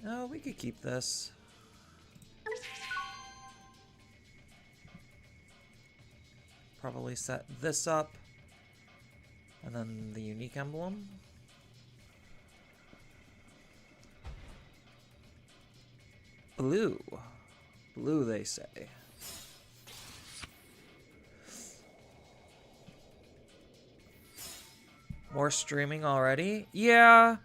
Oh, we could keep this. Probably set this up. And then the unique emblem. Blue. Blue, they say. More streaming already? Yeah.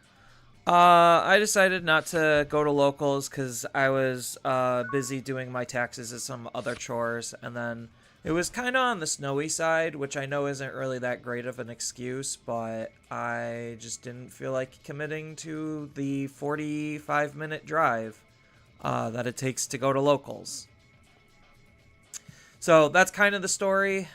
I decided not to go to locals because I was busy doing my taxes and some other chores, and then it was kind of on the snowy side, which I know isn't really that great of an excuse, but I just didn't feel like committing to the 45-minute drive that it takes to go to locals. So that's kind of the story.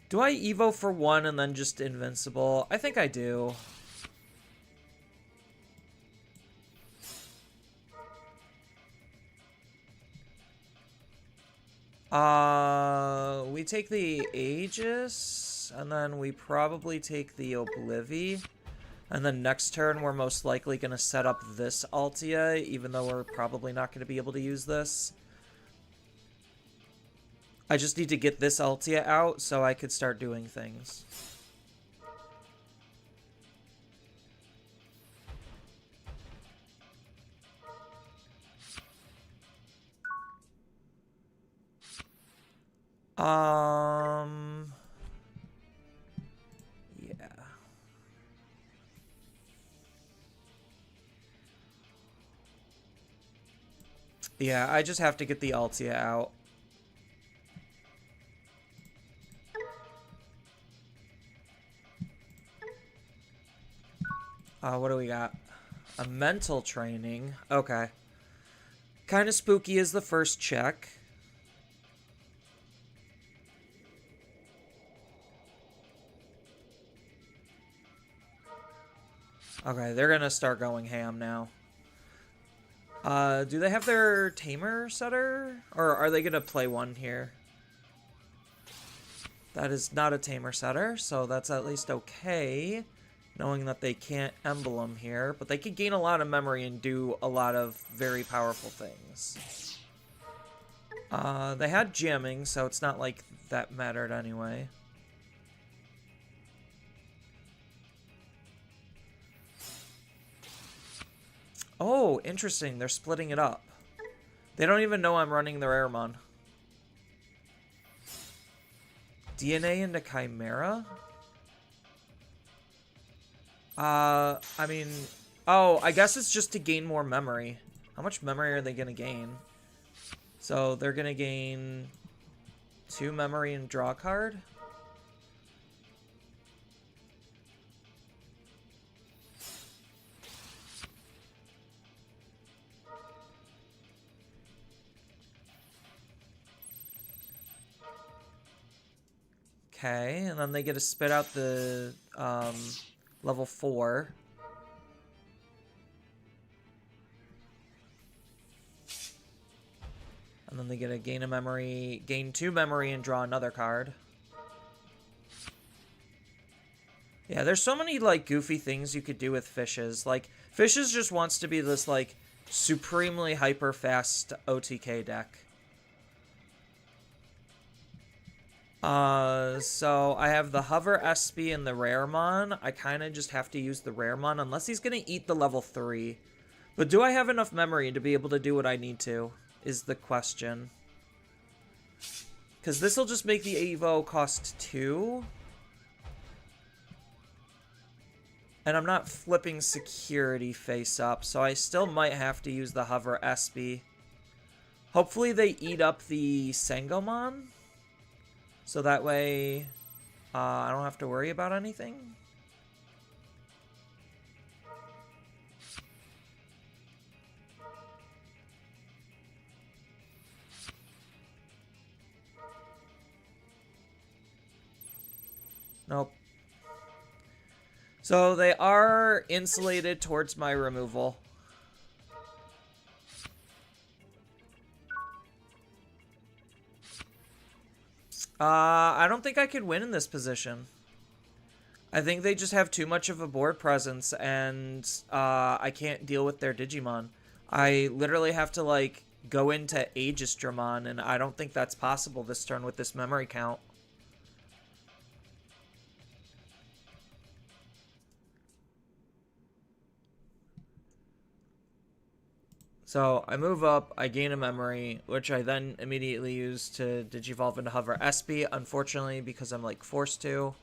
Do I Evo for one and then just invincible? I think I do. We take the Aegis, and then we probably take the Oblivy. And then next turn, we're most likely going to set up this Altia, even though we're probably not going to be able to use this. I just need to get this Altia out so I could start doing things. Yeah. Yeah, I just have to get the Altia out. What do we got? A mental training. Okay. Kind of spooky is the first check. Okay, they're gonna start going ham now. Do they have their tamer setter? Or are they gonna play one here? That is not a tamer setter, so that's at least okay. Knowing that they can't emblem here, but they could gain a lot of memory and do a lot of very powerful things. They had jamming, so it's not like that mattered anyway. Oh, interesting. They're splitting it up. They don't even know I'm running their Airmon. DNA into Chimera? I mean... Oh, I guess it's just to gain more memory. How much memory are they going to gain? So they're going to gain 2 memory and draw a card? Okay, and then they get to spit out the level 4. And then they get to gain a memory, gain 2 memory and draw another card. Yeah, there's so many like goofy things you could do with Fishes. Like, Fishes just wants to be this like supremely hyper fast OTK deck. So I have the Hover SP and the Raremon. I kind of just have to use the Raremon unless he's going to eat the level 3. But do I have enough memory to be able to do what I need to, is the question. Because this will just make the Evo cost 2. And I'm not flipping security face up, so I still might have to use the Hover SP. Hopefully they eat up the Sangomon. So that way, I don't have to worry about anything. Nope. So they are insulated towards my removal. I don't think I could win in this position. I think they just have too much of a board presence, and I can't deal with their Digimon. I literally have to, like, go into Aegis-Dramon, and I don't think that's possible this turn with this memory count. So I move up, I gain a memory, which I then immediately use to Digivolve into Hover Espy, unfortunately, because I'm, like, forced to.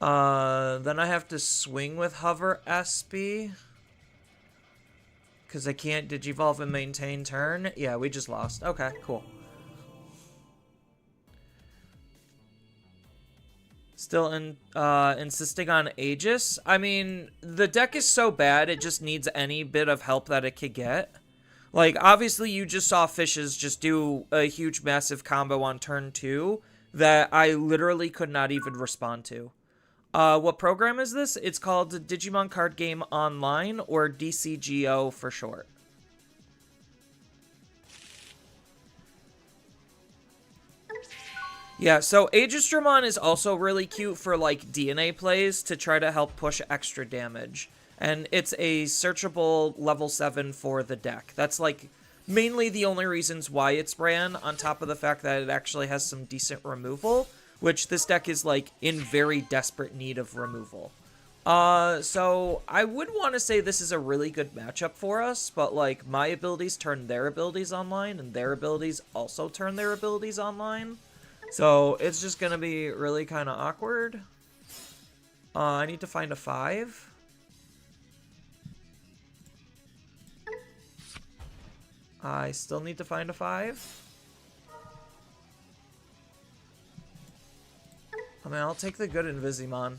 Then I have to swing with Hover Espy. Because I can't Digivolve and maintain turn. Yeah, we just lost. Okay, cool. Still insisting on Aegis. I mean, the deck is so bad, it just needs any bit of help that it could get. Like, obviously, you just saw Fishes just do a huge, massive combo on turn 2 that I literally could not even respond to. What program is this? It's called Digimon Card Game Online, or DCGO for short. Yeah, so Aegis-Dramon is also really cute for, like, DNA plays to try to help push extra damage. And it's a searchable level 7 for the deck. That's, like, mainly the only reasons why it's ran, on top of the fact that it actually has some decent removal, which this deck is, like, in very desperate need of removal. So I would want to say this is a really good matchup for us, but, like, my abilities turn their abilities online, and their abilities also turn their abilities online. So it's just going to be really kind of awkward. I need to find a 5. I still need to find a 5. I mean, I'll take the good Invisimon.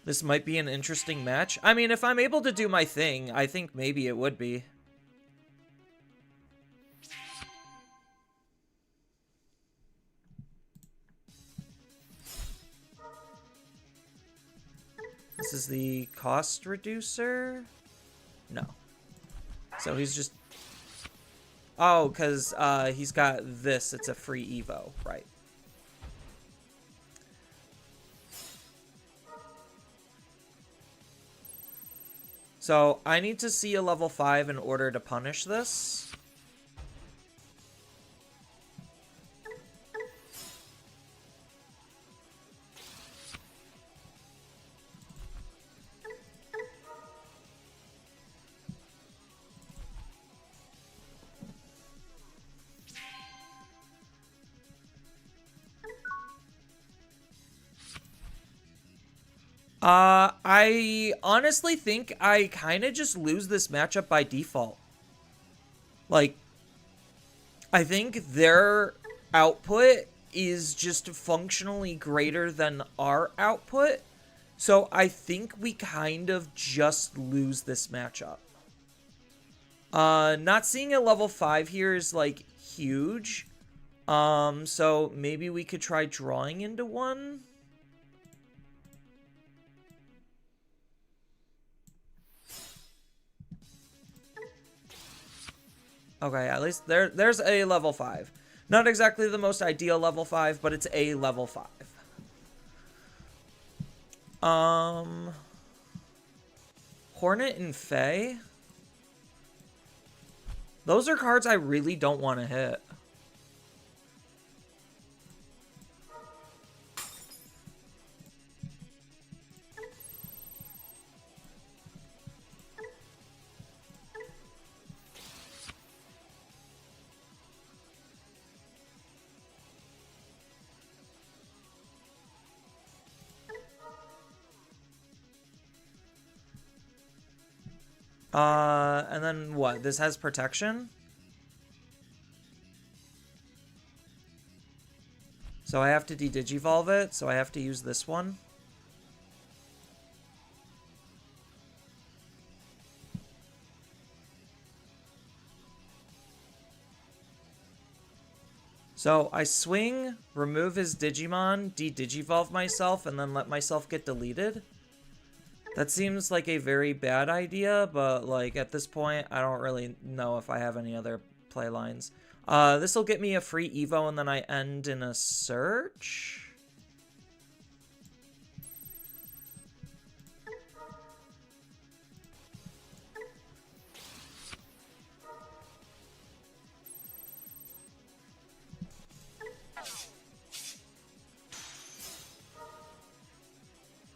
This might be an interesting match. I mean, if I'm able to do my thing, I think maybe it would be. This is the cost reducer? No. So he's just... Oh, because he's got this. It's a free Evo. Right. So I need to see a level 5 in order to punish this. I honestly think I kind of just lose this matchup by default. Like, I think their output is just functionally greater than our output. So I think we kind of just lose this matchup. Not seeing a level 5 here is, like, huge. So maybe we could try drawing into one. Okay, at least there's a level 5. Not exactly the most ideal level 5, but it's a level 5. Hornet and Fae? Those are cards I really don't want to hit. And then what? This has protection? So I have to de-digivolve it, so I have to use this one. So I swing, remove his Digimon, de-digivolve myself, and then let myself get deleted. That seems like a very bad idea, but like at this point, I don't really know if I have any other play lines. This will get me a free Evo, and then I end in a search.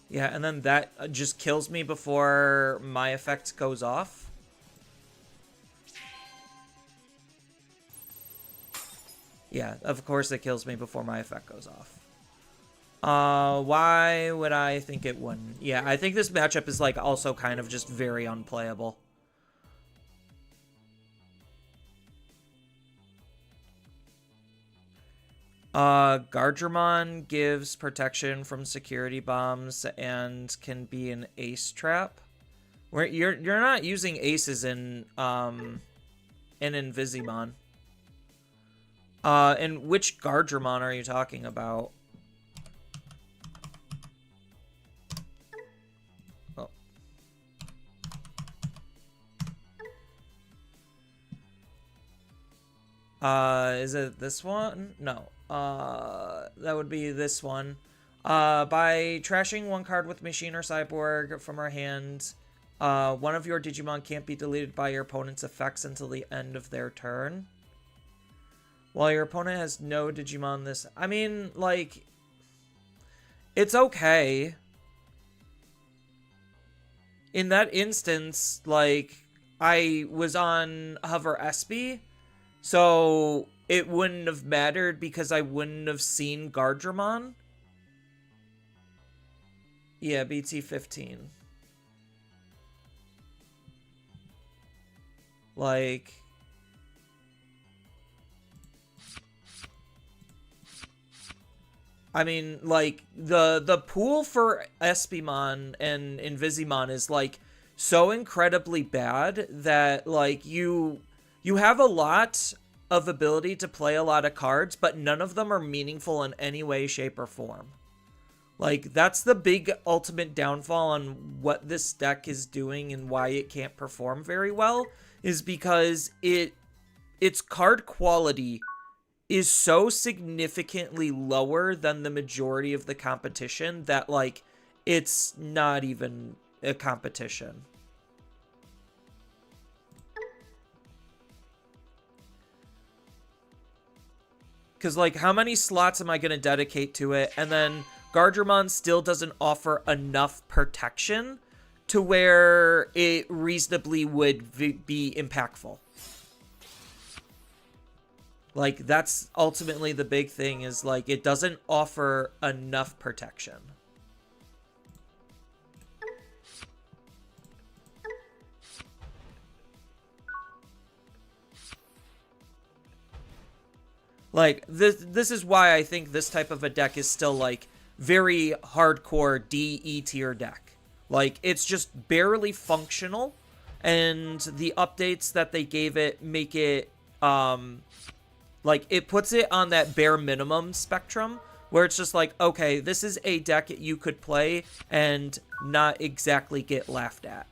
Yeah, and then that just kills me before my effect goes off. Yeah, of course it kills me before my effect goes off. Why would I think it wouldn't? Yeah, I think this matchup is like also kind of just very unplayable. Gardramon gives protection from security bombs and can be an ace trap. Where you're not using aces in Invisimon. And which Gardramon are you talking about? Is it this one? No. That would be this one. By trashing one card with Machine or Cyborg from our hand, one of your Digimon can't be deleted by your opponent's effects until the end of their turn. While your opponent has no Digimon this... I mean, like... It's okay. In that instance, like, I was on Hover Espy, so it wouldn't have mattered because I wouldn't have seen Gardramon. Yeah, BT15. Like... I mean, like, the pool for Espimon and Invisimon is, like, so incredibly bad that, like, you have a lot of ability to play a lot of cards, but none of them are meaningful in any way, shape, or form. Like, that's the big ultimate downfall on what this deck is doing and why it can't perform very well, is because its card quality is so significantly lower than the majority of the competition that, like, it's not even a competition. Because, like, how many slots am I going to dedicate to it? And then Gardramon still doesn't offer enough protection to where it reasonably would be impactful. Like, that's ultimately the big thing, is, like, it doesn't offer enough protection. Like, this is why I think this type of a deck is still, like, very hardcore DE tier deck. Like, it's just barely functional, and the updates that they gave it make it, like, it puts it on that bare minimum spectrum, where it's just like, okay, this is a deck you could play and not exactly get laughed at.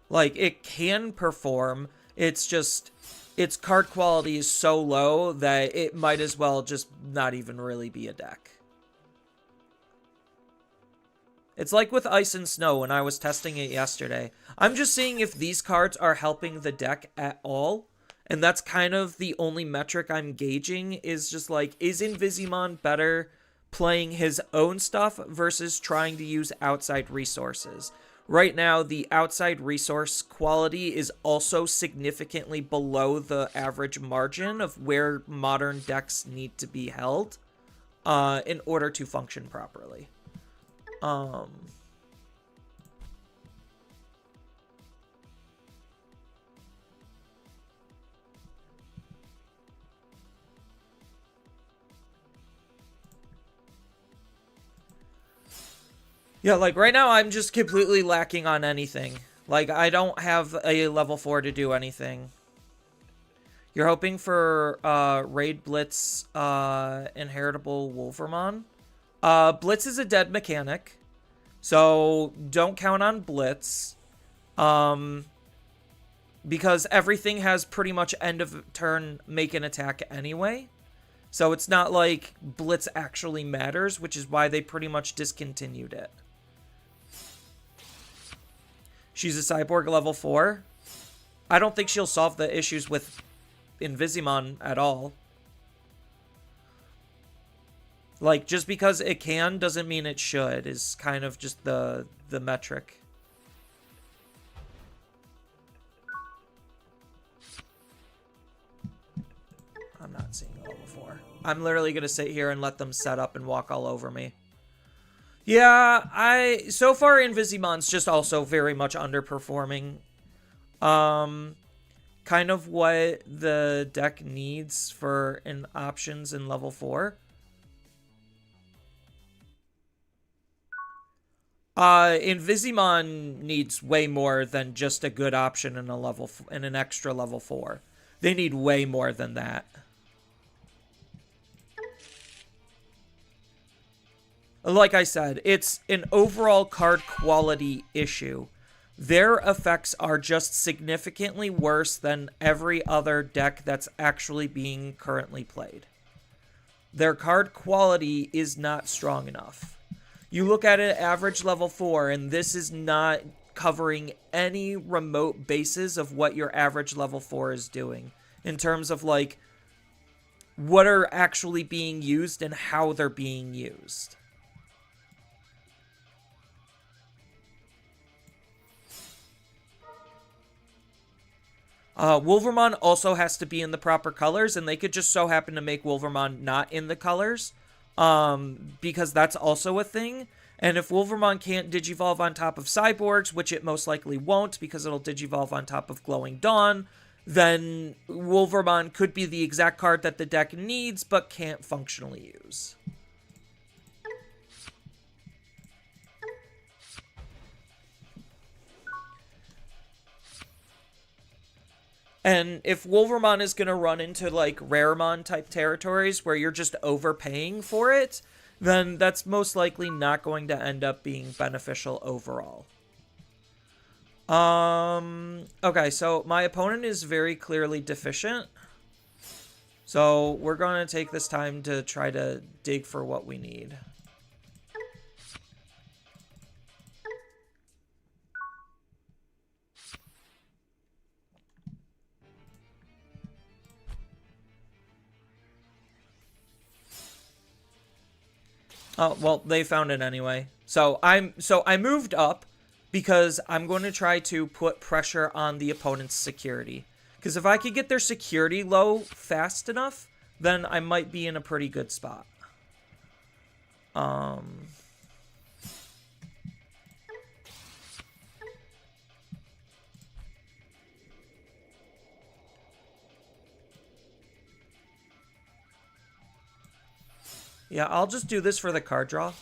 Like, it can perform, it's just... its card quality is so low that it might as well just not even really be a deck. It's like with Ice and Snow when I was testing it yesterday. I'm just seeing if these cards are helping the deck at all. And that's kind of the only metric I'm gauging, is just like, is Invisimon better playing his own stuff versus trying to use outside resources? Right now, the outside resource quality is also significantly below the average margin of where modern decks need to be held in order to function properly. Yeah, like right now I'm just completely lacking on anything. Like I don't have a level 4 to do anything. You're hoping for Raid Blitz Inheritable Wolvermon. Blitz is a dead mechanic. So don't count on Blitz. Because everything has pretty much end of turn make an attack anyway. So it's not like Blitz actually matters, which is why they pretty much discontinued it. She's a cyborg level 4. I don't think she'll solve the issues with Invisimon at all. Like, just because it can doesn't mean it should, is kind of just the metric. I'm not seeing a level 4. I'm literally going to sit here and let them set up and walk all over me. Yeah, so far Invisimon's just also very much underperforming. Kind of what the deck needs for options in level 4. Invisimon needs way more than just a good option in an extra level 4. They need way more than that. Like I said, it's an overall card quality issue. Their effects are just significantly worse than every other deck that's actually being currently played. Their card quality is not strong enough. You look at it average level 4, and this is not covering any remote basis of what your average level 4 is doing. In terms of, like, what are actually being used and how they're being used. Wolvermon also has to be in the proper colors, and they could just so happen to make Wolvermon not in the colors, because that's also a thing. And if Wolvermon can't Digivolve on top of Cyborgs, which it most likely won't because it'll Digivolve on top of Glowing Dawn, then Wolvermon could be the exact card that the deck needs but can't functionally use. And if Wolvermon is going to run into, like, Raremon type territories where you're just overpaying for it, then that's most likely not going to end up being beneficial overall. Okay, so my opponent is very clearly deficient. So we're going to take this time to try to dig for what we need. Oh, well, they found it anyway. So I moved up because I'm going to try to put pressure on the opponent's security. Because if I could get their security low fast enough, then I might be in a pretty good spot. Yeah, I'll just do this for the card draw.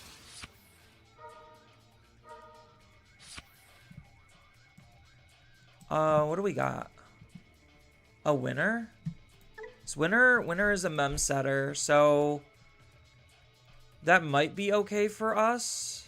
What do we got? A winner? So winner is a mem setter, so that might be okay for us.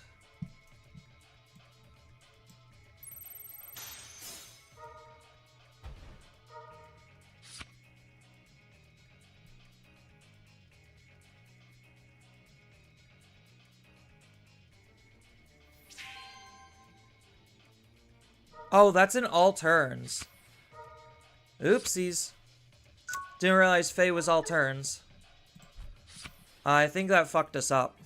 Oh, that's in all turns. Oopsies. Didn't realize Faye was all turns. I think that fucked us up.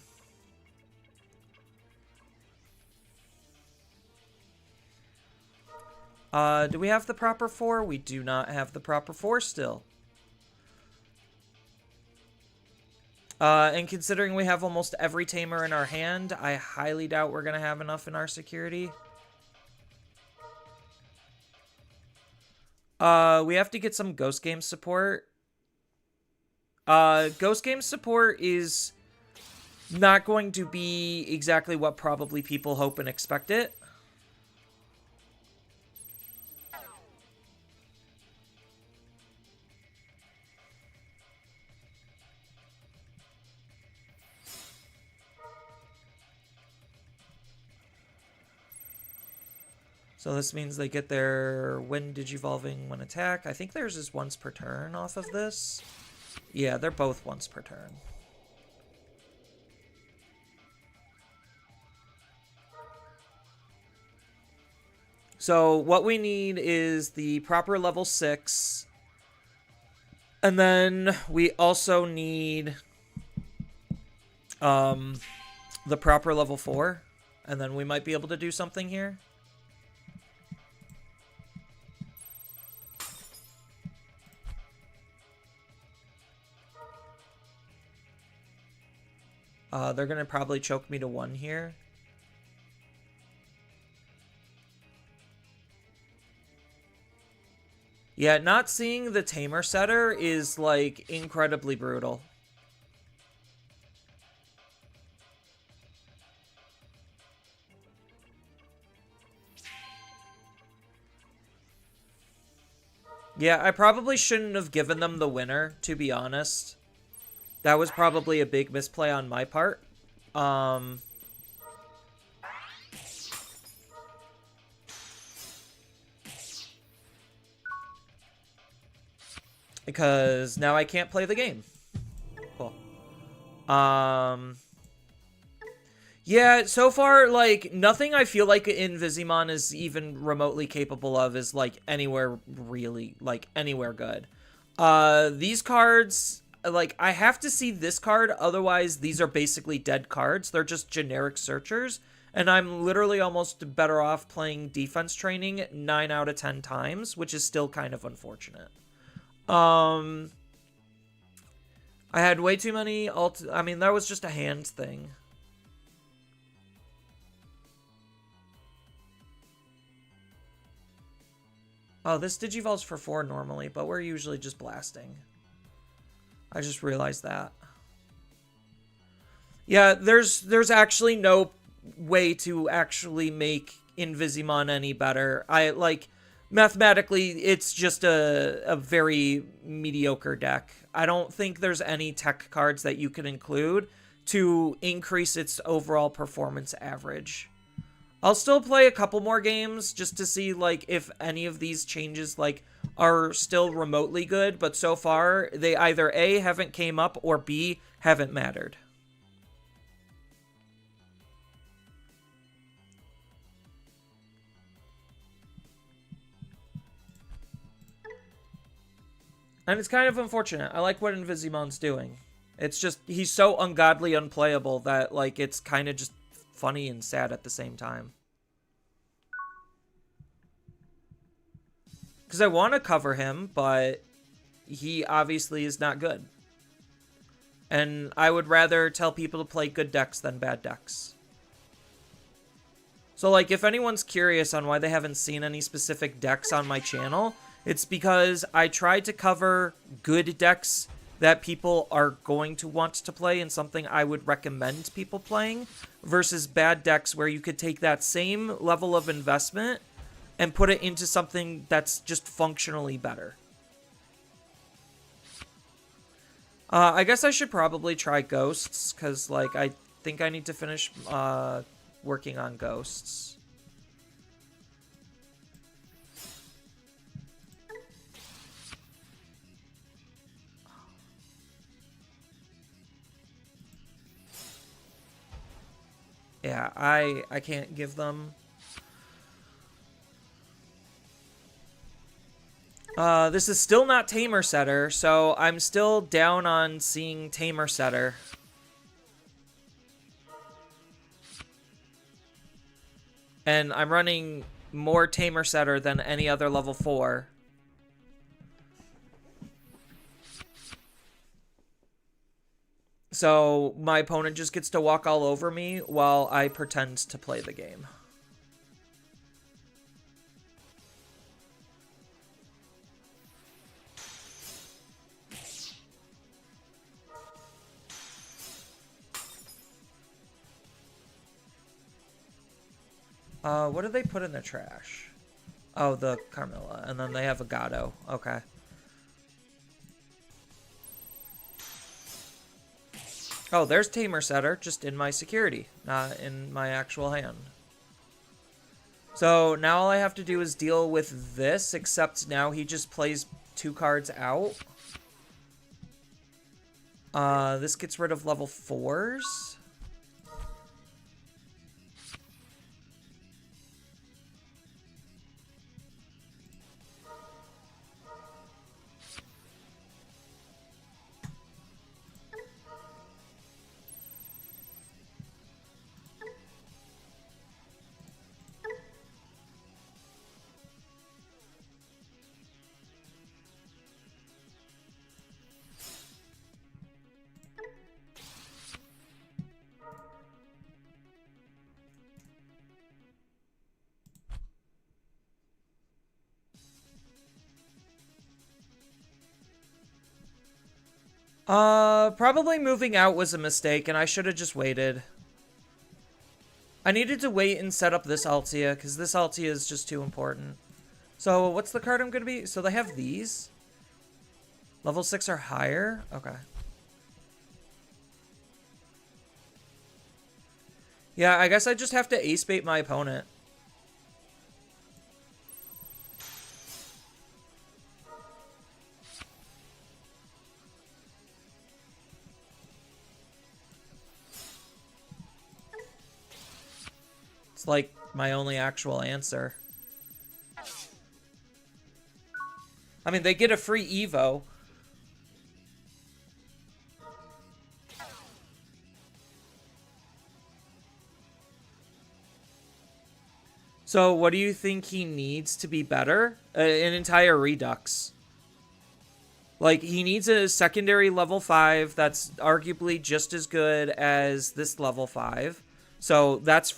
Do we have the proper 4? We do not have the proper 4 still. And considering we have almost every tamer in our hand, I highly doubt we're going to have enough in our security. We have to get some Ghost Game support. Ghost Game support is not going to be exactly what probably people hope and expect it. So this means they get their when digivolving when attack. I think theirs is once per turn off of this. Yeah, they're both once per turn. So what we need is the proper level 6. And then we also need the proper level 4. And then we might be able to do something here. They're going to probably choke me to 1 here. Yeah, not seeing the Tamer setter is, like, incredibly brutal. Yeah, I probably shouldn't have given them the winner, to be honest. That was probably a big misplay on my part. Because now I can't play the game. Cool. Yeah, so far, like, nothing I feel like Invisimon is even remotely capable of is, like, anywhere really, like, anywhere good. These cards, like, I have to see this card, otherwise these are basically dead cards. They're just generic searchers, and I'm literally almost better off playing defense training 9 out of 10 times, which is still kind of unfortunate. I had way too many I mean, that was just a hand thing. Oh, this Digivolve's for 4 normally, but we're usually just blasting. I just realized that. Yeah, there's actually no way to actually make Invisimon any better. Mathematically, it's just a very mediocre deck. I don't think there's any tech cards that you can include to increase its overall performance average. I'll still play a couple more games just to see, like, if any of these changes, like, are still remotely good, but so far, they either A, haven't came up, or B, haven't mattered. And it's kind of unfortunate. I like what Invisimon's doing. It's just, he's so ungodly unplayable that, like, it's kind of just funny and sad at the same time. Because I want to cover him, but he obviously is not good. And I would rather tell people to play good decks than bad decks. So, like, if anyone's curious on why they haven't seen any specific decks on my channel, it's because I tried to cover good decks that people are going to want to play and something I would recommend people playing versus bad decks where you could take that same level of investment and put it into something that's just functionally better. I guess I should probably try Ghosts, because, like, I think I need to finish working on Ghosts. Yeah, I can't give them. This is still not Tamer Setter, so I'm still down on seeing Tamer Setter. And I'm running more Tamer Setter than any other level 4. So my opponent just gets to walk all over me while I pretend to play the game. What did they put in the trash? Oh, the Carmilla. And then they have a Gato. Okay. Oh, there's Tamer Setter, just in my security, not in my actual hand. So now all I have to do is deal with this, except now he just plays 2 cards out. This gets rid of level 4s. Probably moving out was a mistake, and I should have just waited. I needed to wait and set up this Altia, because this Altia is just too important. So, what's the card I'm going to be? So, they have these. Level 6 or higher? Okay. Yeah, I guess I just have to ace bait my opponent. It's like my only actual answer. I mean, they get a free Evo. So, what do you think he needs to be better? An entire Redux. Like, he needs a secondary level 5 that's arguably just as good as this level 5. So, that's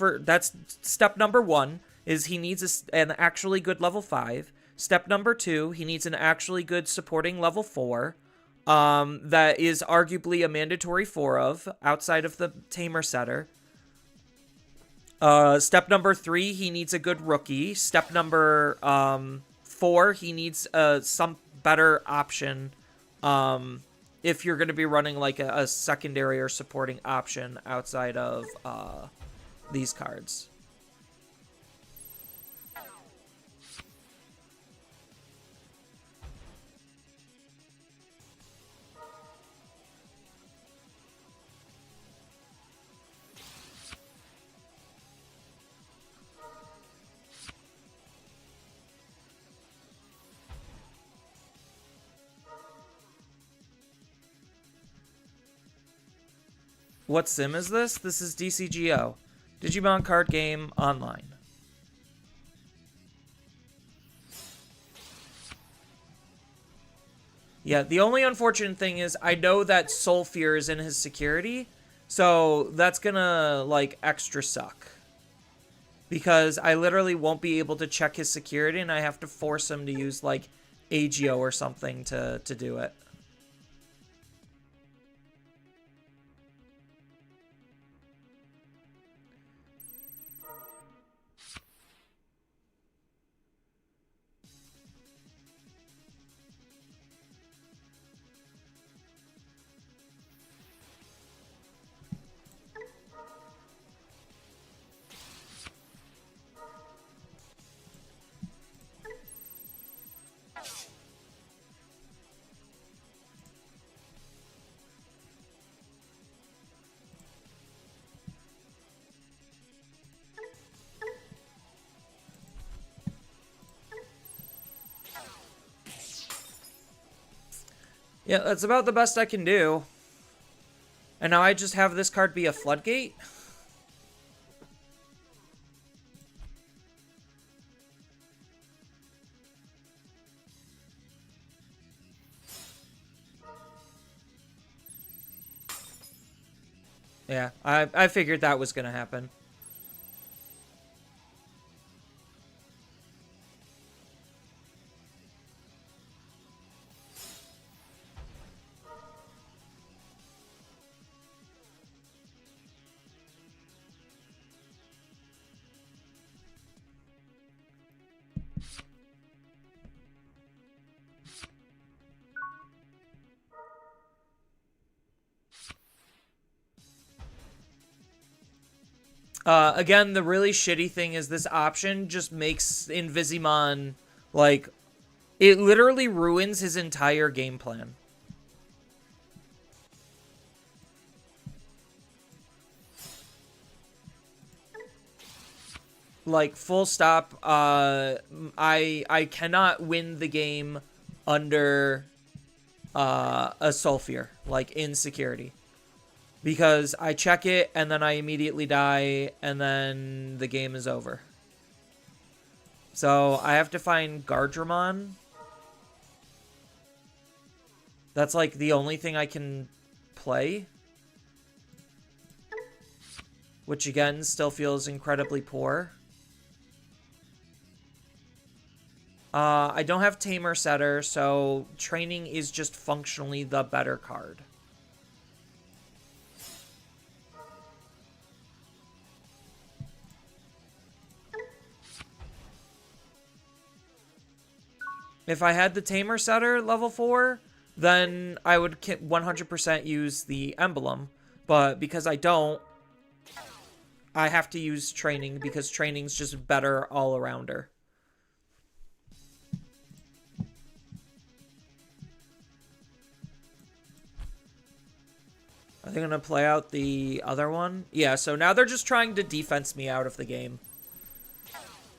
step number 1, is he needs an actually good level 5. Step number 2, he needs an actually good supporting level 4. That is arguably a mandatory 4 of, outside of the Tamer Setter. Step number 3, he needs a good rookie. Step number 4, he needs some better option if you're going to be running like a secondary or supporting option outside of these cards. What sim is this? This is DCGO. Digimon Card Game Online. Yeah, the only unfortunate thing is I know that Soul Fear is in his security, so that's gonna, like, extra suck. Because I literally won't be able to check his security, and I have to force him to use, like, AGO or something to do it. Yeah, that's about the best I can do. And now I just have this card be a floodgate? Yeah, I figured that was going to happen. Again, the really shitty thing is this option just makes Invisimon, like, it literally ruins his entire game plan. Like, full stop. I cannot win the game under a Sulfur, like in security, because I check it and then I immediately die and then the game is over. So I have to find Gardramon. That's like the only thing I can play, which again still feels incredibly poor. I don't have Tamer Setter, so Training is just functionally the better card. If I had the Tamer Setter level 4, then I would 100% use the Emblem. But because I don't, I have to use Training because Training's just better all-arounder. Are they going to play out the other one? Yeah, so now they're just trying to defense me out of the game.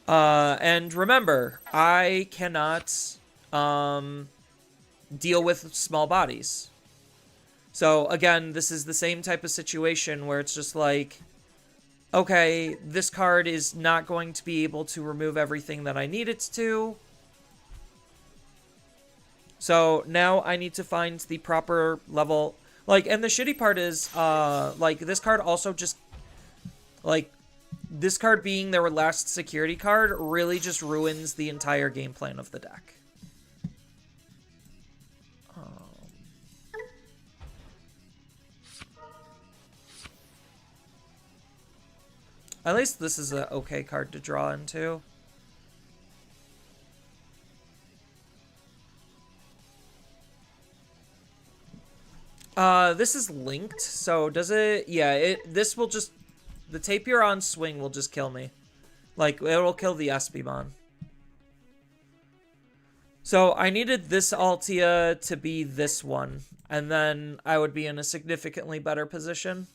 And remember, I cannot deal with small bodies. So again, this is the same type of situation where it's just like, okay, this card is not going to be able to remove everything that I need it to. So now I need to find the proper level. Like, and the shitty part is, like, this card also just, like, this card being their last security card really just ruins the entire game plan of the deck. At least this is an okay card to draw into. This is linked, so does it... Yeah, this will just... The Tapiron swing will just kill me. Like, it will kill the Espimon. So, I needed this Altia to be this one, and then I would be in a significantly better position.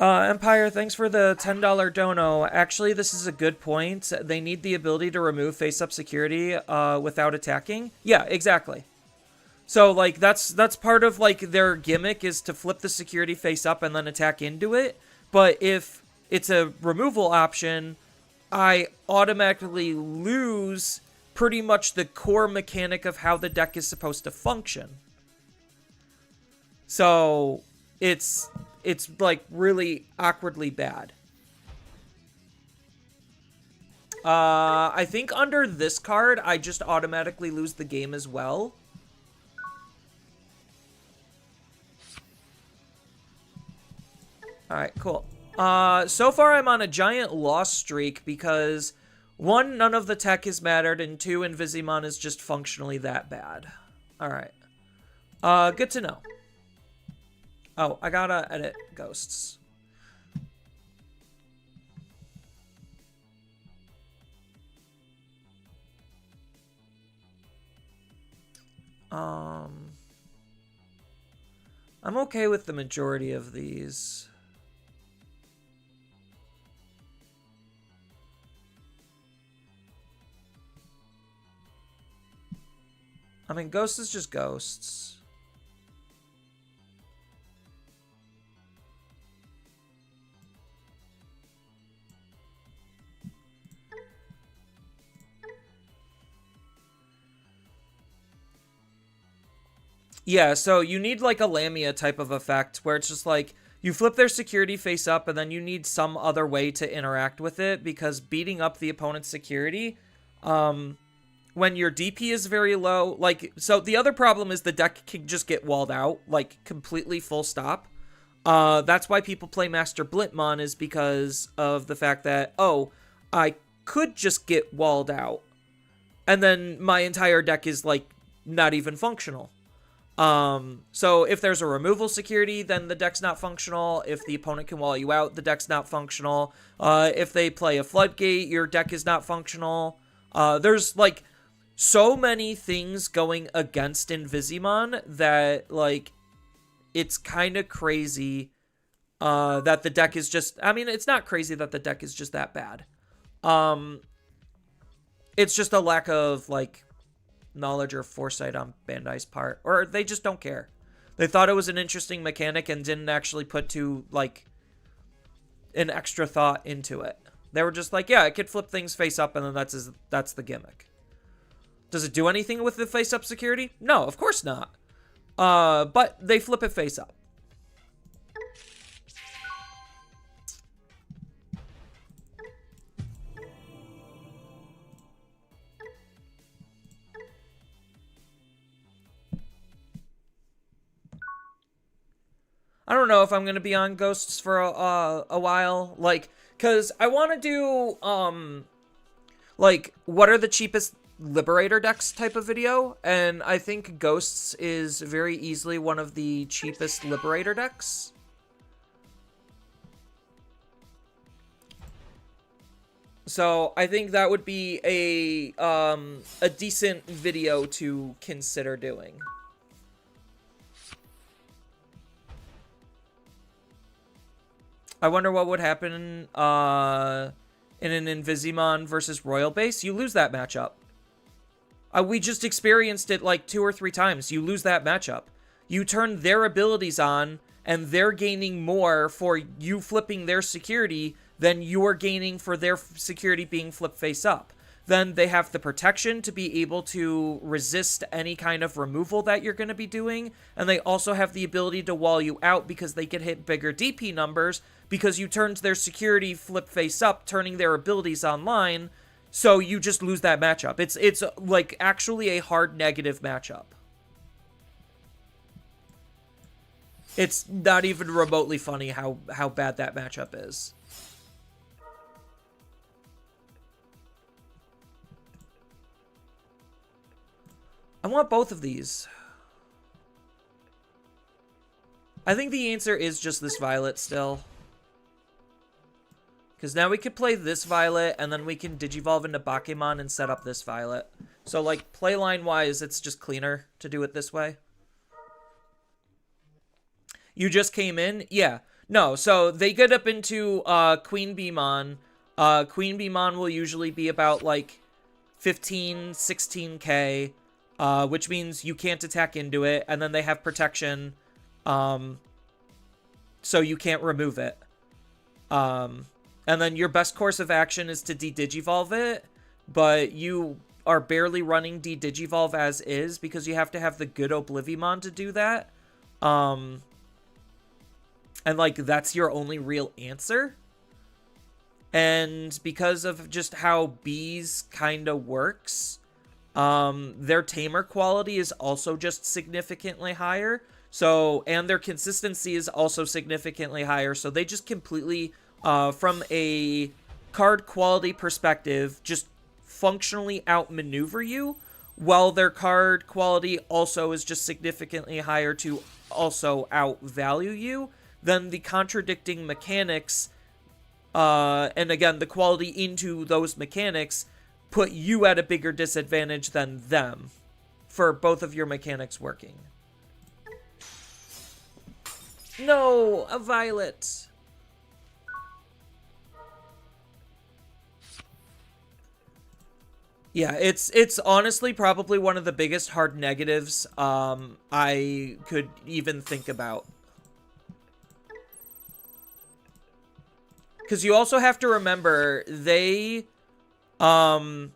Empire, thanks for the $10 dono. Actually, this is a good point. They need the ability to remove face-up security without attacking. Yeah, exactly. So, like, that's part of, like, their gimmick is to flip the security face up and then attack into it. But if it's a removal option, I automatically lose pretty much the core mechanic of how the deck is supposed to function. So, it's like really awkwardly bad. I think under this card, I just automatically lose the game as well. Alright, cool. So far I'm on a giant loss streak because, one, none of the tech has mattered, and two, Invisimon is just functionally that bad. Alright. Good to know. Oh, I gotta edit ghosts. I'm okay with the majority of these. I mean, ghosts is just ghosts. Yeah, so you need like a Lamia type of effect where it's just like you flip their security face up and then you need some other way to interact with it, because beating up the opponent's security, when your DP is very low, like, so the other problem is the deck can just get walled out, like completely full stop. That's why people play Master Blitmon, is because of the fact that, oh, I could just get walled out, and then my entire deck is, like, not even functional. So if there's a removal security, then the deck's not functional. If the opponent can wall you out, the deck's not functional. If they play a floodgate, your deck is not functional. There's, like, so many things going against Invisimon that, like, it's kind of crazy that the deck is just... I mean, it's not crazy that the deck is just that bad. It's just a lack of, like, knowledge or foresight on Bandai's part. Or they just don't care. They thought it was an interesting mechanic and didn't actually put an extra thought into it. They were just like, yeah, it could flip things face up, and then that's the gimmick. Does it do anything with the face up security? No, of course not. But they flip it face up. I don't know if I'm going to be on Ghosts for a while. Like, because I want to do, like, what are the cheapest Liberator decks type of video. And I think Ghosts is very easily one of the cheapest Liberator decks. So I think that would be a decent video to consider doing. I wonder what would happen in an Invisimon versus Royal Base. You lose that matchup. We just experienced it like 2 or 3 times. You lose that matchup. You turn their abilities on, and they're gaining more for you flipping their security than you're gaining for their security being flipped face up. Then they have the protection to be able to resist any kind of removal that you're going to be doing. And they also have the ability to wall you out because they can hit bigger DP numbers because you turned their security flip face up, turning their abilities online. So you just lose that matchup. It's like actually a hard negative matchup. It's not even remotely funny how bad that matchup is. I want both of these. I think the answer is just this Violet still. Because now we could play this Violet, and then we can Digivolve into Bakemon and set up this Violet. So, like, playline-wise, it's just cleaner to do it this way. You just came in? Yeah. No, so they get up into Queen Beemon. Queen Beemon will usually be about, like, 15, 16k. Which means you can't attack into it, and then they have protection, so you can't remove it. And then your best course of action is to de-Digivolve it, but you are barely running de-Digivolve as is, because you have to have the good Oblivimon to do that. And, like, that's your only real answer. And because of just how Bees kind of works... their tamer quality is also just significantly higher. So, and their consistency is also significantly higher. So they just completely, from a card quality perspective, just functionally outmaneuver you, while their card quality also is just significantly higher to also outvalue you. Then the contradicting mechanics, and again, the quality into those mechanics put you at a bigger disadvantage than them for both of your mechanics working. No, a Violet. Yeah, it's honestly probably one of the biggest hard negatives I could even think about. Because you also have to remember, they could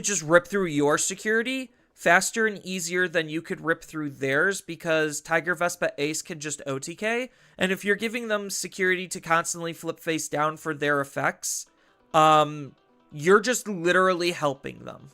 just rip through your security faster and easier than you could rip through theirs, because Tiger Vespa Ace can just OTK, and if you're giving them security to constantly flip face down for their effects, you're just literally helping them.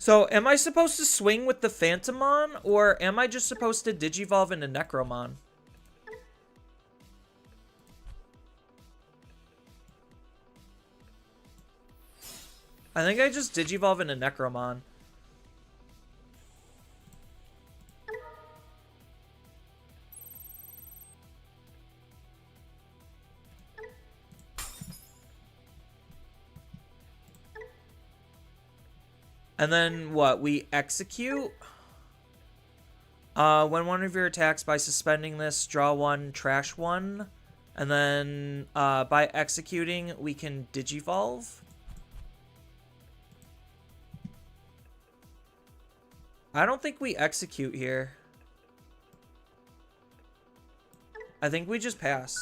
So, am I supposed to swing with the Phantomon, or am I just supposed to Digivolve into Necromon? I think I just Digivolve into Necromon. And then what? We execute? When one of your attacks by suspending this, draw one, trash one. And then by executing, we can Digivolve. I don't think we execute here. I think we just pass.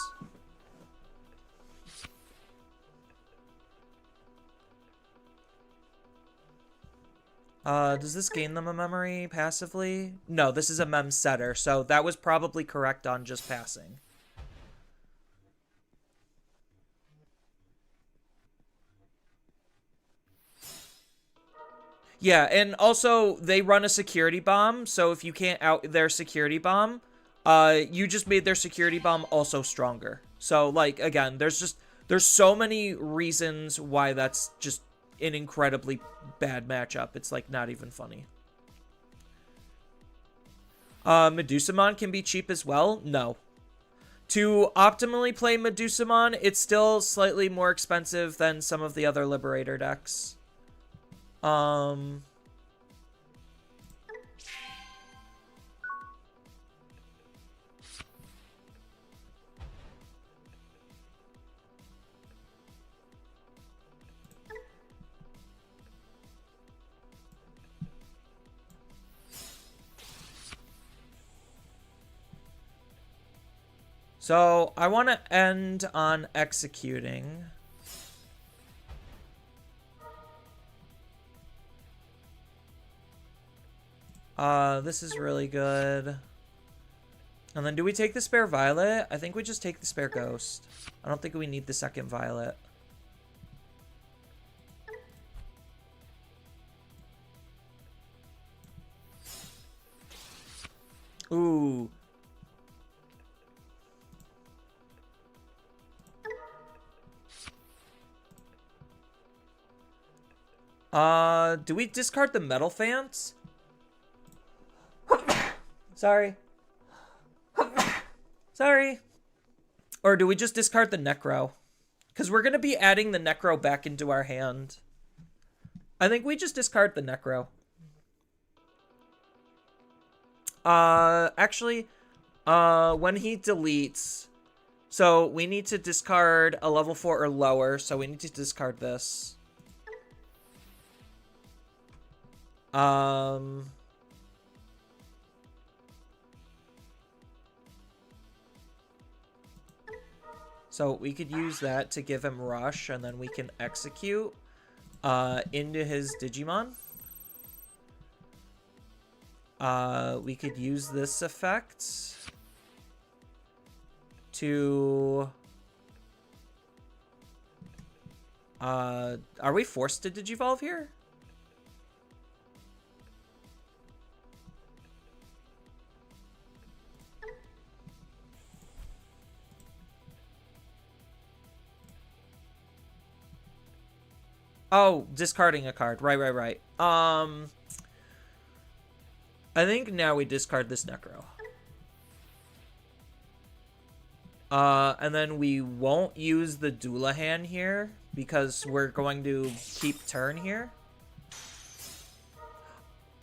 Does this gain them a memory passively? No, this is a mem setter, so that was probably correct on just passing. Yeah, and also they run a security bomb, so if you can't out their security bomb, you just made their security bomb also stronger. So, like, again, there's so many reasons why that's just an incredibly bad matchup. It's, like, not even funny. Medusamon can be cheap as well? No. To optimally play Medusamon, it's still slightly more expensive than some of the other Liberator decks. So, I want to end on executing. This is really good. And then do we take the spare Violet? I think we just take the spare Ghost. I don't think we need the second Violet. Ooh. Do we discard the Metal Fans? Sorry. Sorry. Or do we just discard the Necro? Because we're going to be adding the Necro back into our hand. I think we just discard the Necro. Actually, when he deletes... So, we need to discard a level 4 or lower, so we need to discard this. So we could use that to give him Rush, and then we can execute into his Digimon. We could use this effect to... are we forced to Digivolve here? Oh, discarding a card. Right. I think now we discard this Necro. And then we won't use the Doulahan here because we're going to keep turn here.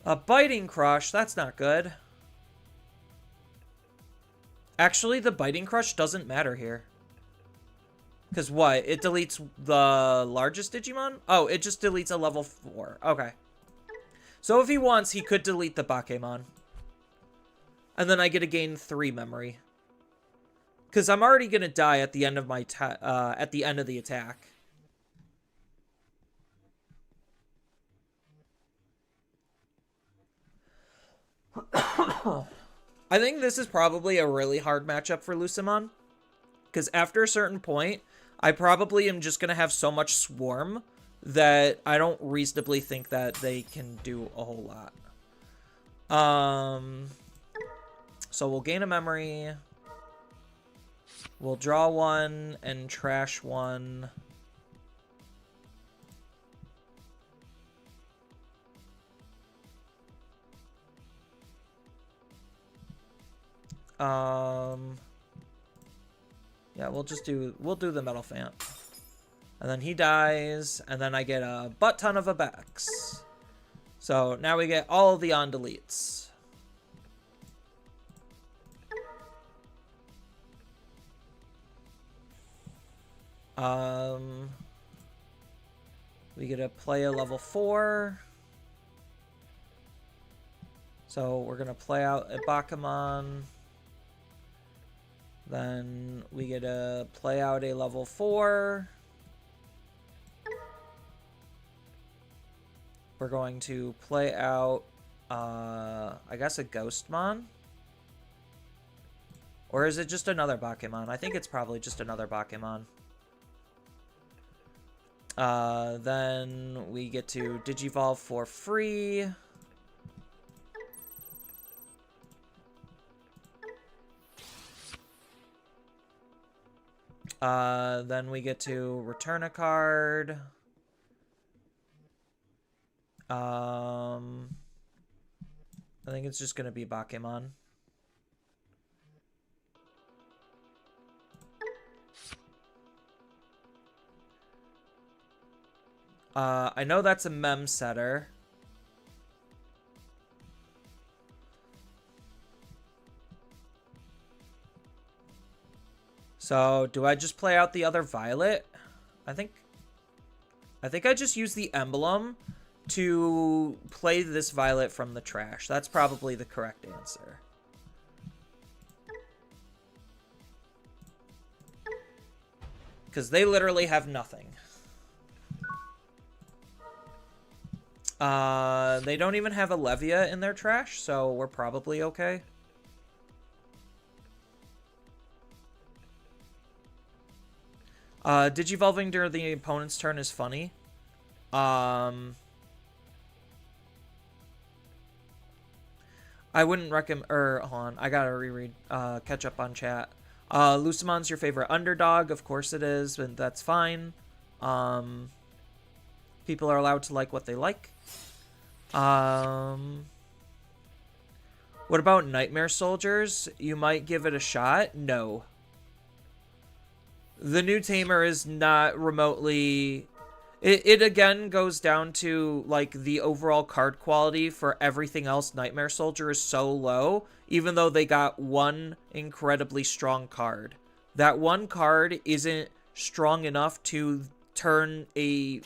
A Biting Crush, that's not good. Actually, the Biting Crush doesn't matter here. Because what? It deletes the largest Digimon? Oh, it just deletes a level 4. Okay. So if he wants, he could delete the Bakemon. And then I get to gain 3 memory. Because I'm already going to die at the end of my at the end of the attack. I think this is probably a really hard matchup for Lucemon. Because after a certain point, I probably am just going to have so much Swarm that I don't reasonably think that they can do a whole lot. So we'll gain a memory. We'll draw one and trash one. Yeah, we'll do the Metal Fant. And then he dies, and then I get a butt ton of Abex. So now we get all the on deletes. We get to play a level 4. So we're gonna play out a Bakuman. Then we get to play out a level 4. We're going to play out, I guess, a Ghostmon? Or is it just another Bakuman? I think it's probably just another Bakuman. Then we get to Digivolve for free. Then we get to return a card. I think it's just gonna be Bakuman. I know that's a mem setter. So, do I just play out the other Violet? I think I just use the emblem to play this Violet from the trash. That's probably the correct answer. Because they literally have nothing. They don't even have a Levia in their trash, so we're probably okay. Digivolving during the opponent's turn is funny. I wouldn't recommend, hold on, I gotta reread, catch up on chat. Lucimon's your favorite underdog, of course it is, but that's fine. People are allowed to like what they like. What about Nightmare Soldiers? You might give it a shot? No. The new Tamer is not remotely... It again goes down to, like, the overall card quality for everything else. Nightmare Soldier is so low, even though they got one incredibly strong card. That one card isn't strong enough to turn a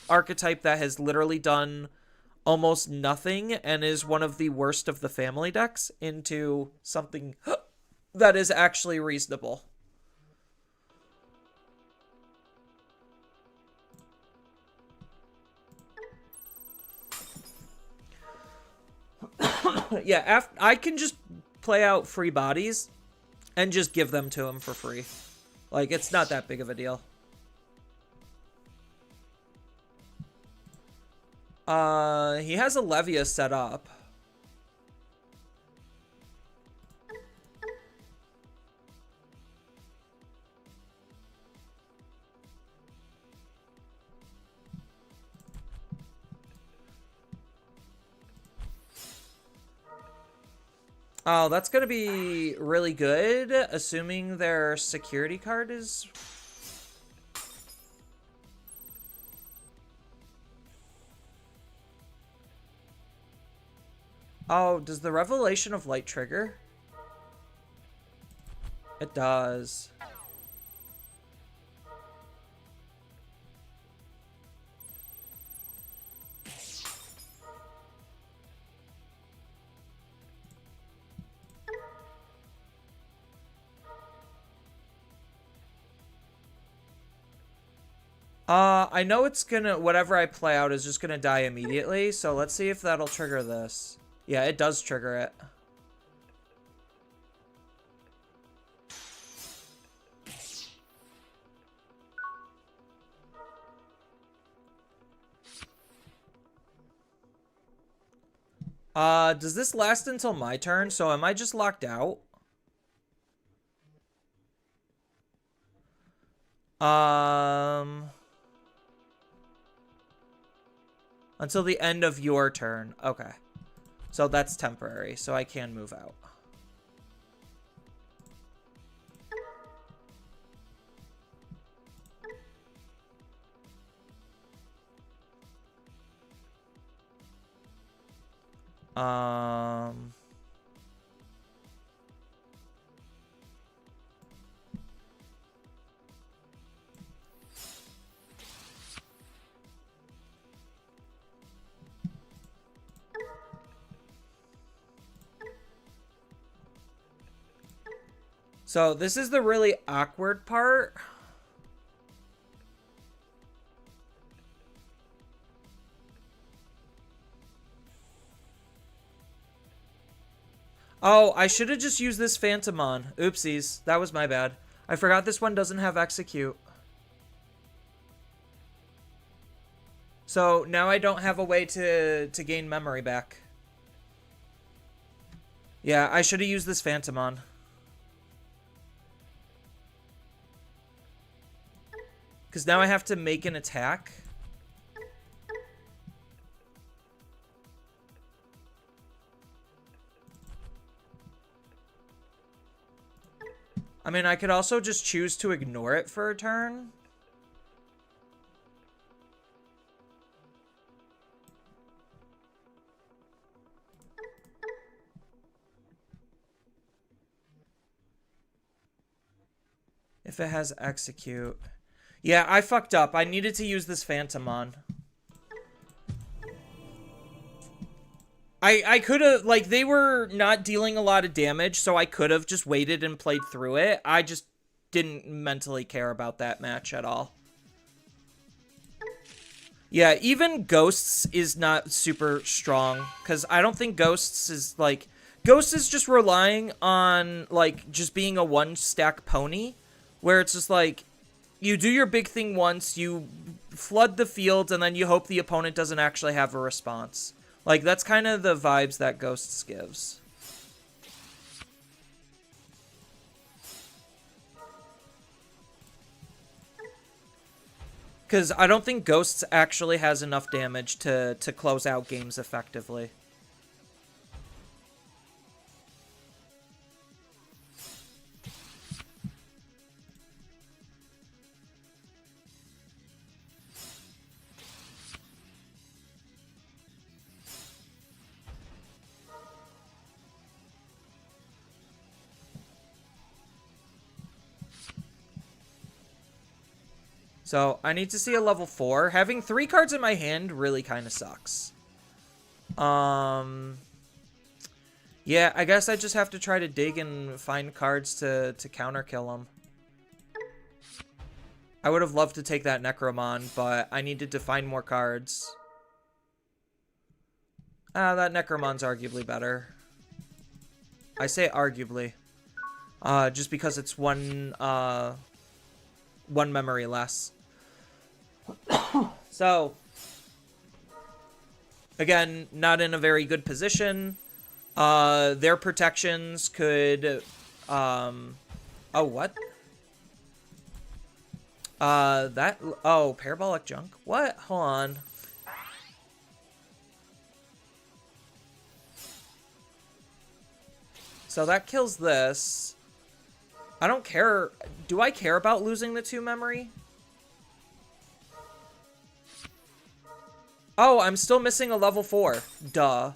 archetype that has literally done almost nothing and is one of the worst of the family decks into something that is actually reasonable. Yeah, I can just play out free bodies and just give them to him for free. Like, it's not that big of a deal. He has a Levia set up. Oh, that's gonna be really good, assuming their security card is... Oh, does the Revelation of Light trigger? It does. I know it's gonna, whatever I play out is just gonna die immediately, so let's see if that'll trigger this. Yeah, it does trigger it. Does this last until my turn? So am I just locked out? Until the end of your turn. Okay. So that's temporary, so I can move out. So this is the really awkward part. Oh, I should have just used this Phantomon. Oopsies, that was my bad. I forgot this one doesn't have execute. So now I don't have a way to gain memory back. Yeah, I should have used this Phantomon. Because now I have to make an attack. I mean, I could also just choose to ignore it for a turn. If it has execute. Yeah, I fucked up. I needed to use this Phantomon. I could have, like, they were not dealing a lot of damage, so I could have just waited and played through it. I just didn't mentally care about that match at all. Yeah, even Ghosts is not super strong, because I don't think Ghosts is, like... Ghosts is just relying on, like, just being a one-stack pony, where it's just, like, you do your big thing once, you flood the field, and then you hope the opponent doesn't actually have a response. Like, that's kind of the vibes that Ghosts gives. Because I don't think Ghosts actually has enough damage to close out games effectively. So, I need to see a level 4. Having 3 cards in my hand really kind of sucks. Yeah, I guess I just have to try to dig and find cards to counter kill them. I would have loved to take that Necromon, but I needed to find more cards. That Necromon's arguably better. I say arguably. Just because it's one memory less. So, again, not in a very good position. Their protections could, oh, what? Oh, parabolic junk? What? Hold on. So that kills this. I don't care. Do I care about losing the 2 memory? Oh, I'm still missing a level 4. Duh.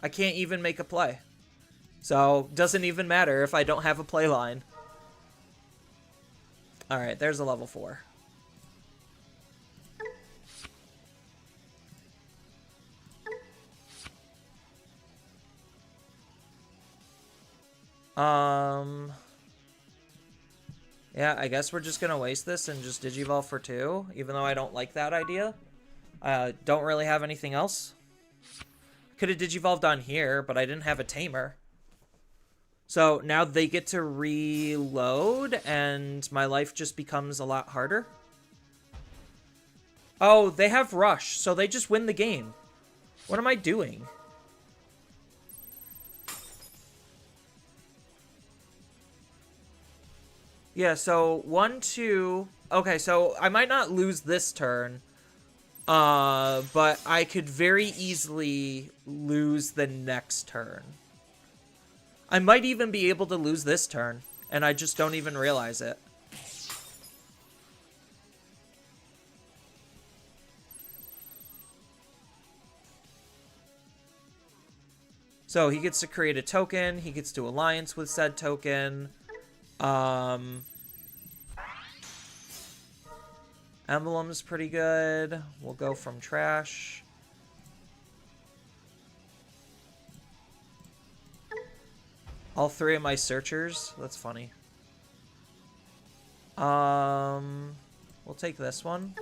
I can't even make a play. So, doesn't even matter if I don't have a play line. Alright, there's a level 4. Yeah, I guess we're just gonna waste this and just Digivolve for 2, even though I don't like that idea. Don't really have anything else. Could have Digivolved on here, but I didn't have a Tamer. So now they get to reload, and my life just becomes a lot harder. Oh, they have Rush, so they just win the game. What am I doing? Yeah, so 1, 2... Okay, so I might not lose this turn. But I could very easily lose the next turn. I might even be able to lose this turn, and I just don't even realize it. So he gets to create a token. He gets to alliance with said token. Emblem's pretty good. We'll go from trash. All 3 of my searchers. That's funny. We'll take this one.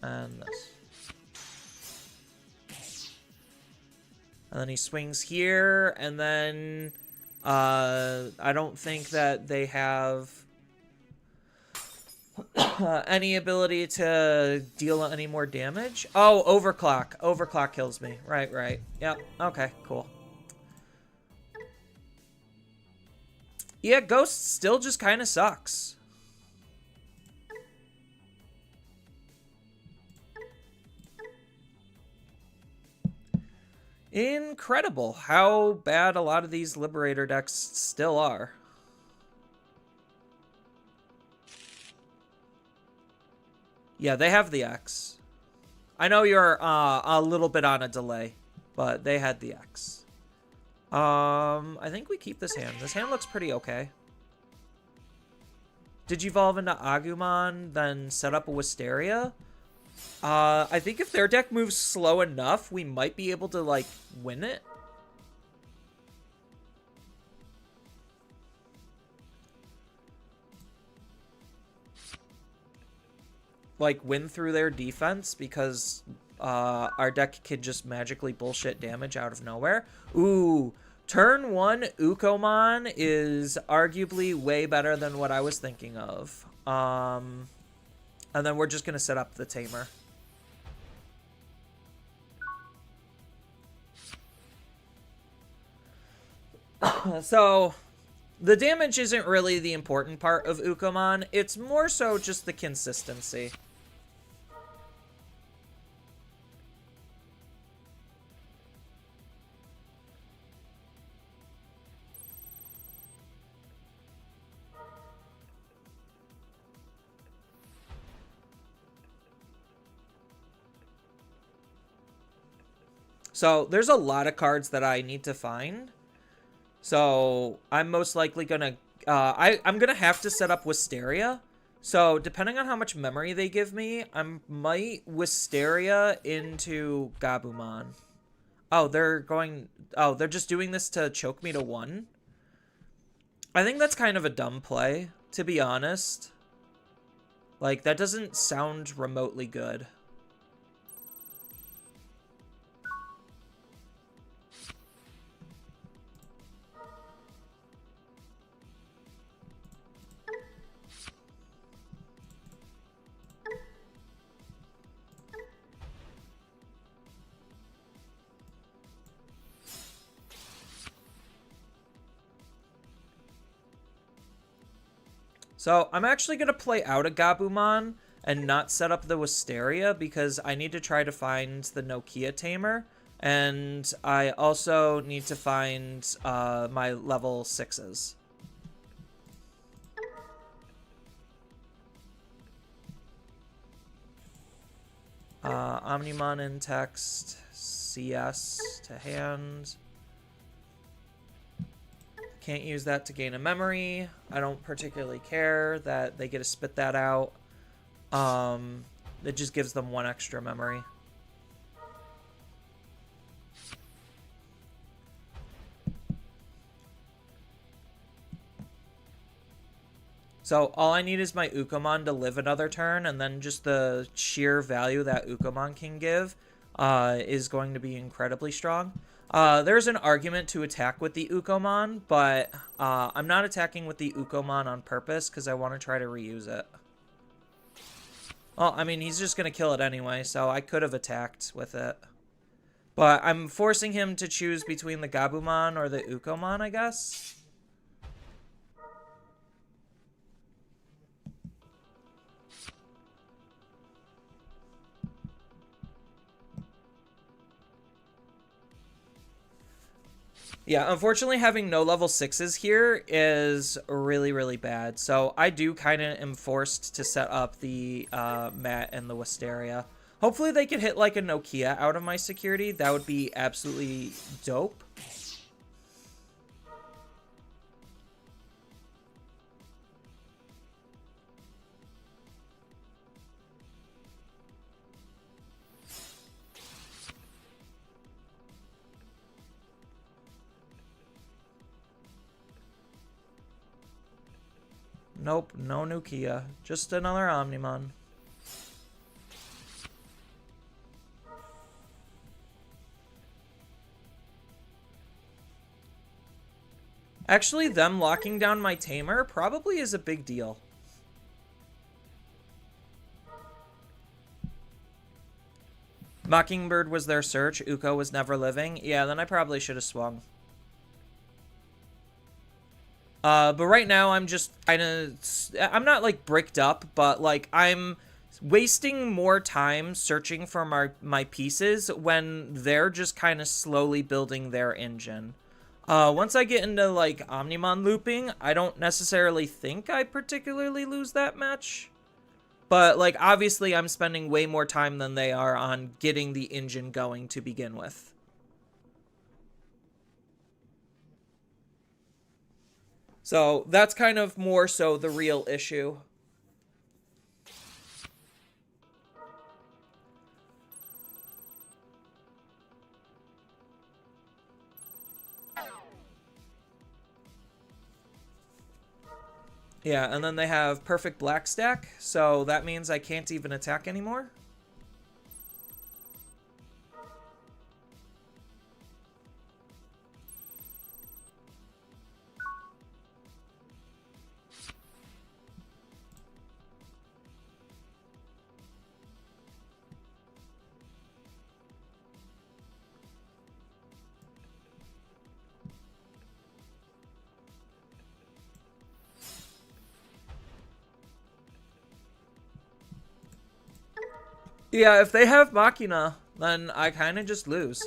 And this. And then he swings here, and then I don't think that they have any ability to deal any more damage. Oh, overclock. Overclock kills me. Right. Yep. Okay, cool. Yeah, Ghost still just kind of sucks. Incredible how bad a lot of these Liberator decks still are. Yeah, they have the X. I know you're a little bit on a delay, but they had the X. I think we keep this hand. This hand looks pretty okay. Did you evolve into Agumon, then set up a Wisteria? I think if their deck moves slow enough, we might be able to, like, win it. Like, win through their defense, because our deck can just magically bullshit damage out of nowhere. Ooh, turn 1 Ukomon is arguably way better than what I was thinking of. And then we're just going to set up the Tamer. So, the damage isn't really the important part of Ukomon. It's more so just the consistency. So, there's a lot of cards that I need to find. So, I'm most likely gonna... I'm gonna have to set up Wisteria. So, depending on how much memory they give me, I might Wisteria into Gabumon. Oh, they're going... Oh, they're just doing this to choke me to 1? I think that's kind of a dumb play, to be honest. Like, that doesn't sound remotely good. So, I'm actually going to play out a Gabumon and not set up the Wisteria because I need to try to find the Nokia Tamer. And I also need to find my level 6s. Omnimon in text, CS to hand. Can't use that to gain a memory. I don't particularly care that they get to spit that out. It just gives them 1 extra memory. So all I need is my Ukomon to live another turn, and then just the sheer value that Ukomon can give is going to be incredibly strong. There's an argument to attack with the Ukomon, but I'm not attacking with the Ukomon on purpose because I want to try to reuse it. Well, I mean, he's just gonna kill it anyway, so I could have attacked with it. But I'm forcing him to choose between the Gabumon or the Ukomon, I guess. Yeah, unfortunately having no level 6s here is really, really bad. So I do kind of am forced to set up the Mat and the Wisteria. Hopefully they could hit like a Nokia out of my security. That would be absolutely dope. Nope, no Nokia. Just another Omnimon. Actually, them locking down my Tamer probably is a big deal. Mockingbird was their search. Uko was never living. Yeah, then I probably should have swung. But right now I'm just kind of... I'm not, like, bricked up, but, like, I'm wasting more time searching for my pieces when they're just kind of slowly building their engine. Once I get into, like, Omnimon looping, I don't necessarily think I particularly lose that match. But, like, obviously I'm spending way more time than they are on getting the engine going to begin with. So that's kind of more so the real issue. Yeah, and then they have perfect black stack, so that means I can't even attack anymore. Yeah, if they have Machina, then I kind of just lose.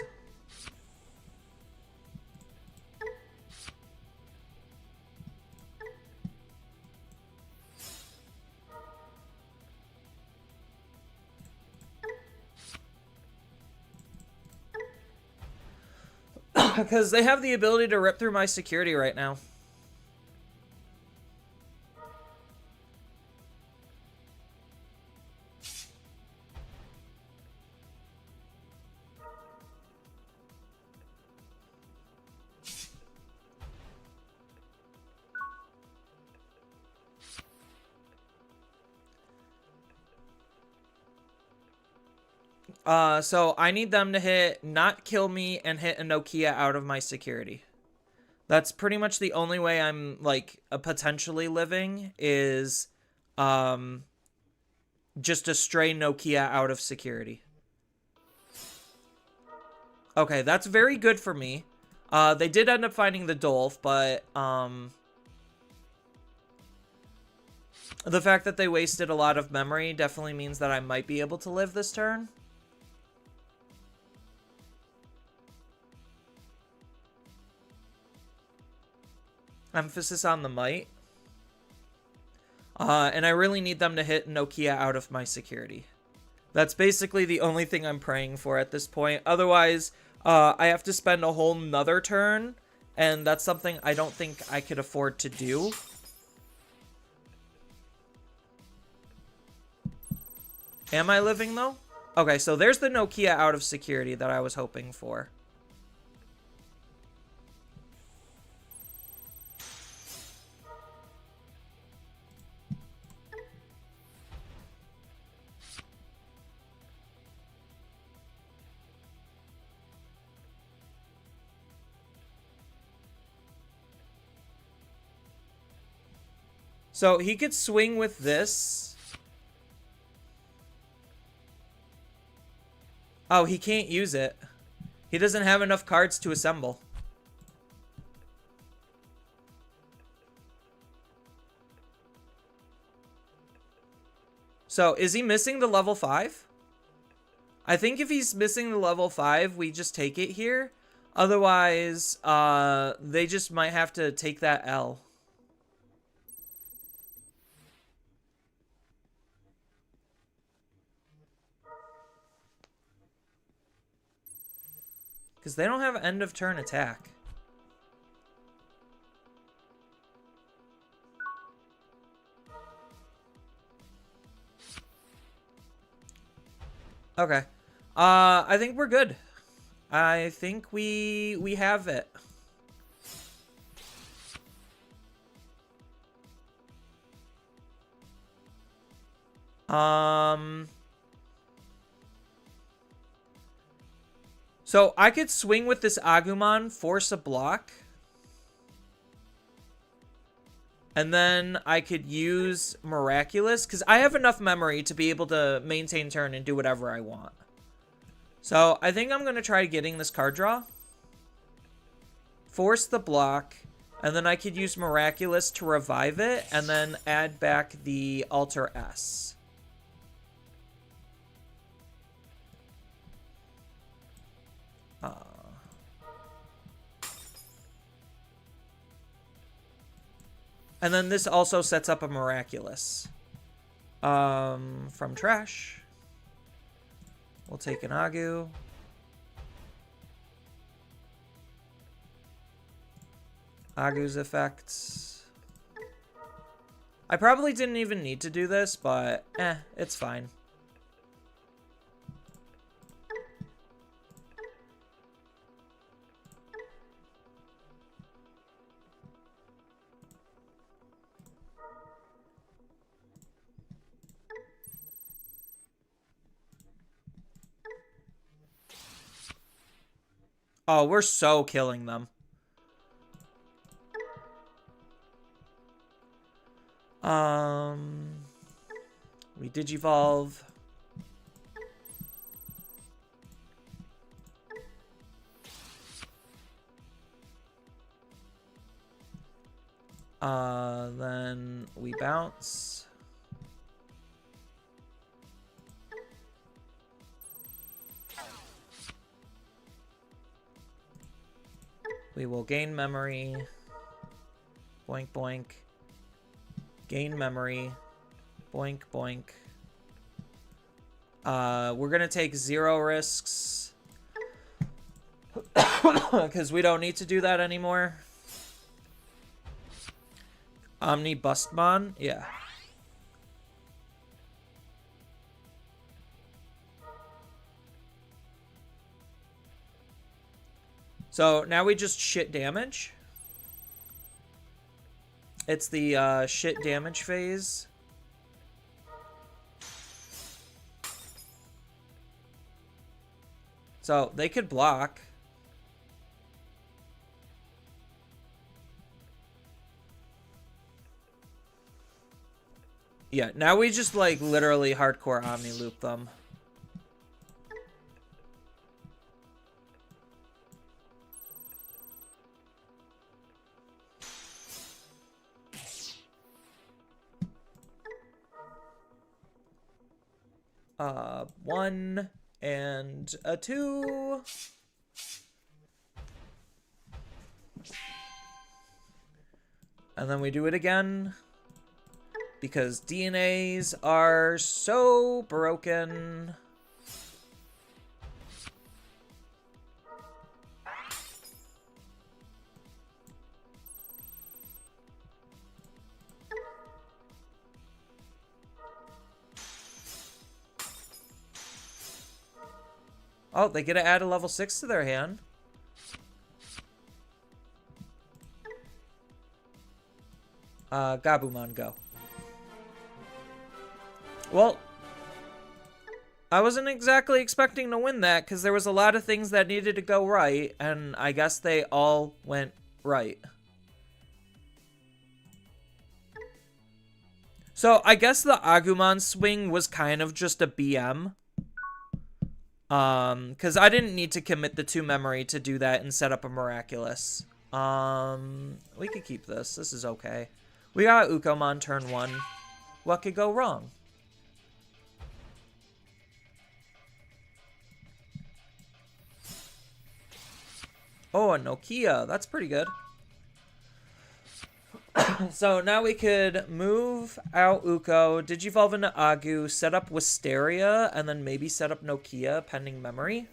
Because they have the ability to rip through my security right now. So I need them to not kill me and hit a Nokia out of my security. That's pretty much the only way I'm, like, potentially living is, just a stray Nokia out of security. Okay, that's very good for me. They did end up finding the Dolph, but, the fact that they wasted a lot of memory definitely means that I might be able to live this turn. Emphasis on the might. And I really need them to hit Nokia out of my security. That's basically the only thing I'm praying for at this point. Otherwise, I have to spend a whole nother turn, and that's something I don't think I could afford to do. Am I living, though? Okay, so there's the Nokia out of security that I was hoping for. So he could swing with this. Oh, he can't use it. He doesn't have enough cards to assemble. So, is he missing the level 5? I think if he's missing the level 5, we just take it here. Otherwise, they just might have to take that L. Because they don't have end of turn attack. Okay. I think we're good. I think we have it. So I could swing with this Agumon, force a block. And then I could use Miraculous, because I have enough memory to be able to maintain turn and do whatever I want. So I think I'm going to try getting this card draw. Force the block, and then I could use Miraculous to revive it, and then add back the Alter S. And then this also sets up a Miraculous. From trash, we'll take an Agu. Agu's effects. I probably didn't even need to do this, but it's fine. Oh, we're so killing them. We Digivolve. Then we bounce. We will gain memory. Boink, boink. Gain memory. Boink, boink. We're going to take 0 risks. Because we don't need to do that anymore. Omni Bustmon? Yeah. So now we just shit damage. It's the shit damage phase. So they could block. Yeah, now we just like literally hardcore Omni loop them. One and a 2. And then we do it again. Because DNAs are so broken. Oh, they get to add a level 6 to their hand. Gabumon, go. Well, I wasn't exactly expecting to win that because there was a lot of things that needed to go right, and I guess they all went right. So I guess the Agumon swing was kind of just a BM. Because I didn't need to commit the 2 memory to do that and set up a miraculous. We could keep this. This is okay. We got Ukomon turn 1. What could go wrong? Oh, a Nokia. That's pretty good. So now we could move out Uko, Digivolve into Agu, set up Wisteria, and then maybe set up Nokia, pending memory.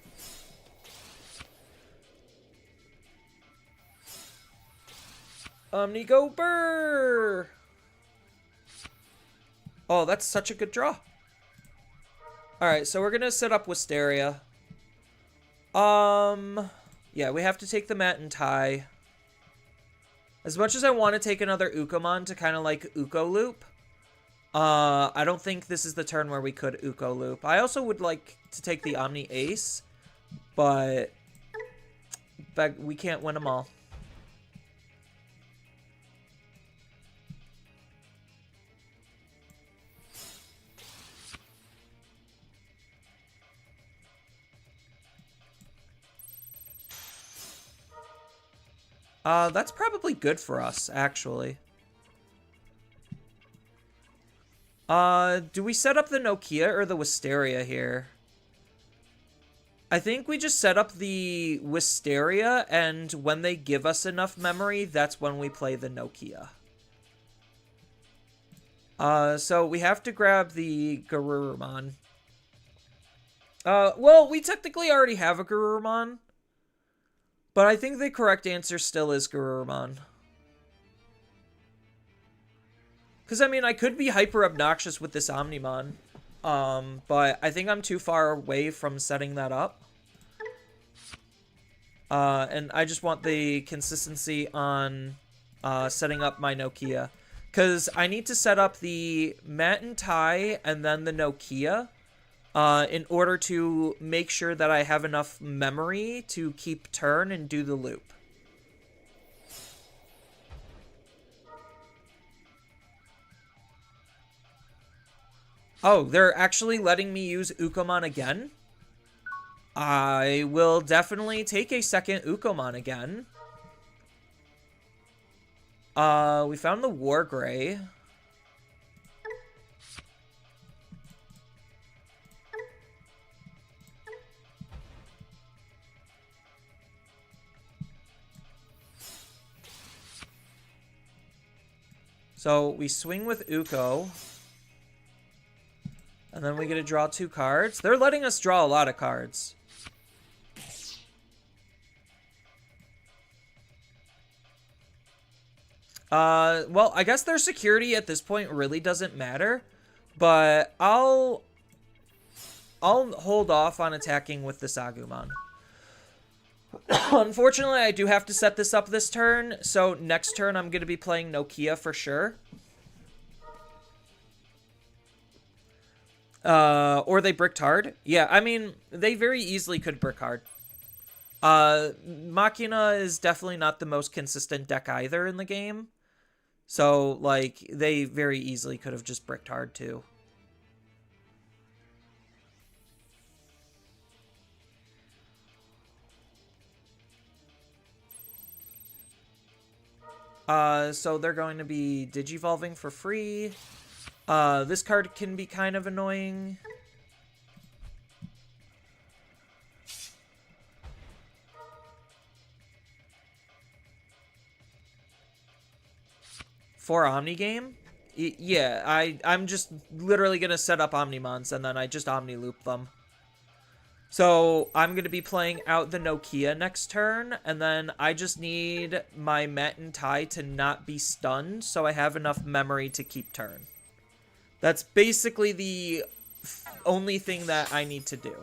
Omni go Burr! Oh, that's such a good draw. Alright, so we're gonna set up Wisteria. Yeah, we have to take the Mat and tie. As much as I want to take another Ukomon to kind of like Uko loop, I don't think this is the turn where we could Uko loop. I also would like to take the Omni Ace, but we can't win them all. That's probably good for us, actually. Do we set up the Nokia or the Wisteria here? I think we just set up the Wisteria, and when they give us enough memory, that's when we play the Nokia. So we have to grab the Garurumon. Well, we technically already have a Garurumon. But I think the correct answer still is Garurumon. Because, I mean, I could be hyper obnoxious with this Omnimon. But I think I'm too far away from setting that up. And I just want the consistency on setting up my Nokia. Because I need to set up the Mat and Tai and then the Nokia. In order to make sure that I have enough memory to keep turn and do the loop. Oh, they're actually letting me use Ukomon again? I will definitely take a second Ukomon again. We found the Wargray. So we swing with Uko. And then we get to draw 2 cards. They're letting us draw a lot of cards. Well, I guess their security at this point really doesn't matter. But I'll hold off on attacking with this Agumon. Unfortunately, I do have to set this up this turn, so next turn I'm going to be playing Nokia for sure. Or they bricked hard. Yeah, I mean, they very easily could brick hard. Machina is definitely not the most consistent deck either in the game. So, like, they very easily could have just bricked hard too. So they're going to be Digivolving for free. This card can be kind of annoying. For Omni game? Yeah, I'm just literally going to set up Omnimons and then I just Omni loop them. So I'm going to be playing out the Nokia next turn, and then I just need my Mat and Tai to not be stunned, so I have enough memory to keep turn. That's basically the only thing that I need to do.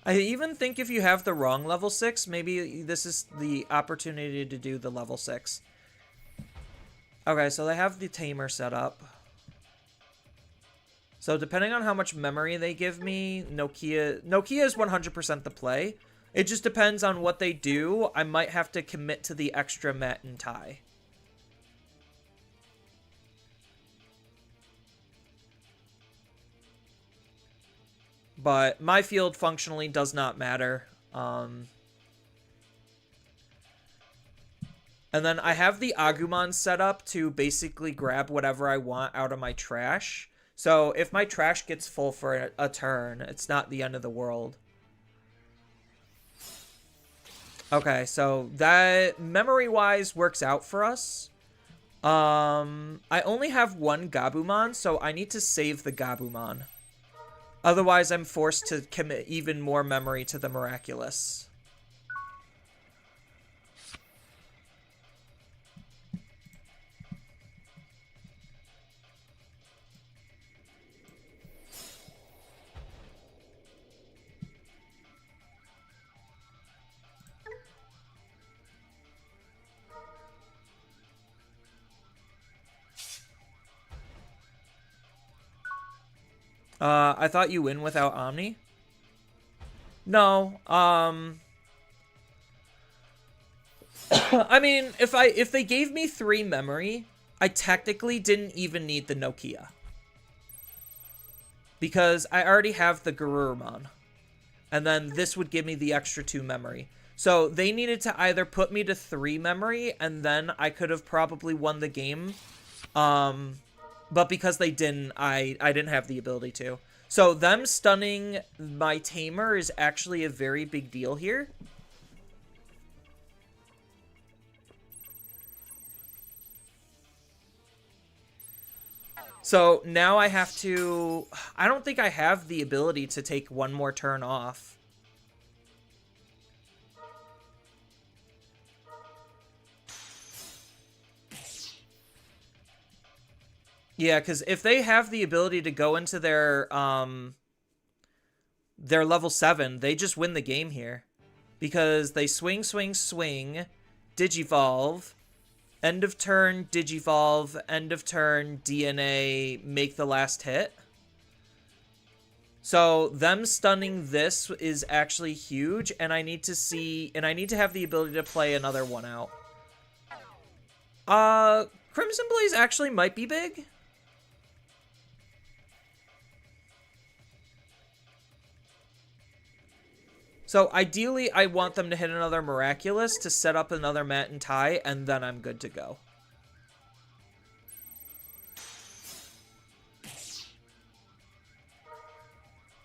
I even think if you have the wrong level 6, maybe this is the opportunity to do the level 6. Okay, so they have the Tamer set up. So depending on how much memory they give me, Nokia is 100% the play. It just depends on what they do. I might have to commit to the extra mat and tie. But my field functionally does not matter. And then I have the Agumon set up to basically grab whatever I want out of my trash. So if my trash gets full for a turn, it's not the end of the world. Okay, so that memory-wise works out for us. I only have one Gabumon, so I need to save the Gabumon. Otherwise, I'm forced to commit even more memory to the Miraculous. I thought you win without Omni? No, I mean, if they gave me 3 memory, I technically didn't even need the Nokia. Because I already have the Garurumon. And then this would give me the extra 2 memory. So they needed to either put me to 3 memory, and then I could have probably won the game. But because they didn't, I didn't have the ability to. So them stunning my Tamer is actually a very big deal here. So now I have to... I don't think I have the ability to take one more turn off. Yeah, because if they have the ability to go into their level 7, they just win the game here. Because they swing, swing, swing, Digivolve, end of turn, Digivolve, end of turn, DNA, make the last hit. So them stunning this is actually huge, and I need to see, and I need to have the ability to play another one out. Crimson Blaze actually might be big. So ideally, I want them to hit another Miraculous to set up another Mat and tie, and then I'm good to go.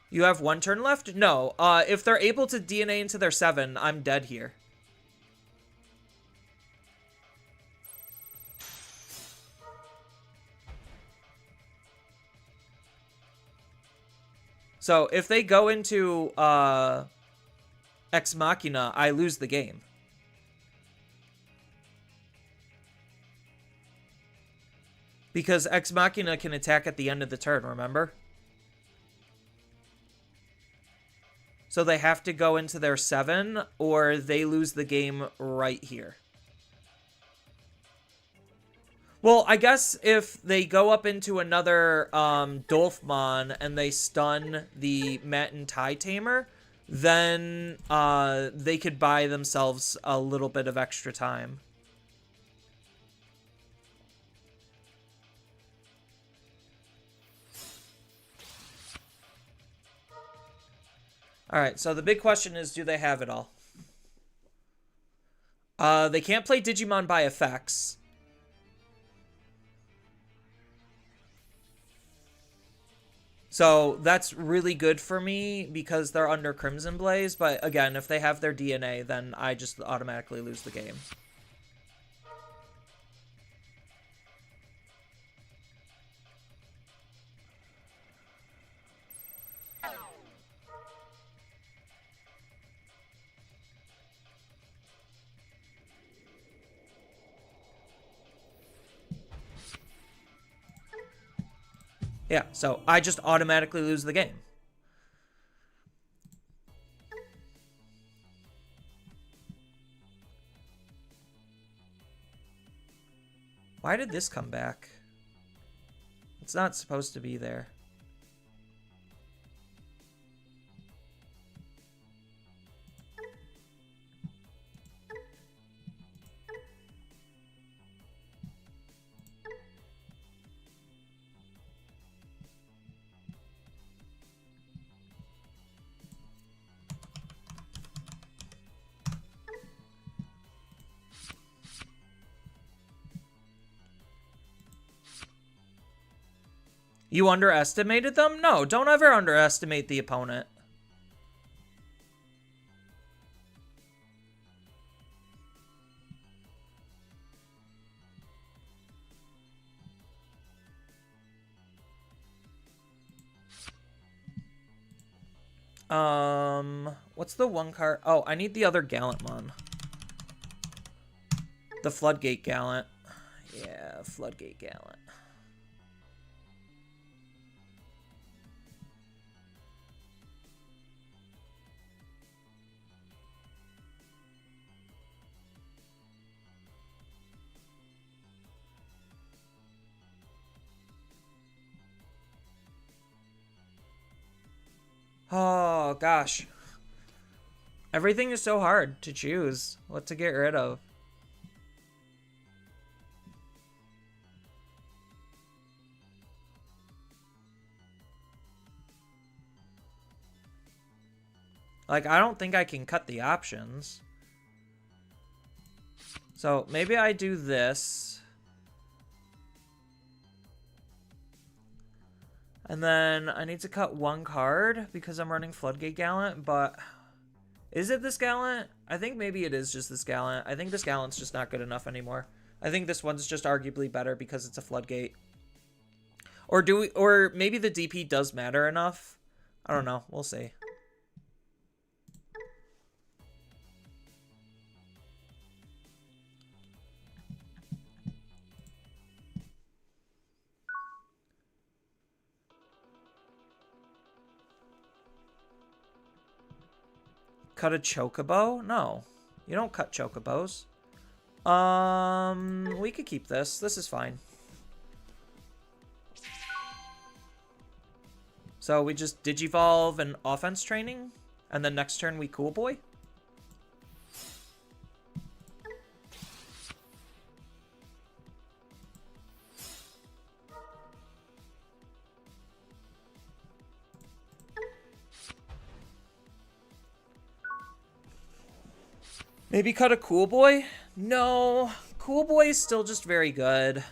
You have 1 turn left? No. If they're able to DNA into their 7, I'm dead here. So if they go into Ex Machina, I lose the game. Because Ex Machina can attack at the end of the turn, remember? So they have to go into their 7, or they lose the game right here. Well, I guess if they go up into another Dolphmon and they stun the Mat and tie Tamer, then they could buy themselves a little bit of extra time. Alright, so the big question is, do they have it all? They can't play Digimon by effects. So that's really good for me because they're under Crimson Blaze. But again, if they have their DNA, then I just automatically lose the game. Yeah, so I just automatically lose the game. Why did this come back? It's not supposed to be there. You underestimated them? No, don't ever underestimate the opponent. What's the one card? Oh, I need the other Gallantmon. The Floodgate Gallant. Yeah, Floodgate Gallant. Oh, gosh. Everything is so hard to choose what to get rid of. Like, I don't think I can cut the options. So, maybe I do this. And then I need to cut one card because I'm running Floodgate Gallant, but... Is it this Gallant? I think maybe it is just this Gallant. I think this Gallant's just not good enough anymore. I think this one's just arguably better because it's a Floodgate. Or maybe the DP does matter enough. I don't know. We'll see. Cut a chocobo? No. You don't cut chocobos. We could keep this. This is fine. So we just Digivolve and offense training, and then next turn we Cool Boy. Maybe cut a Cool Boy? No. Cool Boy is still just very good.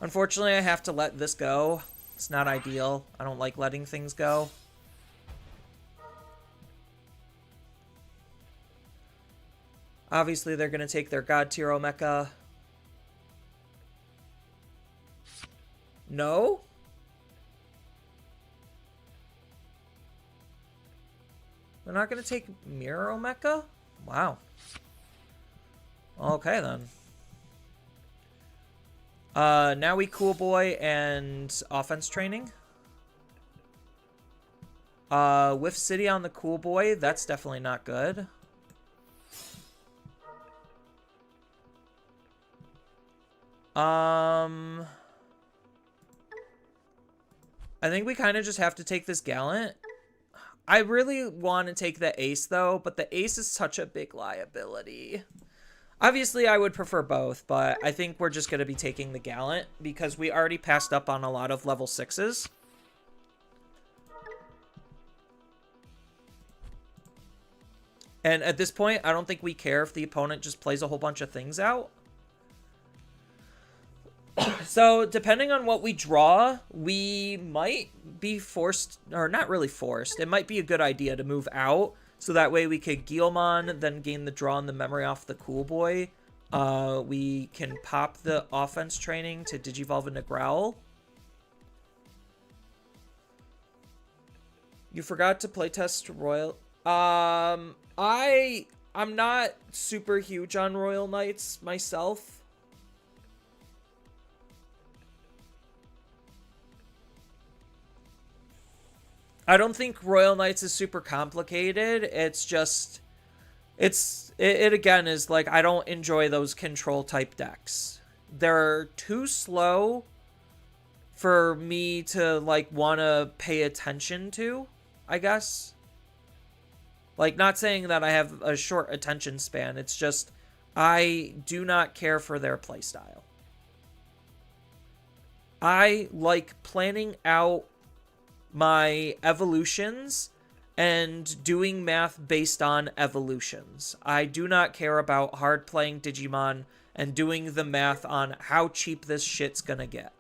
Unfortunately, I have to let this go. It's not ideal. I don't like letting things go. Obviously, they're going to take their God Tier Mecha. No? They're not going to take Miro Mecha? Wow. Okay, then. Now we Cool Boy and offense training. Whiff City on the Cool Boy. That's definitely not good. I think we kind of just have to take this Gallant. I really want to take the Ace, though, but the Ace is such a big liability. Obviously, I would prefer both, but I think we're just going to be taking the Gallant because we already passed up on a lot of level 6s. And at this point, I don't think we care if the opponent just plays a whole bunch of things out. So, depending on what we draw, we might be forced, or not really forced, it might be a good idea to move out, so that way we could Guilmon, then gain the draw and the memory off the Cool Boy. We can pop the offense training to Digivolve into Growl. You forgot to playtest Royal... I'm not super huge on Royal Knights myself. I don't think Royal Knights is super complicated. It's just, it again is like, I don't enjoy those control type decks. They're too slow for me to like want to pay attention to, I guess. Like, not saying that I have a short attention span. It's just, I do not care for their playstyle. I like planning out my evolutions and doing math based on evolutions. I do not care about hard playing Digimon and doing the math on how cheap this shit's gonna get.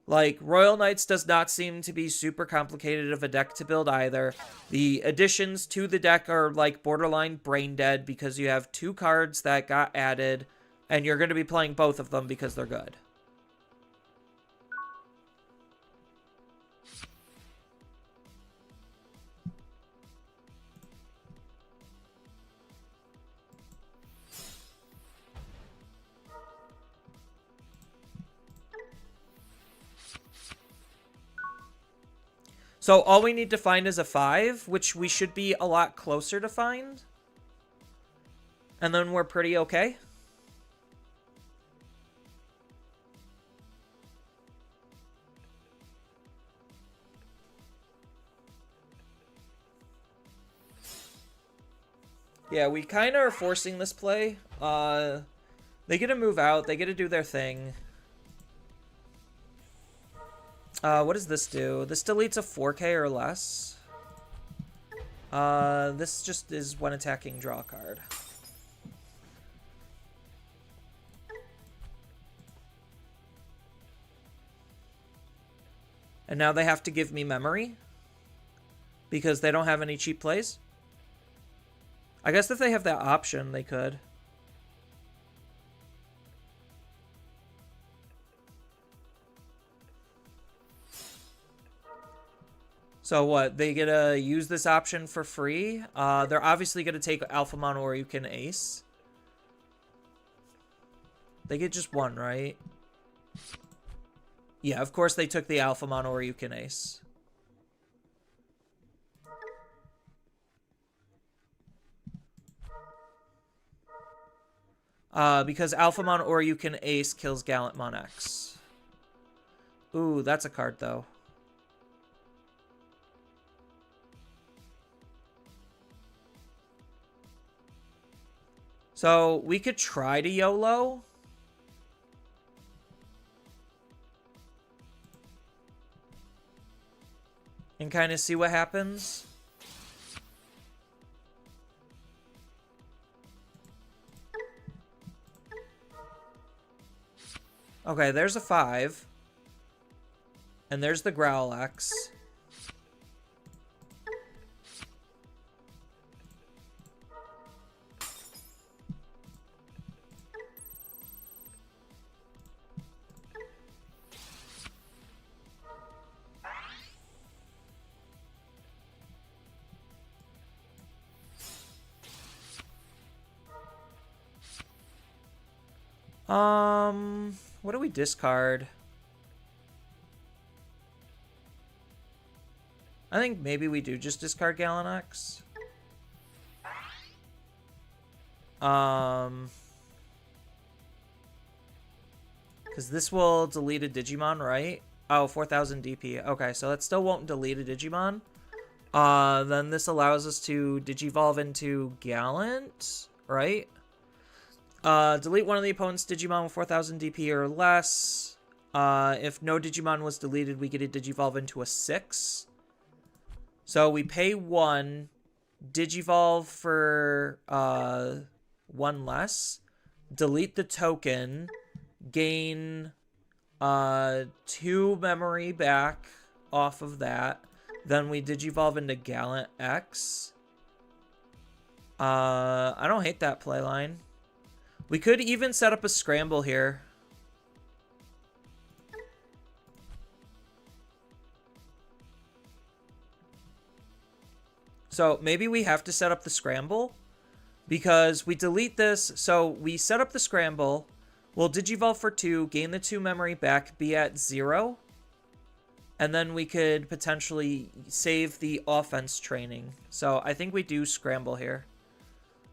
Like, Royal Knights does not seem to be super complicated of a deck to build either. The additions to the deck are, like, borderline brain dead because you have 2 cards that got added, and you're going to be playing both of them because they're good. So all we need to find is a 5, which we should be a lot closer to find. And then we're pretty okay. Yeah, we kind of are forcing this play. They get to move out. They get to do their thing. What does this do? This deletes a 4K or less. This just is when attacking, draw a card. And now they have to give me memory because they don't have any cheap plays. I guess if they have that option, they could. So what? They get to use this option for free. They're obviously going to take Alphamon or you can Ace. They get just one, right? Yeah, of course they took the Alphamon or you can Ace. Because Alphamon or you can Ace kills Gallantmon X. Ooh, that's a card though. So we could try to YOLO. And kind of see what happens. Okay, there's a 5. And there's the Growlix. What do we discard? I think maybe we do just discard Gallantx. Because this will delete a Digimon, right? Oh, 4000 DP. Okay, so that still won't delete a Digimon. Then this allows us to Digivolve into Gallant, right? Delete one of the opponent's Digimon with 4000 DP or less. If no Digimon was deleted, we get a Digivolve into a 6. So we pay 1, Digivolve for 1 less, delete the token, gain 2 memory back off of that. Then we Digivolve into Gallant X. I don't hate that playline. We could even set up a scramble here. So maybe we have to set up the scramble because we delete this. So we set up the scramble. We'll Digivolve for 2, gain the 2 memory back, be at 0. And then we could potentially save the offense training. So I think we do scramble here.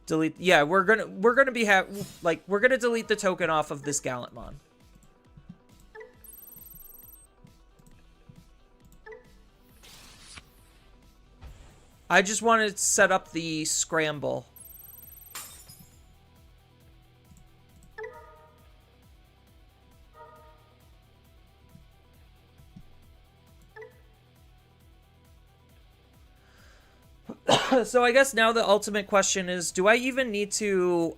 Delete. Yeah, we're gonna delete the token off of this Gallantmon. I just wanted to set up the scramble. So I guess now the ultimate question is, do I even need to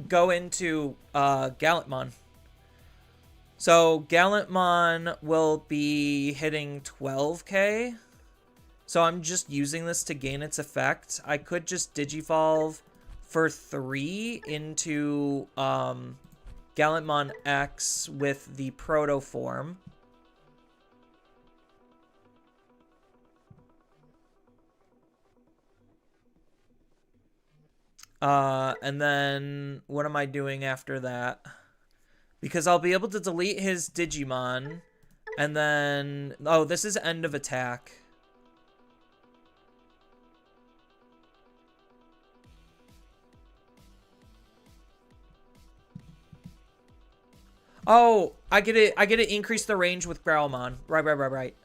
go into Gallantmon? So Gallantmon will be hitting 12k. So I'm just using this to gain its effect. I could just Digivolve for 3 into Gallantmon X with the Proto form. And then what am I doing after that? Because I'll be able to delete his Digimon. And then... Oh, this is end of attack. Oh, I get to increase the range with Growlmon. Right.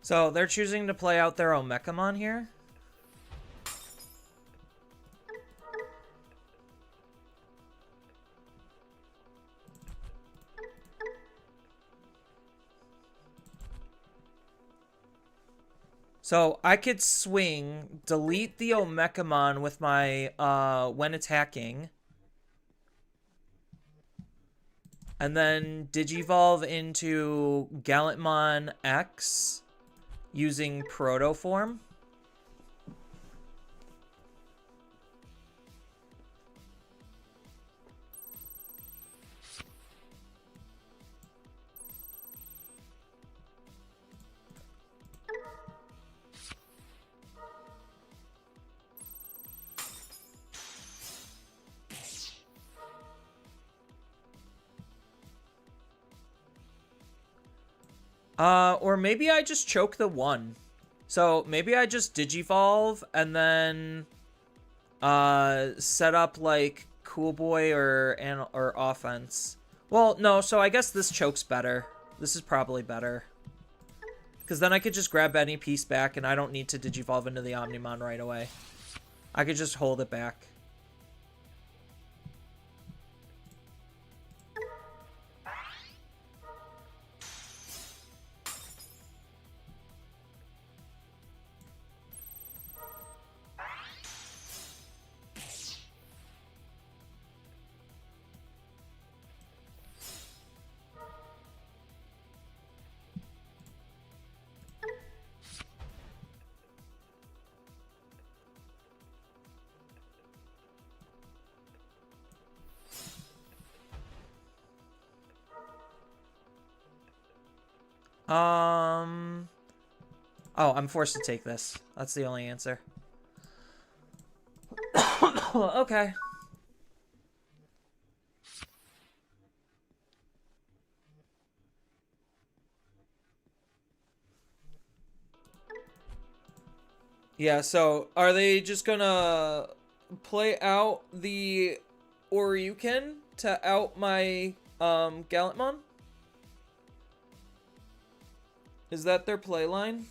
So they're choosing to play out their Omekamon here. So I could swing, delete the Omekamon with my, when attacking. And then Digivolve into Gallantmon X using Proto form. Or maybe I just choke the 1. So maybe I just Digivolve and then set up like Cool Boy or offense. Well, no, so I guess this choke's better. This is probably better. Because then I could just grab any piece back and I don't need to Digivolve into the Omnimon right away. I could just hold it back. Oh, I'm forced to take this. That's the only answer. Okay. Yeah, so are they just gonna play out the Oryuken to out my Gallantmon? Is that their play line?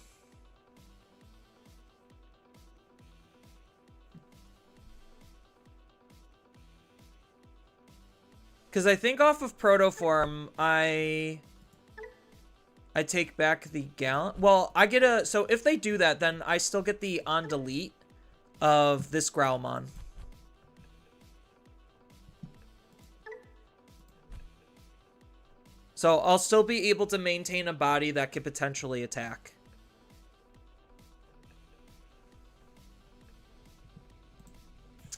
Because I think off of Protoform, I take back the Gallant. Well, I get a... So if they do that, then I still get the on delete of this Growlmon. So I'll still be able to maintain a body that could potentially attack.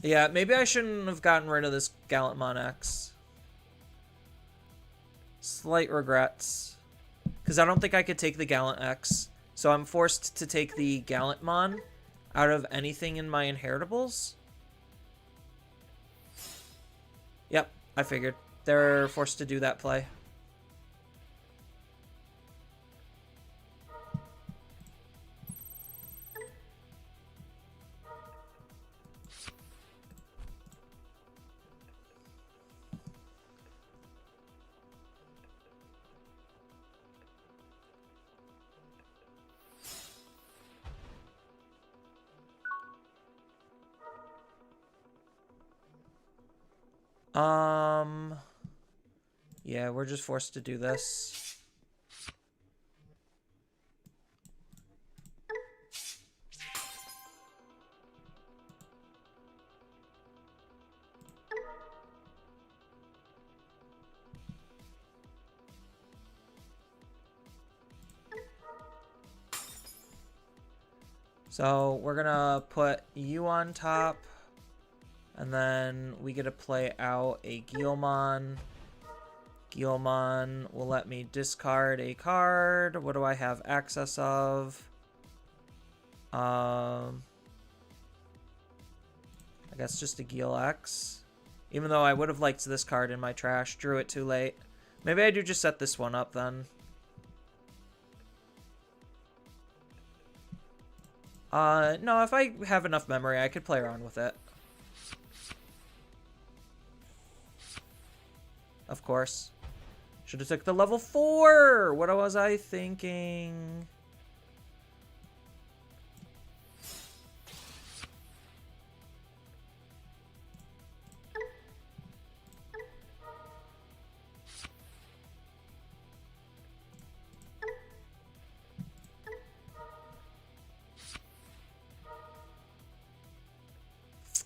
Yeah, maybe I shouldn't have gotten rid of this Gallantmon X. Slight regrets. Because I don't think I could take the Gallant X. So I'm forced to take the Gallantmon out of anything in my inheritables. Yep, I figured. They're forced to do that play. Yeah, we're just forced to do this. So we're gonna put you on top, and then we get to play out a Guilmon. Guilmon will let me discard a card. What do I have access of? I guess just a Gil X. Even though I would have liked this card in my trash. Drew it too late. Maybe I do just set this one up then. No, if I have enough memory, I could play around with it. Of course. Should have took the level 4! What was I thinking?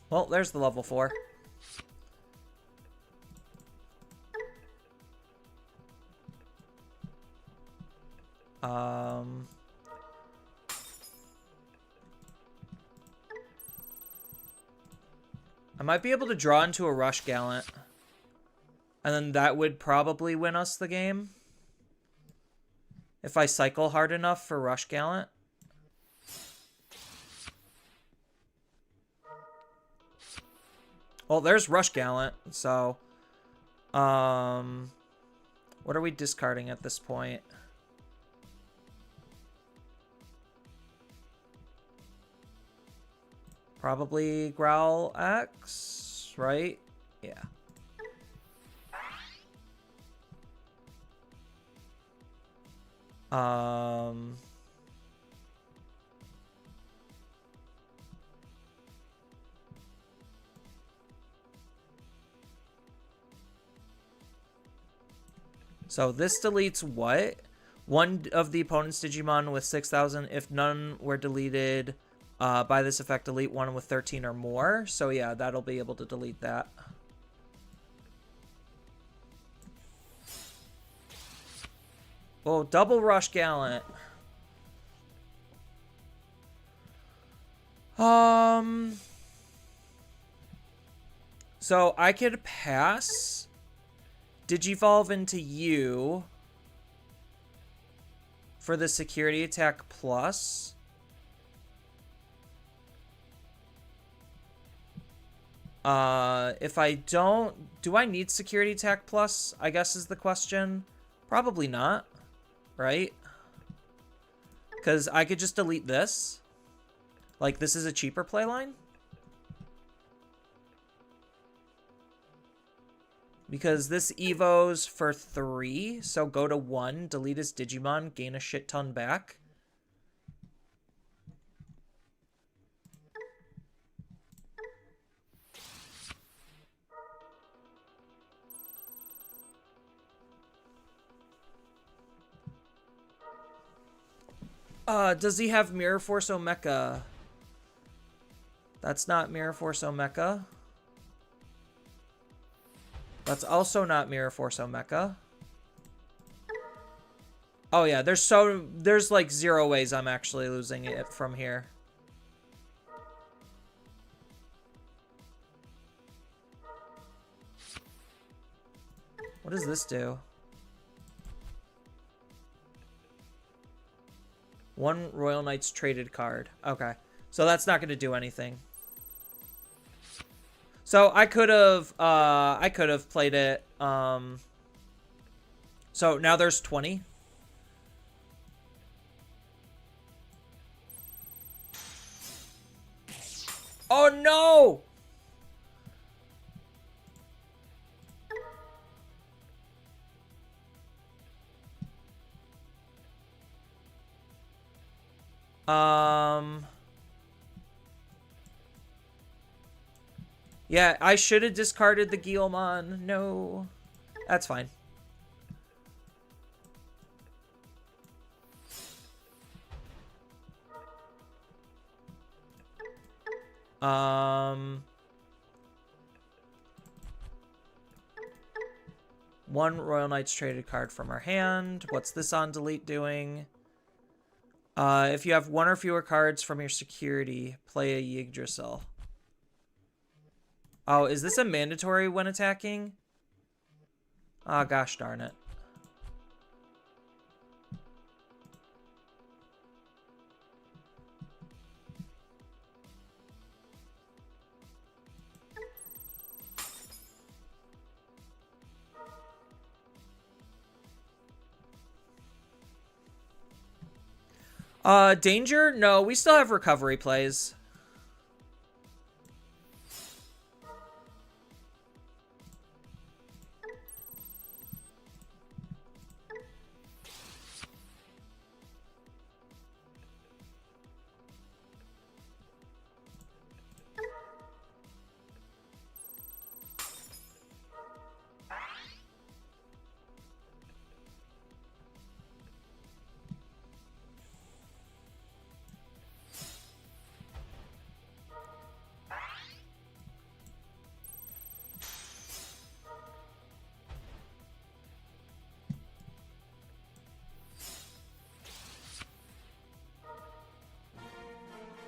Well, there's the level 4. I might be able to draw into a Rush Gallant. And then that would probably win us the game. If I cycle hard enough for Rush Gallant. Well, there's Rush Gallant, so... what are we discarding at this point? Probably Growl X, right? Yeah. So this deletes what? One of the opponent's Digimon with 6,000. If none were deleted by this effect, delete one with 13 or more. So yeah, that'll be able to delete that. Oh, double Rush Gallant. So I could pass Digivolve into you for the security attack plus. If I don't, do I need security attack plus? I guess is the question. Probably not, right? Because I could just delete this. Like, this is a cheaper playline. Because this Evo's for 3, so go to 1, delete his Digimon, gain a shit ton back. Does he have Mirror Force Omeka? That's not Mirror Force Omeka. That's also not Mirror Force Omeka. Oh yeah, there's like 0 ways I'm actually losing it from here. What does this do? 1 Royal Knights traded card. Okay. So that's not going to do anything. So I could have played it. So now there's 20. Oh no! Yeah, I should have discarded the Guillemon. No. That's fine. One Royal Knights traded card from our hand. What's this on delete doing? If you have 1 or fewer cards from your security, play a Yggdrasil. Oh, is this a mandatory when attacking? Oh, gosh darn it. Danger? No, we still have recovery plays.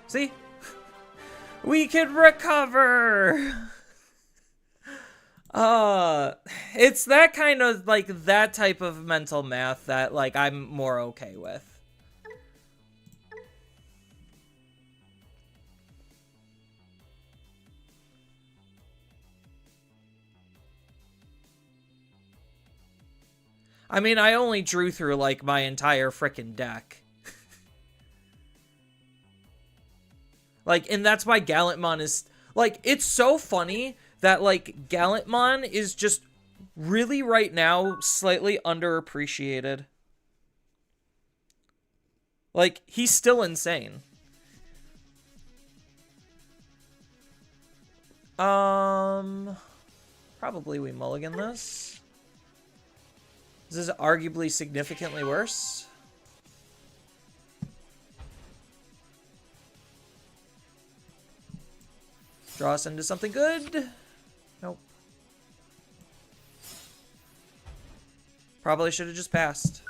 See? We can recover! It's that kind of, like, that type of mental math that, like, I'm more okay with. I mean, I only drew through, like, my entire frickin' deck. Like, and that's why Gallantmon is... Like, it's so funny that, like, Gallantmon is just really, right now, slightly underappreciated. Like, he's still insane. Probably we mulligan this. This is arguably significantly worse. Draw us into something good. Nope. Probably should have just passed.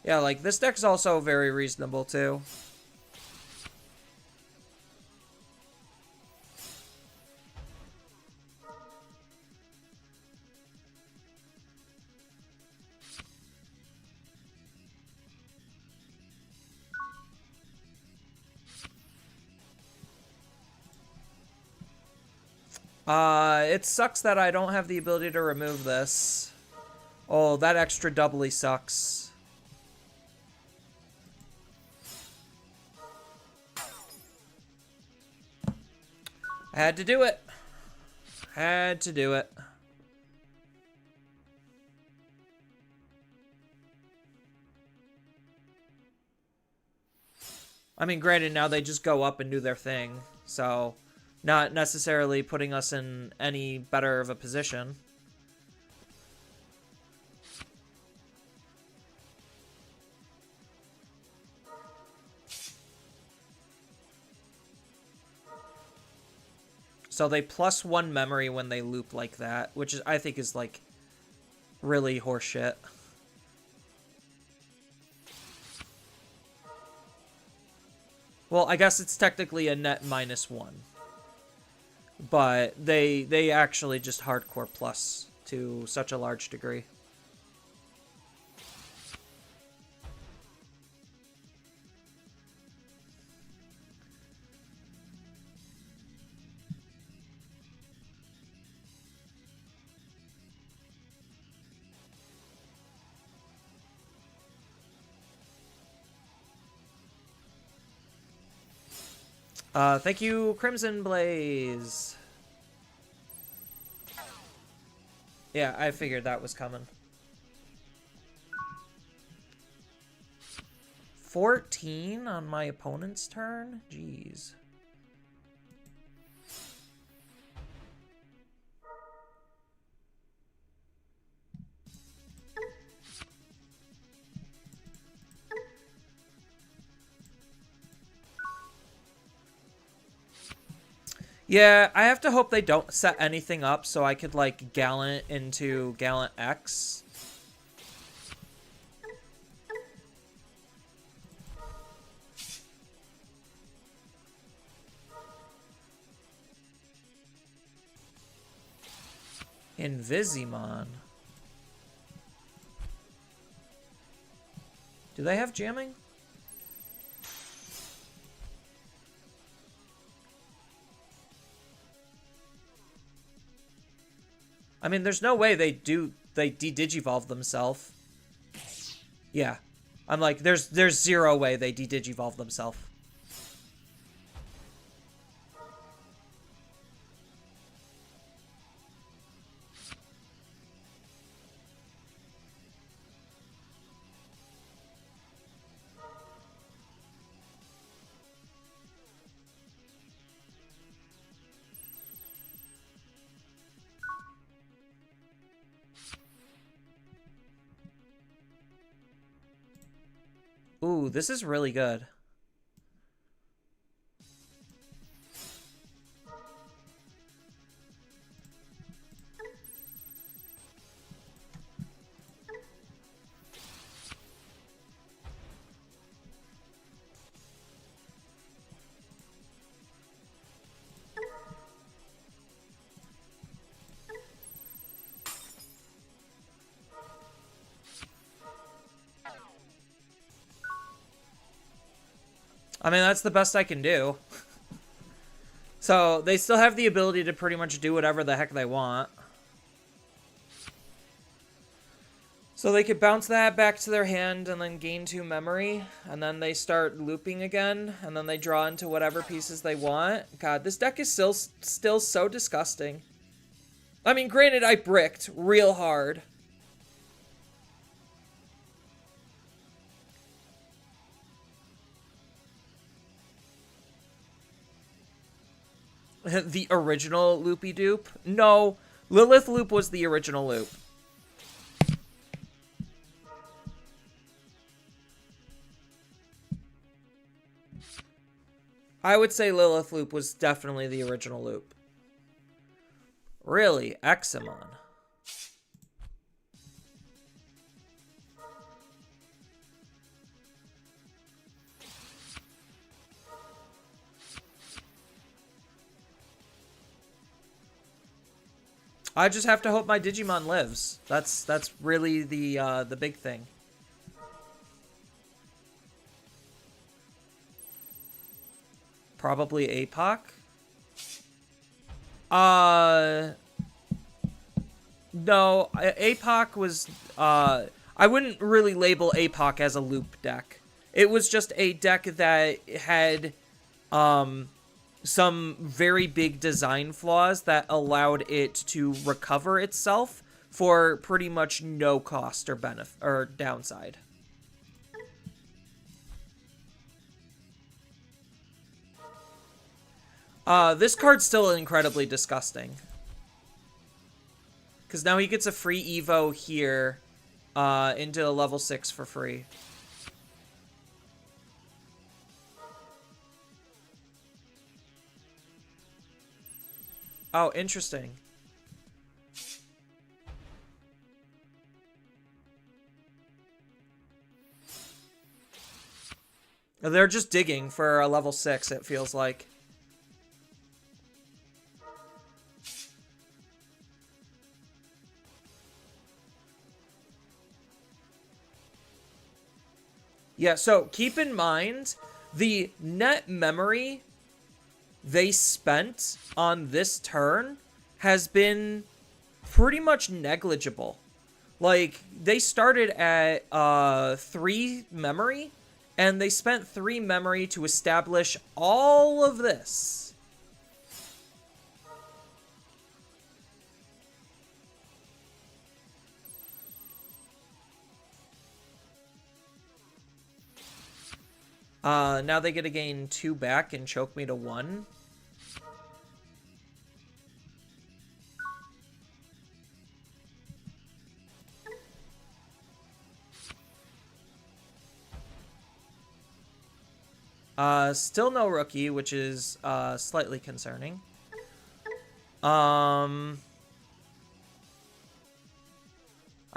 Yeah, like, this deck's also very reasonable, too. It sucks that I don't have the ability to remove this. Oh, that extra doubly sucks. I had to do it. Had to do it. I mean, granted, now they just go up and do their thing, so not necessarily putting us in any better of a position. So they +1 memory when they loop like that, which is, I think, is like really horseshit. Well, I guess it's technically a net -1. But they actually just hardcore plus to such a large degree. Thank you, Crimson Blaze. Yeah, I figured that was coming. 14 on my opponent's turn? Jeez. Yeah, I have to hope they don't set anything up so I could, like, Gallant into Gallant X. Invisimon. Do they have jamming? I mean, there's no way they de-digivolve themselves. Yeah. I'm like, there's zero way they de-digivolve themselves. Ooh, this is really good. I mean, that's the best I can do. So, they still have the ability to pretty much do whatever the heck they want. So they could bounce that back to their hand and then gain 2 memory. And then they start looping again. And then they draw into whatever pieces they want. God, this deck is still so disgusting. I mean, granted, I bricked real hard. The original Loopy Doop? No, Lilith Loop was the original loop. I would say Lilith Loop was definitely the original loop. Really? Examon. I just have to hope my Digimon lives. That's really the big thing. Probably APOC. No, APOC was I wouldn't really label APOC as a loop deck. It was just a deck that had some very big design flaws that allowed it to recover itself for pretty much no cost or benefit or downside. This card's still incredibly disgusting. Because now he gets a free Evo here into a level 6 for free. Oh, interesting. They're just digging for a level 6, it feels like. Yeah, so keep in mind, the net memory they spent on this turn has been pretty much negligible. Like, they started at 3 memory, and they spent 3 memory to establish all of this. Now they get to gain 2 back and choke me to 1. Still no rookie, which is slightly concerning. I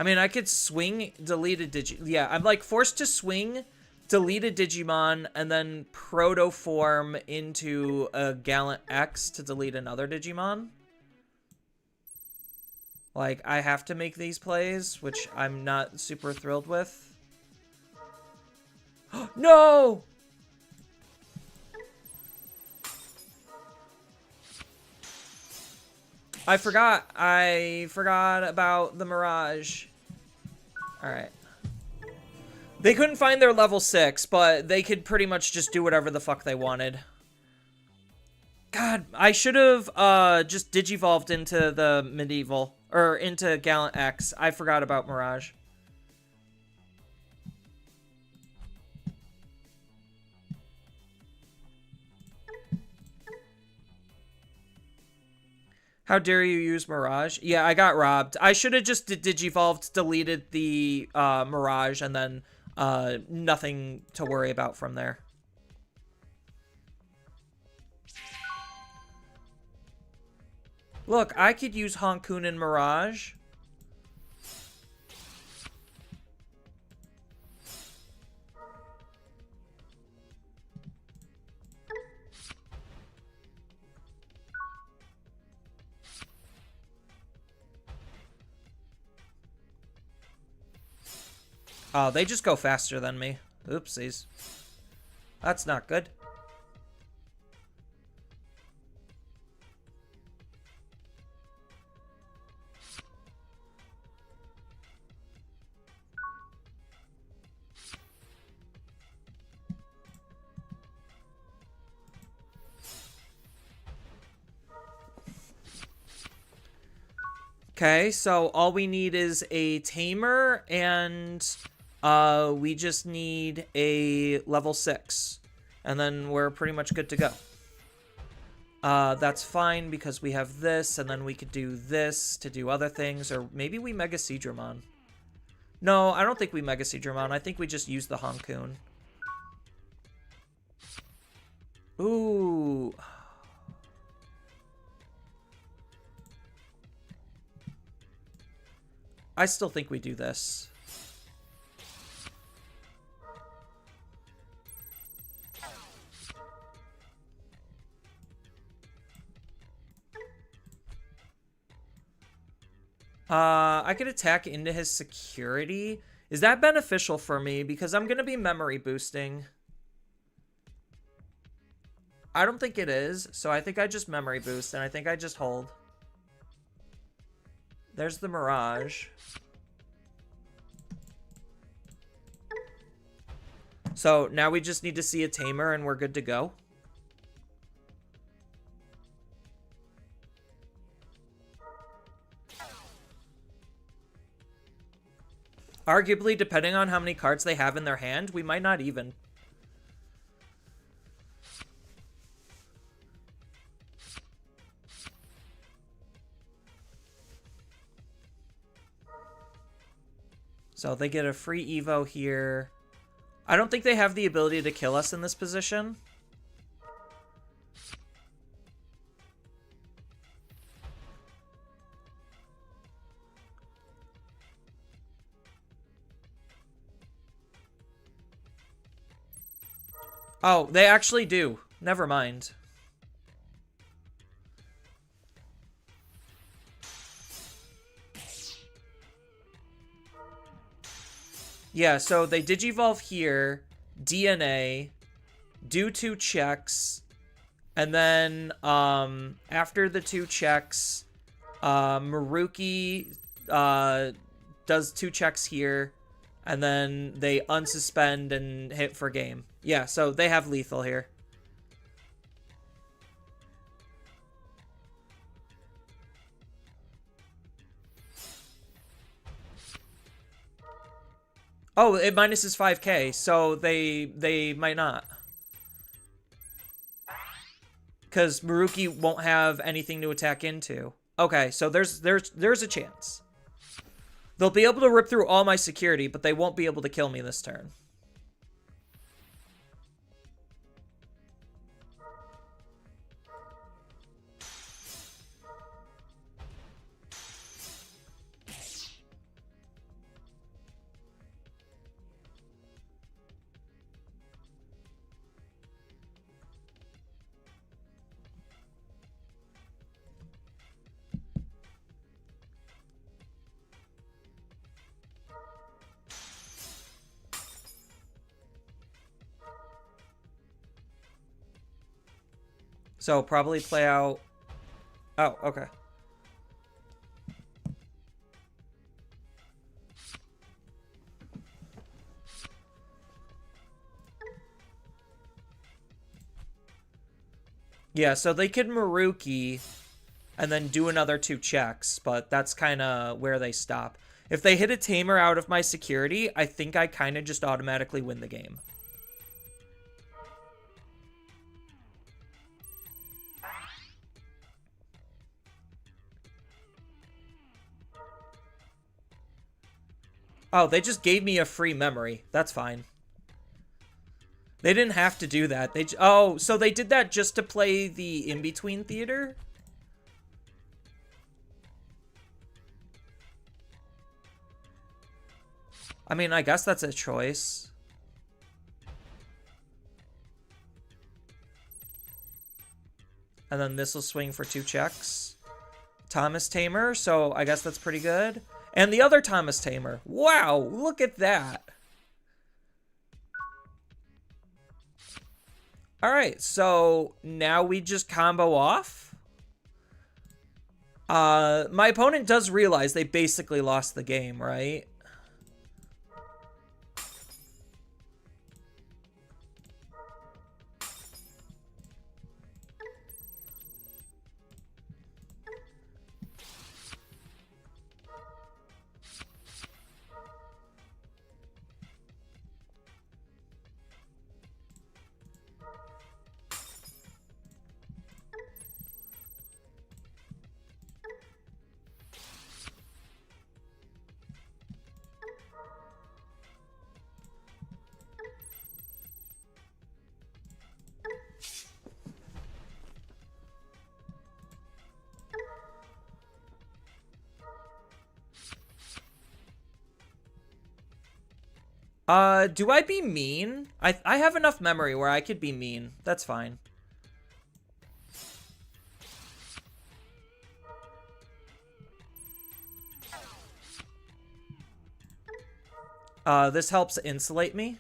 mean, I could swing deleted Yeah, I'm like forced to swing deleted Digimon and then protoform into a Gallant X to delete another Digimon. Like, I have to make these plays, which I'm not super thrilled with. No! I forgot about the Mirage. Alright. They couldn't find their level 6, but they could pretty much just do whatever the fuck they wanted. God, I should have just digivolved into the medieval, or into Gallant X. I forgot about Mirage. How dare you use Mirage? Yeah, I got robbed. I should have just digivolved, deleted the Mirage, and then nothing to worry about from there. Look, I could use Honkun and Mirage. Oh, they just go faster than me. Oopsies. That's not good. Okay, so all we need is a tamer, and we just need a level 6. And then we're pretty much good to go. That's fine because we have this, and then we could do this to do other things, or maybe we Mega Seadramon. No, I don't think we Mega Seadramon. I think we just use the Honkun. Ooh. I still think we do this. I could attack into his security. Is that beneficial for me? Because I'm going to be memory boosting. I don't think it is, so I think I just memory boost, and I think I just hold. There's the Mirage. So now we just need to see a tamer, and we're good to go. Arguably, depending on how many cards they have in their hand, we might not even. So they get a free Evo here. I don't think they have the ability to kill us in this position. Oh, they actually do. Never mind. Yeah, so they digivolve here, DNA, do 2 checks, and then after the 2 checks, Maruki does 2 checks here, and then they unsuspend and hit for game. Yeah, so they have lethal here. Oh, it minuses 5k, so they might not. Because Maruki won't have anything to attack into. Okay, so there's a chance. They'll be able to rip through all my security, but they won't be able to kill me this turn. So probably play out... Oh, okay. Yeah, so they could Maruki and then do another 2 checks, but that's kind of where they stop. If they hit a Tamer out of my security, I think I kind of just automatically win the game. Oh, they just gave me a free memory. That's fine. They didn't have to do that. Oh, so they did that just to play the in-between theater? I mean, I guess that's a choice. And then this will swing for 2 checks. Thomas Tamer, so I guess that's pretty good. And the other Thomas Tamer. Wow, look at that. Alright, so now we just combo off. My opponent does realize they basically lost the game, right? Do I be mean? I have enough memory where I could be mean. That's fine. This helps insulate me.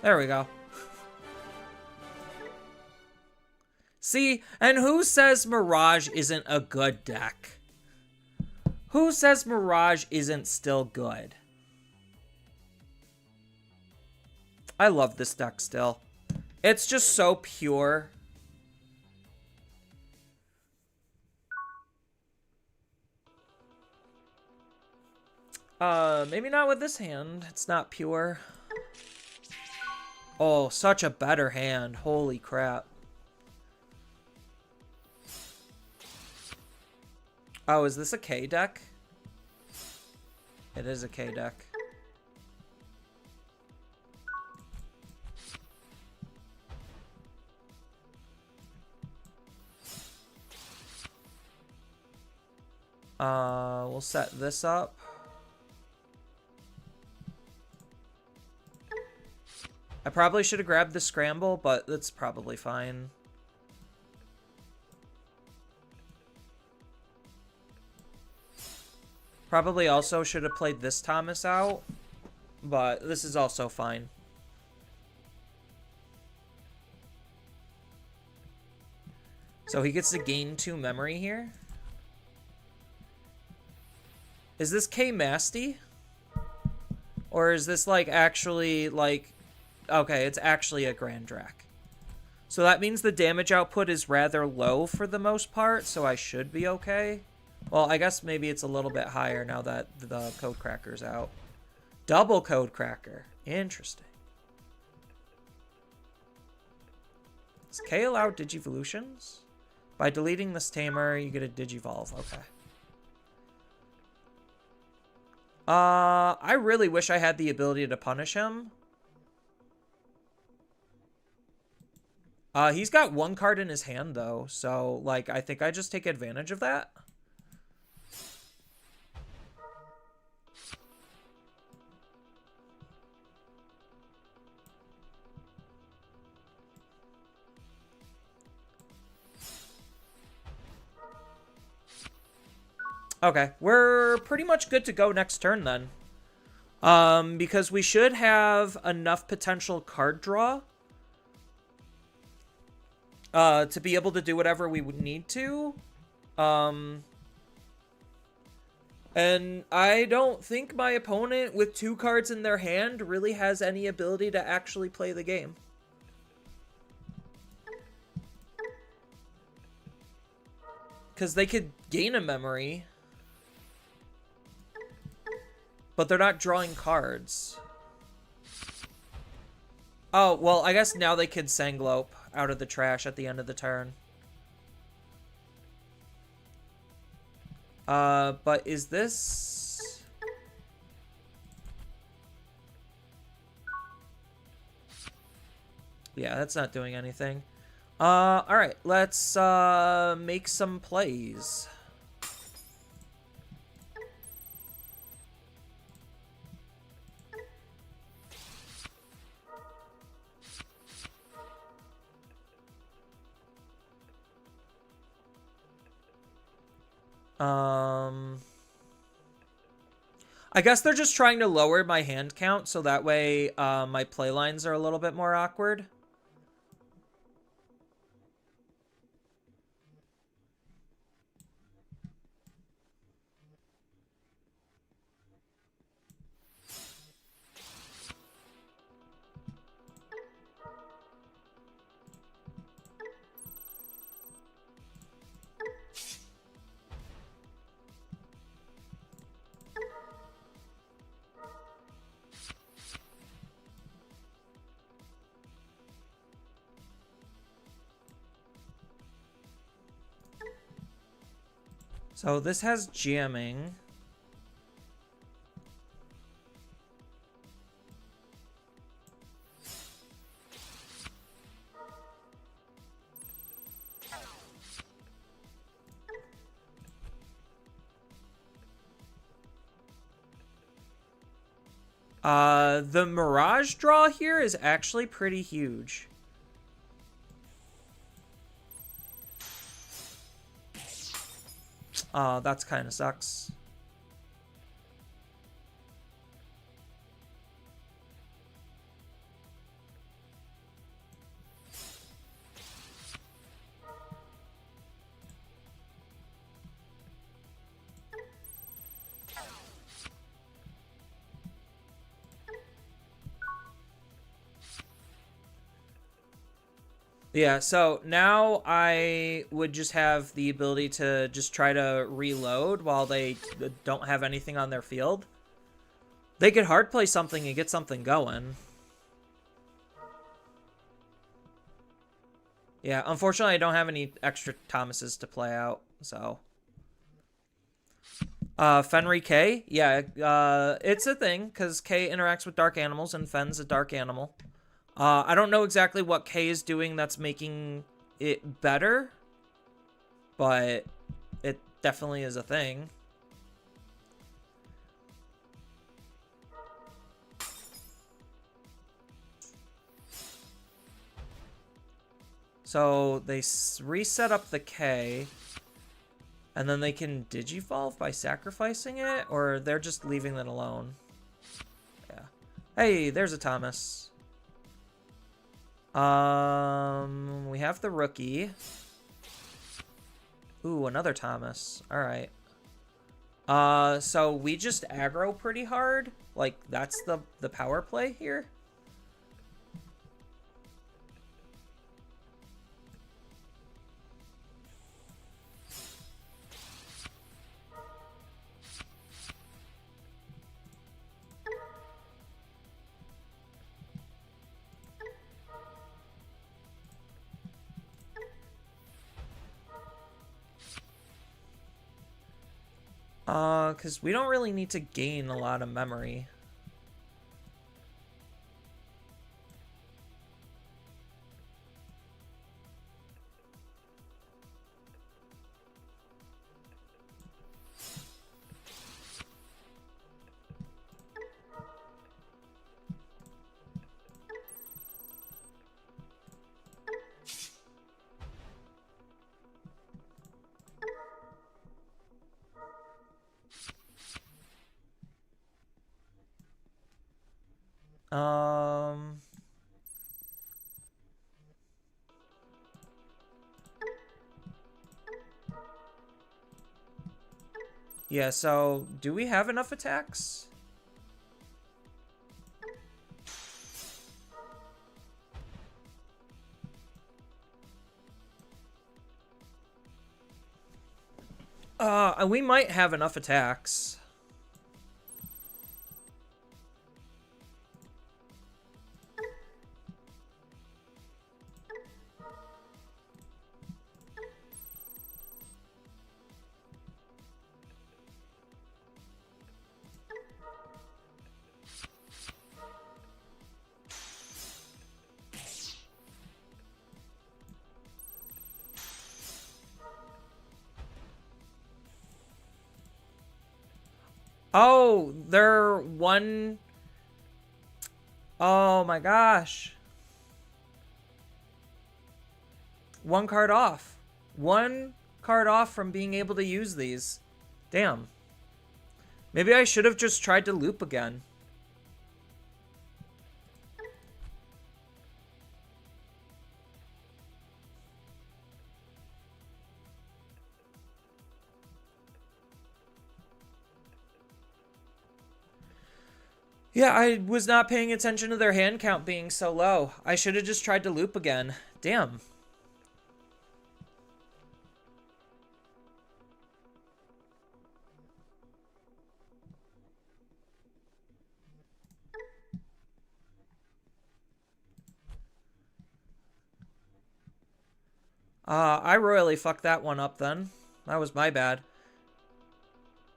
There we go. See, and who says Mirage isn't a good deck? Who says Mirage isn't still good? I love this deck still. It's just so pure. Maybe not with this hand. It's not pure. Oh, such a better hand. Holy crap. Oh, is this a K deck? It is a K deck. We'll set this up. I probably should have grabbed the scramble, but that's probably fine. Probably also should have played this Thomas out, but this is also fine. So he gets to gain 2 memory here. Is this K Masty? Or is this like actually like... Okay, it's actually a Grand Drac. So that means the damage output is rather low for the most part, so I should be okay. Well, I guess maybe it's a little bit higher now that the Code Cracker's out. Double Code Cracker. Interesting. Is K allowed Digivolutions? By deleting this Tamer, you get a Digivolve. Okay. I really wish I had the ability to punish him. He's got 1 card in his hand, though, so, like, I think I just take advantage of that. Okay, we're pretty much good to go next turn, then. Because we should have enough potential card draw to be able to do whatever we would need to. And I don't think my opponent with 2 cards in their hand really has any ability to actually play the game. Because they could gain a memory, but they're not drawing cards. Oh, well, I guess now they could Sanglope out of the trash at the end of the turn. But is this... Yeah, that's not doing anything. Alright, let's, make some plays. I guess they're just trying to lower my hand count so that way my play lines are a little bit more awkward. So this has jamming. The Mirage draw here is actually pretty huge. That's kind of sucks. Yeah, so now I would just have the ability to just try to reload while they don't have anything on their field. They could hard play something and get something going. Yeah, unfortunately I don't have any extra Thomases to play out, so. Fenry K? Yeah, it's a thing, because K interacts with dark animals, and Fen's a dark animal. I don't know exactly what K is doing that's making it better, but it definitely is a thing. So they reset up the K, and then they can digivolve by sacrificing it, or they're just leaving it alone. Yeah. Hey, there's a Thomas. We have the rookie. Ooh, another Thomas. All right. So we just aggro pretty hard. Like, that's the power play here. Because we don't really need to gain a lot of memory. Yeah, so do we have enough attacks? We might have enough attacks. Oh, they're one... Oh my gosh. One card off. One card off from being able to use these. Damn. Maybe I should have just tried to loop again. Yeah, I was not paying attention to their hand count being so low. I should have just tried to loop again. Damn. I royally fucked that one up then. That was my bad.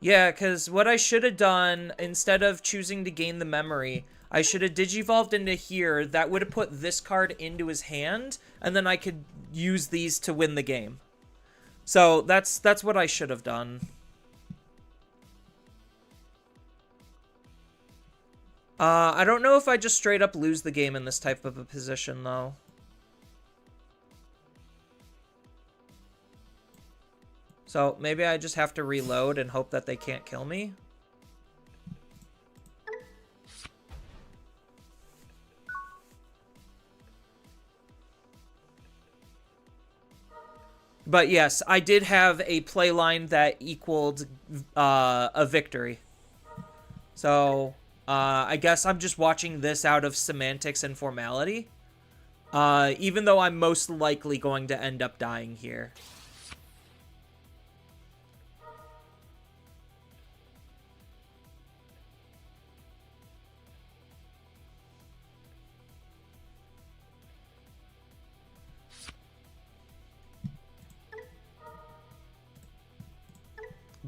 Yeah, because what I should have done, instead of choosing to gain the memory, I should have digivolved into here. That would have put this card into his hand, and then I could use these to win the game. So that's what I should have done. I don't know if I just straight up lose the game in this type of a position, though. So maybe I just have to reload and hope that they can't kill me. But yes, I did have a play line that equaled a victory. So I guess I'm just watching this out of semantics and formality. Even though I'm most likely going to end up dying here.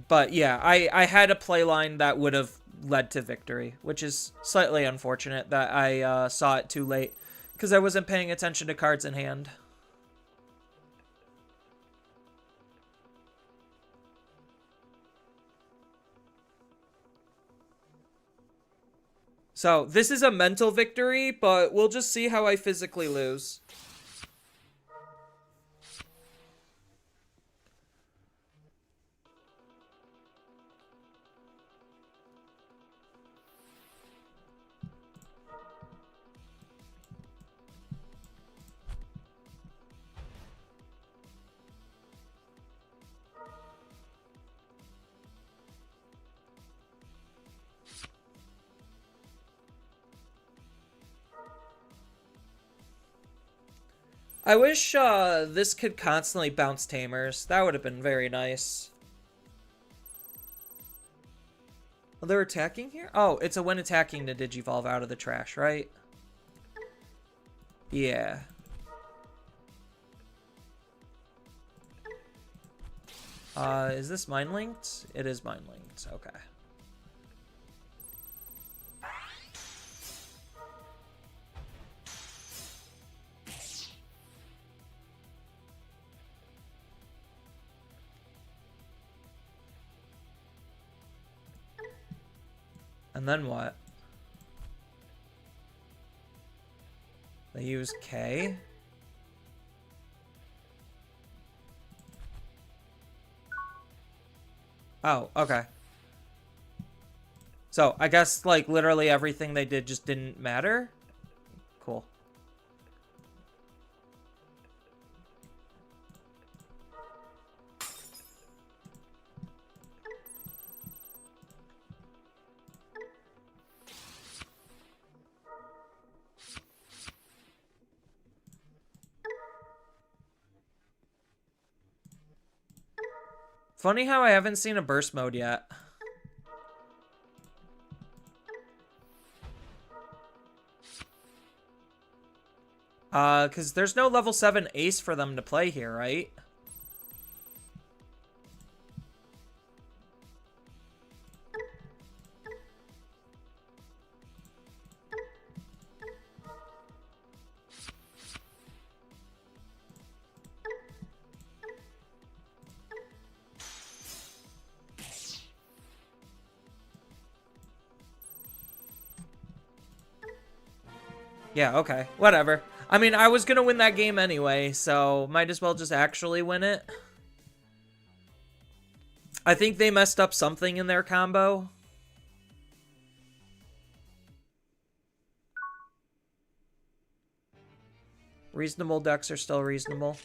But yeah, I had a playline that would have led to victory, which is slightly unfortunate that I saw it too late because I wasn't paying attention to cards in hand. So this is a mental victory, but we'll just see how I physically lose. I wish this could constantly bounce tamers. That would have been very nice. Oh, they're attacking here? Oh, it's a when attacking to Digivolve out of the trash, right? Yeah. Is this mine linked? It is mine linked. Okay. And then what? They use K. Oh, okay. So, I guess, like, literally everything they did just didn't matter? Cool. Funny how I haven't seen a burst mode yet. Because there's no level 7 ace for them to play here, right? Yeah, okay. Whatever. I mean, I was gonna win that game anyway, so might as well just actually win it. I think they messed up something in their combo. Reasonable decks are still reasonable.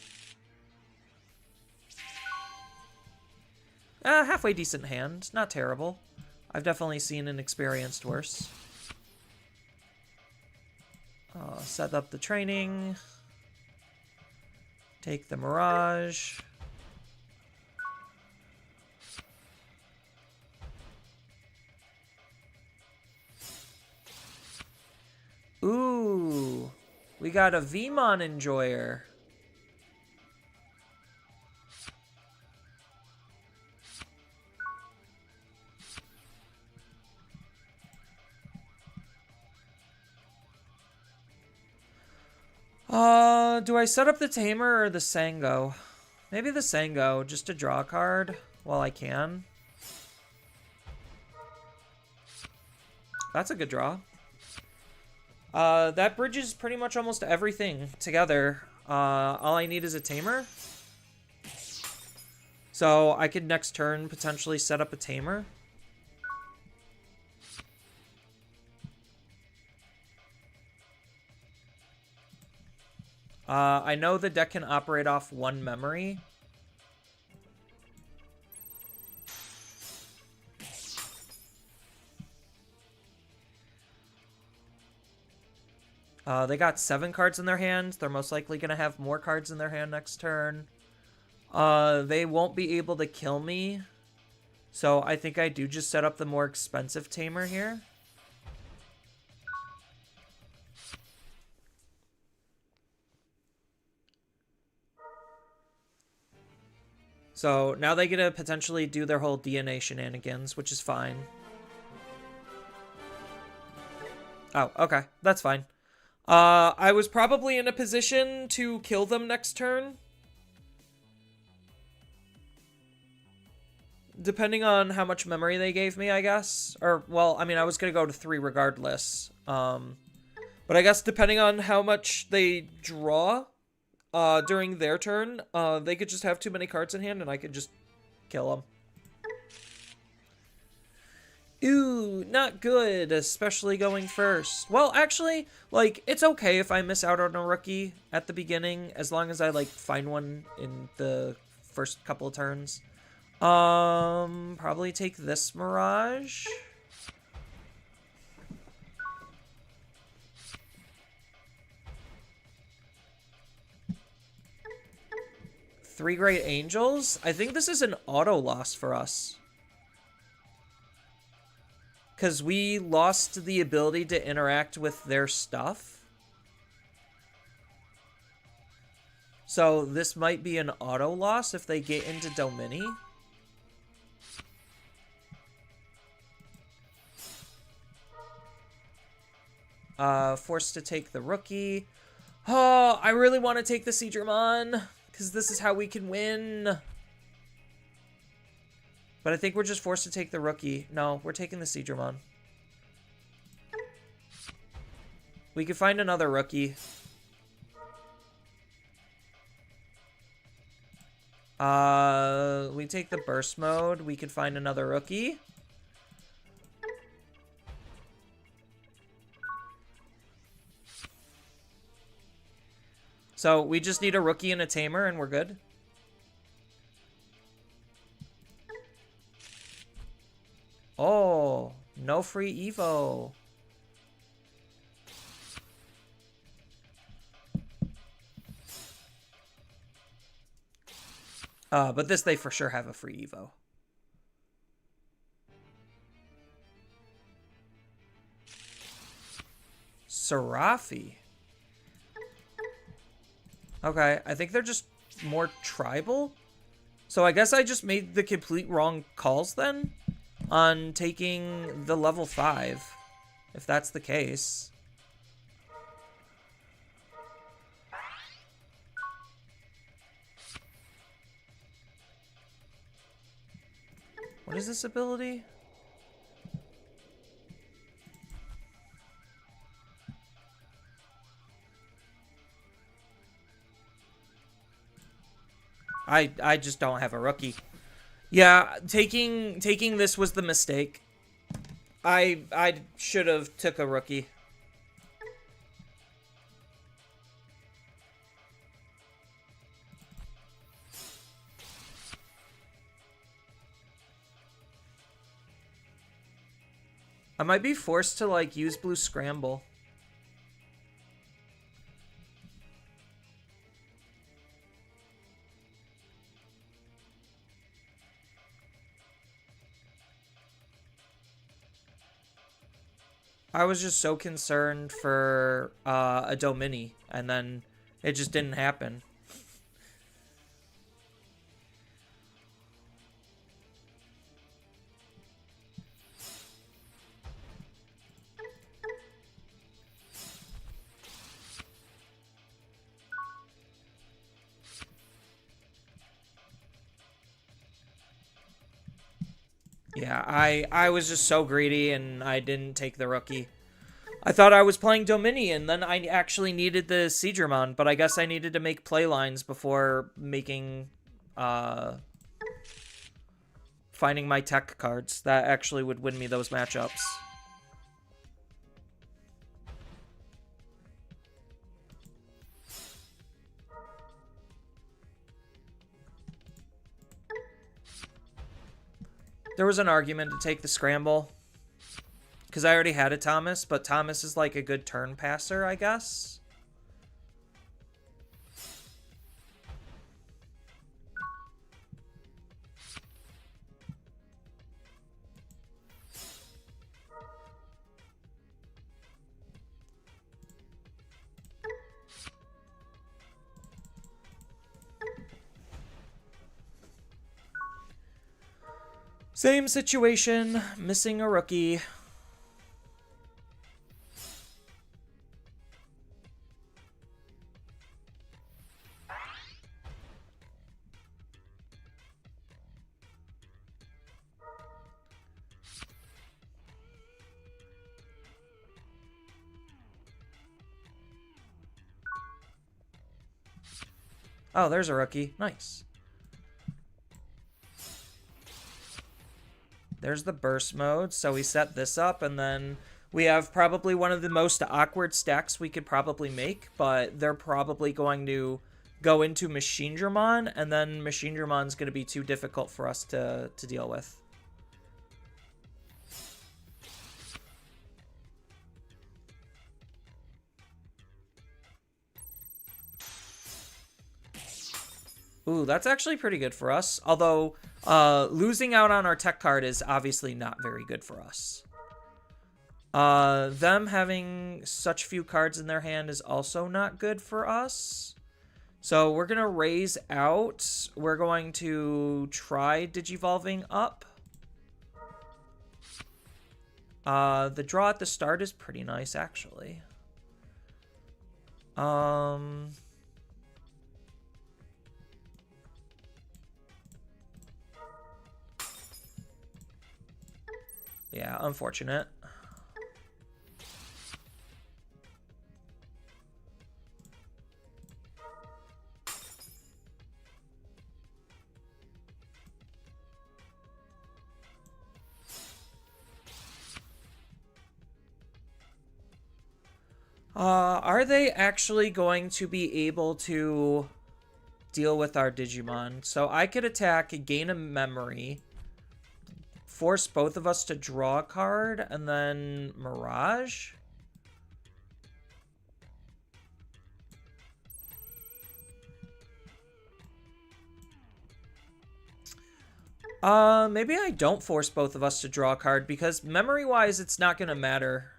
Halfway decent hand. Not terrible. I've definitely seen and experienced worse. Set up the training. Take the Mirage. Ooh. We got a Vmon Enjoyer. Do I set up the Tamer or the Sango? Maybe the Sango, just to draw a card while I can. That's a good draw. That bridges pretty much almost everything together. All I need is a Tamer. So I could next turn potentially set up a Tamer. I know the deck can operate off one memory. They got 7 cards in their hand. They're most likely going to have more cards in their hand next turn. They won't be able to kill me. So I think I do just set up the more expensive tamer here. So now they get to potentially do their whole DNA shenanigans, which is fine. Oh, okay. That's fine. I was probably in a position to kill them next turn. Depending on how much memory they gave me, I guess. Or, well, I mean, I was going to go to 3 regardless. But I guess depending on how much they draw during their turn, they could just have too many cards in hand and I could just kill them. Ooh, not good, especially going first. Well, actually, like, it's okay if I miss out on a rookie at the beginning, as long as I, like, find one in the first couple of turns. Probably take this Mirage. Three Great Angels? I think this is an auto loss for us. Because we lost the ability to interact with their stuff. So this might be an auto loss if they get into Domini. Forced to take the rookie. Oh, I really want to take the Seedramon, because this is how we can win. But I think we're just forced to take the rookie. No, we're taking the Seedramon. We could find another rookie. We take the burst mode. We could find another rookie. So we just need a rookie and a tamer and we're good. Oh, no free Evo. But this they for sure have a free Evo. Serafi. Okay, I think they're just more tribal. So I guess I just made the complete wrong calls then on taking the level 5, if that's the case. What is this ability? I just don't have a rookie. Yeah, taking this was the mistake. I should have took a rookie. I might be forced to, like, use Blue Scramble. I was just so concerned for a Domini, and then it just didn't happen. Yeah, I was just so greedy and I didn't take the rookie. I thought I was playing Domini and then I actually needed the Seedramon, but I guess I needed to make play lines before making, finding my tech cards that actually would win me those matchups. There was an argument to take the Scramble. Because I already had a Thomas, but Thomas is like a good turn passer, I guess. Same situation, missing a rookie. Oh, there's a rookie. Nice. There's the burst mode. So we set this up, and then we have probably one of the most awkward stacks we could probably make, but they're probably going to go into Machine Dramon, and then Machine Dramon's going to be too difficult for us to deal with. Ooh, that's actually pretty good for us. Although, losing out on our tech card is obviously not very good for us. Them having such few cards in their hand is also not good for us. So we're going to raise out. We're going to try Digivolving up. The draw at the start is pretty nice, actually. Yeah, unfortunate. Are they actually going to be able to deal with our Digimon? So I could attack, gain a memory, force both of us to draw a card, and then Mirage? Maybe I don't force both of us to draw a card, because memory-wise, it's not gonna matter.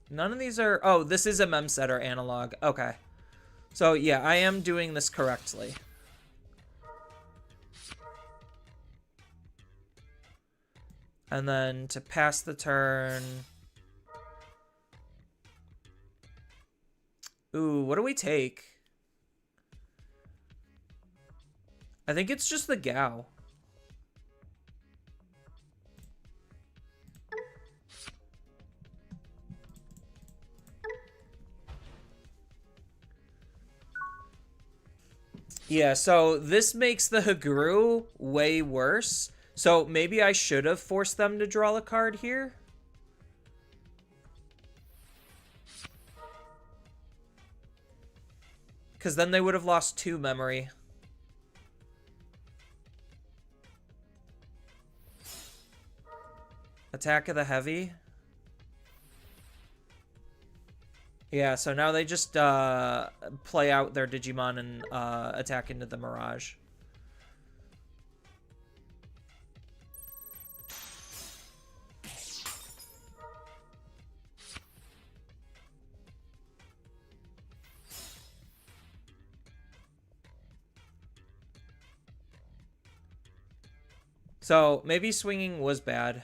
None of these are... Oh, this is a Memsetter analog. Okay. So, yeah, I am doing this correctly. And then to pass the turn... Ooh, what do we take? I think it's just the Gao. Yeah, so this makes the Haguru way worse. So maybe I should have forced them to draw a card here. Because then they would have lost 2 memory. Attack of the Heavy. Yeah, so now they just play out their Digimon and attack into the Mirage. So maybe swinging was bad.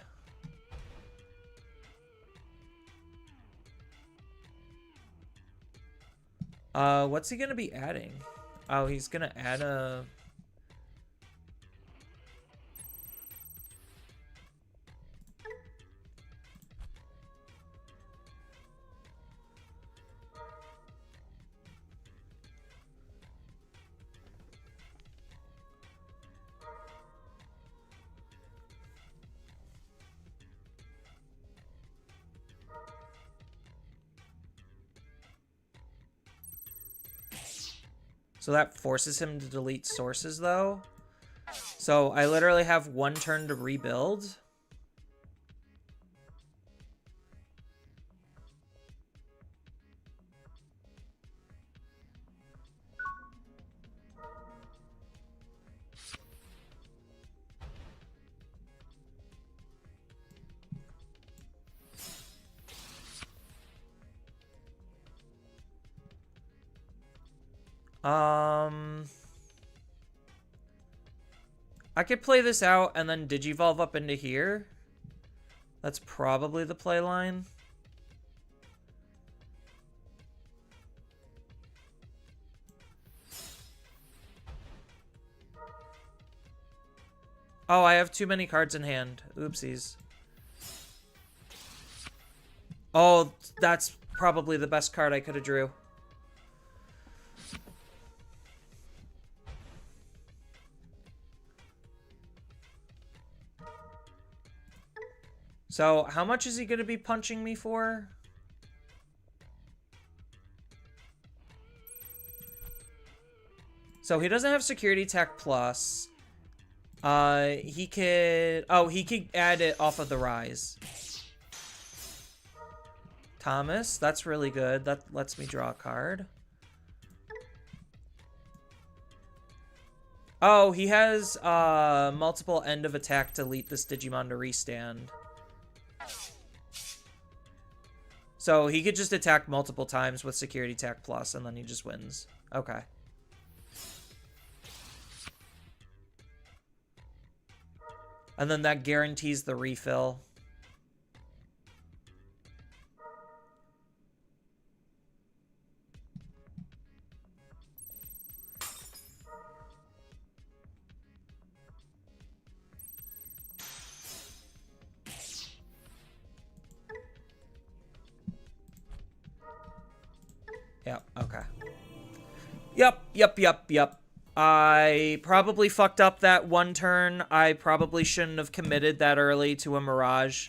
What's he gonna be adding? Oh, he's gonna add a... So that forces him to delete sources, though. So I literally have 1 turn to rebuild. I could play this out and then Digivolve up into here. That's probably the play line. Oh, I have too many cards in hand. Oopsies. Oh, that's probably the best card I could have drew. So, how much is he going to be punching me for? So, he doesn't have Security Tech Plus. He could... Oh, he could add it off of the Rise. Thomas, that's really good. That lets me draw a card. Oh, he has multiple end of attack to delete this Digimon to restand. So he could just attack multiple times with Security Tech Plus, and then he just wins. Okay. And then that guarantees the refill. Yep, okay. Yep. I probably fucked up that 1 turn. I probably shouldn't have committed that early to a Mirage.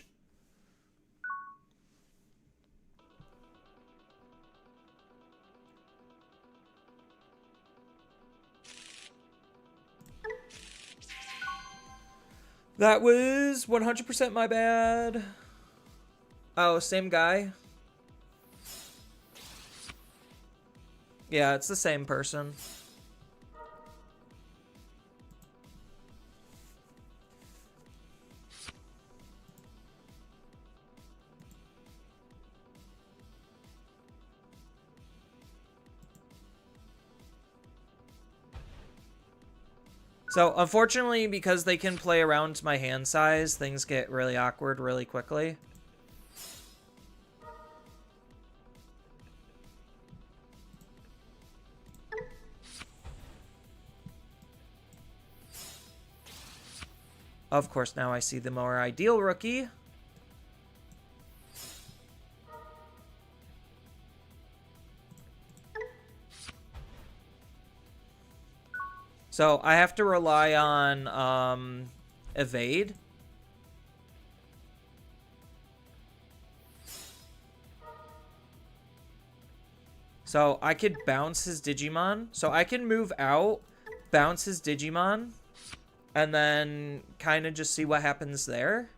That was 100% my bad. Oh, same guy? Yeah, it's the same person. So, unfortunately, because they can play around my hand size, things get really awkward really quickly. Of course, now I see the more ideal rookie. So I have to rely on evade. So I could bounce his Digimon. So I can move out, bounce his Digimon, and then kind of just see what happens there.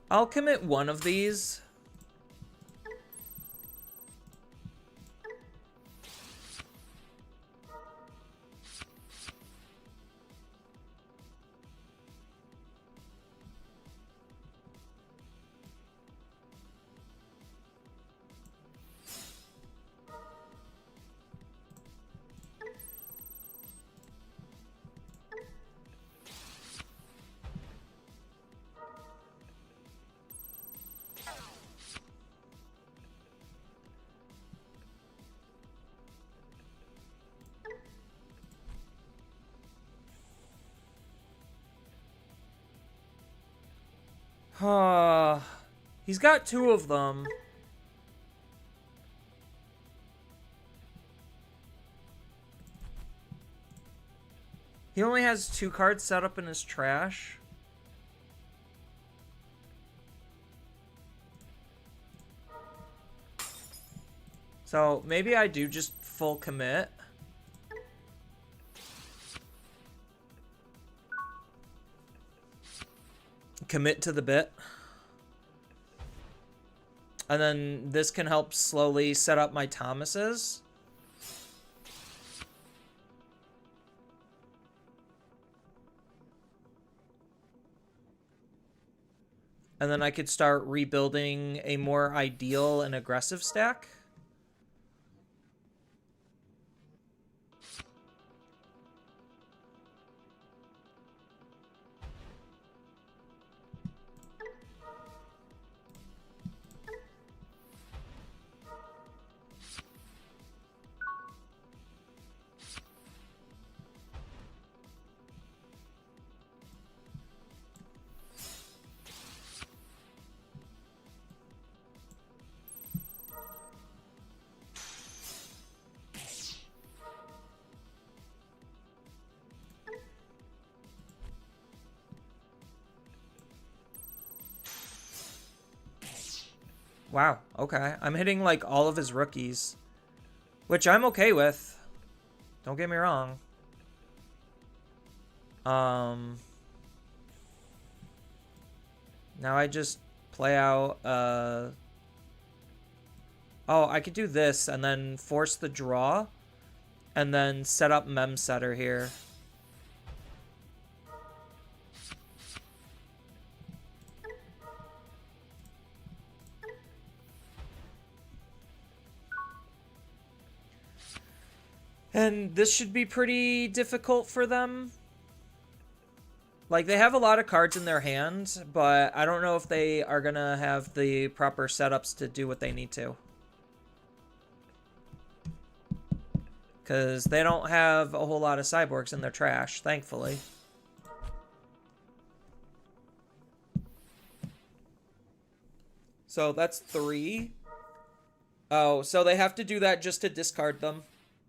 I'll commit one of these. He's got 2 of them. He only has 2 cards set up in his trash. So maybe I do just full commit. Commit to the bit. And then this can help slowly set up my Thomases. And then I could start rebuilding a more ideal and aggressive stack. Wow, okay. I'm hitting, like, all of his rookies. Which I'm okay with. Don't get me wrong. Now I just play out, Oh, I could do this and then force the draw. And then set up Mem Setter here. And this should be pretty difficult for them. Like, they have a lot of cards in their hand, but I don't know if they are going to have the proper setups to do what they need to. Because they don't have a whole lot of cyborgs in their trash, thankfully. So that's 3. Oh, so they have to do that just to discard them.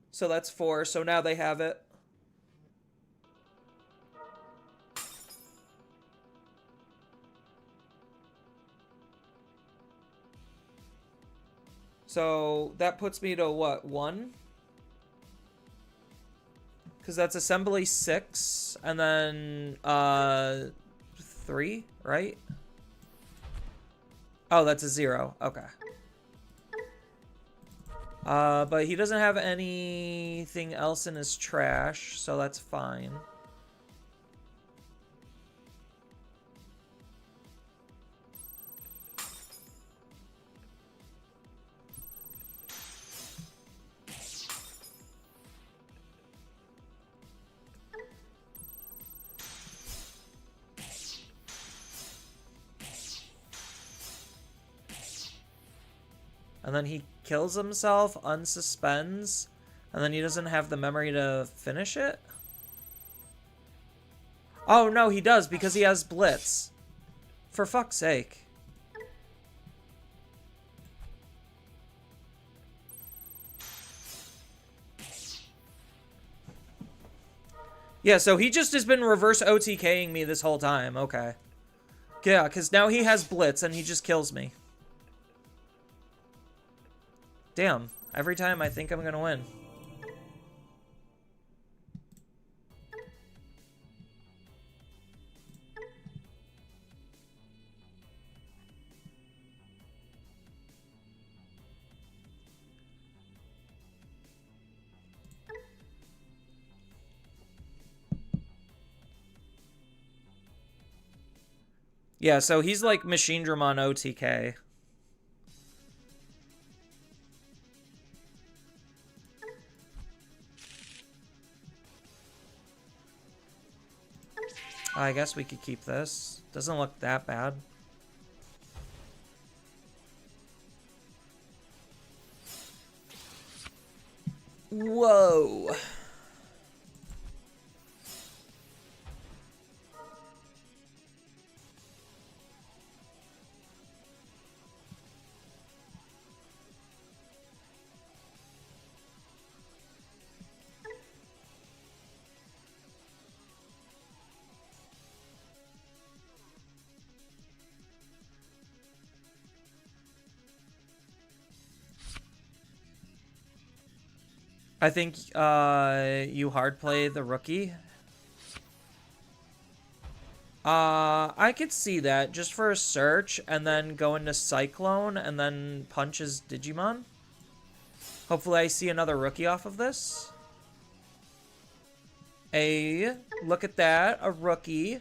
So that's 4. So now they have it. So that puts me to what, 1? Because that's assembly 6 and then 3, right? Oh, that's a 0. Okay. But he doesn't have anything else in his trash, so that's fine. And then he kills himself, unsuspends, and then he doesn't have the memory to finish it? Oh, no, he does, because he has Blitz. For fuck's sake. Yeah, so he just has been reverse OTKing me this whole time. Okay. Yeah, because now he has Blitz, and he just kills me. Damn, every time I think I'm gonna win. Yeah, so he's like Machine Dramon OTK. I guess we could keep this. Doesn't look that bad. Whoa. I think you hard play the rookie. I could see that just for a search and then go into Cyclone and then punch his Digimon. Hopefully I see another rookie off of this. Look at that, a rookie.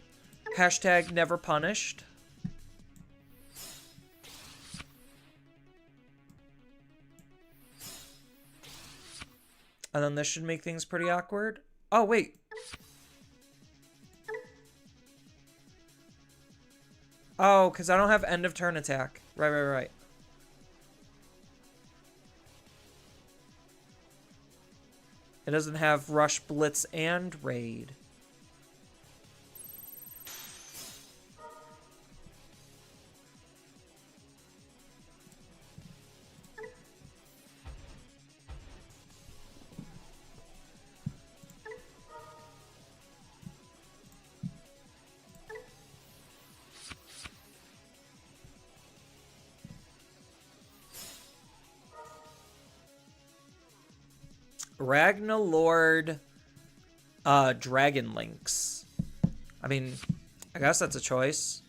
Hashtag never punished. And then this should make things pretty awkward. Oh, wait. Oh, because I don't have end of turn attack. Right. It doesn't have Rush, Blitz, and Raid. Ragnalord Dragon Links. I mean, I guess that's a choice.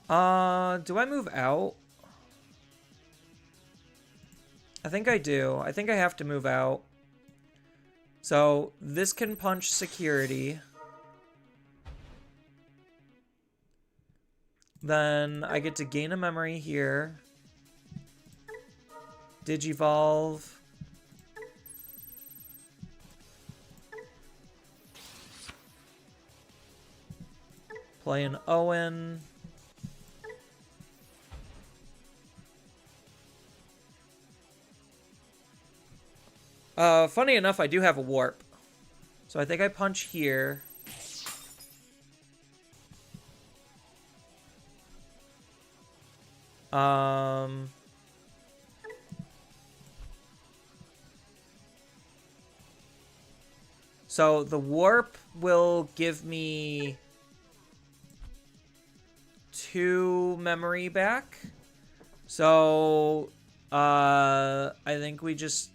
Do I move out? I think I do. I think I have to move out. So, this can punch security. Then I get to gain a memory here. Digivolve. Play an Owen. Funny enough, I do have a warp. So I think I punch here. So the warp will give me 2 memory back. So, I think we just,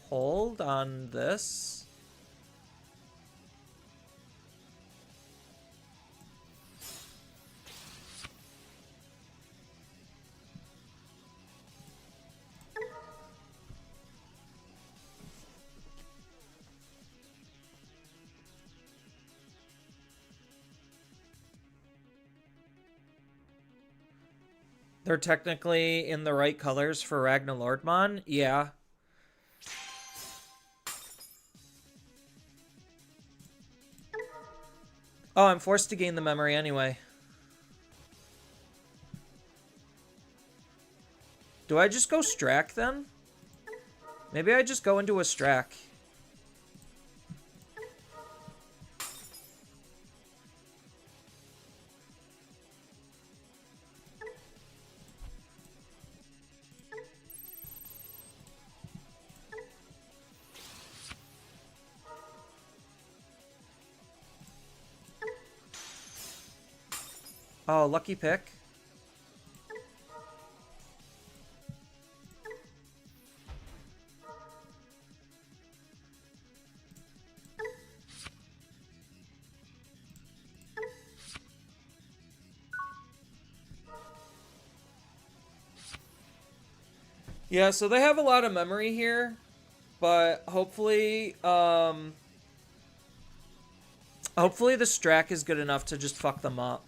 hold on this. They're technically in the right colors for Ragnalordmon. Yeah. Oh, I'm forced to gain the memory anyway. Do I just go Strack then? Maybe I just go into a Strack. Oh, lucky pick. Yeah, so they have a lot of memory here, but hopefully, hopefully the Strack is good enough to just fuck them up.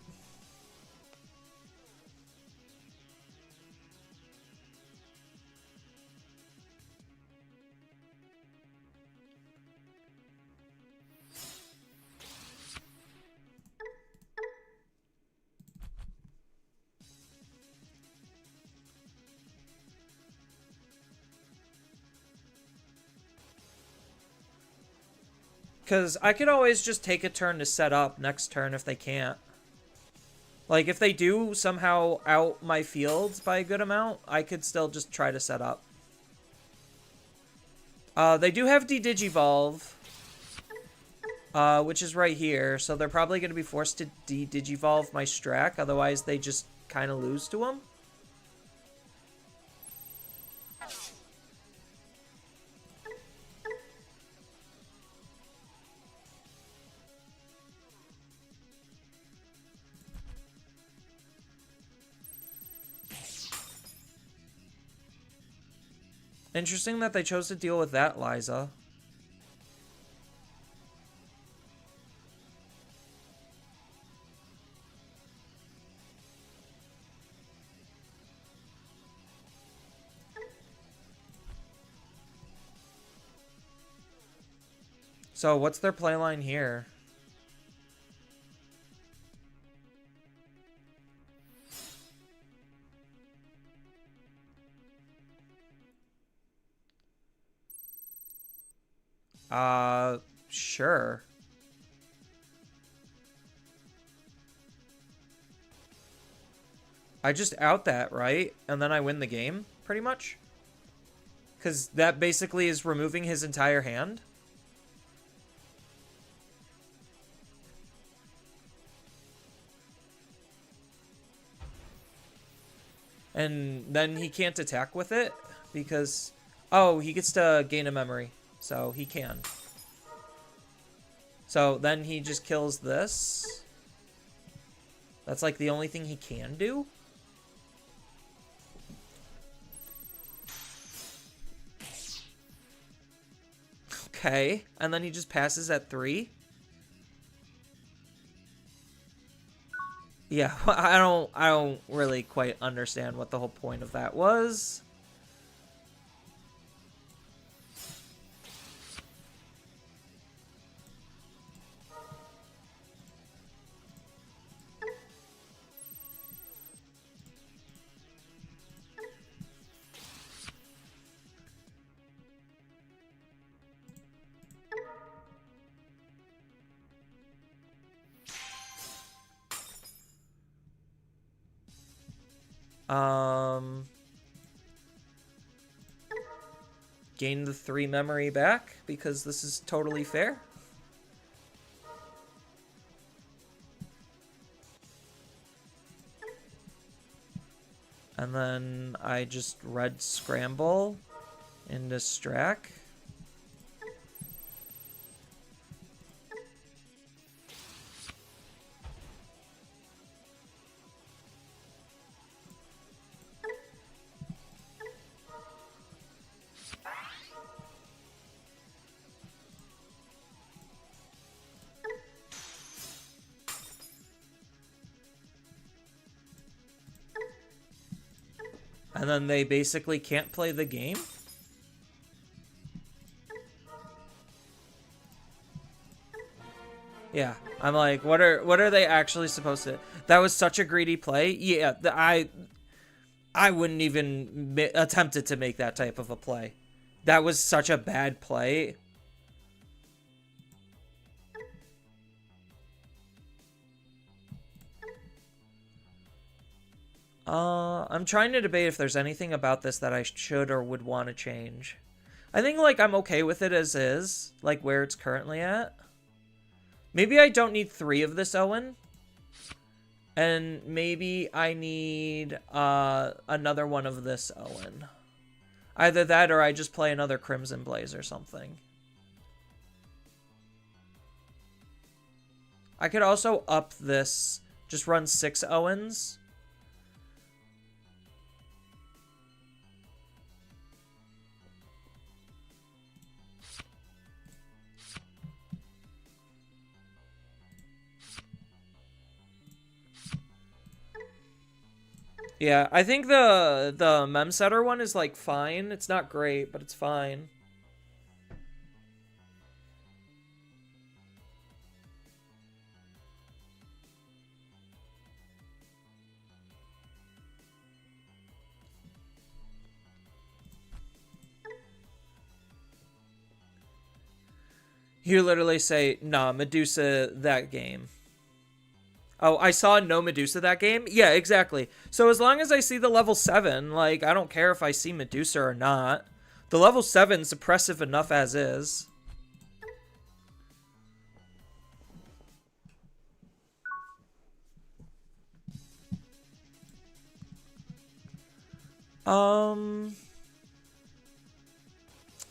Because I could always just take a turn to set up next turn if they can't. Like, if they do somehow out my fields by a good amount, I could still just try to set up. They do have de-digivolve, which is right here, so they're probably going to be forced to de-digivolve my Strack, otherwise they just kind of lose to him. Interesting that they chose to deal with that, Liza. So, what's their playline here? Sure. I just out that, right? And then I win the game, pretty much? Because that basically is removing his entire hand. And then he can't attack with it because... Oh, he gets to gain a memory. So he can. So then he just kills this. That's like the only thing he can do. Okay. And then he just passes at 3. Yeah, I don't really quite understand what the whole point of that was. Gain the 3 memory back because this is totally fair. And then I just red scramble into Strack. And then they basically can't play the game? Yeah, I'm like, what are they actually supposed to... That was such a greedy play. Yeah, I wouldn't even attempted to make that type of a play. That was such a bad play. I'm trying to debate if there's anything about this that I should or would want to change. I think, like, I'm okay with it as is, like, where it's currently at. Maybe I don't need 3 of this Owen. And maybe I need, another one of this Owen. Either that or I just play another Crimson Blaze or something. I could also up this, just run 6 Owens. Yeah, I think the mem setter one is, like, fine. It's not great, but it's fine. You literally say, nah, Medusa that game. Oh, I saw no Medusa that game? Yeah, exactly. So as long as I see the level 7, like, I don't care if I see Medusa or not. The level 7's impressive enough as is.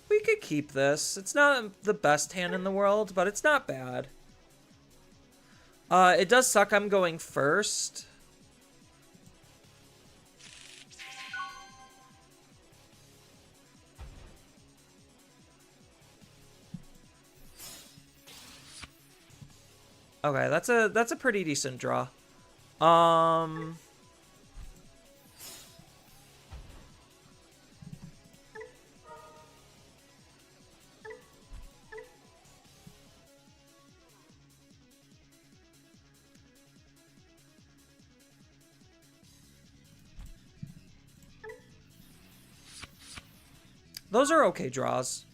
We could keep this. It's not the best hand in the world, but it's not bad. It does suck I'm going first. Okay, that's a pretty decent draw. Those are okay draws.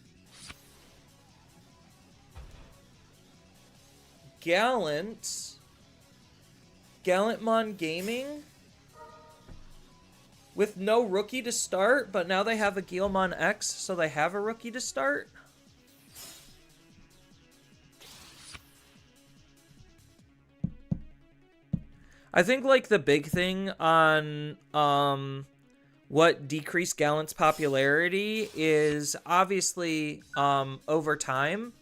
Gallantmon Gaming with no rookie to start, but now they have a Guilmon X, so they have a rookie to start. I think like the big thing on what decreased Gallant's popularity is obviously over time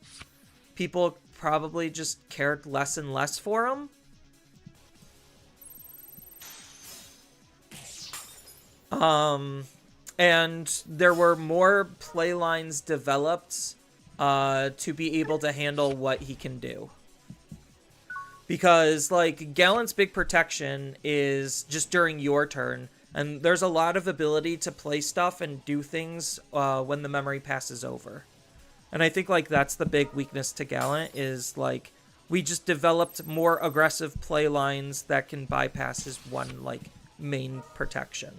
people probably just cared less and less for him. And there were more play lines developed to be able to handle what he can do. Because, like, Gallant's big protection is just during your turn, and there's a lot of ability to play stuff and do things when the memory passes over. And I think, like, that's the big weakness to Gallant, is, like, we just developed more aggressive play lines that can bypass his one, like, main protection.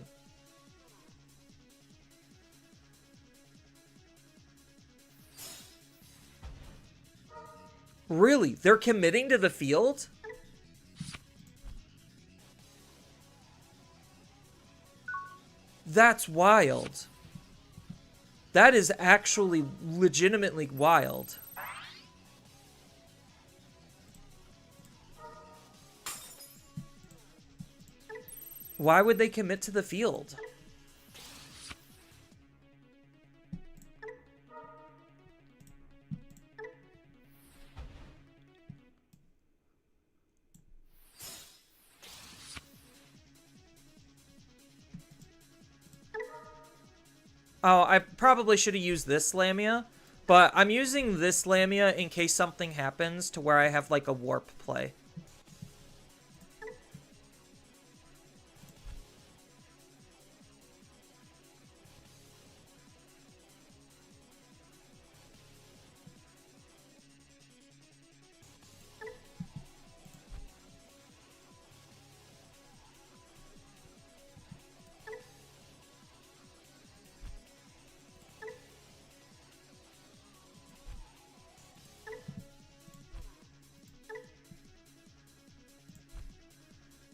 Really? They're committing to the field? That's wild. That is actually legitimately wild. Why would they commit to the field? Oh, I probably should have used this Lamia, but I'm using this Lamia in case something happens to where I have, like, a warp play.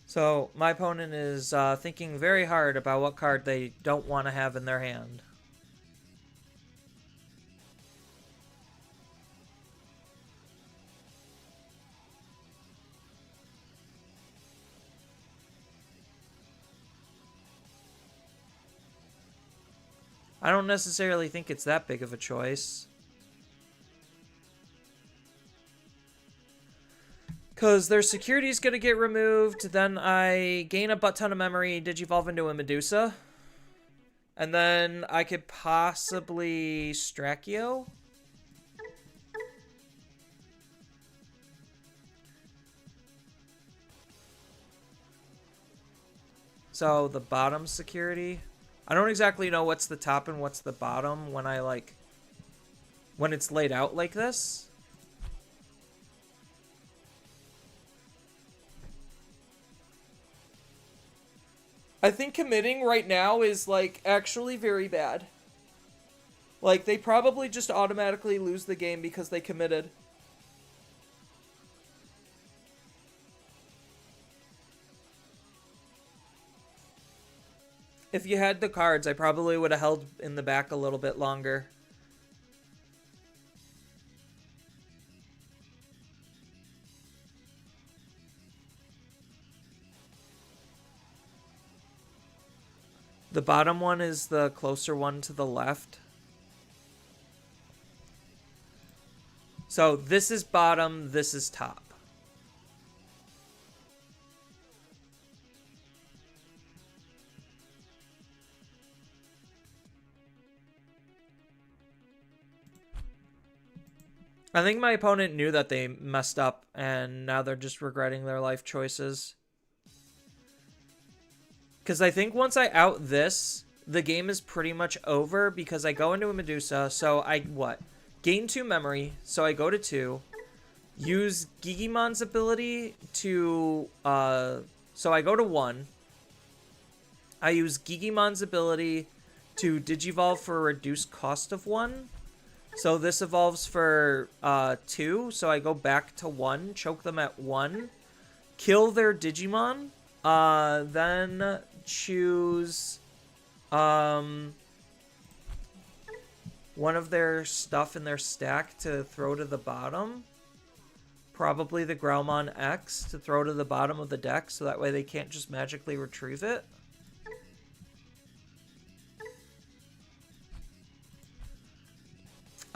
So, my opponent is thinking very hard about what card they don't want to have in their hand. I don't necessarily think it's that big of a choice. Because their security is going to get removed, then I gain a butt ton of memory, digivolve into a Medusa. And then I could possibly Strachio. So the bottom security. I don't exactly know what's the top and what's the bottom when I when it's laid out like this. I think committing right now is, like, actually very bad. Like, they probably just automatically lose the game because they committed. If you had the cards, I probably would have held in the back a little bit longer. The bottom one is the closer one to the left. So this is bottom, this is top. I think my opponent knew that they messed up, and now they're just regretting their life choices. Because I think once I out this, the game is pretty much over, because I go into a Medusa, so I, gain 2 memory, so I go to 2. Use Gigimon's ability to, so I go to 1. I use Gigimon's ability to Digivolve for a reduced cost of 1. So this evolves for 2, so I go back to 1, choke them at 1, kill their Digimon, then choose one of their stuff in their stack to throw to the bottom. Probably the Growlmon X to throw to the bottom of the deck, so that way they can't just magically retrieve it.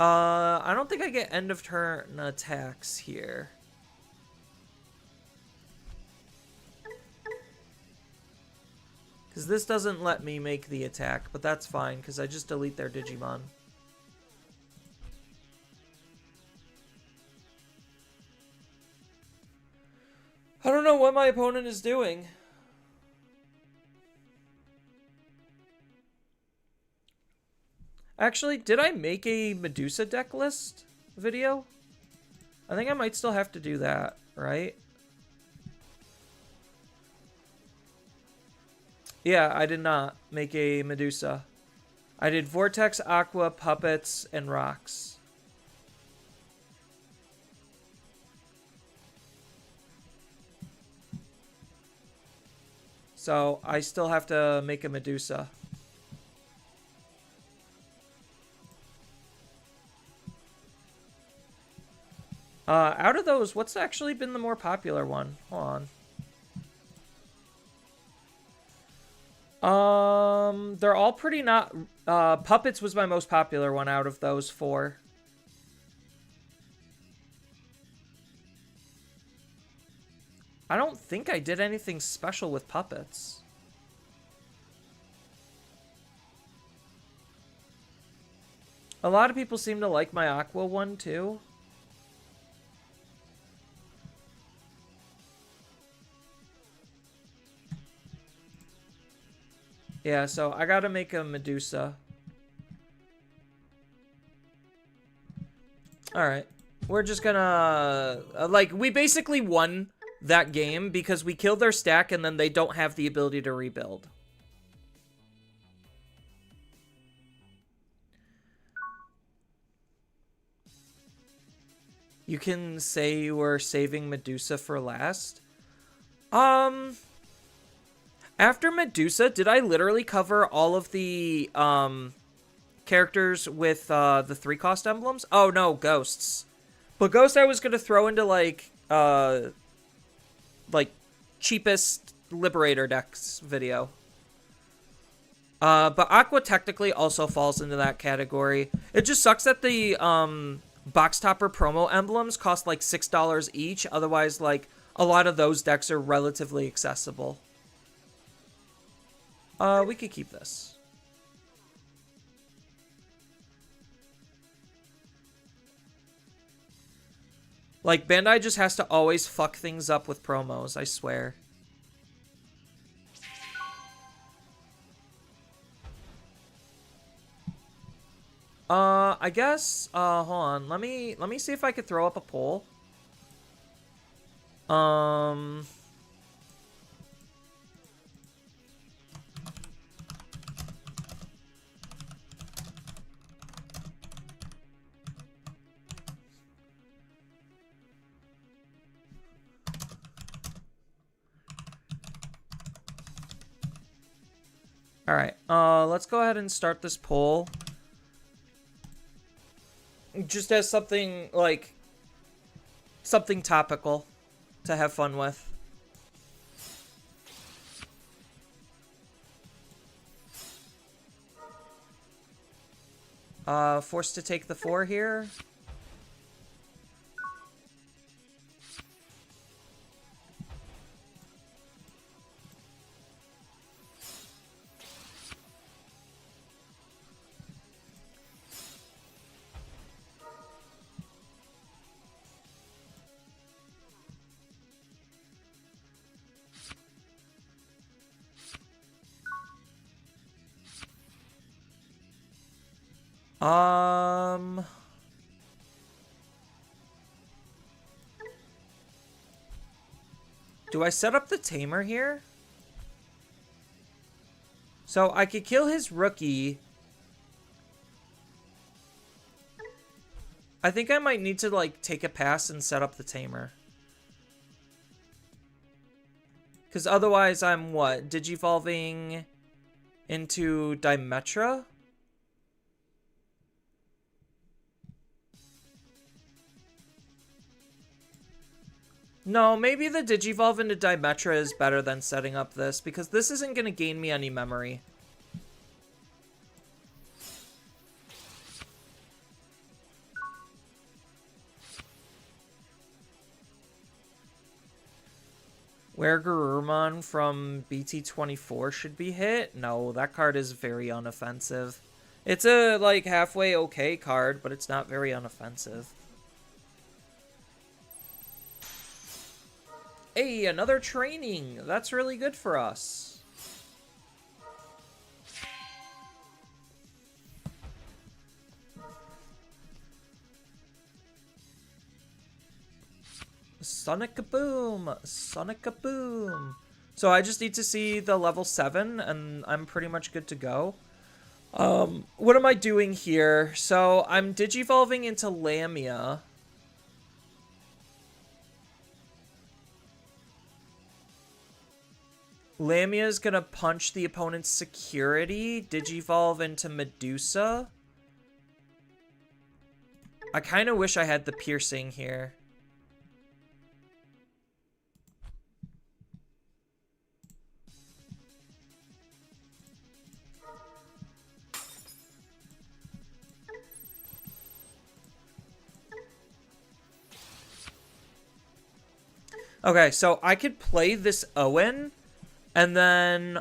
I don't think I get end of turn attacks here. Because this doesn't let me make the attack, but that's fine, because I just delete their Digimon. I don't know what my opponent is doing. Actually, did I make a Medusa deck list video? I think I might still have to do that, right? Yeah, I did not make a Medusa. I did Vortex, Aqua, Puppets, and Rocks. So I still have to make a Medusa. Out of those, what's actually been the more popular one? Hold on. They're all pretty not... Puppets was my most popular one out of those 4. I don't think I did anything special with Puppets. A lot of people seem to like my Aqua one, too. Yeah, so I gotta make a Medusa. Alright. We're just gonna... like, we basically won that game because we killed their stack and then they don't have the ability to rebuild. You can say you were saving Medusa for last. After Medusa, did I literally cover all of the characters with the 3-cost emblems? Oh no, Ghosts. But Ghost I was gonna throw into like cheapest Liberator decks video. But Aqua technically also falls into that category. It just sucks that the box topper promo emblems cost like $6 each. Otherwise, like, a lot of those decks are relatively accessible. We could keep this. Like, Bandai just has to always fuck things up with promos, I swear. I guess, hold on. Let me see if I could throw up a poll. Alright, let's go ahead and start this poll. Just as something, like, something topical to have fun with. Forced to take the 4 here. Do I set up the tamer here? So I could kill his rookie. I think I might need to, like, take a pass and set up the tamer. Because otherwise I'm, what, digivolving into Dimetra? No, maybe the Digivolve into Dimetra is better than setting up this, because this isn't going to gain me any memory. Where Garurumon from BT24 should be hit? No, that card is very unoffensive. It's a, like, halfway okay card, but it's not very unoffensive. Hey, another training! That's really good for us. Sonic Kaboom! Sonic Kaboom! So I just need to see the level 7, and I'm pretty much good to go. What am I doing here? So I'm digivolving into Lamia. Lamia's gonna punch the opponent's security, digivolve into Medusa. I kind of wish I had the piercing here. Okay, so I could play this Owen and then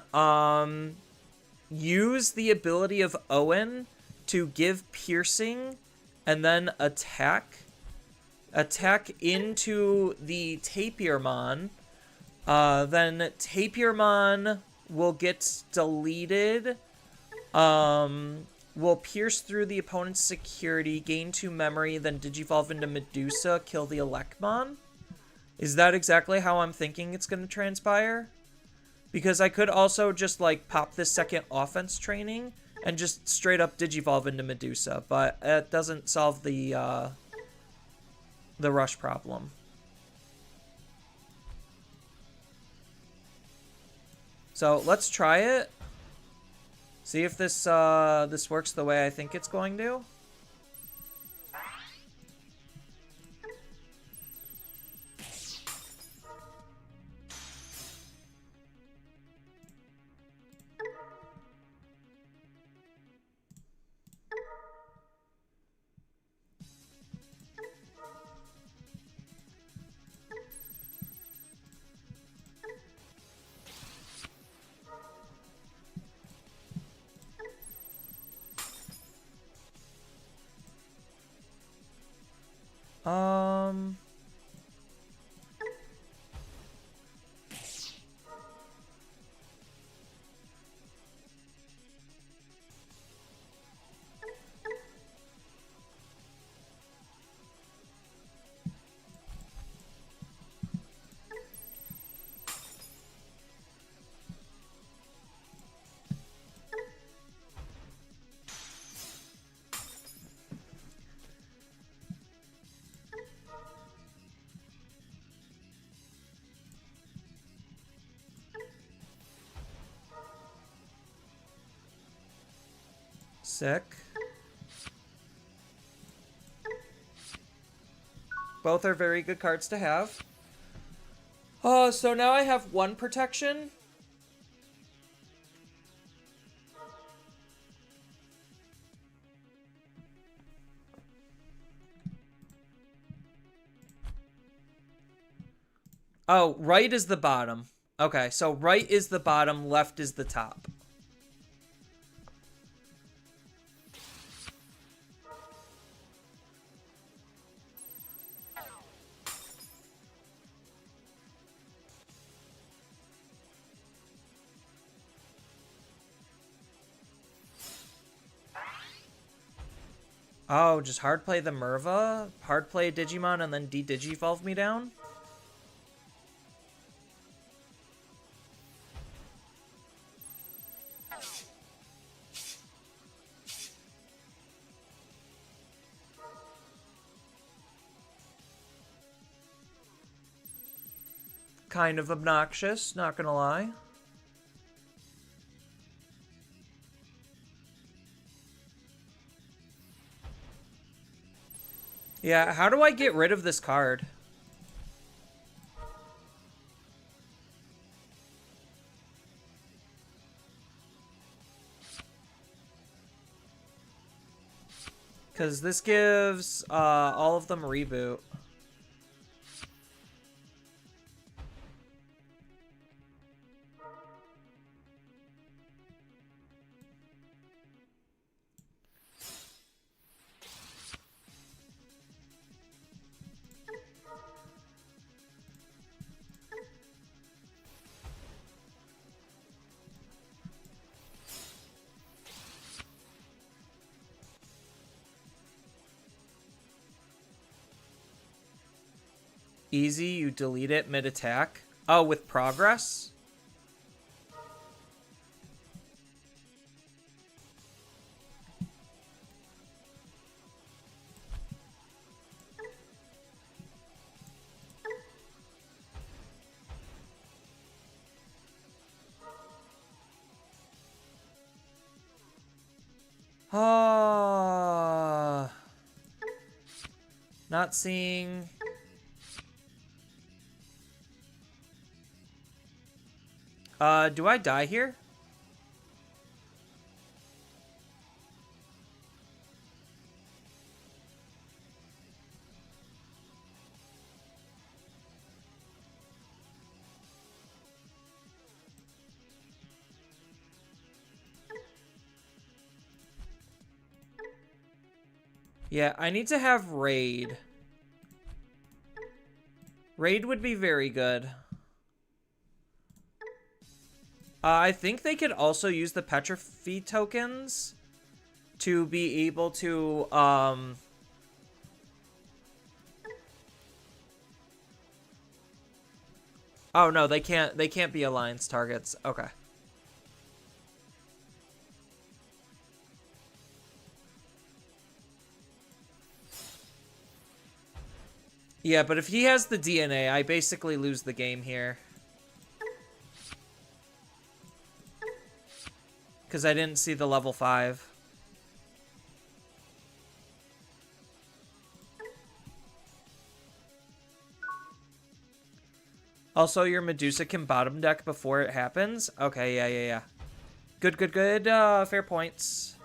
use the ability of Owen to give piercing and then attack into the Tapirmon. Then Tapirmon will get deleted. Will pierce through the opponent's security, gain 2 memory, then digivolve into Medusa, kill the Electmon. Is that exactly how I'm thinking it's going to transpire? Because I could also just, like, pop this second offense training and just straight up digivolve into Medusa, but it doesn't solve the rush problem. So let's try it. See if this this works the way I think it's going to. Sick. Both are very good cards to have. Oh, so now I have 1 protection. Oh, right is the bottom. Okay, so right is the bottom, left is the top. Oh, just hard play the Merva, hard play Digimon, and then de-digivolve me down? Kind of obnoxious, not gonna lie. Yeah, how do I get rid of this card? Because this gives all of them reboot. Easy, you delete it mid-attack. Oh, with progress? Ah, not seeing. Do I die here? Yeah, I need to have Raid. Raid would be very good. I think they could also use the Petrify tokens to be able to, Oh, no, they can't be alliance targets. Okay. Yeah, but if he has the DNA, I basically lose the game here. Because I didn't see the level 5. Also, your Medusa can bottom deck before it happens? Okay, yeah. Good. Fair points.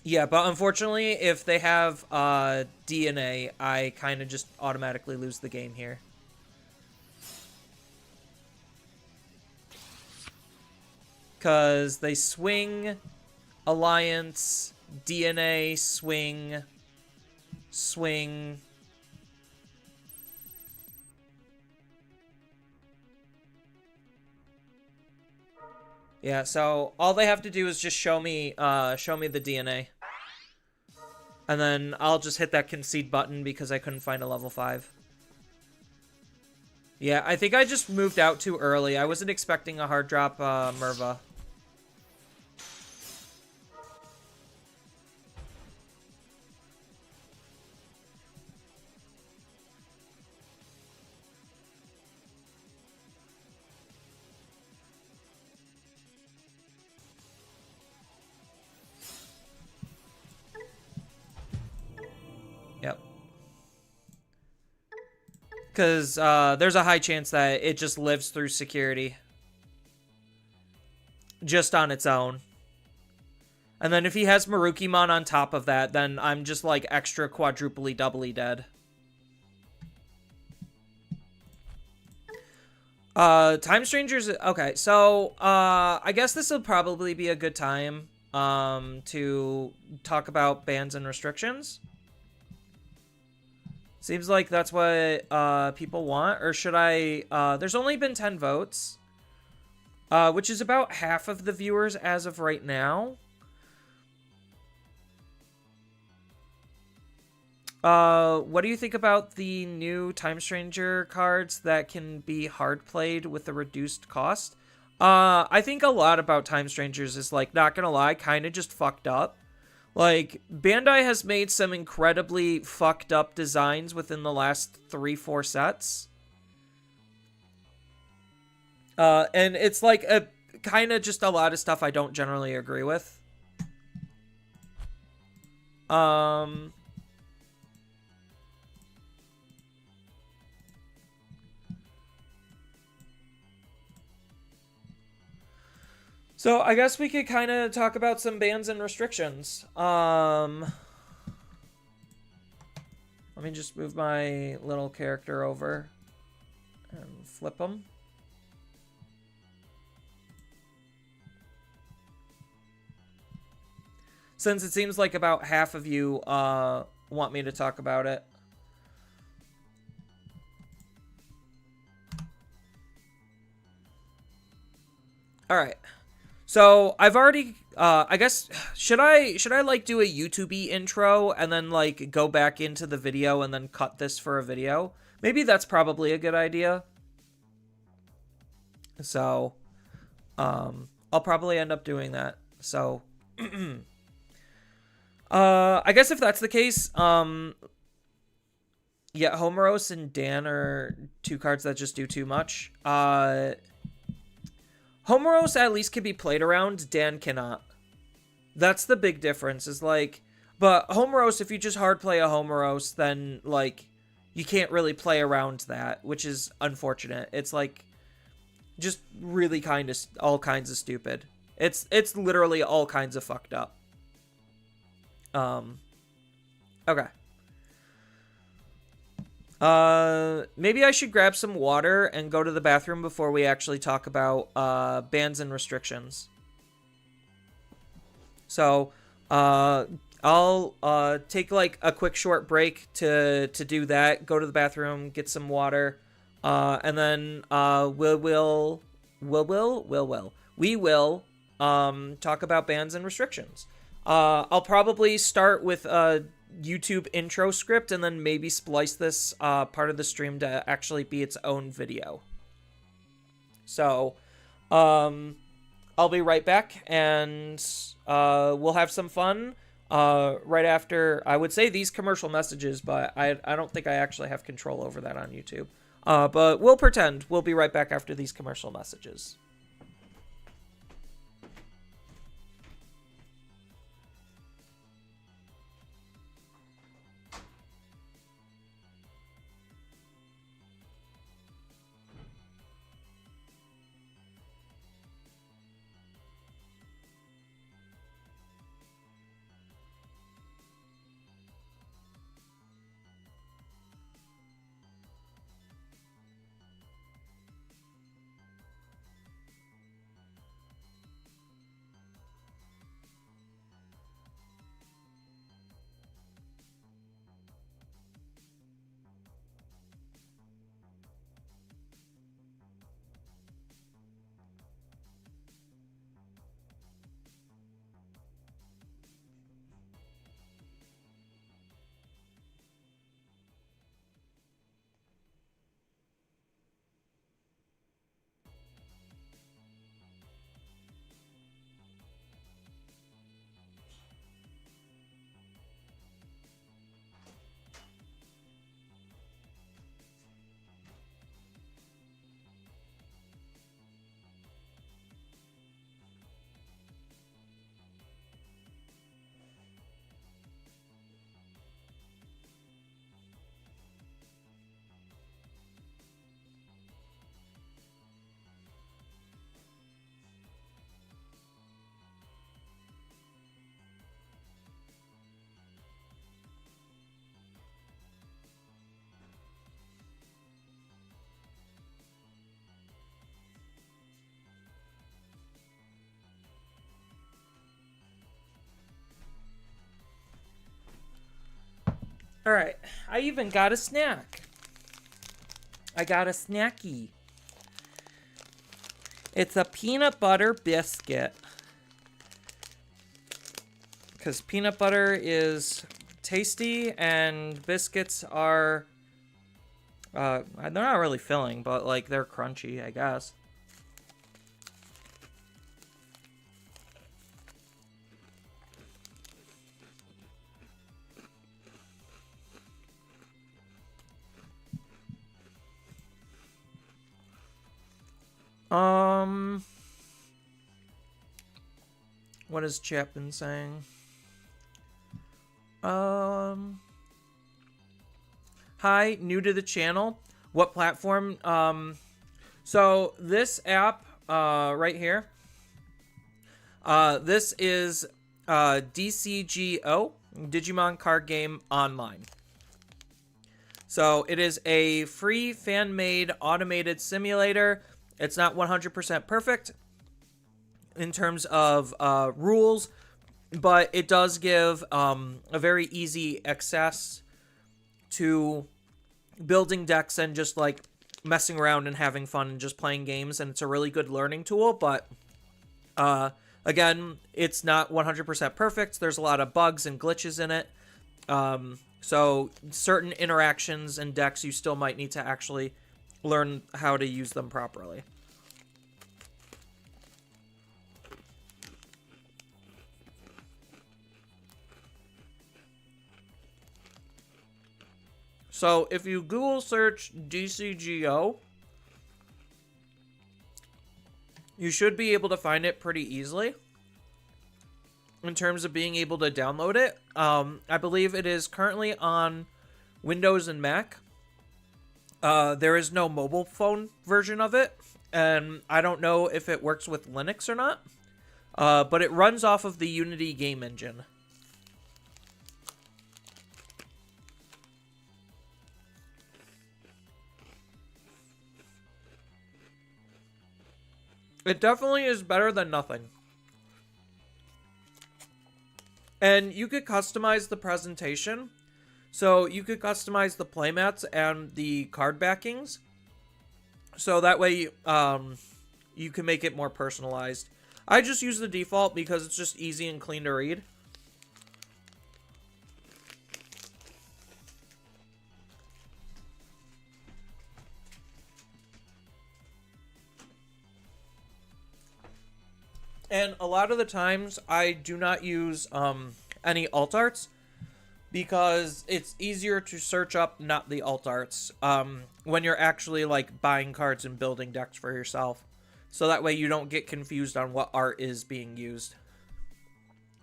Yeah, but unfortunately, if they have DNA, I kind of just automatically lose the game here. Because they swing, alliance, DNA, swing. Yeah, so all they have to do is just show me the DNA. And then I'll just hit that concede button because I couldn't find a level 5. Yeah, I think I just moved out too early. I wasn't expecting a hard drop Merva. because there's a high chance that it just lives through security. Just on its own. And then if he has Marukimon on top of that, then I'm just like extra quadruply doubly dead. Time Strangers, okay, so I guess this will probably be a good time to talk about bans and restrictions. Seems like that's what people want. Or should I... there's only been 10 votes. Which is about half of the viewers as of right now. What do you think about the new Time Stranger cards that can be hard played with a reduced cost? I think a lot about Time Strangers is, like, not gonna lie, kind of just fucked up. Like, Bandai has made some incredibly fucked up designs within the last 3-4 sets. And it's like a kind of just a lot of stuff I don't generally agree with. So I guess we could kind of talk about some bans and restrictions. Let me just move my little character over and flip him. Since it seems like about half of you want me to talk about it. All right. So I've already, I guess, should I like do a YouTube-y intro and then like go back into the video and then cut this for a video? Maybe that's probably a good idea. So, I'll probably end up doing that. So, I guess if that's the case, yeah, Homeros and Dan are two cards that just do too much. Homeros at least can be played around, Dan cannot. That's the big difference, is like, but Homeros, if you just hard play a Homeros, then like, you can't really play around that, which is unfortunate. It's like, just really kind of, all kinds of stupid. It's literally all kinds of fucked up. Okay. Maybe I should grab some water and go to the bathroom before we actually talk about, bans and restrictions. So, I'll, take, like, a quick short break to do that, go to the bathroom, get some water, and then, we will, talk about bans and restrictions. I'll probably start with, YouTube intro script and then maybe splice this part of the stream to actually be its own video. So, I'll be right back and we'll have some fun right after, I would say, these commercial messages, but I don't think I actually have control over that on YouTube. But we'll pretend. We'll be right back after these commercial messages. All right, I even got a snack. I got a snacky. It's a peanut butter biscuit. Because peanut butter is tasty and biscuits are... they're not really filling, but, like, they're crunchy, I guess. What has chat been saying? Hi, new to the channel. What platform? So this app, right here. This is, DCGO, Digimon Card Game Online. So it is a free fan-made automated simulator. It's not 100% perfect in terms of rules, but it does give a very easy access to building decks and just like messing around and having fun and just playing games, and it's a really good learning tool. But again, it's not 100% perfect. There's a lot of bugs and glitches in it. So certain interactions and decks you still might need to actually learn how to use them properly. So if you Google search DCGO, you should be able to find it pretty easily in terms of being able to download it. I believe it is currently on Windows and Mac. There is no mobile phone version of it, and I don't know if it works with Linux or not, but it runs off of the Unity game engine. It definitely is better than nothing. And you could customize the presentation. So you could customize the playmats and the card backings. So that way you can make it more personalized. I just use the default because it's just easy and clean to read. And a lot of the times, I do not use any alt arts because it's easier to search up not the alt arts when you're actually like buying cards and building decks for yourself. So that way you don't get confused on what art is being used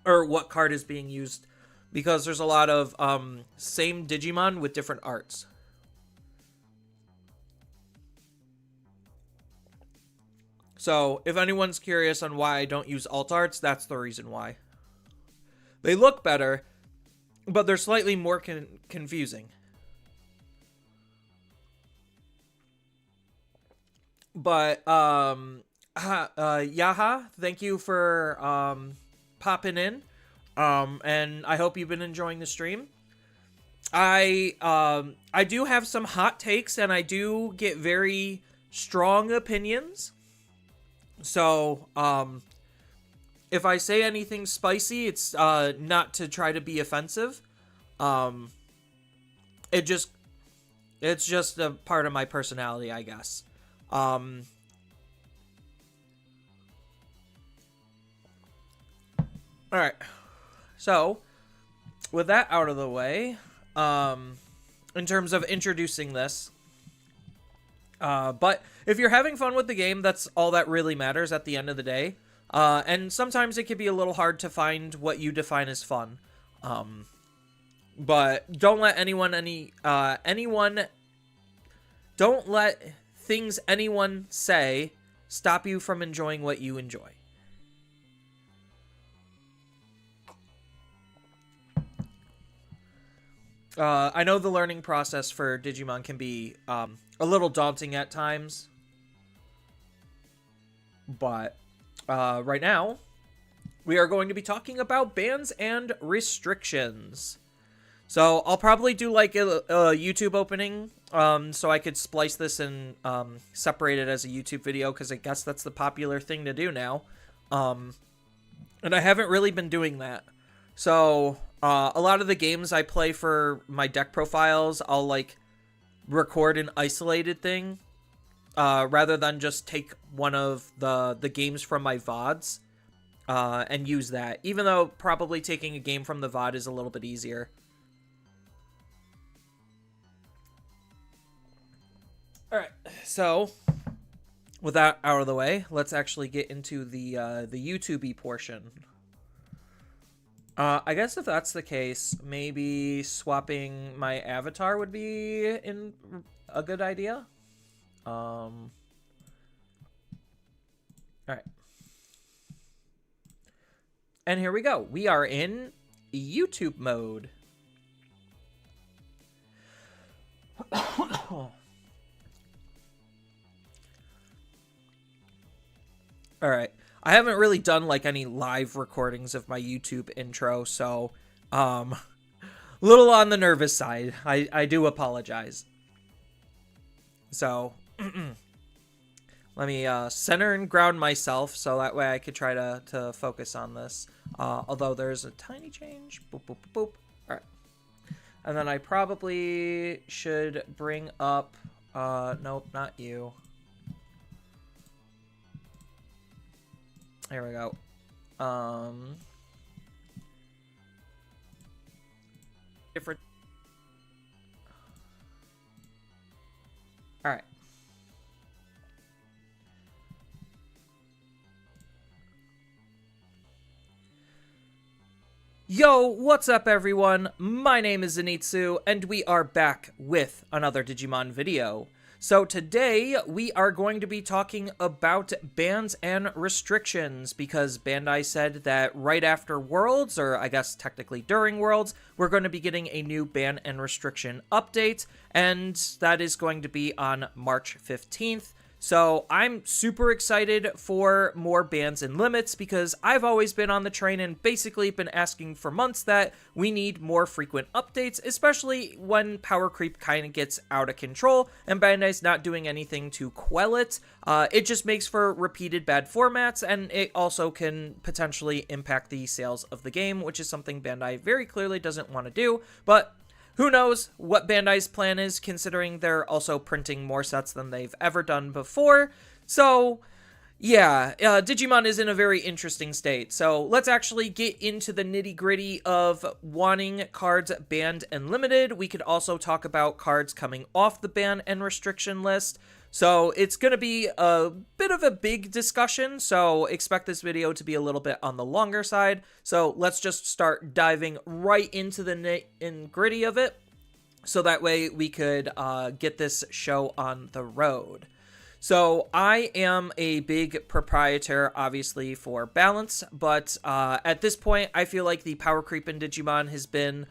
or what card is being used, because there's a lot of same Digimon with different arts. So, if anyone's curious on why I don't use alt arts, that's the reason why. They look better, but they're slightly more confusing. But, Yaha, thank you for popping in. And I hope you've been enjoying the stream. I do have some hot takes, and I do get very strong opinions. So, if I say anything spicy, it's not to try to be offensive. It's just a part of my personality, I guess. Alright. So, with that out of the way, in terms of introducing this, but if you're having fun with the game, that's all that really matters at the end of the day. And sometimes it can be a little hard to find what you define as fun. But don't let don't let things anyone say stop you from enjoying what you enjoy. I know the learning process for Digimon can be a little daunting at times, but right now we are going to be talking about bans and restrictions. So I'll probably do like a YouTube opening, so I could splice this and separate it as a YouTube video, because I guess that's the popular thing to do now. And I haven't really been doing that. So a lot of the games I play for my deck profiles, I'll like record an isolated thing, rather than just take one of the games from my VODs and use that. Even though probably taking a game from the VOD is a little bit easier. Alright, so with that out of the way, let's actually get into the YouTube-y portion. I guess if that's the case, maybe swapping my avatar would be a good idea. Alright. And here we go. We are in YouTube mode. All right. I haven't really done like any live recordings of my YouTube intro, so little on the nervous side. I do apologize. So let me center and ground myself so that way I could try to focus on this. Although there's a tiny change. Boop, boop, boop, boop. All right. And then I probably should bring up nope, not you. There we go. Different. All right. Yo, what's up everyone? My name is Zenitsu, and we are back with another Digimon video. So today, we are going to be talking about bans and restrictions, because Bandai said that right after Worlds, or I guess technically during Worlds, we're going to be getting a new ban and restriction update, and that is going to be on March 15th. So I'm super excited for more bans and limits, because I've always been on the train and basically been asking for months that we need more frequent updates, especially when power creep kind of gets out of control and Bandai's not doing anything to quell it. It just makes for repeated bad formats, and it also can potentially impact the sales of the game, which is something Bandai very clearly doesn't want to do, but who knows what Bandai's plan is, considering they're also printing more sets than they've ever done before. So, yeah, Digimon is in a very interesting state. So, let's actually get into the nitty-gritty of wanting cards banned and limited. We could also talk about cards coming off the ban and restriction list. So it's going to be a bit of a big discussion, so expect this video to be a little bit on the longer side. So let's just start diving right into the nitty-gritty of it, so that way we could get this show on the road. So I am a big proprietor, obviously, for balance, but at this point, I feel like the power creep in Digimon has been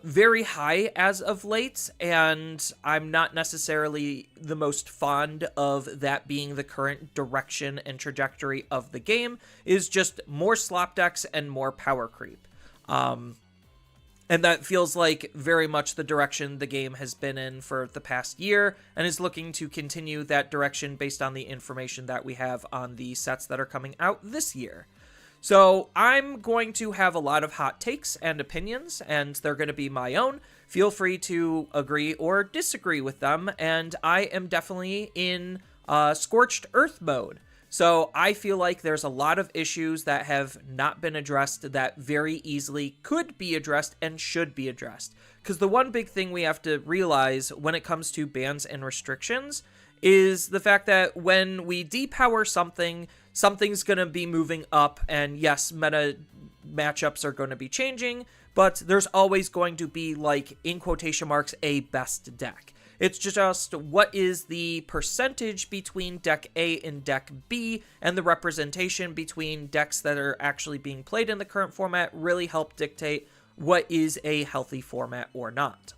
very high as of late, and I'm not necessarily the most fond of that being the current direction and trajectory of the game, is just more slop decks and more power creep. And that feels like very much the direction the game has been in for the past year, and is looking to continue that direction based on the information that we have on the sets that are coming out this year. So I'm going to have a lot of hot takes and opinions, and they're going to be my own. Feel free to agree or disagree with them, and I am definitely in scorched earth mode. So I feel like there's a lot of issues that have not been addressed that very easily could be addressed and should be addressed. Because the one big thing we have to realize when it comes to bans and restrictions is the fact that when we depower something, something's going to be moving up, and yes, meta matchups are going to be changing, but there's always going to be, like, in quotation marks, a best deck. It's just what is the percentage between deck A and deck B, and the representation between decks that are actually being played in the current format really help dictate what is a healthy format or not.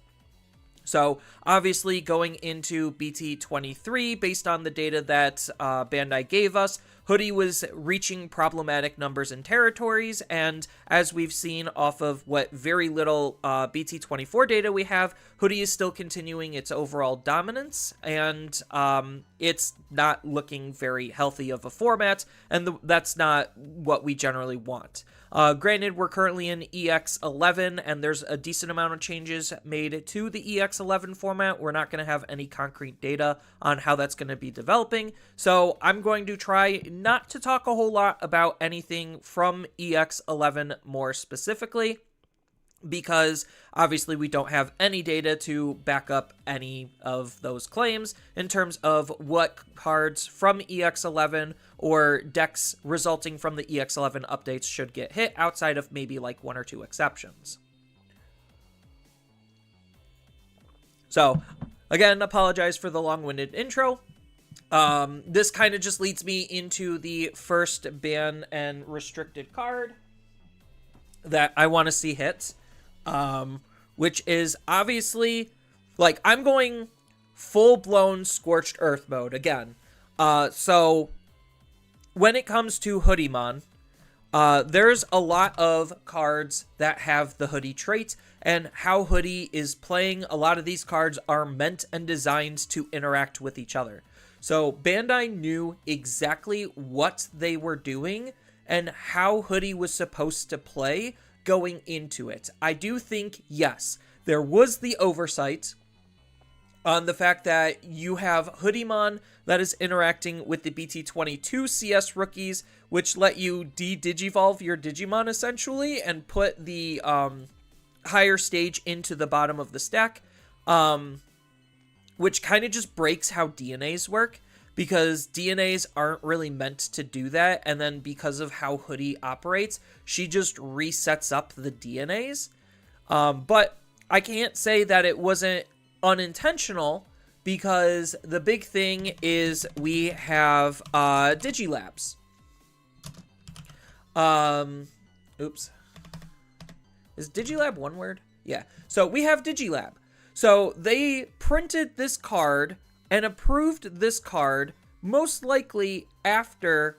So obviously going into BT23, based on the data that Bandai gave us, Hoodie was reaching problematic numbers and territories, and as we've seen off of what very little BT24 data we have, Hoodie is still continuing its overall dominance, and it's not looking very healthy of a format, and that's not what we generally want. Granted, we're currently in EX11, and there's a decent amount of changes made to the EX11 format. We're not going to have any concrete data on how that's going to be developing, so I'm going to try not to talk a whole lot about anything from EX11 more specifically, because obviously we don't have any data to back up any of those claims in terms of what cards from EX11 or decks resulting from the EX11 updates should get hit, outside of maybe like one or two exceptions. So, again, apologize for the long-winded intro. This kind of just leads me into the first ban and restricted card that I want to see hit. Which is obviously, like, I'm going full-blown Scorched Earth mode again. So, when it comes to Hoodiemon, there's a lot of cards that have the Hoodie trait, and how Hoodie is playing, a lot of these cards are meant and designed to interact with each other. So, Bandai knew exactly what they were doing and how Hoodie was supposed to play going into it. I do think, yes, there was the oversight on the fact that you have Hoodiemon that is interacting with the BT22 CS rookies, which let you de-digivolve your Digimon essentially and put the higher stage into the bottom of the stack, which kind of just breaks how DNAs work, because DNAs aren't really meant to do that, and then because of how Hoodie operates, she just resets up the DNAs. But I can't say that it wasn't unintentional, because the big thing is we have Digilabs. Oops. Is Digilab one word? Yeah. So we have Digilab. So they printed this card and approved this card most likely after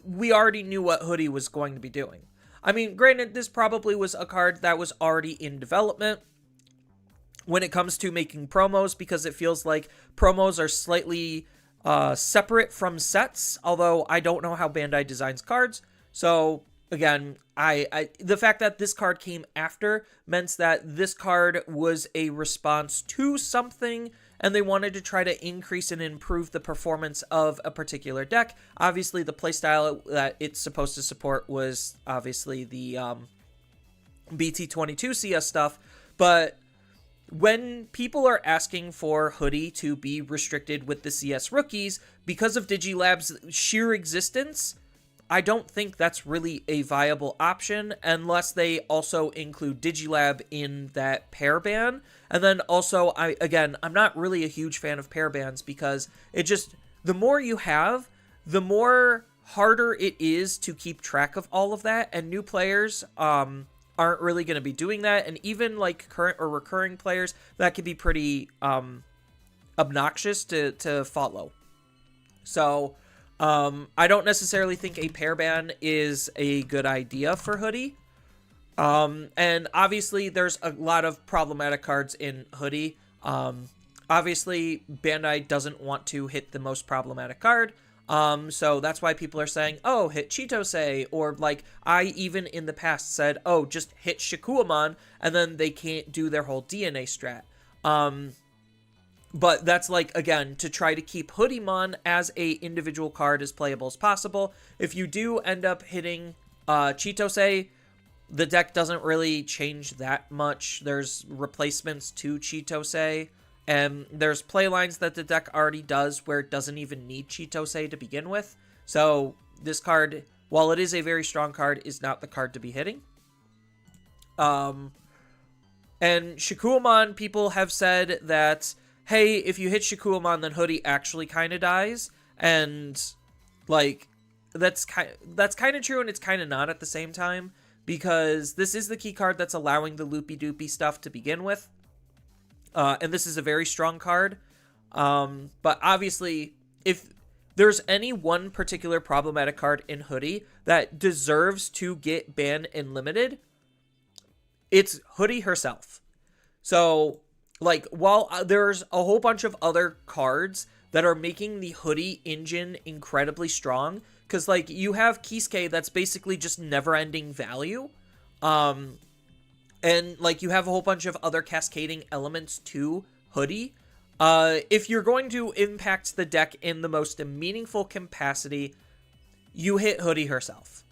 we already knew what Hoodie was going to be doing. I mean, granted, this probably was a card that was already in development when it comes to making promos, because it feels like promos are slightly separate from sets, although I don't know how Bandai designs cards. So again, the fact that this card came after meant that this card was a response to something, and they wanted to try to increase and improve the performance of a particular deck. Obviously, the playstyle that it's supposed to support was obviously the BT22 CS stuff, but when people are asking for Hoodie to be restricted with the CS rookies because of Digilab's sheer existence, I don't think that's really a viable option unless they also include Digilab in that pair ban. And then also, I'm not really a huge fan of pair bans, because it just, the more you have, the more harder it is to keep track of all of that, and new players aren't really going to be doing that, and even like current or recurring players, that could be pretty obnoxious to follow. So I don't necessarily think a pair ban is a good idea for Hoodie. And obviously there's a lot of problematic cards in Hoodie. Obviously Bandai doesn't want to hit the most problematic card. So that's why people are saying, oh, hit Chitose, or like I even in the past said, oh, just hit Shikuamon, and then they can't do their whole DNA strat. But that's like, again, to try to keep Hoodiemon as a individual card as playable as possible. If you do end up hitting Chitose, the deck doesn't really change that much. There's replacements to Chitose, and there's playlines that the deck already does where it doesn't even need Chitose to begin with. So this card, while it is a very strong card, is not the card to be hitting. And Shikuamon, people have said that, hey, if you hit Shikuamon, then Hoodie actually kind of dies. And, like, that's kind of true, and it's kind of not at the same time, because this is the key card that's allowing the loopy-doopy stuff to begin with. And this is a very strong card. But obviously, if there's any one particular problematic card in Hoodie that deserves to get banned and limited, it's Hoodie herself. So, like, while there's a whole bunch of other cards that are making the Hoodie engine incredibly strong, because, like, you have Kisuke that's basically just never-ending value, and, like, you have a whole bunch of other cascading elements to Hoodie. If you're going to impact the deck in the most meaningful capacity, you hit Hoodie herself.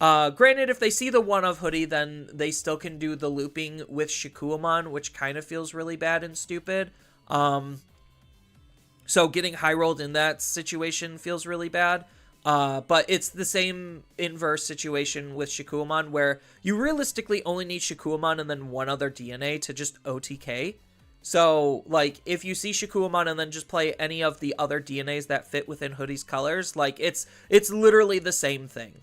Granted, if they see the one of Hoodie, then they still can do the looping with Shikuamon, which kind of feels really bad and stupid. So getting high rolled in that situation feels really bad. But it's the same inverse situation with Shikuamon, where you realistically only need Shikuamon and then one other DNA to just OTK. So, like, if you see Shikuamon and then just play any of the other DNAs that fit within Hoodie's colors, like, it's literally the same thing.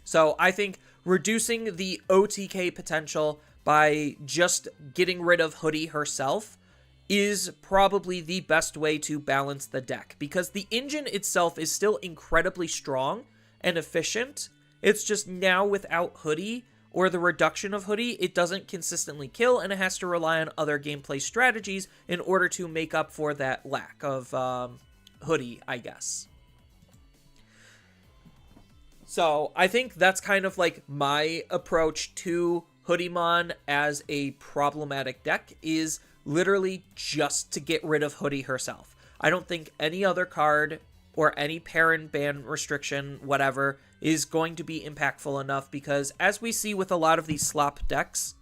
So, I think reducing the OTK potential by just getting rid of Hoodie herself is probably the best way to balance the deck, because the engine itself is still incredibly strong and efficient. It's just now without Hoodie, or the reduction of Hoodie, it doesn't consistently kill, and it has to rely on other gameplay strategies in order to make up for that lack of Hoodie, I guess. So I think that's kind of like my approach to Hoodiemon as a problematic deck, is literally just to get rid of Hoodie herself. I don't think any other card or any parent ban restriction, whatever, is going to be impactful enough, because as we see with a lot of these slop decks,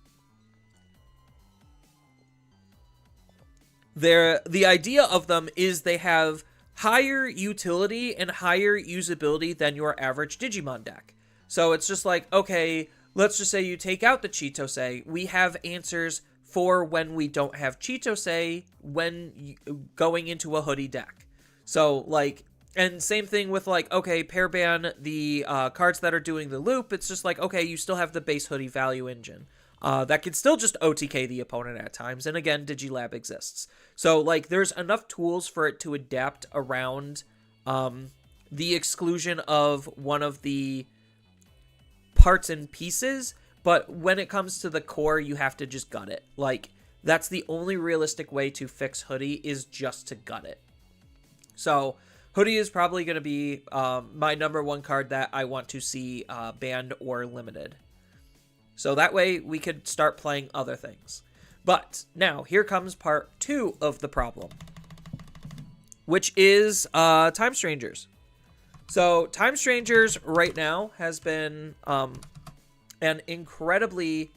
the idea of them is they have higher utility and higher usability than your average Digimon deck. So it's just like, okay, let's just say you take out the Chitose, we have answers for when we don't have Chitose when going into a Hoodie deck. So, like, and same thing with, like, okay, pair ban the cards that are doing the loop. It's just like, okay, you still have the base Hoodie value engine. That can still just OTK the opponent at times. And again, Digilab exists. So, like, there's enough tools for it to adapt around the exclusion of one of the parts and pieces. But when it comes to the core, you have to just gut it. Like, that's the only realistic way to fix Hoodie, is just to gut it. So Hoodie is probably going to be my number one card that I want to see banned or limited. So that way we could start playing other things. But now here comes part 2 of the problem, which is Time Strangers. So Time Strangers right now has been an incredibly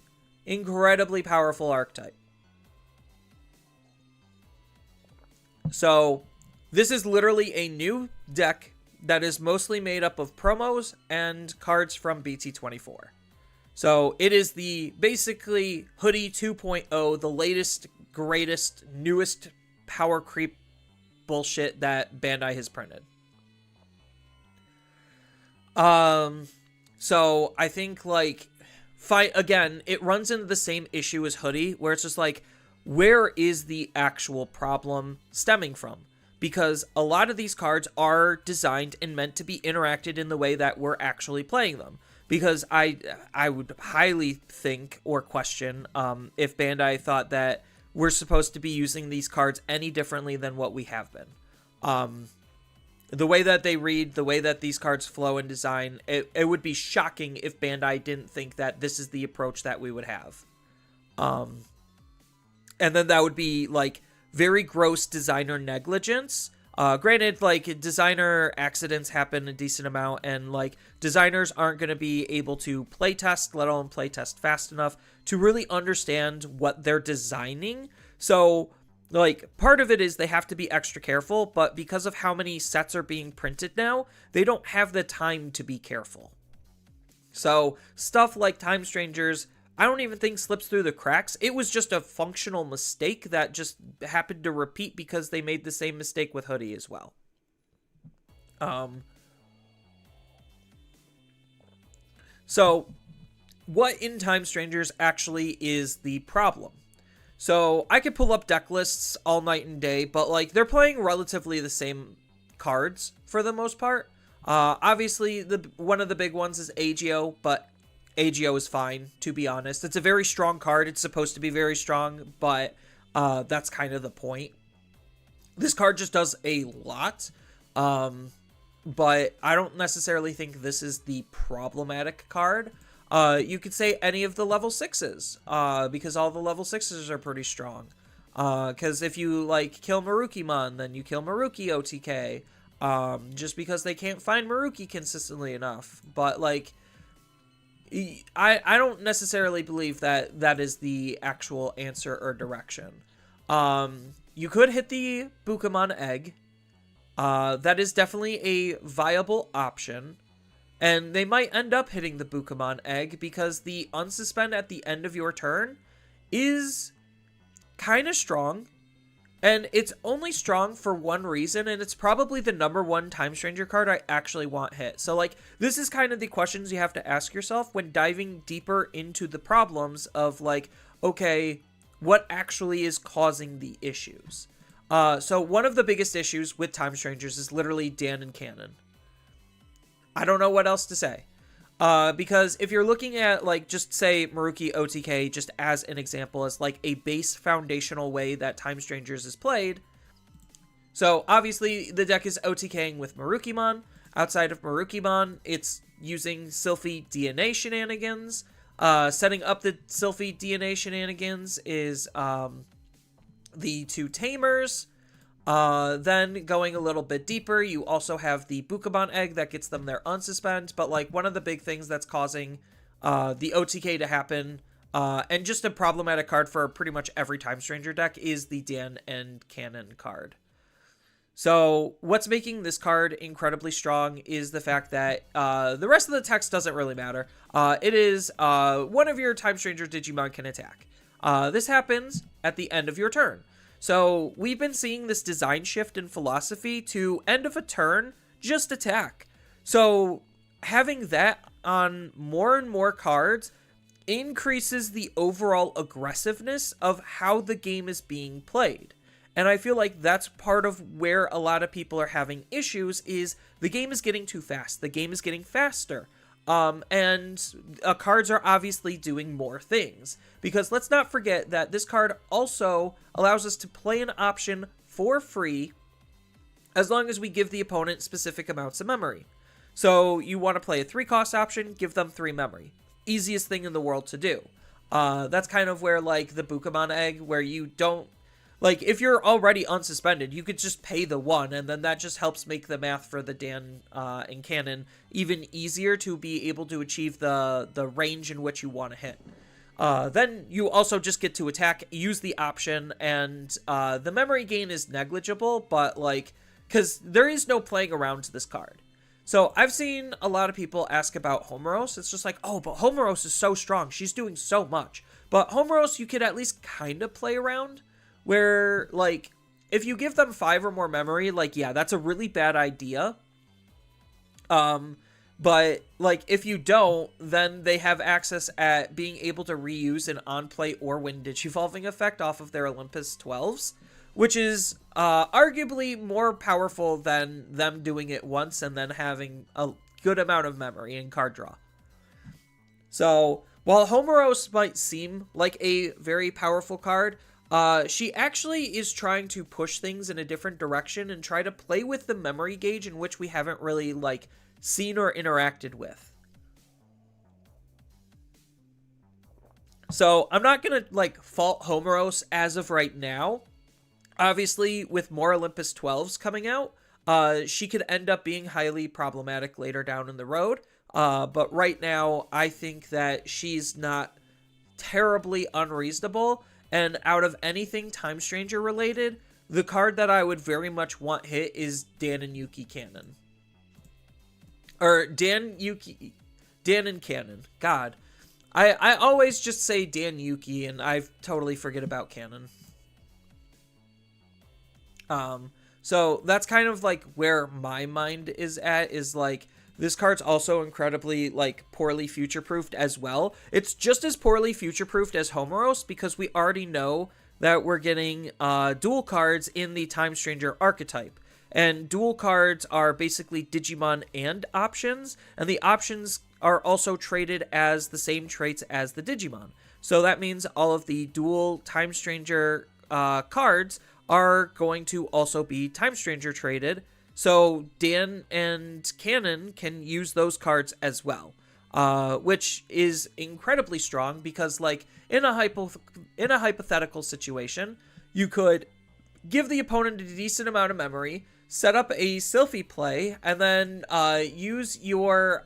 powerful archetype. So this is literally a new deck that is mostly made up of promos and cards from BT24. So it is the basically Hoodie 2.0, the latest, greatest, newest power creep bullshit that Bandai has printed. So I think, like, again, it runs into the same issue as Hoodie, where it's just like, where is the actual problem stemming from? Because a lot of these cards are designed and meant to be interacted in the way that we're actually playing them. Because I would highly think or question if Bandai thought that we're supposed to be using these cards any differently than what we have been. The way that they read, the way that these cards flow and design, it would be shocking if Bandai didn't think that this is the approach that we would have. And then that would be, like, very gross designer negligence. Granted, like, designer accidents happen a decent amount, and, like, designers aren't going to be able to playtest, let alone playtest fast enough to really understand what they're designing. So, like, part of it is they have to be extra careful, but because of how many sets are being printed now, they don't have the time to be careful. So, stuff like Time Strangers, I don't even think slips through the cracks. It was just a functional mistake that just happened to repeat because they made the same mistake with Hoodie as well. So, what in Time Strangers actually is the problem? So I could pull up deck lists all night and day, but like they're playing relatively the same cards for the most part. Obviously, one of the big ones is Agio, but Agio is fine, to be honest. It's a very strong card. It's supposed to be very strong, but that's kind of the point. This card just does a lot, but I don't necessarily think this is the problematic card. You could say any of the level 6s, because all the level 6s are pretty strong. Because if you, like, kill Marukimon, then you kill Maruki OTK, just because they can't find Maruki consistently enough. But, like, I don't necessarily believe that that is the actual answer or direction. You could hit the Bukamon egg. That is definitely a viable option. And they might end up hitting the Bukamon egg because the unsuspend at the end of your turn is kind of strong. And it's only strong for one reason, and it's probably the #1 Time Stranger card I actually want hit. So, like, this is kind of the questions you have to ask yourself when diving deeper into the problems of, like, okay, what actually is causing the issues? So one of the biggest issues with Time Strangers is literally Dan and Cannon. I don't know what else to say. Because if you're looking at, like, just say Maruki OTK just as an example, as like a base foundational way that Time Strangers is played. So obviously the deck is OTKing with Marukimon. Outside of Marukimon, it's using Sylphie DNA shenanigans. Setting up the Sylphie DNA shenanigans is the 2 Tamers. Then going a little bit deeper, you also have the Bukamon egg that gets them their unsuspend, but like one of the big things that's causing the OTK to happen, and just a problematic card for pretty much every Time Stranger deck, is the Dan and Cannon card. So what's making this card incredibly strong is the fact that the rest of the text doesn't really matter. It is one of your Time Stranger Digimon can attack. This happens at the end of your turn. So we've been seeing this design shift in philosophy to end of a turn, just attack. So having that on more and more cards increases the overall aggressiveness of how the game is being played. And I feel like that's part of where a lot of people are having issues, is the game is getting too fast. The game is getting faster. And cards are obviously doing more things. Because let's not forget that this card also allows us to play an option for free as long as we give the opponent specific amounts of memory. So you want to play a 3-cost option, give them 3 memory. Easiest thing in the world to do. That's kind of where, like, the Bukamon egg, where you don't... Like, if you're already unsuspended, you could just pay the 1, and then that just helps make the math for the Dan and Cannon even easier to be able to achieve the range in which you want to hit. Then you also just get to attack, use the option, and the memory gain is negligible, but, like, because there is no playing around to this card. So I've seen a lot of people ask about Homeros. It's just like, oh, but Homeros is so strong. She's doing so much. But Homeros, you could at least kind of play around. Where, like, if you give them 5 or more memory, like, yeah, that's a really bad idea. But, like, if you don't, then they have access at being able to reuse an on-play or win Digivolving effect off of their Olympus 12s, which is arguably more powerful than them doing it once and then having a good amount of memory and card draw. So, while Homeros might seem like a very powerful card, she actually is trying to push things in a different direction and try to play with the memory gauge in which we haven't really, like, seen or interacted with. So I'm not going to, like, fault Homeros as of right now. Obviously, with more Olympus 12s coming out, she could end up being highly problematic later down in the road. But right now, I think that she's not terribly unreasonable. And out of anything Time Stranger related, the card that I would very much want hit is Dan and Yuki Cannon. Or Dan and Cannon. God. I always just say Dan Yuki and I totally forget about Cannon. So that's kind of like where my mind is at, is like, this card's also incredibly, like, poorly future-proofed as well. It's just as poorly future-proofed as Homeros because we already know that we're getting dual cards in the Time Stranger archetype. And dual cards are basically Digimon and options, and the options are also traded as the same traits as the Digimon. So that means all of the dual Time Stranger cards are going to also be Time Stranger traded. So Dan and Cannon can use those cards as well, which is incredibly strong because, like, in a hypothetical situation, you could give the opponent a decent amount of memory, set up a Sylphie play, and then use your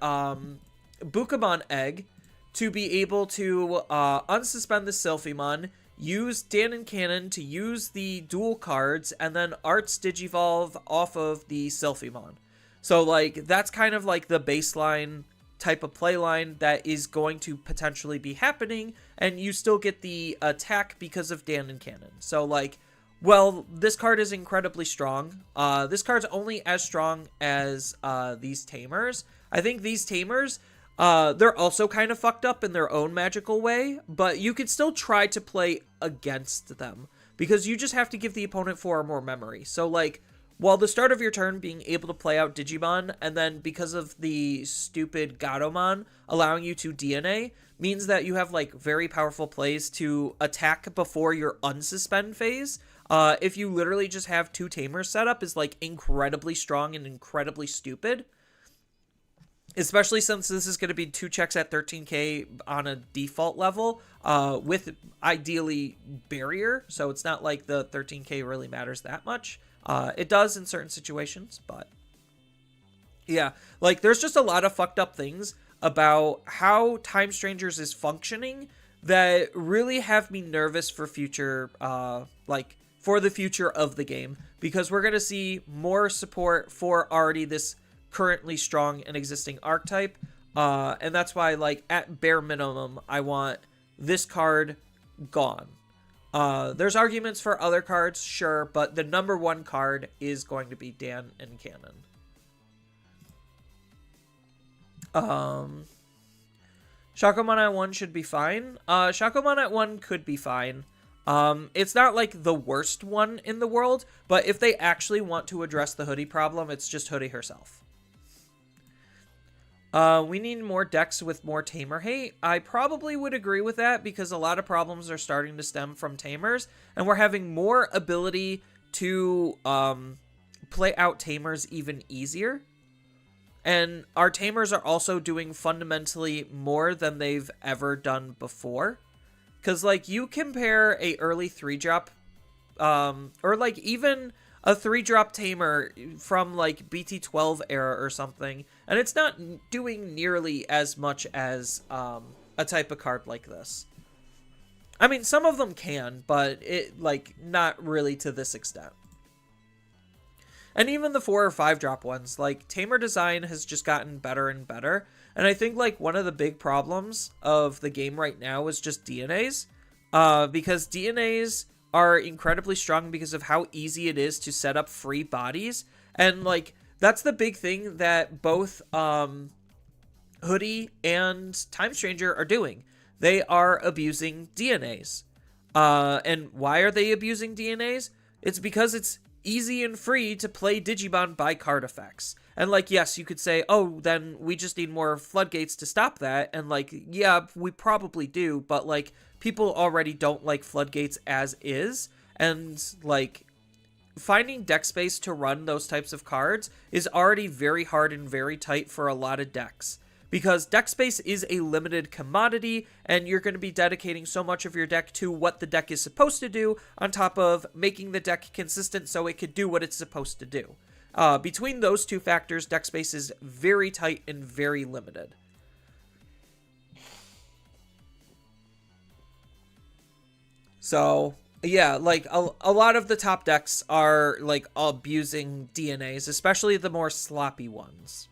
Bukamon egg to be able to unsuspend the Sylphimon, use Dan and Cannon to use the dual cards, and then Arts Digivolve off of the Sylphimon. So, like, that's kind of like the baseline type of playline that is going to potentially be happening, and you still get the attack because of Dan and Cannon. So, like, well, this card is incredibly strong. This card's only as strong as these Tamers. I think these Tamers, they're also kind of fucked up in their own magical way, but you could still try to play against them, because you just have to give the opponent 4 or more memory. So, like, while the start of your turn being able to play out Digimon, and then because of the stupid Gatomon allowing you to DNA, means that you have, like, very powerful plays to attack before your unsuspend phase. If you literally just have 2 Tamers set up, is, like, incredibly strong and incredibly stupid. Especially since this is going to be 2 checks at 13k on a default level, with ideally barrier, so it's not like the 13k really matters that much. It does in certain situations, but yeah, like, there's just a lot of fucked up things about how Time Strangers is functioning that really have me nervous for future, like, for the future of the game, because we're going to see more support for already this currently strong and existing archetype, and that's why, like, at bare minimum, I want this card gone. There's arguments for other cards, sure, but the number 1 card is going to be Dan and Cannon. Shakomon at 1 should be fine. Shakomon at 1 could be fine. It's not, like, the worst one in the world, but if they actually want to address the Hoodie problem, it's just Hoodie herself. We need more decks with more Tamer hate. I probably would agree with that, because a lot of problems are starting to stem from Tamers, and we're having more ability to play out Tamers even easier. And our Tamers are also doing fundamentally more than they've ever done before. Because, like, you compare a early 3-drop, or, like, even a 3-drop Tamer from, like, BT12 era or something, and it's not doing nearly as much as a type of card like this. I mean, some of them can, but it, like, not really to this extent. And even the 4 or 5-drop ones, like, Tamer design has just gotten better and better. And I think, like, one of the big problems of the game right now is just DNAs. Because DNAs are incredibly strong because of how easy it is to set up free bodies. And, like, that's the big thing that both Hoodie and Time Stranger are doing. They are abusing DNAs. And why are they abusing DNAs? It's because it's easy and free to play Digimon by card effects. And, like, yes, you could say, oh, then we just need more floodgates to stop that. And, like, yeah, we probably do, but, like, people already don't like floodgates as is. And, like, finding deck space to run those types of cards is already very hard and very tight for a lot of decks. Because deck space is a limited commodity, and you're going to be dedicating so much of your deck to what the deck is supposed to do, on top of making the deck consistent so it could do what it's supposed to do. Between those two factors, deck space is very tight and very limited. So, yeah, like, a lot of the top decks are, like, abusing DNAs, especially the more sloppy ones.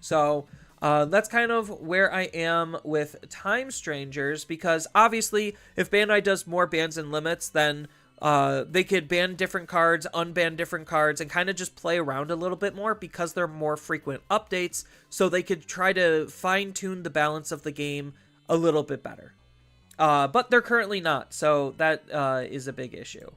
So, that's kind of where I am with Time Strangers, because obviously, if Bandai does more bans and limits, then they could ban different cards, unban different cards, and kind of just play around a little bit more, because they're more frequent updates, so they could try to fine-tune the balance of the game a little bit better. But they're currently not, so that is a big issue.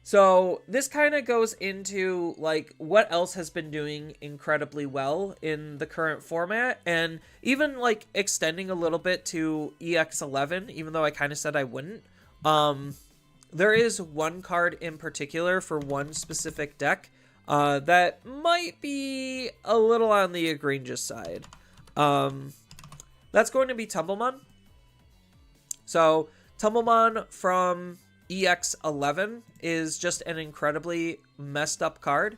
So this kind of goes into like what else has been doing incredibly well in the current format, and even like extending a little bit to EX11, even though I kind of said I wouldn't. There is one card in particular for one specific deck that might be a little on the egregious side. That's going to be Tumblemon. So Tumblemon from EX11 is just an incredibly messed up card.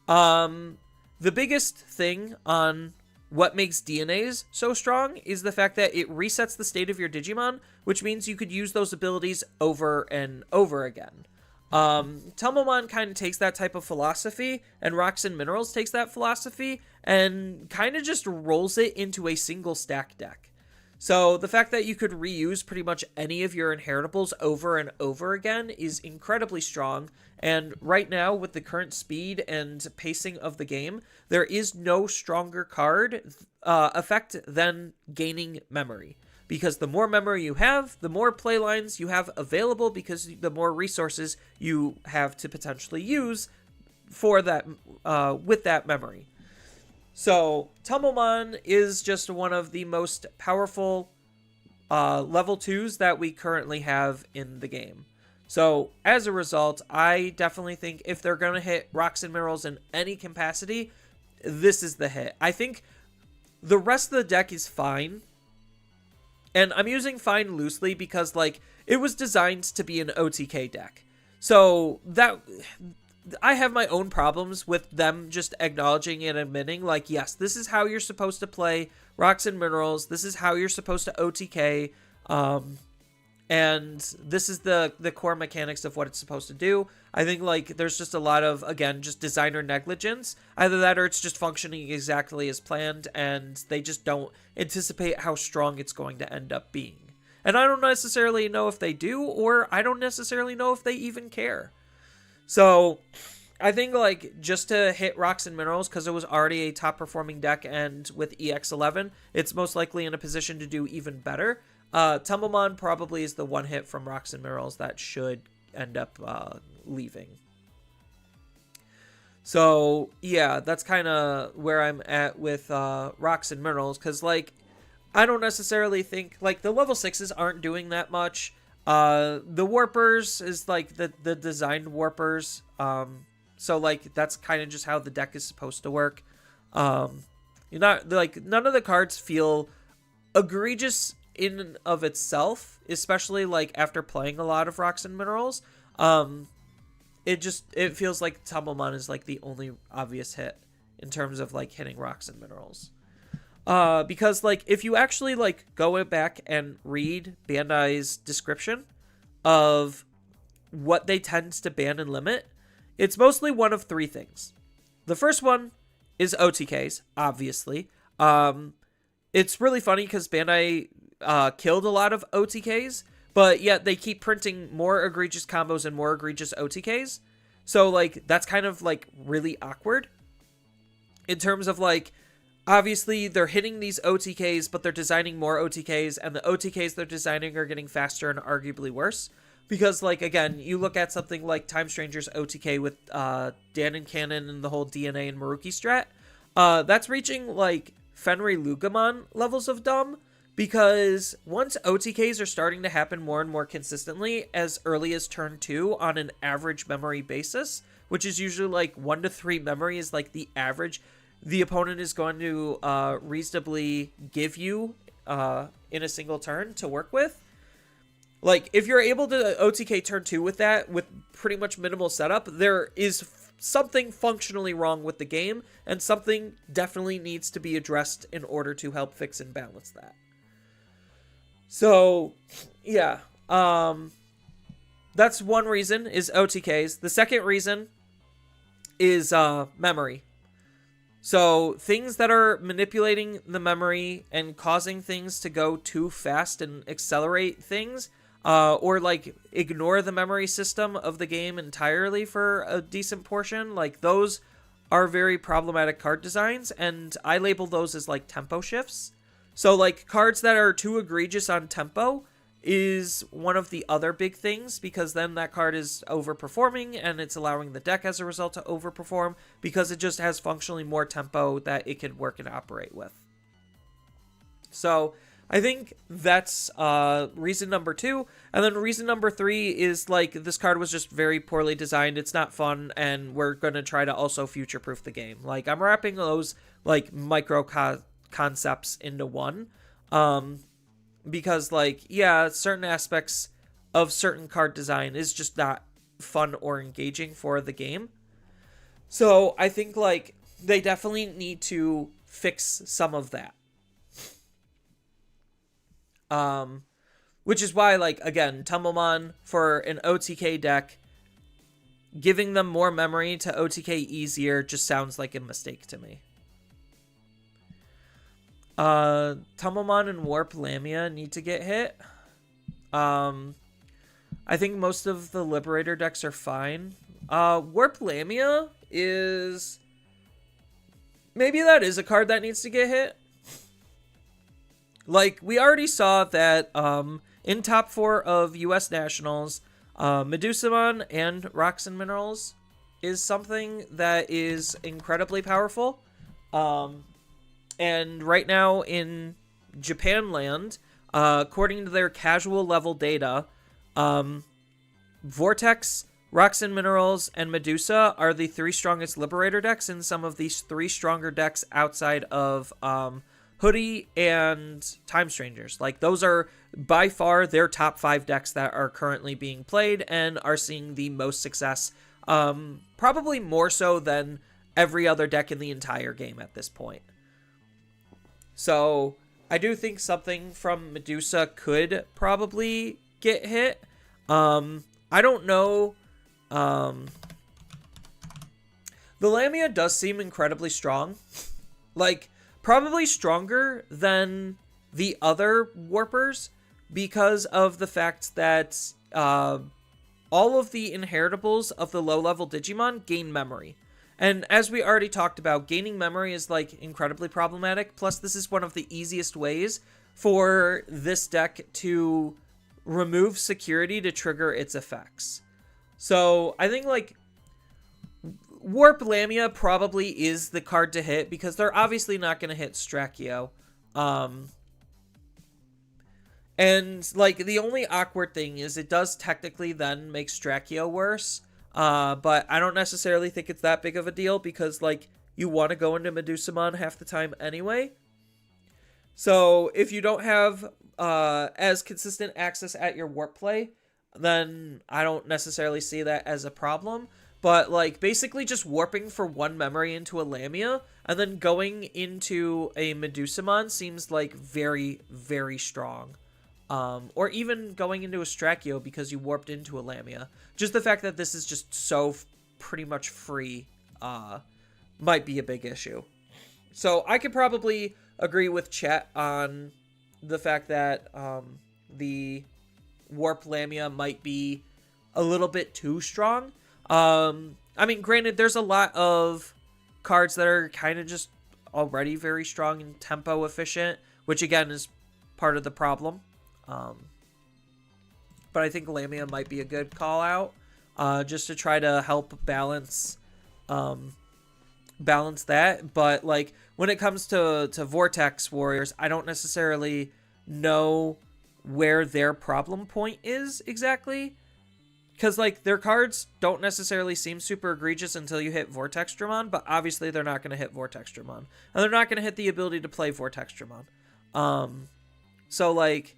The biggest thing on what makes DNAs so strong is the fact that it resets the state of your Digimon, which means you could use those abilities over and over again. Tumblemon kind of takes that type of philosophy, and Rocks and Minerals takes that philosophy and kind of just rolls it into a single stack deck. So the fact that you could reuse pretty much any of your inheritables over and over again is incredibly strong. And right now, with the current speed and pacing of the game, there is no stronger card effect than gaining memory. Because the more memory you have, the more playlines you have available, because the more resources you have to potentially use for that with that memory. So Tumblemon is just one of the most powerful level 2s that we currently have in the game. So as a result, I definitely think if they're going to hit Rocks and Minerals in any capacity, this is the hit. I think the rest of the deck is fine. And I'm using fine loosely because like it was designed to be an OTK deck. So that I have my own problems with them just acknowledging and admitting, like, yes, this is how you're supposed to play Rocks and Minerals. This is how you're supposed to OTK. And this is the core mechanics of what it's supposed to do. I think, like, there's just a lot of, again, just designer negligence. Either that or it's just functioning exactly as planned, and they just don't anticipate how strong it's going to end up being. And I don't necessarily know if they do, or I don't necessarily know if they even care. So I think, like, just to hit Rocks and Minerals, because it was already a top-performing deck, and with EX11, it's most likely in a position to do even better. Tumblemon probably is the one hit from Rocks and Minerals that should end up leaving. So, yeah, that's kind of where I'm at with Rocks and Minerals, because, like, I don't necessarily think, like, the level 6s aren't doing that much. The Warpers is, like, the designed Warpers. So, like, that's kind of just how the deck is supposed to work. You're not, like, none of the cards feel egregious in and of itself, especially, like, after playing a lot of Rocks and Minerals. It feels like Tumblemon is, like, the only obvious hit in terms of, like, hitting Rocks and Minerals. Because, like, if you actually, like, go back and read Bandai's description of what they tend to ban and limit, it's mostly one of three things. The first one is OTKs, obviously. It's really funny because Bandai killed a lot of OTKs, but yet they keep printing more egregious combos and more egregious OTKs. So, like, that's kind of, like, really awkward in terms of, like, obviously, they're hitting these OTKs, but they're designing more OTKs, and the OTKs they're designing are getting faster and arguably worse. Because, like, again, you look at something like Time Stranger's OTK with Dan and Cannon and the whole DNA and Maruki strat. That's reaching, like, Fenrir Lugamon levels of dumb, because once OTKs are starting to happen more and more consistently as early as turn 2 on an average memory basis, which is usually, like, 1 to 3 memory is, like, the average the opponent is going to reasonably give you in a single turn to work with. Like, if you're able to OTK turn 2 with that, with pretty much minimal setup, there is something functionally wrong with the game, and something definitely needs to be addressed in order to help fix and balance that. So, yeah. That's one reason, is OTKs. The second reason is memory. So things that are manipulating the memory and causing things to go too fast and accelerate things, or like ignore the memory system of the game entirely for a decent portion, like those are very problematic card designs, and I label those as like tempo shifts. So, like, cards that are too egregious on tempo is one of the other big things, because then that card is overperforming and it's allowing the deck as a result to overperform because it just has functionally more tempo that it can work and operate with. So I think that's reason number 2. And then reason number 3 is, like, this card was just very poorly designed. It's not fun, and we're going to try to also future-proof the game. Like, I'm wrapping those, like, micro concepts into one. Because, like, yeah, certain aspects of certain card design is just not fun or engaging for the game. So I think, like, they definitely need to fix some of that. Which is why, like, again, Tumblemon for an OTK deck, giving them more memory to OTK easier just sounds like a mistake to me. Tumblemon and Warp Lamia need to get hit. I think most of the Liberator decks are fine. Warp Lamia is... maybe that is a card that needs to get hit. Like, we already saw that in top 4 of US Nationals, Medusamon and Rocks and Minerals is something that is incredibly powerful. And right now in Japan land, according to their casual level data, Vortex, Rocks and Minerals, and Medusa are the 3 strongest Liberator decks, and some of these 3 stronger decks outside of Hoodie and Time Strangers. Like, those are by far their top 5 decks that are currently being played and are seeing the most success, probably more so than every other deck in the entire game at this point. So I do think something from Medusa could probably get hit. I don't know. The Lamia does seem incredibly strong. Like, probably stronger than the other Warpers because of the fact that all of the inheritables of the low-level Digimon gain memory. And as we already talked about, gaining memory is, like, incredibly problematic. Plus, this is one of the easiest ways for this deck to remove security to trigger its effects. So, I think, like, Warp Lamia probably is the card to hit because they're obviously not going to hit Strachio. And, like, the only awkward thing is it does technically then make Strachio worse. But I don't necessarily think it's that big of a deal because, like, you want to go into Medusamon half the time anyway. So if you don't have as consistent access at your warp play, then I don't necessarily see that as a problem. But, like, basically just warping for 1 memory into a Lamia and then going into a Medusamon seems, like, very, very strong. Or even going into a Strachio because you warped into a Lamia. Just the fact that this is just so pretty much free might be a big issue. So I could probably agree with Chet on the fact that the Warp Lamia might be a little bit too strong. I mean, granted, there's a lot of cards that are kind of just already very strong and tempo efficient, which again is part of the problem. But I think Lamia might be a good call out, just to try to help balance that. But, like, when it comes to Vortex Warriors, I don't necessarily know where their problem point is exactly. Because, like, their cards don't necessarily seem super egregious until you hit Vortex Dramon, but obviously they're not going to hit Vortex Dramon. And they're not going to hit the ability to play Vortex Dramon. So, like,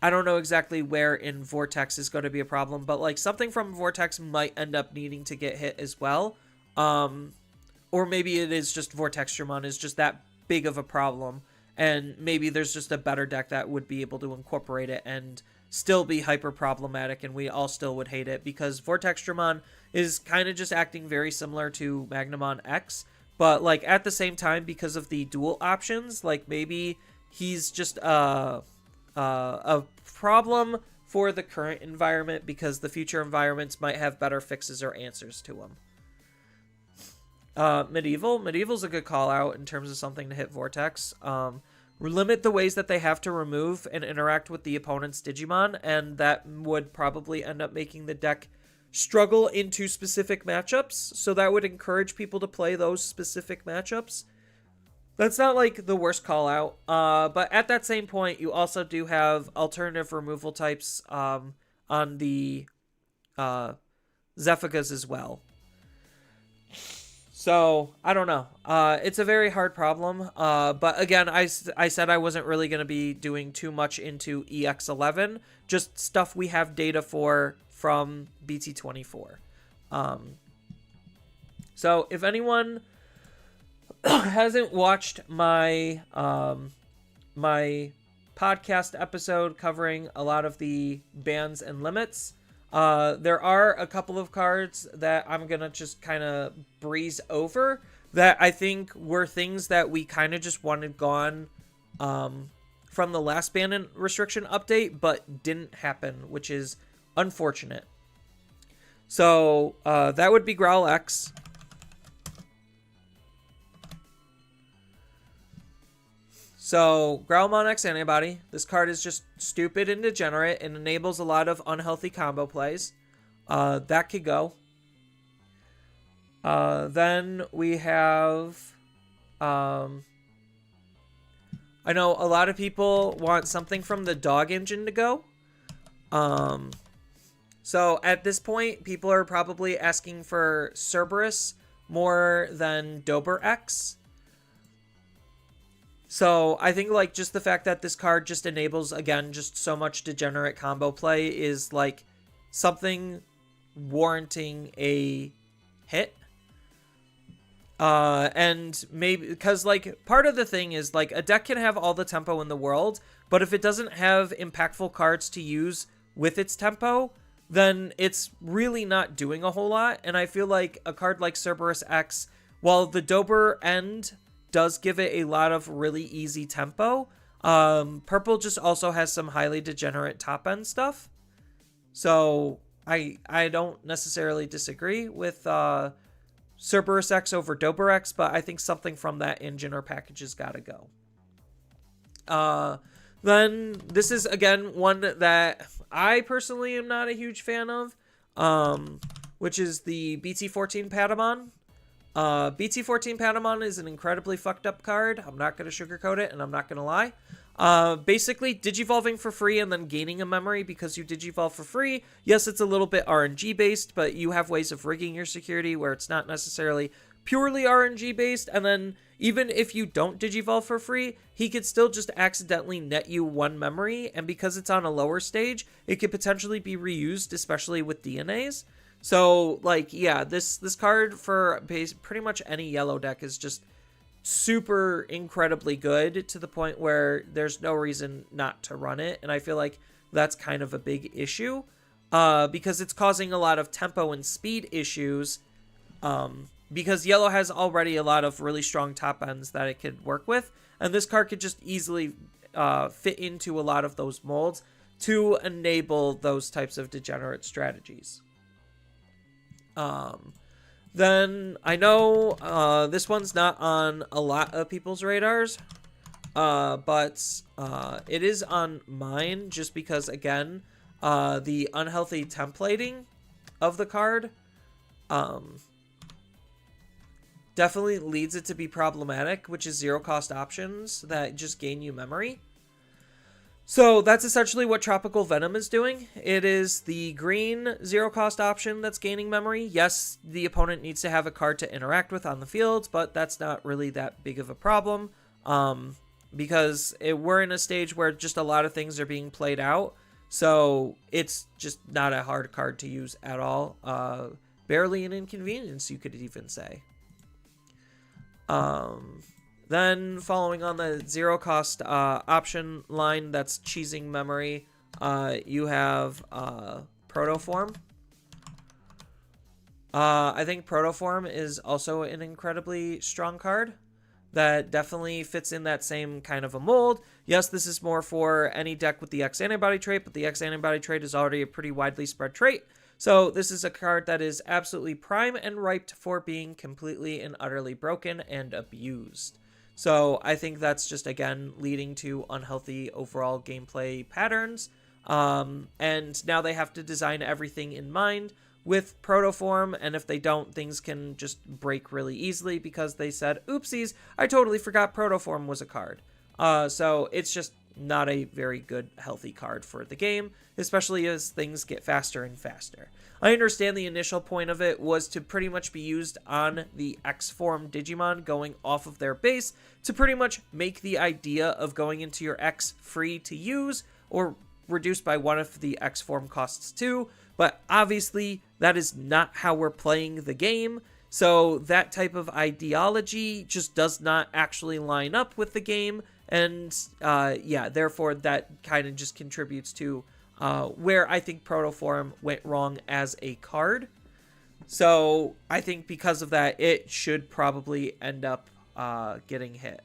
I don't know exactly where in Vortex is going to be a problem, but, like, something from Vortex might end up needing to get hit as well. Or maybe it is just Vortex Dramon is just that big of a problem, and maybe there's just a better deck that would be able to incorporate it and still be hyper problematic, and we all still would hate it, because Vortex Dramon is kind of just acting very similar to Magnamon X, but, like, at the same time, because of the dual options, like, maybe he's just a problem for the current environment because the future environments might have better fixes or answers to them. Medieval's a good call out in terms of something to hit Vortex. limit the ways that they have to remove and interact with the opponent's Digimon, and that would probably end up making the deck struggle into specific matchups. So that would encourage people to play those specific matchups. That's not like the worst call out, but at that same point, you also do have alternative removal types on the Zephagas as well. So, I don't know. It's a very hard problem. But again, I said I wasn't really going to be doing too much into EX11. Just stuff we have data for from BT24. So, if anyone hasn't watched my my podcast episode covering a lot of the bans and limits, there are a couple of cards that I'm going to just kind of breeze over that I think were things that we kind of just wanted gone from the last ban and restriction update, but didn't happen, which is unfortunate. So that would be Growl X. So, Growlmon X Antibody. This card is just stupid and degenerate and enables a lot of unhealthy combo plays. That could go. Then we have... I know a lot of people want something from the dog engine to go. So, at this point, people are probably asking for Cerberus more than Dober X. So I think like just the fact that this card just enables, again, just so much degenerate combo play is like something warranting a hit. And maybe because like part of the thing is like a deck can have all the tempo in the world, but if it doesn't have impactful cards to use with its tempo, then it's really not doing a whole lot. And I feel like a card like Cerberus X, while the Dober end does give it a lot of really easy tempo, purple just also has some highly degenerate top end stuff. So I don't necessarily disagree with Cerberus X over Dober X, but I think something from that engine or package has got to go. Then this is again one that I personally am not a huge fan of, which is the BT14 Patamon. BT14 Patamon is an incredibly fucked up card. I'm not going to sugarcoat it, and I'm not going to lie. Basically, digivolving for free and then gaining a memory because you digivolve for free. Yes, it's a little bit RNG based, but you have ways of rigging your security where it's not necessarily purely RNG based. And then even if you don't digivolve for free, he could still just accidentally net you one memory. And because it's on a lower stage, it could potentially be reused, especially with DNAs. So, like, yeah, this card for pretty much any yellow deck is just super incredibly good to the point where there's no reason not to run it. And I feel like that's kind of a big issue because it's causing a lot of tempo and speed issues because yellow has already a lot of really strong top ends that it could work with. And this card could just easily fit into a lot of those molds to enable those types of degenerate strategies. Then I know this one's not on a lot of people's radars, but it is on mine just because, again, the unhealthy templating of the card definitely leads it to be problematic, which is zero cost options that just gain you memory. So that's essentially what Tropical Venom is doing. It is the green zero-cost option that's gaining memory. Yes, the opponent needs to have a card to interact with on the field, but that's not really that big of a problem because we're in a stage where just a lot of things are being played out. So it's just not a hard card to use at all. Barely an inconvenience, you could even say. Then, following on the zero-cost option line that's cheesing memory, you have Protoform. I think Protoform is also an incredibly strong card that definitely fits in that same kind of a mold. Yes, this is more for any deck with the X Antibody trait, but the X Antibody trait is already a pretty widely spread trait. So this is a card that is absolutely prime and ripe for being completely and utterly broken and abused. So I think that's just, again, leading to unhealthy overall gameplay patterns. And now they have to design everything in mind with protoform, and if they don't, things can just break really easily because they said, oopsies, I totally forgot protoform was a card. So it's just not a very good, healthy card for the game, especially as things get faster and faster. I understand the initial point of it was to pretty much be used on the X-form Digimon going off of their base to pretty much make the idea of going into your X free to use or reduced by one of the X-form costs too, but obviously that is not how we're playing the game, so that type of ideology just does not actually line up with the game, and yeah, therefore that kind of just contributes to where I think Protoform went wrong as a card. So I think because of that, it should probably end up getting hit.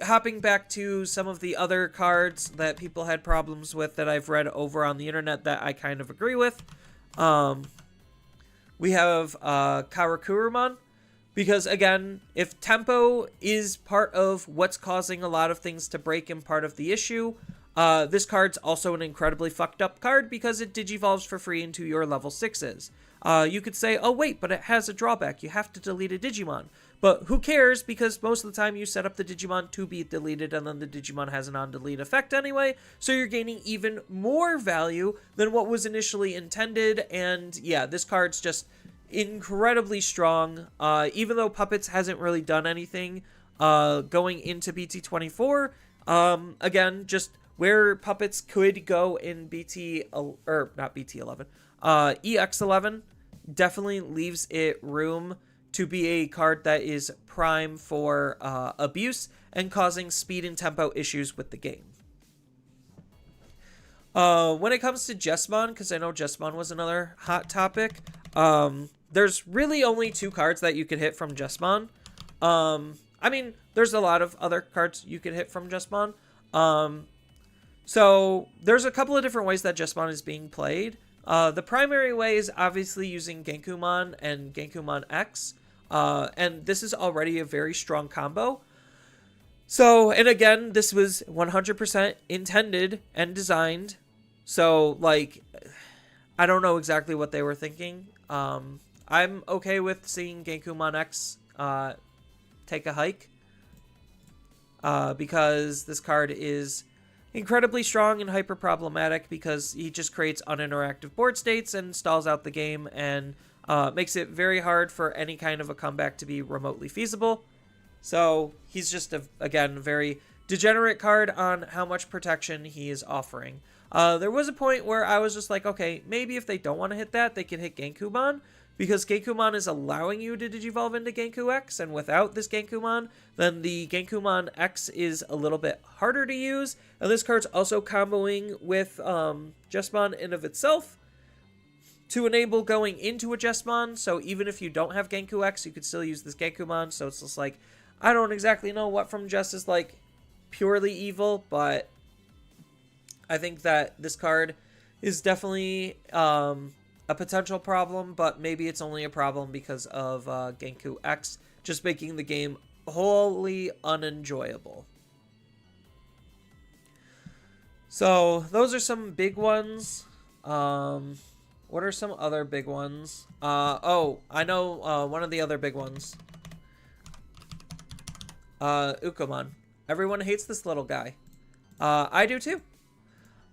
Hopping back to some of the other cards that people had problems with that I've read over on the internet that I kind of agree with. We have Karakurumon, because again, if tempo is part of what's causing a lot of things to break and part of the issue, this card's also an incredibly fucked up card because it digivolves for free into your level 6s. You could say, oh wait, but it has a drawback. You have to delete a Digimon. But who cares, because most of the time you set up the Digimon to be deleted and then the Digimon has an on-delete effect anyway, so you're gaining even more value than what was initially intended, and yeah, this card's just incredibly strong, even though Puppets hasn't really done anything going into BT24. Again, just where Puppets could go in EX11 definitely leaves it room to be a card that is prime for abuse and causing speed and tempo issues with the game. When it comes to Jessamon, because I know Jessamon was another hot topic, there's really only 2 cards that you could hit from Jessamon. I mean, there's a lot of other cards you could hit from Jessamon. So there's a couple of different ways that Jessamon is being played. The primary way is obviously using Genkumon and Genkumon X. And this is already a very strong combo. So, and again, this was 100% intended and designed. So, like, I don't know exactly what they were thinking. I'm okay with seeing Genkumon X take a hike. Because this card is incredibly strong and hyper problematic because he just creates uninteractive board states and stalls out the game and makes it very hard for any kind of a comeback to be remotely feasible. So he's just, again, a very degenerate card on how much protection he is offering. There was a point where I was just like, okay, maybe if they don't want to hit that, they can hit Genkumon, because Genkumon is allowing you to digivolve into Genku X, and without this Genkumon, then the Genkumon X is a little bit harder to use, and this card's also comboing with Jessamon in of itself to enable going into a Jessamon, so even if you don't have Genku X, you could still use this Genkumon, so it's just like, I don't exactly know what from Jess is like purely evil, but I think that this card is definitely a potential problem, but maybe it's only a problem because of Genku X just making the game wholly unenjoyable. So those are some big ones. What are some other big ones? Oh, I know one of the other big ones. Ukomon. Everyone hates this little guy. I do too.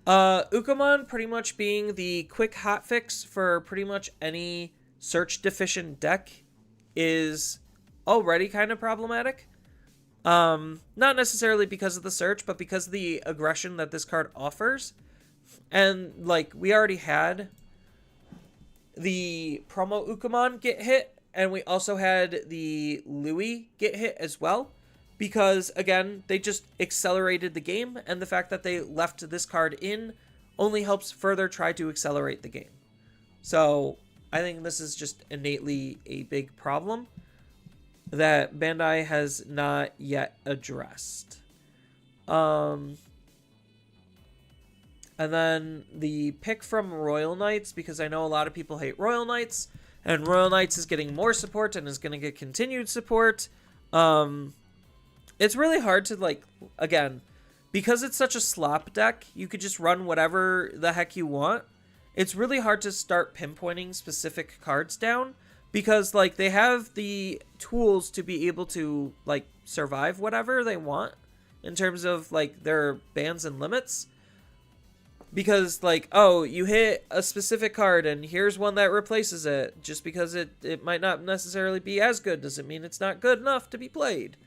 Ukomon pretty much being the quick hotfix for pretty much any search deficient deck is already kind of problematic. Not necessarily because of the search, but because of the aggression that this card offers. And, like, we already had the promo Ukomon get hit, and we also had the Louis get hit as well. Because, again, they just accelerated the game, and the fact that they left this card in only helps further try to accelerate the game. So, I think this is just innately a big problem that Bandai has not yet addressed. And then the pick from Royal Knights, because I know a lot of people hate Royal Knights. And Royal Knights is getting more support and is going to get continued support. It's really hard to, like, again, because it's such a slop deck, you could just run whatever the heck you want. It's really hard to start pinpointing specific cards down because, like, they have the tools to be able to, like, survive whatever they want in terms of, like, their bans and limits. Because, like, oh, you hit a specific card and here's one that replaces it. Just because it might not necessarily be as good doesn't mean it's not good enough to be played.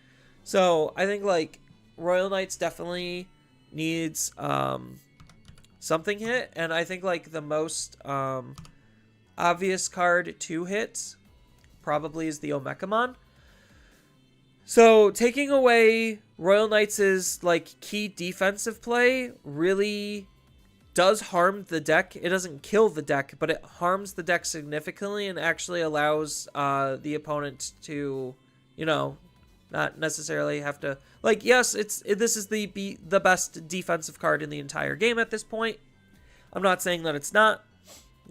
So, I think, like, Royal Knights definitely needs something hit. And I think, like, the most obvious card to hit probably is the Omekamon. So, taking away Royal Knights' like, key defensive play really does harm the deck. It doesn't kill the deck, but it harms the deck significantly and actually allows the opponent to, you know, not necessarily have to, like, yes, this is the best defensive card in the entire game at this point. I'm not saying that it's not,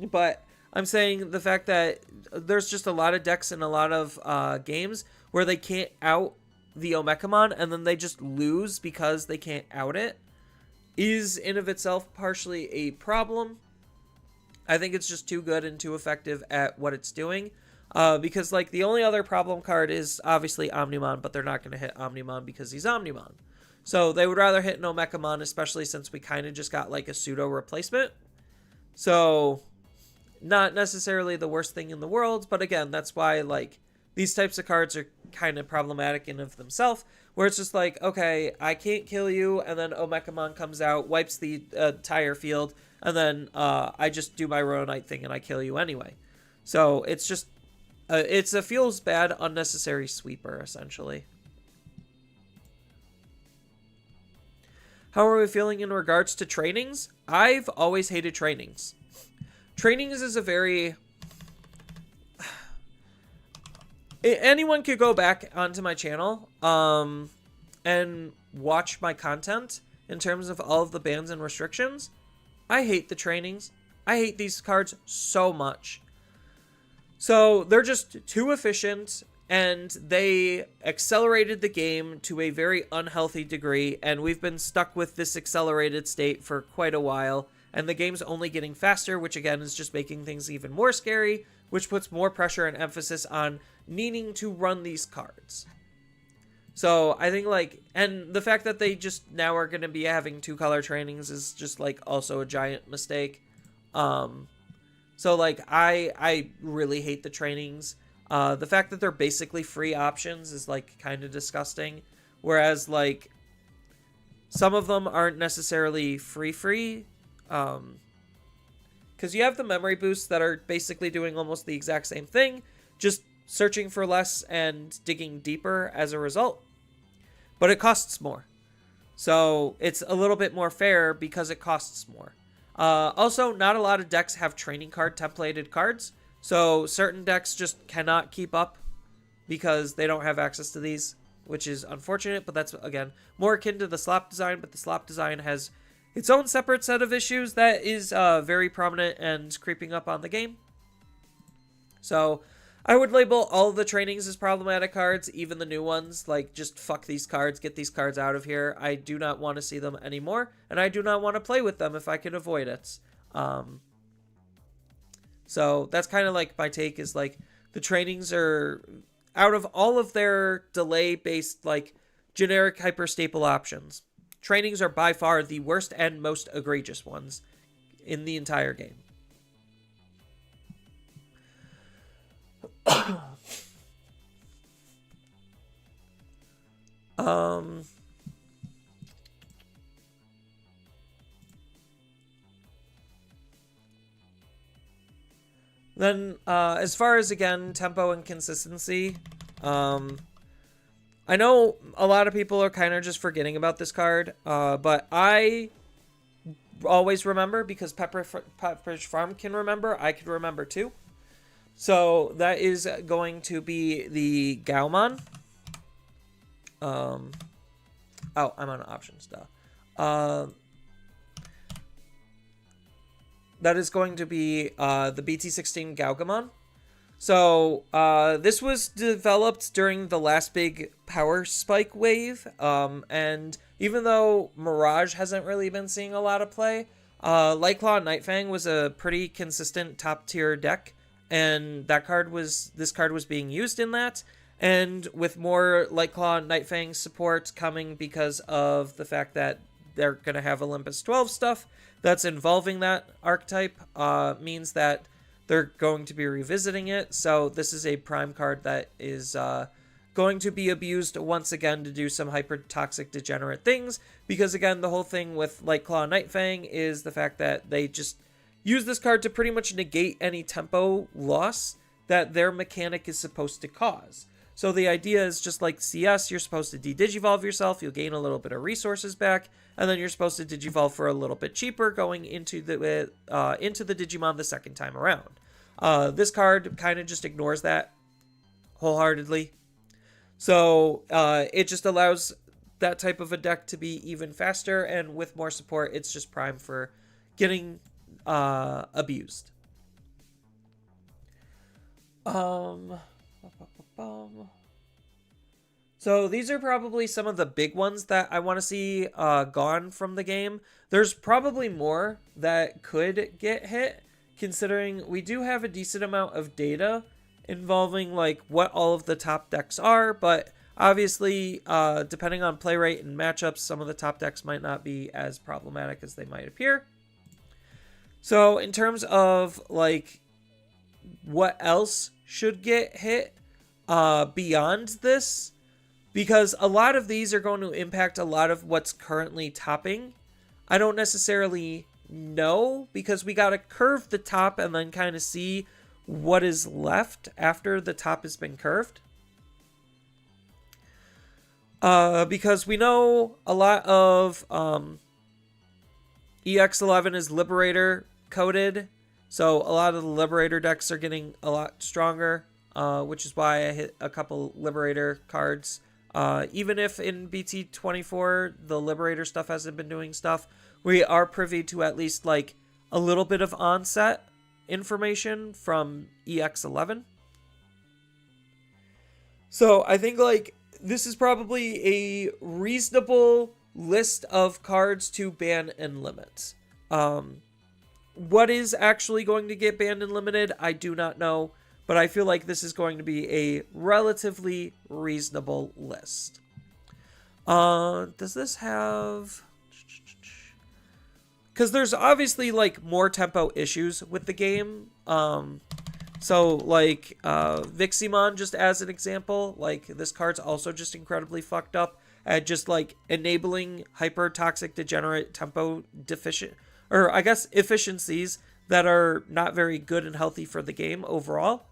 but I'm saying the fact that there's just a lot of decks in a lot of games where they can't out the Omekamon and then they just lose because they can't out it is in of itself partially a problem. I think it's just too good and too effective at what it's doing. Because, like, the only other problem card is obviously Omnimon, but they're not going to hit Omnimon because he's Omnimon. So they would rather hit an Omekamon, especially since we kind of just got, like, a pseudo replacement. So, not necessarily the worst thing in the world, but again, that's why, like, these types of cards are kind of problematic in of themselves, where it's just like, okay, I can't kill you, and then Omekamon comes out, wipes the entire field, and then I just do my Royal Knight thing and I kill you anyway. So it's just, it's a feels bad, unnecessary sweeper, essentially. How are we feeling in regards to trainings? I've always hated trainings. Trainings is a very... Anyone could go back onto my channel and watch my content in terms of all of the bans and restrictions. I hate the trainings. I hate these cards so much. So they're just too efficient, and they accelerated the game to a very unhealthy degree, and we've been stuck with this accelerated state for quite a while, and the game's only getting faster, which again is just making things even more scary, which puts more pressure and emphasis on needing to run these cards. So I think, like, and the fact that they just now are going to be having 2-color trainings is just, like, also a giant mistake. So, like, I really hate the trainings. The fact that they're basically free options is, like, kind of disgusting. Whereas, like, some of them aren't necessarily free. Because you have the memory boosts that are basically doing almost the exact same thing, just searching for less and digging deeper as a result. But it costs more. So it's a little bit more fair because it costs more. Also, not a lot of decks have training card templated cards. So certain decks just cannot keep up because they don't have access to these, which is unfortunate. But that's, again, more akin to the slop design. But the slop design has its own separate set of issues that is very prominent and creeping up on the game. So I would label all of the trainings as problematic cards, even the new ones. Like, just fuck these cards, get these cards out of here. I do not want to see them anymore, and I do not want to play with them if I can avoid it. So that's kind of like my take is, like, the trainings are, out of all of their delay-based, like, generic hyper-staple options, trainings are by far the worst and most egregious ones in the entire game. Then, as far as, again, tempo and consistency, I know a lot of people are kind of just forgetting about this card, but I always remember because Pepperidge Farm can remember. I can remember too. So that is going to be the Gaomon. Oh, I'm on options, duh. That is going to be the BT16 Gaugamon. So this was developed during the last big power spike wave, and even though Mirage hasn't really been seeing a lot of play, Lightclaw Nightfang was a pretty consistent top tier deck, and this card was being used in that. And with more Lightclaw Nightfang support coming because of the fact that they're going to have Olympus 12 stuff that's involving that archetype, means that they're going to be revisiting it. So this is a prime card that is going to be abused once again to do some hyper toxic degenerate things. Because again, the whole thing with Lightclaw Nightfang is the fact that they just use this card to pretty much negate any tempo loss that their mechanic is supposed to cause. So the idea is just like CS, you're supposed to de-digivolve yourself, you'll gain a little bit of resources back, and then you're supposed to digivolve for a little bit cheaper going into the Digimon the second time around. This card kind of just ignores that wholeheartedly. So it just allows that type of a deck to be even faster, and with more support, it's just prime for getting abused. So these are probably some of the big ones that I want to see gone from the game. There's probably more that could get hit, considering we do have a decent amount of data involving like what all of the top decks are, but obviously depending on play rate and matchups, some of the top decks might not be as problematic as they might appear. So in terms of like what else should get hit beyond this, because a lot of these are going to impact a lot of what's currently topping, I don't necessarily know, because we got to curve the top and then kind of see what is left after the top has been curved. Because we know a lot of EX11 is Liberator coded, so a lot of the Liberator decks are getting a lot stronger, which is why I hit a couple Liberator cards. Even if in BT24 the Liberator stuff hasn't been doing stuff, we are privy to at least like a little bit of onset information from EX11. So I think like this is probably a reasonable list of cards to ban and limit. What is actually going to get banned and limited, I do not know, but I feel like this is going to be a relatively reasonable list. Does this have... Because there's obviously like more tempo issues with the game. So like Viximon, just as an example, like this card's also just incredibly fucked up at just like enabling hyper toxic degenerate tempo deficient, or I guess efficiencies that are not very good and healthy for the game overall.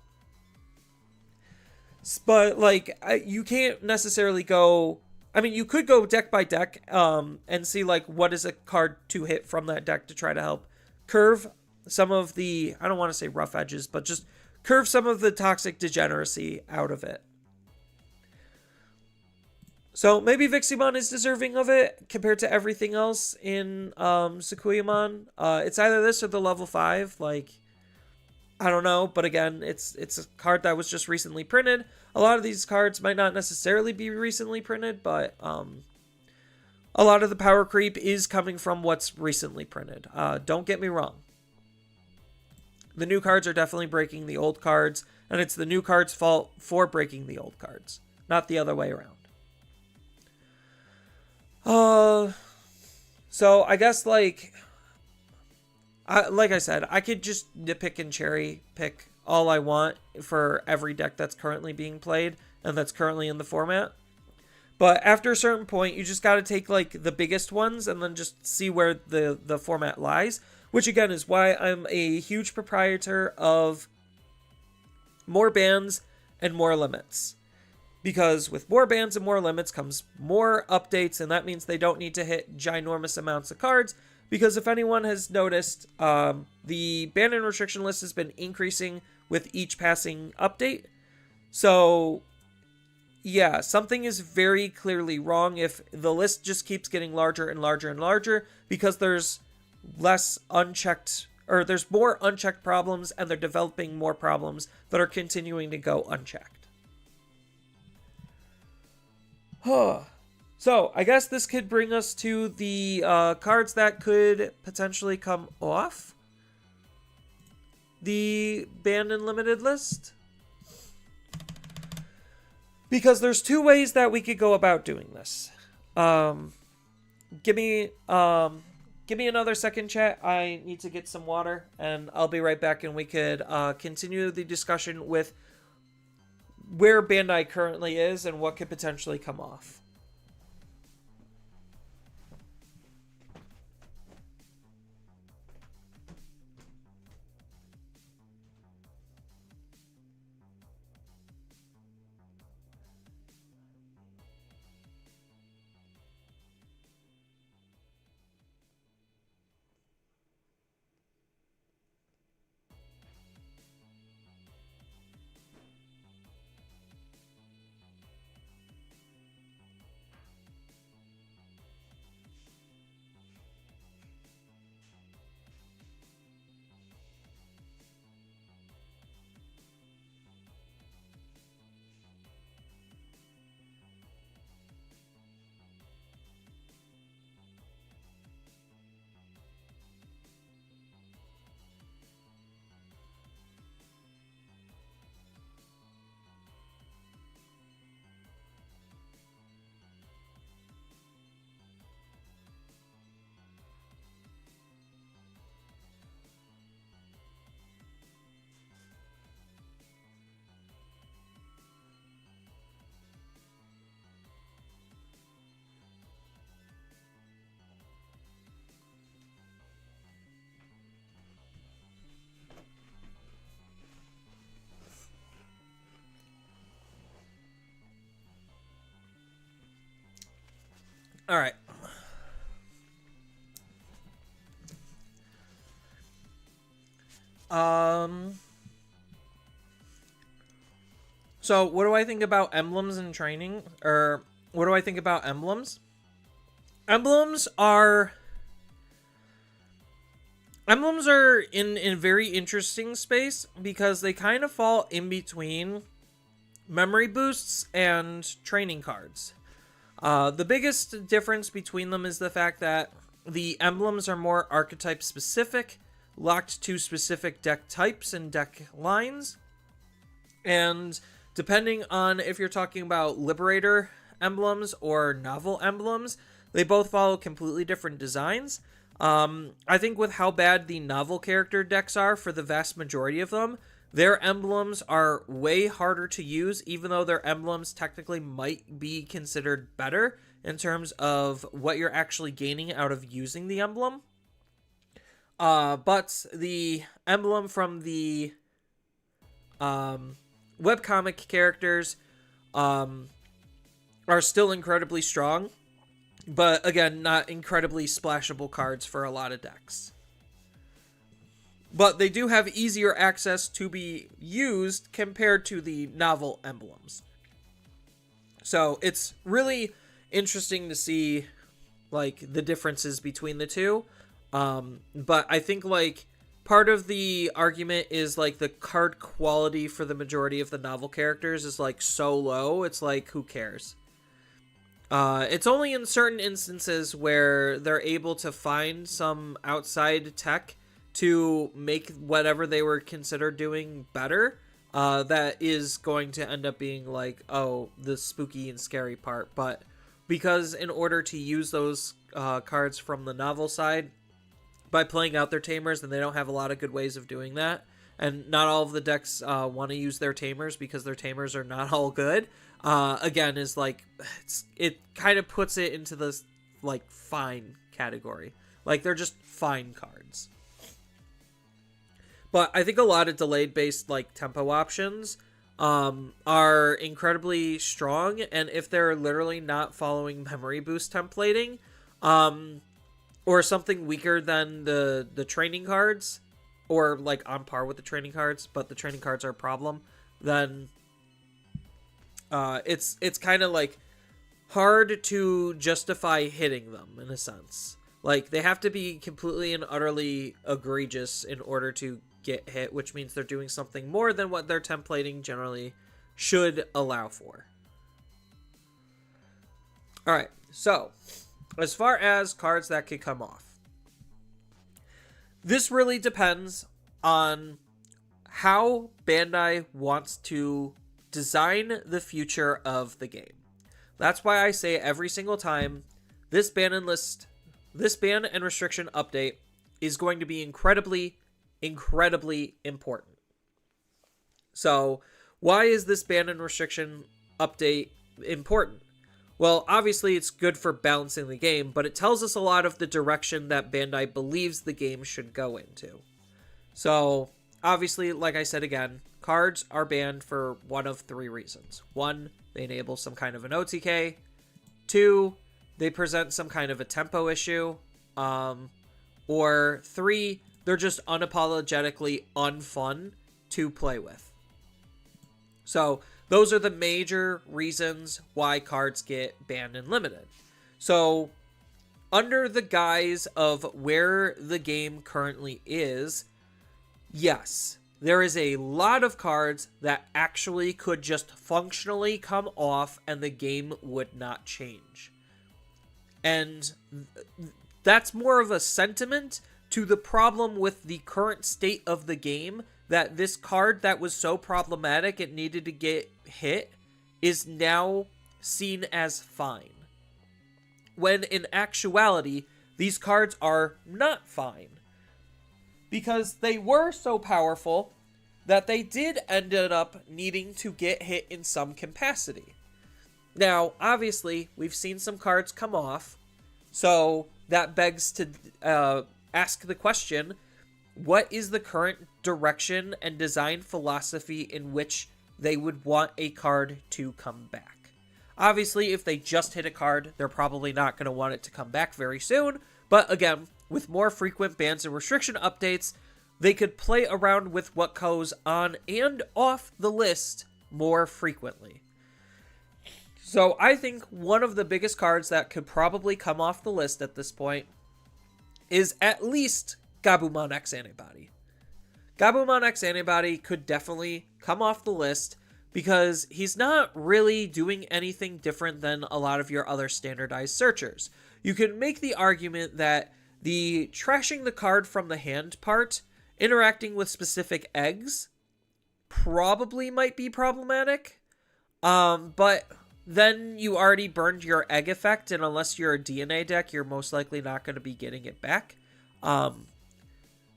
But like you can't necessarily go, I mean, you could go deck by deck and see like what is a card to hit from that deck to try to help curve some of the, I don't want to say rough edges, but just curve some of the toxic degeneracy out of it. So maybe Viximon is deserving of it compared to everything else in Sakuyamon. It's either this or the level 5. Like, I don't know. But again, it's a card that was just recently printed. A lot of these cards might not necessarily be recently printed, but a lot of the power creep is coming from what's recently printed. Don't get me wrong. The new cards are definitely breaking the old cards, and it's the new cards' fault for breaking the old cards, not the other way around. So I guess like I said, I could just nitpick and cherry pick all I want for every deck that's currently being played and that's currently in the format. But after a certain point, you just got to take like the biggest ones and then just see where the format lies, which again is why I'm a huge proprietor of more bans and more limits. Because with more bans and more limits comes more updates, and that means they don't need to hit ginormous amounts of cards. Because if anyone has noticed, the ban and restriction list has been increasing with each passing update. So, yeah, something is very clearly wrong if the list just keeps getting larger and larger and larger because there's less unchecked or there's more unchecked problems, and they're developing more problems that are continuing to go unchecked. So I guess this could bring us to the cards that could potentially come off the banned and limited list. Because there's two ways that we could go about doing this. Give me another second, chat. I need to get some water, and I'll be right back, and we could continue the discussion with where Bandai currently is and what could potentially come off. All right. So what do I think about emblems and training? Or what do I think about emblems? Emblems are in a very interesting space because they kind of fall in between memory boosts and training cards. The biggest difference between them is the fact that the emblems are more archetype specific, locked to specific deck types and deck lines. And depending on if you're talking about Liberator emblems or novel emblems, they both follow completely different designs. I think with how bad the novel character decks are for the vast majority of them, their emblems are way harder to use, even though their emblems technically might be considered better in terms of what you're actually gaining out of using the emblem. But the emblem from the webcomic characters are still incredibly strong, but again, not incredibly splashable cards for a lot of decks. But they do have easier access to be used compared to the novel emblems. So it's really interesting to see like the differences between the two. But I think like part of the argument is like the card quality for the majority of the novel characters is like so low. It's like, who cares? It's only in certain instances where they're able to find some outside tech to make whatever they were considered doing better, that is going to end up being like, oh, the spooky and scary part. But because in order to use those cards from the novel side by playing out their tamers, and they don't have a lot of good ways of doing that, and not all of the decks want to use their tamers because their tamers are not all good, again, is like, it kind of puts it into this like fine category. Like, they're just fine cards. But I think a lot of delayed based like tempo options are incredibly strong, and if they're literally not following memory boost templating, or something weaker than the training cards, or like on par with the training cards, but the training cards are a problem, then it's kind of like hard to justify hitting them in a sense. Like, they have to be completely and utterly egregious in order to get hit, which means they're doing something more than what their templating generally should allow for. Alright, so, as far as cards that could come off, this really depends on how Bandai wants to design the future of the game. That's why I say every single time, this ban and restriction update is going to be incredibly, incredibly important. So, why is this ban and restriction update important? Well, obviously it's good for balancing the game, but it tells us a lot of the direction that Bandai believes the game should go into. So, obviously, like I said again, cards are banned for one of three reasons. 1, they enable some kind of an OTK. 2, they present some kind of a tempo issue. Or 3, they're just unapologetically unfun to play with. So, those are the major reasons why cards get banned and limited. So, under the guise of where the game currently is, yes, there is a lot of cards that actually could just functionally come off and the game would not change. And that's more of a sentiment to the problem with the current state of the game, that this card that was so problematic it needed to get hit is now seen as fine. When in actuality, these cards are not fine. Because they were so powerful that they did ended up needing to get hit in some capacity. Now, obviously, we've seen some cards come off, so that begs to ask the question, what is the current direction and design philosophy in which they would want a card to come back? Obviously, if they just hit a card, they're probably not going to want it to come back very soon, but again, with more frequent bans and restriction updates, they could play around with what goes on and off the list more frequently. So I think one of the biggest cards that could probably come off the list at this point is at least Gabumon X Antibody. Gabumon X Antibody could definitely come off the list because he's not really doing anything different than a lot of your other standardized searchers. You can make the argument that the trashing the card from the hand part, interacting with specific eggs, probably might be problematic. But then you already burned your egg effect, and unless you're a DNA deck, you're most likely not going to be getting it back.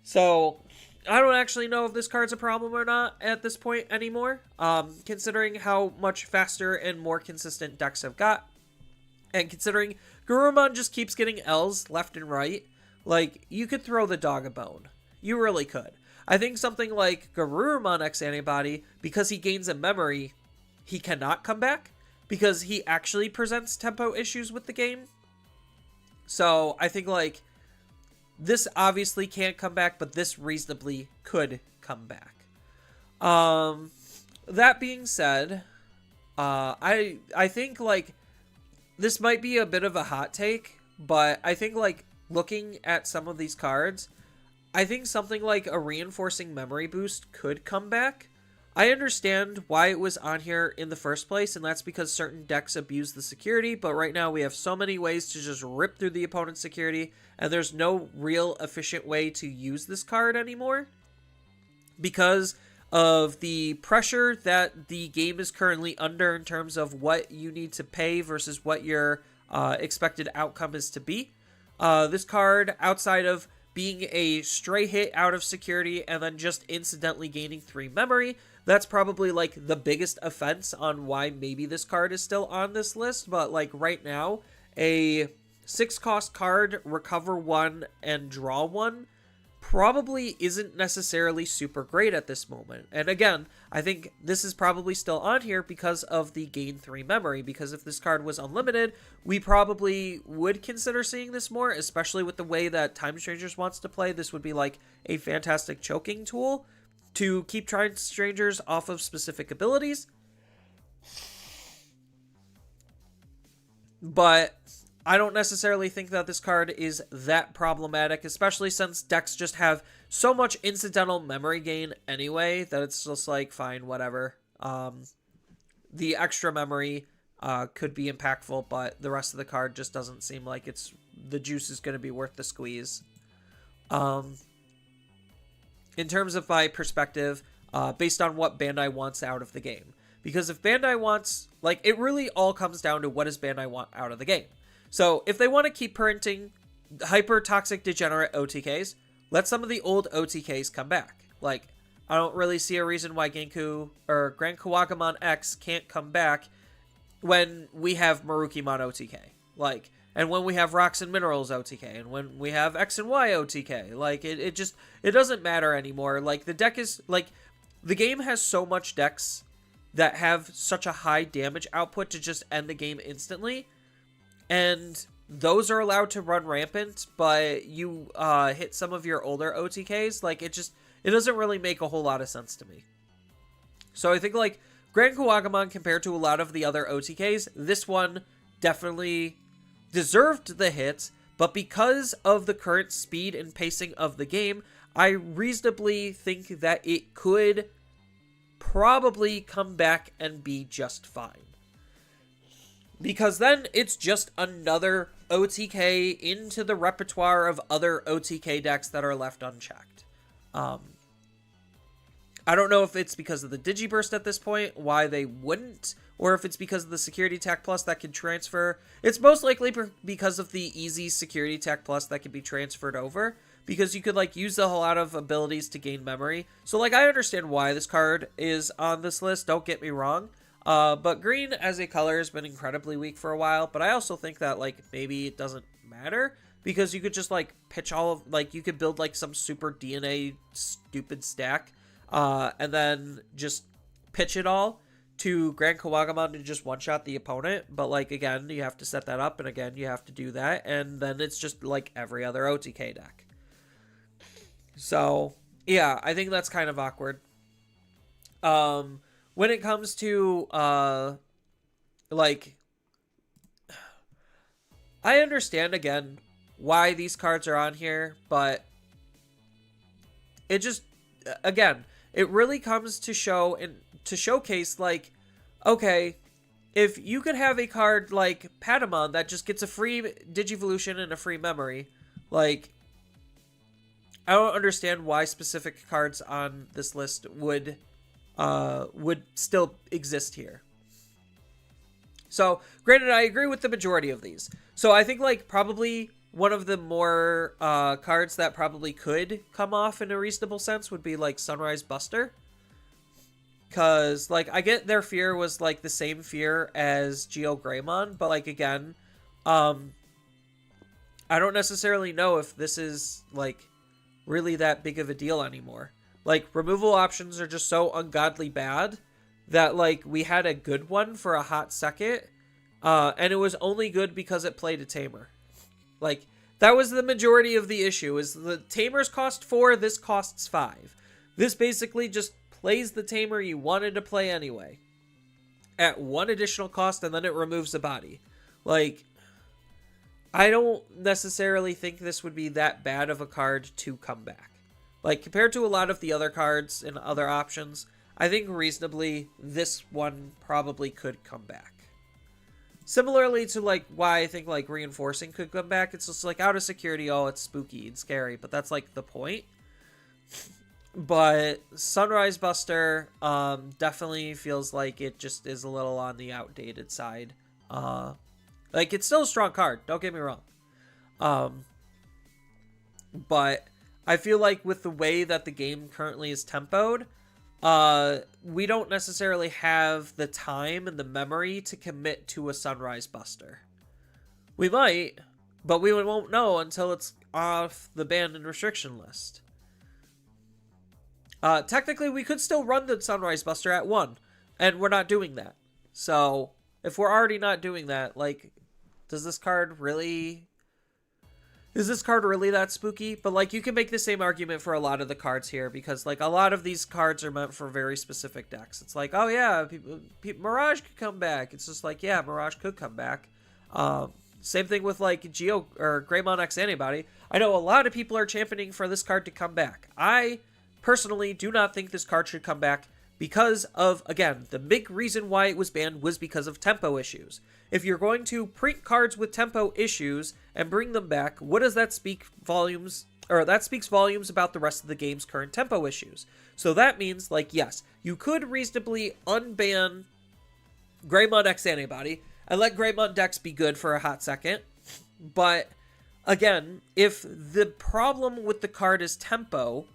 So I don't actually know if this card's a problem or not at this point anymore, considering how much faster and more consistent decks have got, and considering Garurumon just keeps getting L's left and right. Like, you could throw the dog a bone. You really could. I think something like Garurumon X Antibody, because he gains a memory, he cannot come back, because he actually presents tempo issues with the game. So I think, like, this obviously can't come back, but this reasonably could come back. That being said, I think, like, this might be a bit of a hot take, but I think, like, looking at some of these cards, I think something like a reinforcing memory boost could come back. I understand why it was on here in the first place, and that's because certain decks abuse the security, but right now we have so many ways to just rip through the opponent's security, and there's no real efficient way to use this card anymore because of the pressure that the game is currently under in terms of what you need to pay versus what your expected outcome is to be. This card, outside of being a stray hit out of security and then just incidentally gaining 3 memory, that's probably, like, the biggest offense on why maybe this card is still on this list. But, like, right now, a 6-cost card, recover 1 and draw 1, probably isn't necessarily super great at this moment. And again, I think this is probably still on here because of the gain 3 memory, because if this card was unlimited, we probably would consider seeing this more, especially with the way that Time Strangers wants to play. This would be like a fantastic choking tool to keep Time Strangers off of specific abilities. But I don't necessarily think that this card is that problematic, especially since decks just have so much incidental memory gain anyway that it's just like, fine, whatever. The extra memory could be impactful, but the rest of the card just doesn't seem like the juice is going to be worth the squeeze. In terms of my perspective, based on what Bandai wants out of the game. Because if Bandai wants, like, it really all comes down to what does Bandai want out of the game. So if they want to keep printing hyper toxic degenerate OTKs, let some of the old OTKs come back. Like, I don't really see a reason why Genku or Grand Kawagamon X can't come back when we have Marukimon OTK. Like, and when we have Rocks and Minerals OTK, and when we have X and Y OTK. Like, it doesn't matter anymore. Like, the deck is, like, the game has so much decks that have such a high damage output to just end the game instantly. And those are allowed to run rampant, but you hit some of your older OTKs. Like, it doesn't really make a whole lot of sense to me. So I think, like, Grand Kawagamon compared to a lot of the other OTKs, this one definitely deserved the hit, but because of the current speed and pacing of the game, I reasonably think that it could probably come back and be just fine. Because then it's just another OTK into the repertoire of other OTK decks that are left unchecked. I don't know if it's because of the Digiburst at this point, why they wouldn't, or if it's because of the Security Tech Plus that can transfer. It's most likely because of the easy Security Tech Plus that can be transferred over, because you could, like, use a whole lot of abilities to gain memory. So, like, I understand why this card is on this list, don't get me wrong. But green as a color has been incredibly weak for a while, but I also think that, like, maybe it doesn't matter, because you could just, like, pitch all of, like, you could build, like, some super DNA stupid stack, and then just pitch it all to Grand Kawagamon to just one-shot the opponent, but, like, again, you have to set that up, and again, you have to do that, and then it's just, like, every other OTK deck. So, yeah, I think that's kind of awkward. When it comes to, like, I understand, again, why these cards are on here, but it just, again, it really comes to show and to showcase, like, okay, if you could have a card like Patamon that just gets a free Digivolution and a free memory, like, I don't understand why specific cards on this list would still exist here. So, granted, I agree with the majority of these. So I think, like, probably one of the more cards that probably could come off in a reasonable sense would be, like, Sunrise Buster. Because, like, I get their fear was, like, the same fear as Geo Greymon, but, like, again, I don't necessarily know if this is, like, really that big of a deal anymore. Like, removal options are just so ungodly bad that, like, we had a good one for a hot second, and it was only good because it played a Tamer. Like, that was the majority of the issue, is the Tamers cost 4, this costs 5. This basically just plays the Tamer you wanted to play anyway, at 1 additional cost, and then it removes the body. Like, I don't necessarily think this would be that bad of a card to come back. Like, compared to a lot of the other cards and other options, I think reasonably this one probably could come back. Similarly to, like, why I think, like, Reinforcing could come back. It's just, like, out of security, oh, it's spooky and scary, but that's, like, the point. But Sunrise Buster definitely feels like it just is a little on the outdated side. Like, it's still a strong card, don't get me wrong. But I feel like with the way that the game currently is tempoed, we don't necessarily have the time and the memory to commit to a Sunrise Buster. We might, but we won't know until it's off the ban and restriction list. Technically, we could still run the Sunrise Buster at 1, and we're not doing that. So, if we're already not doing that, like, is this card really that spooky? But, like, you can make the same argument for a lot of the cards here, because, like, a lot of these cards are meant for very specific decks. It's like, oh yeah, Mirage could come back. It's just like, yeah, Mirage could come back. Same thing with like Geo or Greymon X Antibody. I know a lot of people are championing for this card to come back. I personally do not think this card should come back because of, again, the big reason why it was banned was because of tempo issues. If you're going to print cards with tempo issues and bring them back, what does that speak volumes? Or that speaks volumes about the rest of the game's current tempo issues. So that means, like, yes, you could reasonably unban Greymon X Antibody and let Greymon Dex be good for a hot second. But, again, if the problem with the card is tempo,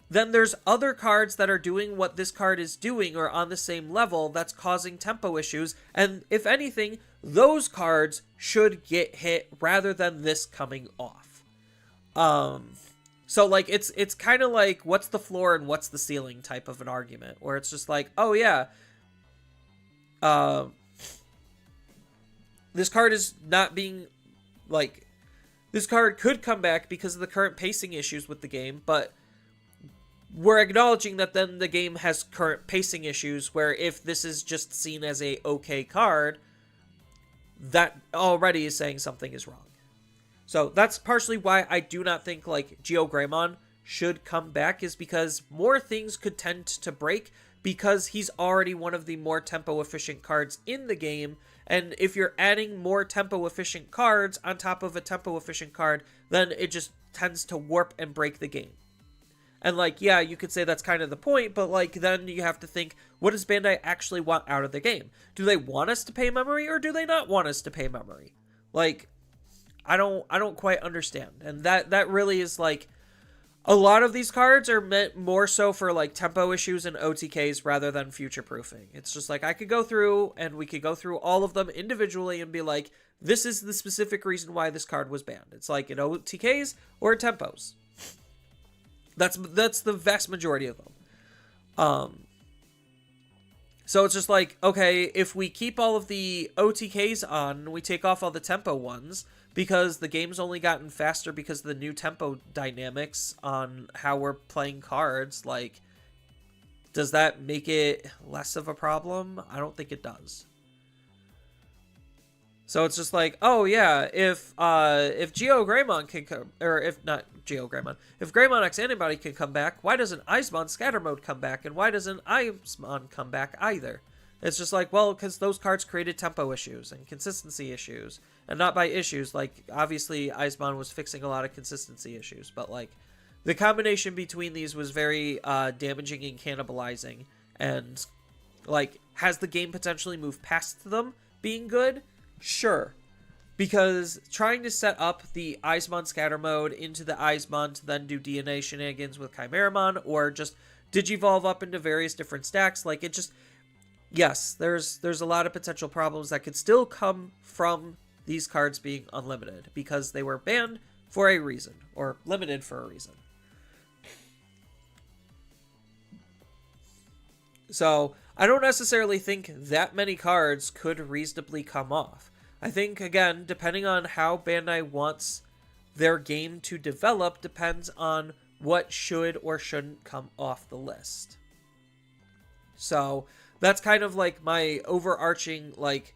then there's other cards that are doing what this card is doing or on the same level that's causing tempo issues. And if anything, those cards should get hit rather than this coming off. So like it's kind of like what's the floor and what's the ceiling type of an argument where it's just like, oh yeah, this card is not being like, this card could come back because of the current pacing issues with the game, but we're acknowledging that then the game has current pacing issues where if this is just seen as a okay card, that already is saying something is wrong. So that's partially why I do not think like Geo Greymon should come back, is because more things could tend to break because he's already one of the more tempo efficient cards in the game. And if you're adding more tempo efficient cards on top of a tempo efficient card, then it just tends to warp and break the game. And, like, yeah, you could say that's kind of the point, but, like, then you have to think, what does Bandai actually want out of the game? Do they want us to pay memory, or do they not want us to pay memory? Like, I don't quite understand. And that really is, like, a lot of these cards are meant more so for, like, tempo issues and OTKs rather than future-proofing. It's just, like, I could go through, and we could go through all of them individually and be like, this is the specific reason why this card was banned. It's, like, in OTKs or tempos. That's the vast majority of them. So it's just like, okay, if we keep all of the OTKs on, we take off all the tempo ones, because the game's only gotten faster because of the new tempo dynamics on how we're playing cards, like, does that make it less of a problem? I don't think it does. So it's just like, oh yeah, if Geo Greymon can come, or if not Geo Greymon, if Greymon X Antibody can come back, why doesn't Eismon Scatter Mode come back, and why doesn't Eismon come back either? It's just like, well, because those cards created tempo issues and consistency issues, and not by issues, like, obviously Eismon was fixing a lot of consistency issues, but, like, the combination between these was very damaging and cannibalizing, and, like, has the game potentially moved past them being good? Sure, because trying to set up the Eismon Scatter Mode into the Eismon to then do DNA shenanigans with Chimeramon, or just Digivolve up into various different stacks, like, it just, yes, there's a lot of potential problems that could still come from these cards being unlimited, because they were banned for a reason, or limited for a reason. So, I don't necessarily think that many cards could reasonably come off. I think, again, depending on how Bandai wants their game to develop, depends on what should or shouldn't come off the list. So, that's kind of like my overarching, like,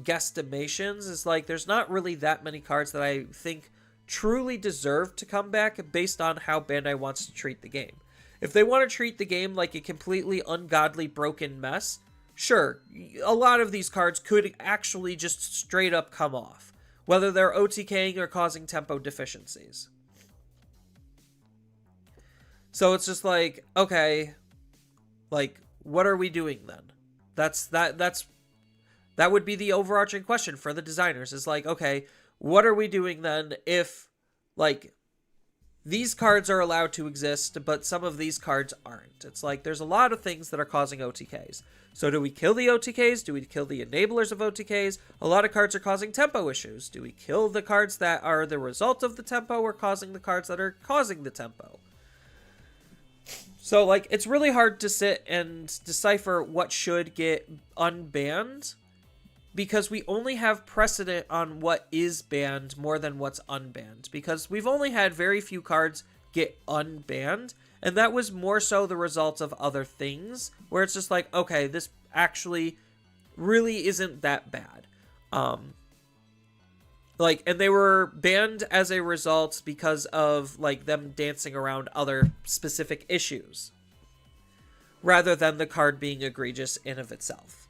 guesstimations, is like, there's not really that many cards that I think truly deserve to come back based on how Bandai wants to treat the game. If they want to treat the game like a completely ungodly broken mess, sure, a lot of these cards could actually just straight up come off, whether they're OTKing or causing tempo deficiencies. So it's just like, okay, like, what are we doing then? That would be the overarching question for the designers, is like, okay, what are we doing then if, like, these cards are allowed to exist, but some of these cards aren't? It's like, there's a lot of things that are causing OTKs. So do we kill the OTKs? Do we kill the enablers of OTKs? A lot of cards are causing tempo issues. Do we kill the cards that are the result of the tempo, or causing the cards that are causing the tempo? So, like, it's really hard to sit and decipher what should get unbanned, because we only have precedent on what is banned more than what's unbanned, because we've only had very few cards get unbanned, and that was more so the result of other things, where it's just like, okay, this actually really isn't that bad. Like, and they were banned as a result because of, like, them dancing around other specific issues, rather than the card being egregious in of itself.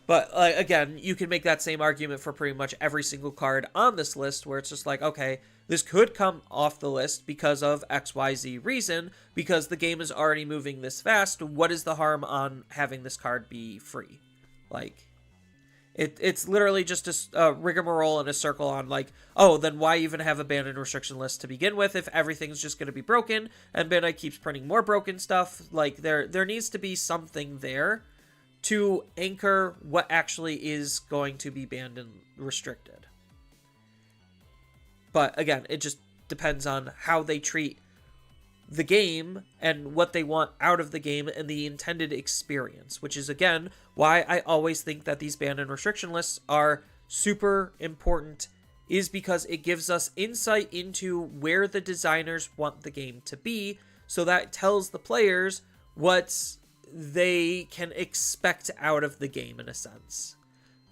But, like, again, you can make that same argument for pretty much every single card on this list, where it's just like, okay, this could come off the list because of XYZ reason, because the game is already moving this fast. What is the harm on having this card be free? Like, it's literally just a rigmarole in a circle on, like, oh, then why even have a ban and restriction list to begin with if everything's just going to be broken, and Bandai keeps printing more broken stuff? Like, there needs to be something there to anchor what actually is going to be banned and restricted. But again, it just depends on how they treat the game and what they want out of the game and the intended experience, which is, again, why I always think that these ban and restriction lists are super important, is because it gives us insight into where the designers want the game to be, so that tells the players what they can expect out of the game, in a sense.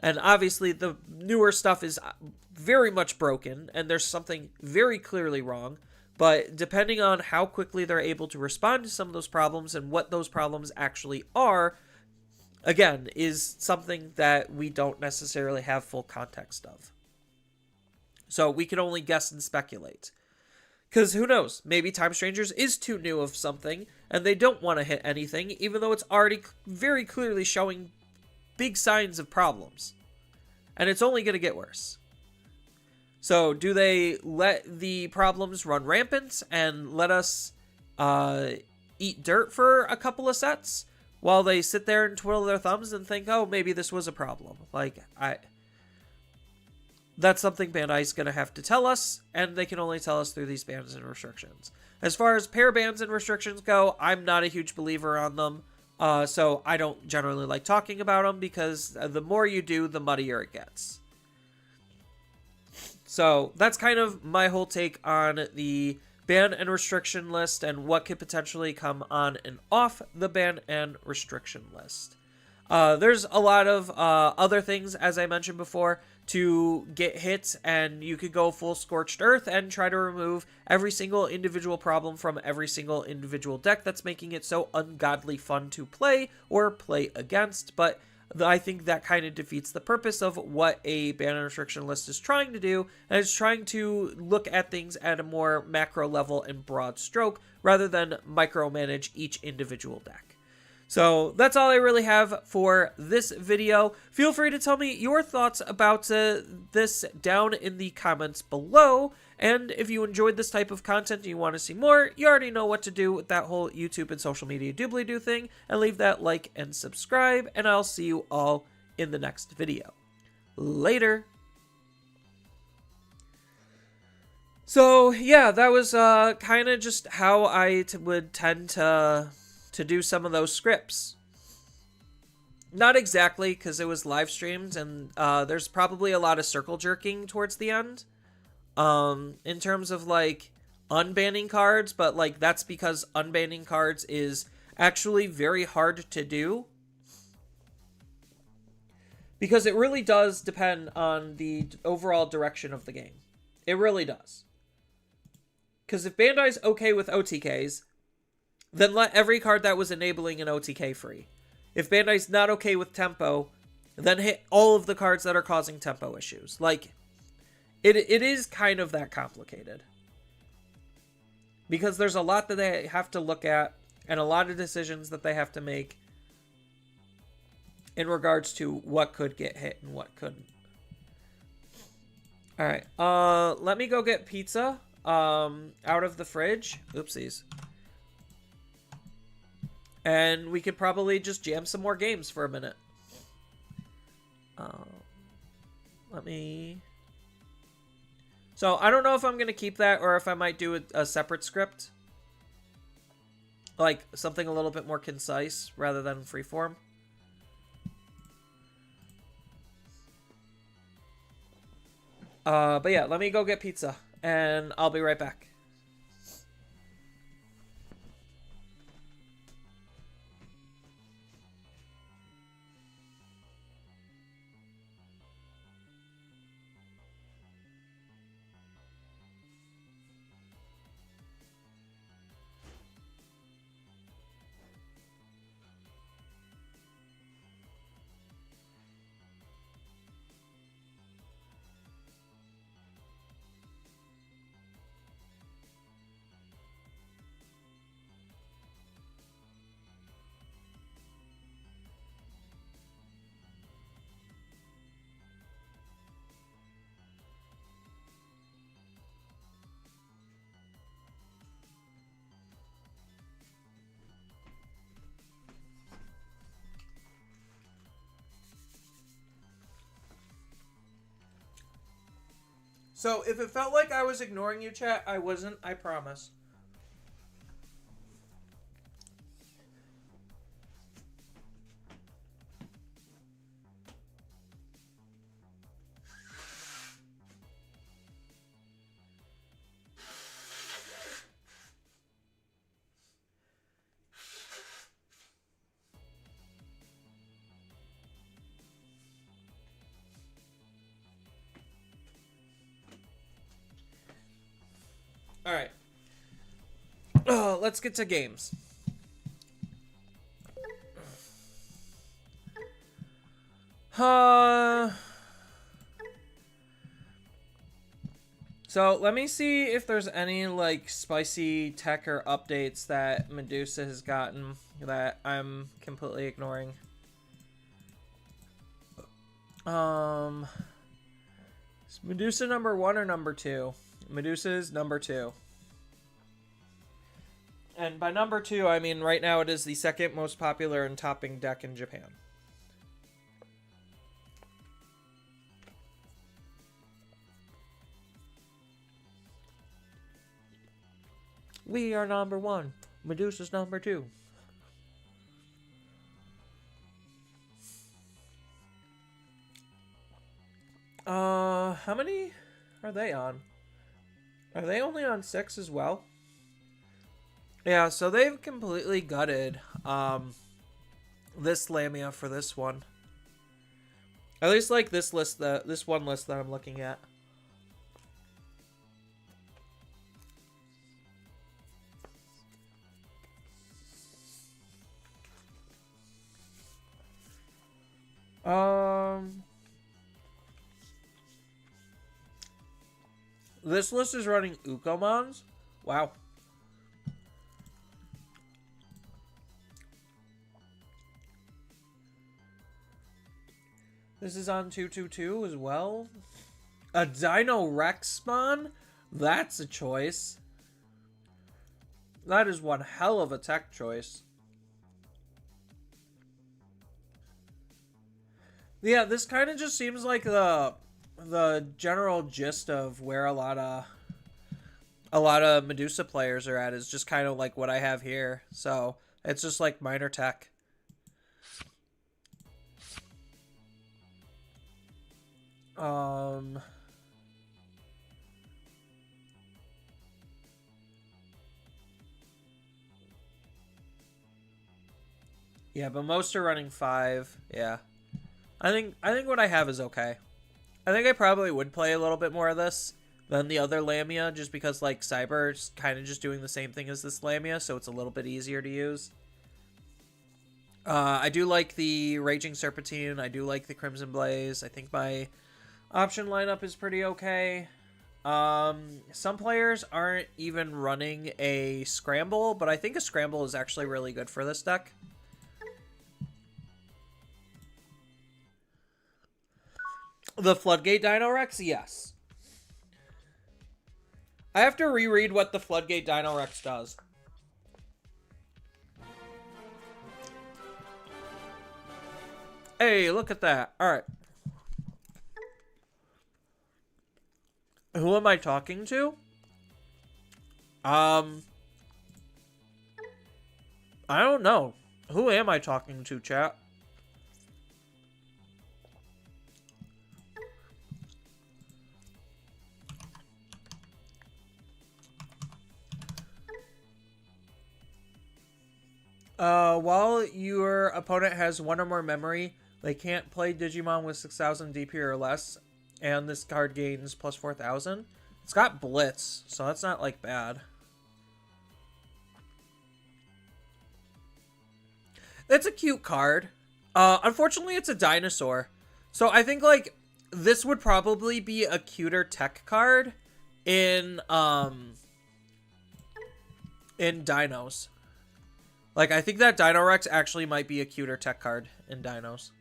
And obviously the newer stuff is very much broken, and there's something very clearly wrong, but depending on how quickly they're able to respond to some of those problems and what those problems actually are, again, is something that we don't necessarily have full context of. So we can only guess and speculate. Because who knows, maybe Time Strangers is too new of something, and they don't want to hit anything, even though it's already very clearly showing big signs of problems. And it's only going to get worse. So do they let the problems run rampant and let us eat dirt for a couple of sets while they sit there and twiddle their thumbs and think, oh, maybe this was a problem? Like, that's something Bandai's going to have to tell us, and they can only tell us through these bans and restrictions. As far as pair bans and restrictions go, I'm not a huge believer on them, so I don't generally like talking about them, because the more you do, the muddier it gets. So that's kind of my whole take on the ban and restriction list and what could potentially come on and off the ban and restriction list. There's a lot of other things, as I mentioned before, to get hit, and you could go full scorched earth and try to remove every single individual problem from every single individual deck that's making it so ungodly fun to play or play against, but I think that kind of defeats the purpose of what a ban and restriction list is trying to do, and it's trying to look at things at a more macro level and broad stroke, rather than micromanage each individual deck. So that's all I really have for this video. Feel free to tell me your thoughts about this down in the comments below. And if you enjoyed this type of content and you want to see more, you already know what to do with that whole YouTube and social media doobly-doo thing. And leave that like and subscribe. And I'll see you all in the next video. Later. So yeah, that was kind of just how I would tend to do some of those scripts. Not exactly, because it was live streamed, and there's probably a lot of circle jerking towards the end. In terms of, like, unbanning cards, but, like, that's because unbanning cards is actually very hard to do. Because it really does depend on the overall direction of the game. It really does. Because if Bandai's okay with OTKs, then let every card that was enabling an OTK free. If Bandai's not okay with tempo, then hit all of the cards that are causing tempo issues. Like, it is kind of that complicated. Because there's a lot that they have to look at, and a lot of decisions that they have to make in regards to what could get hit and what couldn't. Alright, let me go get pizza out of the fridge. Oopsies. And we could probably just jam some more games for a minute. Let me... So, I don't know if I'm going to keep that or if I might do a separate script. Like, something a little bit more concise rather than freeform. But yeah, let me go get pizza. And I'll be right back. So if it felt like I was ignoring you, chat, I wasn't, I promise. All right. Let's get to games. So let me see if there's any like spicy tech or updates that Medusa has gotten that I'm completely ignoring. Is Medusa number 1 or number 2? Medusa is number 2. And by number 2, I mean right now it is the second most popular and topping deck in Japan. We are number 1. Medusa's number 2. How many are they on? Are they only on 6 as well? Yeah, so they've completely gutted this Lamia for this one. At least like this list, this one list that I'm looking at. This list is running Ukomons. Wow. This is on 222 as well. A Dino Rex spawn? That's a choice. That is one hell of a tech choice. Yeah, this kind of just seems like the general gist of where a lot of Medusa players are at, is just kind of like what I have here. So it's just like minor tech. Yeah, but most are running 5. Yeah. I think what I have is okay. I think I probably would play a little bit more of this than the other Lamia, just because like Cyber's kind of just doing the same thing as this Lamia, so it's a little bit easier to use. I do like the Raging Serpentine. I do like the Crimson Blaze. I think my option lineup is pretty okay. Some players aren't even running a Scramble, but I think a Scramble is actually really good for this deck. The Floodgate Dino Rex? Yes. I have to reread what the Floodgate Dino Rex does. Hey, look at that. Alright. Who am I talking to? I don't know. Who am I talking to, chat? While your opponent has 1 or more memory, they can't play Digimon with 6,000 DP or less, and this card gains plus 4,000. It's got Blitz, so that's not, like, bad. It's a cute card. Unfortunately, it's a dinosaur. So I think, like, this would probably be a cuter tech card in Dinos. Like, I think that Dino Rex actually might be a cuter tech card in Dinos.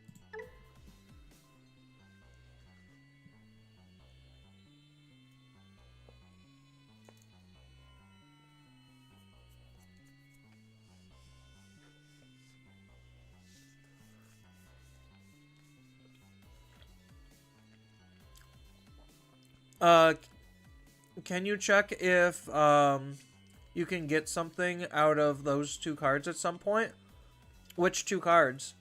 Uh, can you check if you can get something out of those two cards at some point? Which two cards?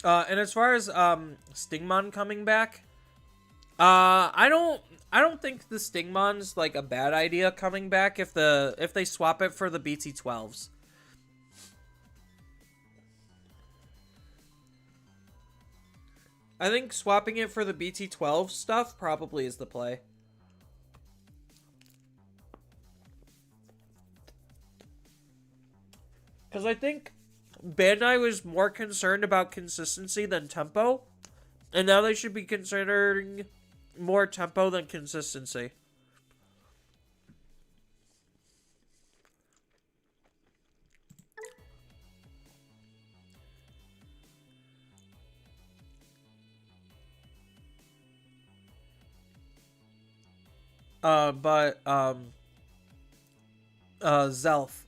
And as far as Stingmon coming back, I don't think the Stingmon's like a bad idea coming back if they swap it for the BT12s. I think swapping it for the BT12 stuff probably is the play. Because I think Bandai was more concerned about consistency than tempo, and now they should be considering more tempo than consistency. Zelf.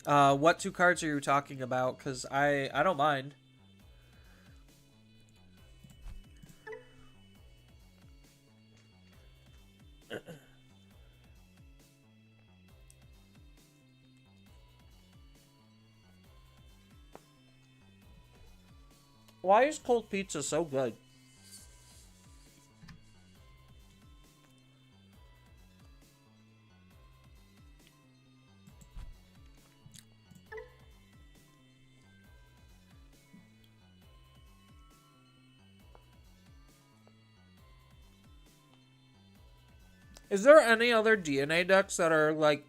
What two cards are you talking about? Because I don't mind. Why is cold pizza so good? Is there any other DNA decks that are, like,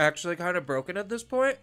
actually kind of broken at this point?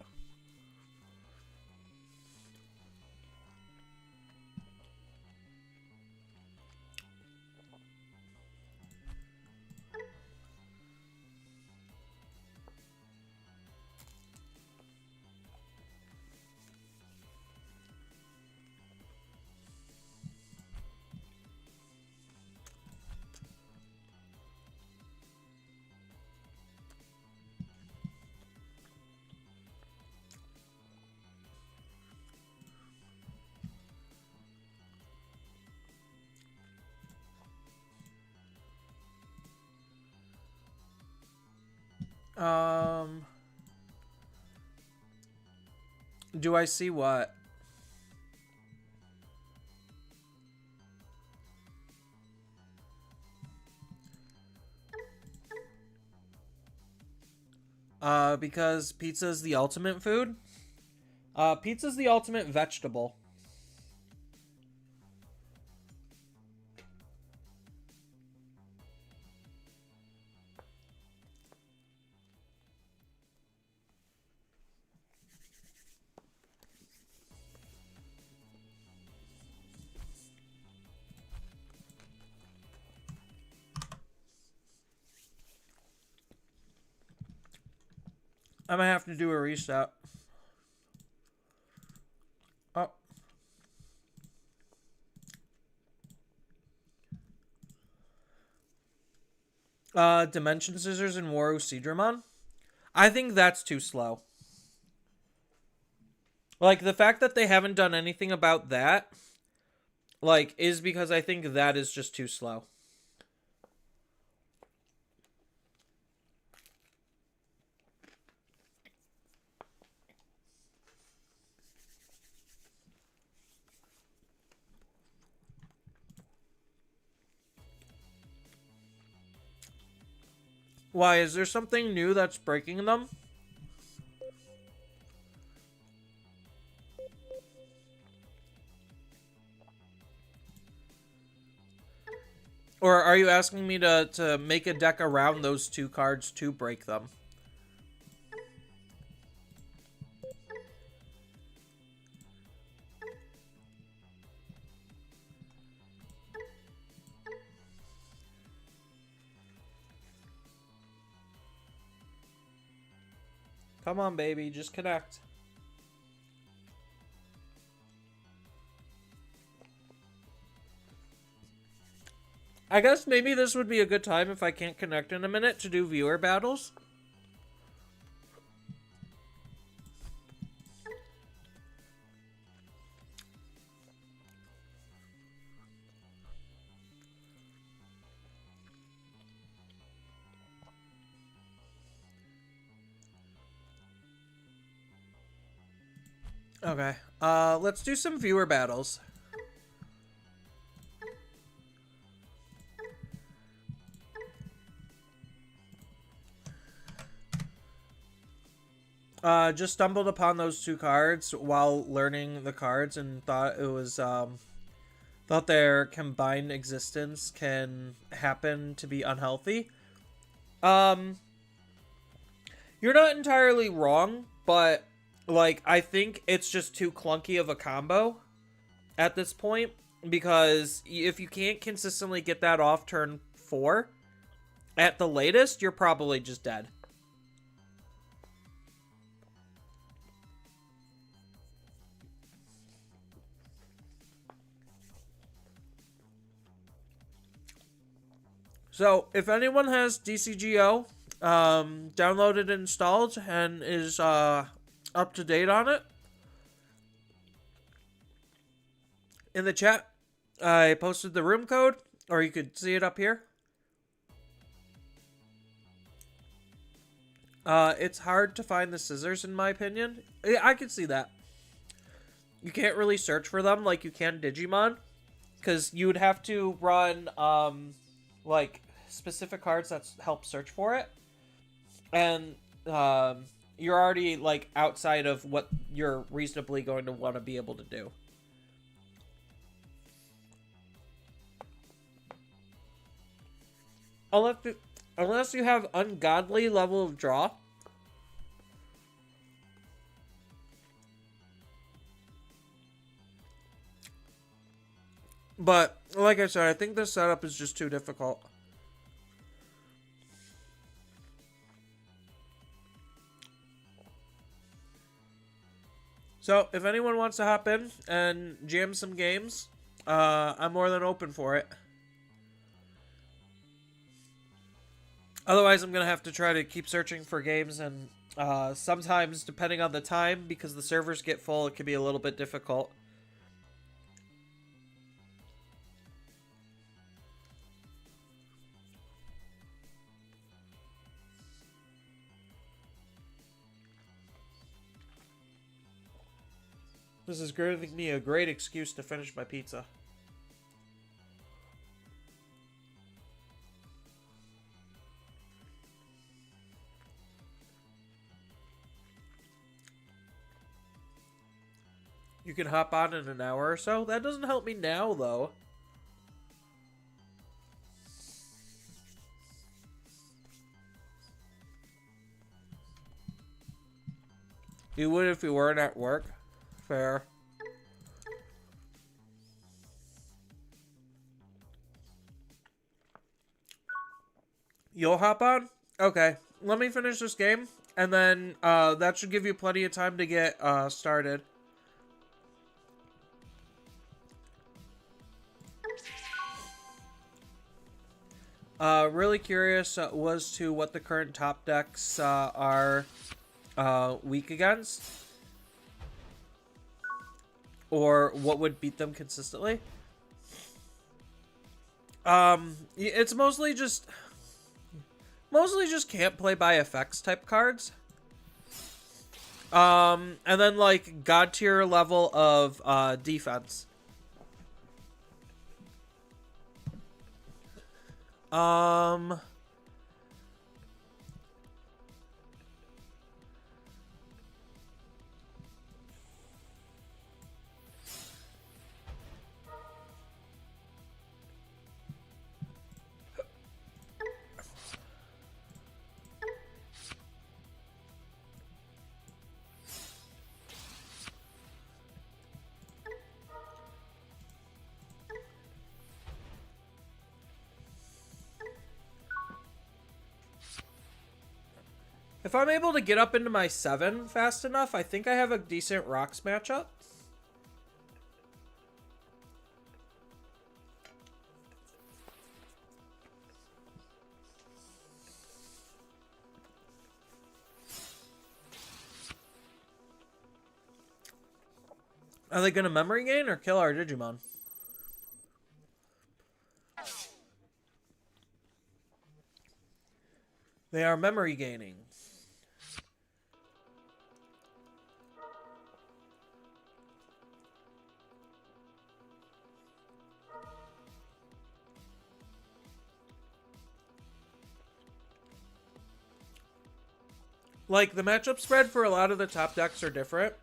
Um, do I see what? Because pizza's the ultimate food? Pizza's the ultimate vegetable. I might have to do a reset. Oh. Dimension Scissors and Waru Seedramon? I think that's too slow. Like, the fact that they haven't done anything about that, like, is because I think that is just too slow. Why, is there something new that's breaking them? Or are you asking me to make a deck around those two cards to break them? Come on, baby, just connect. I guess maybe this would be a good time if I can't connect in a minute to do viewer battles. Okay. Let's do some viewer battles. Just stumbled upon those two cards while learning the cards and thought it was, thought their combined existence can happen to be unhealthy. Um, you're not entirely wrong, but, like, I think it's just too clunky of a combo at this point, because if you can't consistently get that off turn 4, at the latest, you're probably just dead. So, if anyone has DCGO downloaded and installed and is up to date on it, in the chat, I posted the room code, or you could see it up here. It's hard to find the scissors, in my opinion. I can see that. You can't really search for them like you can Digimon, because you would have to run, like, specific cards that help search for it. And, you're already, like, outside of what you're reasonably going to want to be able to do. Unless you have ungodly level of draw. But, like I said, I think this setup is just too difficult. So, if anyone wants to hop in and jam some games, I'm more than open for it. Otherwise, I'm going to have to try to keep searching for games, and sometimes, depending on the time, because the servers get full, it can be a little bit difficult. This is giving me a great excuse to finish my pizza. You can hop on in an hour or so. That doesn't help me now, though. You would if you weren't at work. Fair. You'll hop on? Okay. Let me finish this game, and then that should give you plenty of time to get started. Really curious was to what the current top decks are weak against, or what would beat them consistently. It's mostly just can't play by effects type cards. And then like god tier level of defense. If I'm able to get up into my 7 fast enough, I think I have a decent Rocks matchup. Are they going to memory gain or kill our Digimon? They are memory gaining. Like, the matchup spread for a lot of the top decks are different.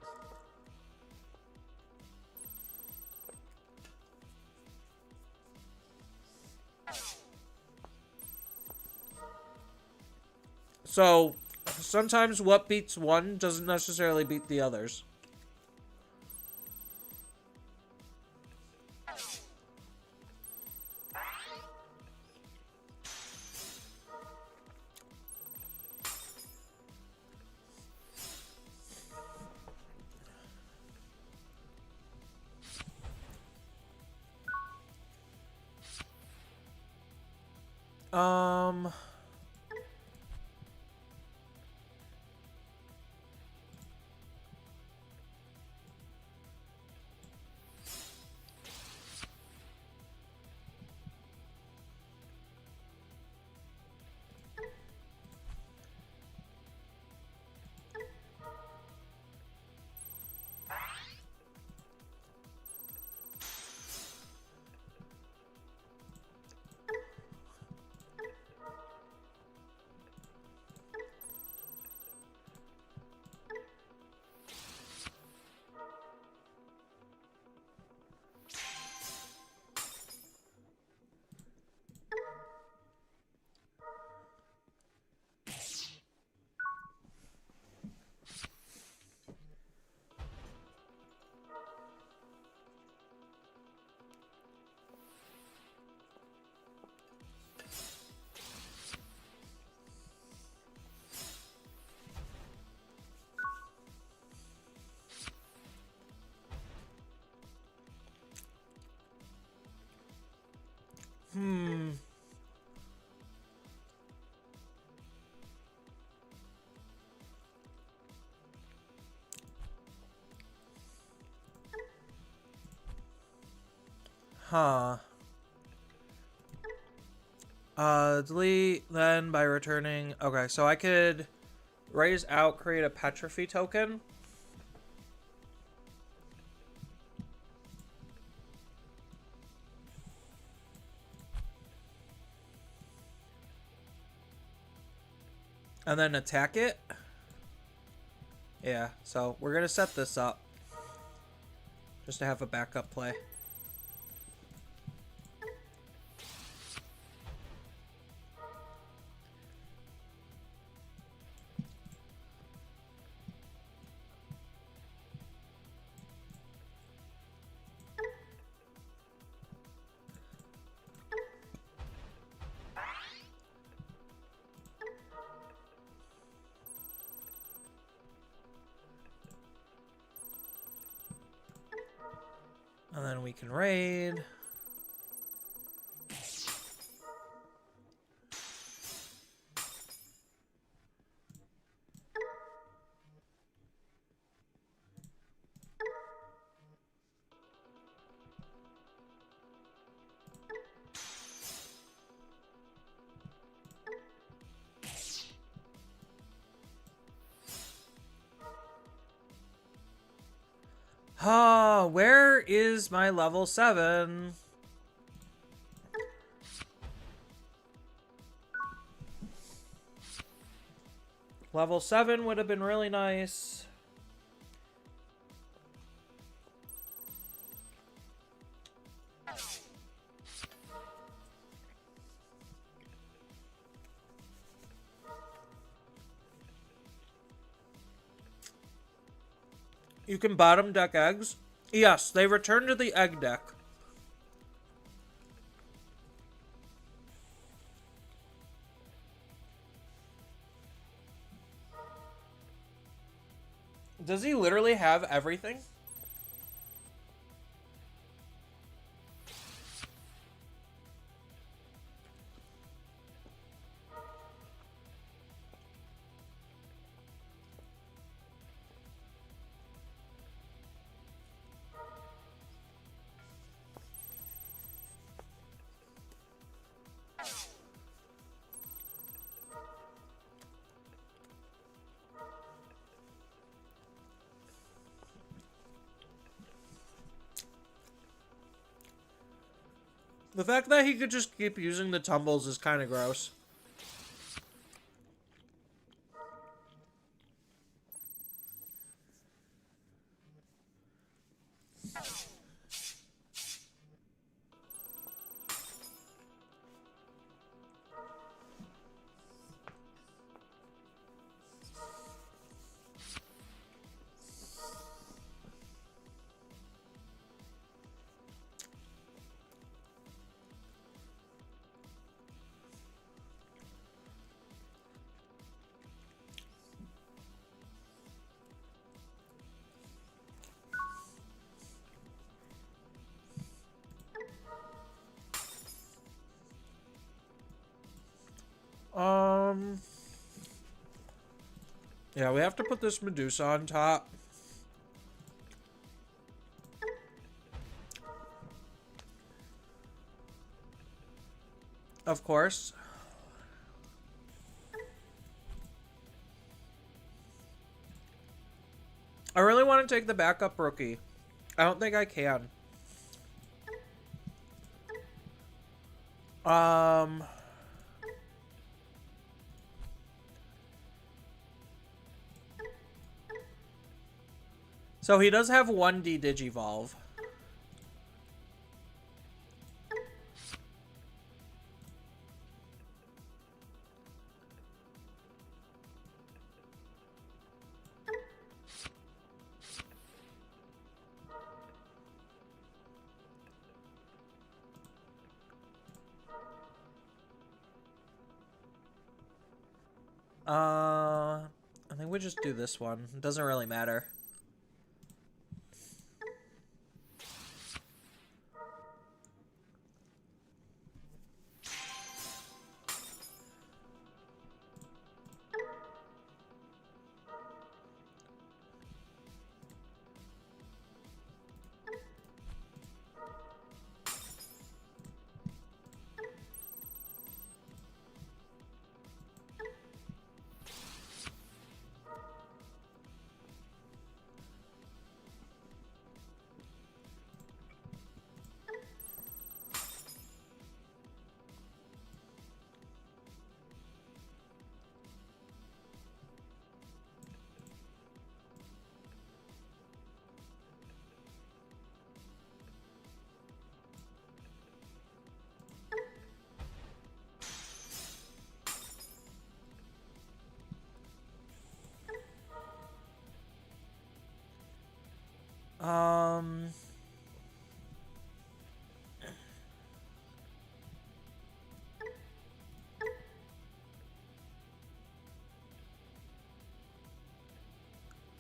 So, sometimes what beats one doesn't necessarily beat the others. Um... Huh. Delete then by returning. Okay, so I could raise out, create a Petrophy token. And then attack it. Yeah, so we're gonna set this up. Just to have a backup play. And then we can raid. Ah, where is my level 7? Level 7 would have been really nice. You can bottom deck eggs. Yes, they return to the egg deck. Does he literally have everything? The fact that he could just keep using the tumbles is kind of gross. Yeah, we have to put this Medusa on top. Of course. I really want to take the backup rookie. I don't think I can. So he does have 1D Digivolve. I think we just do this one. It doesn't really matter.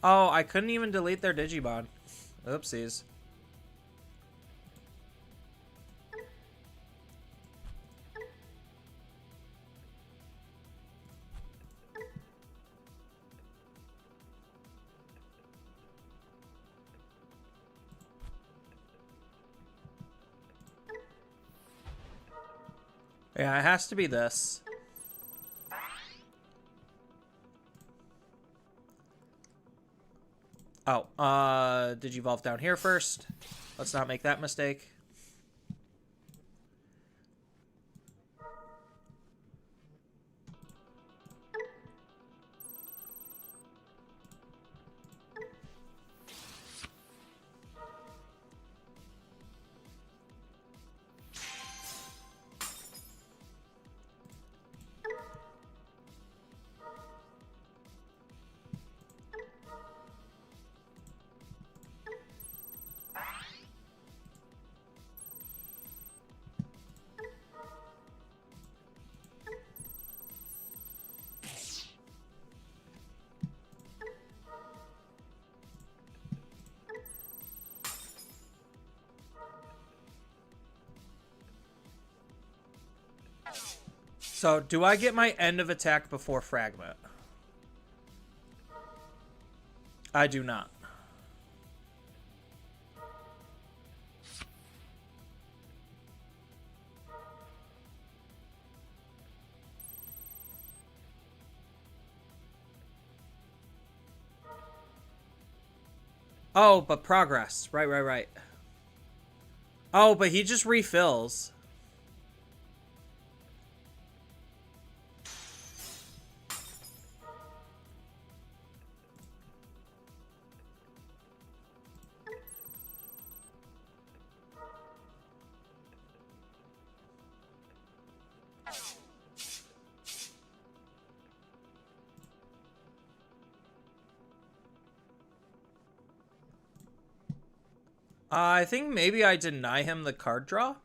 Oh, I couldn't even delete their Digimon. Oopsies. Yeah, it has to be this. Oh, Digivolve down here first. Let's not make that mistake. So, do I get my end of attack before fragment? I do not. Oh, but progress. Right. Oh, but he just refills. I think maybe I deny him the card draw.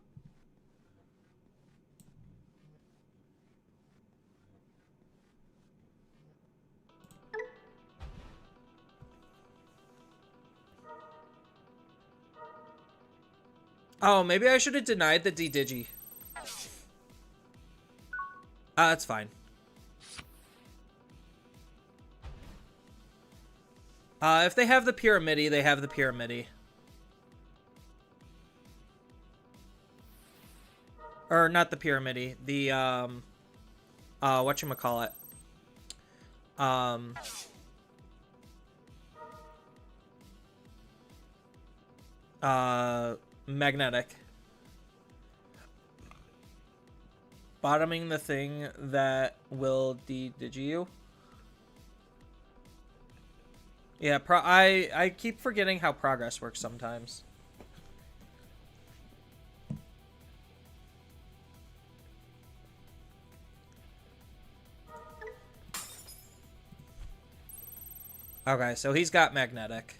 Oh, maybe I should have denied the D-Digi. That's fine. If they have the Pyramidi, they have the Pyramidi. Or not the Pyramidi, the, whatchamacallit? Magnetic. Bottoming the thing that will de-digi you. Yeah, I keep forgetting how progress works sometimes. Okay, so he's got magnetic.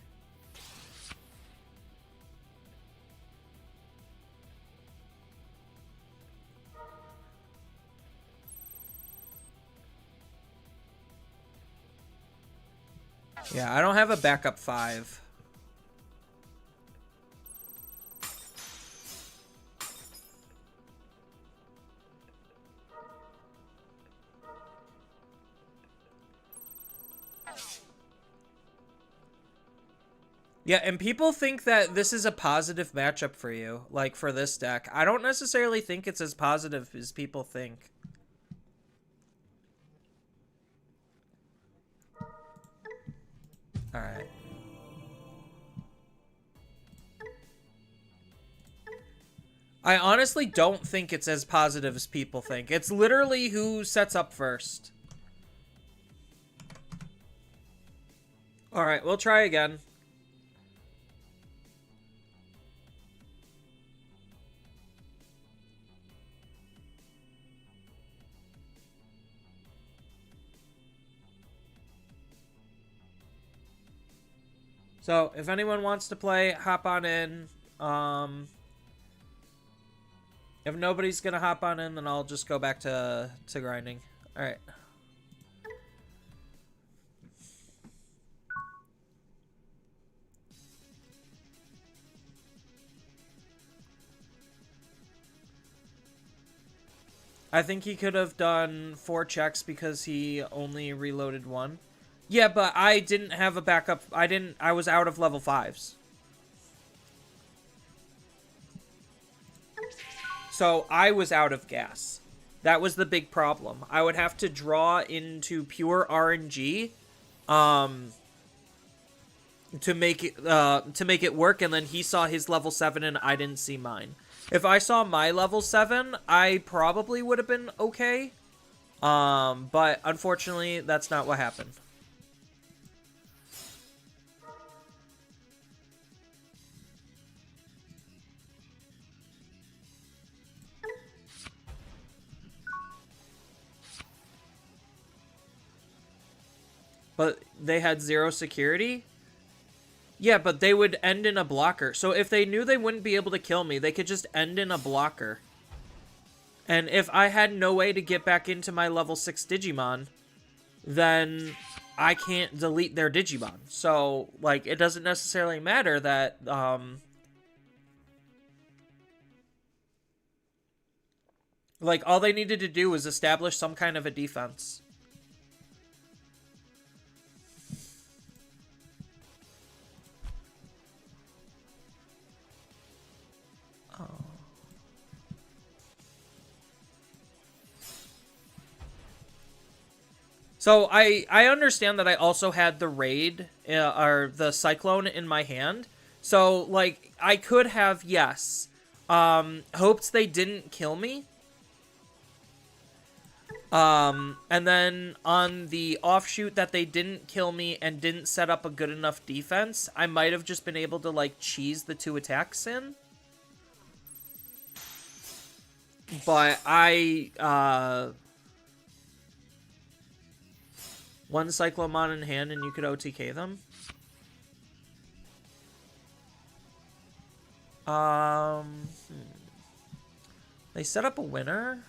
Yeah, I don't have a backup 5. Yeah, and people think that this is a positive matchup for you, like for this deck. I don't necessarily think it's as positive as people think. Alright. I honestly don't think it's as positive as people think. It's literally who sets up first. Alright, we'll try again. So, if anyone wants to play, hop on in. If nobody's gonna hop on in, then I'll just go back to grinding. Alright. I think he could have done 4 checks because he only reloaded 1. Yeah, but I didn't have a backup. I was out of level 5s. So I was out of gas. That was the big problem. I would have to draw into pure RNG to make it work, and then he saw his level 7 and I didn't see mine. If I saw my level 7, I probably would have been okay. But unfortunately, that's not what happened. But they had 0 security? Yeah, but they would end in a blocker. So if they knew they wouldn't be able to kill me, they could just end in a blocker. And if I had no way to get back into my level 6 Digimon, then I can't delete their Digimon. So, like, it doesn't necessarily matter that, like, all they needed to do was establish some kind of a defense. So I understand that I also had the raid or the cyclone in my hand. So like I could have, yes, hoped they didn't kill me. And then on the offshoot that they didn't kill me and didn't set up a good enough defense, I might have just been able to like cheese the 2 attacks in. But one Cyclomon in hand and you could OTK them. They set up a winner.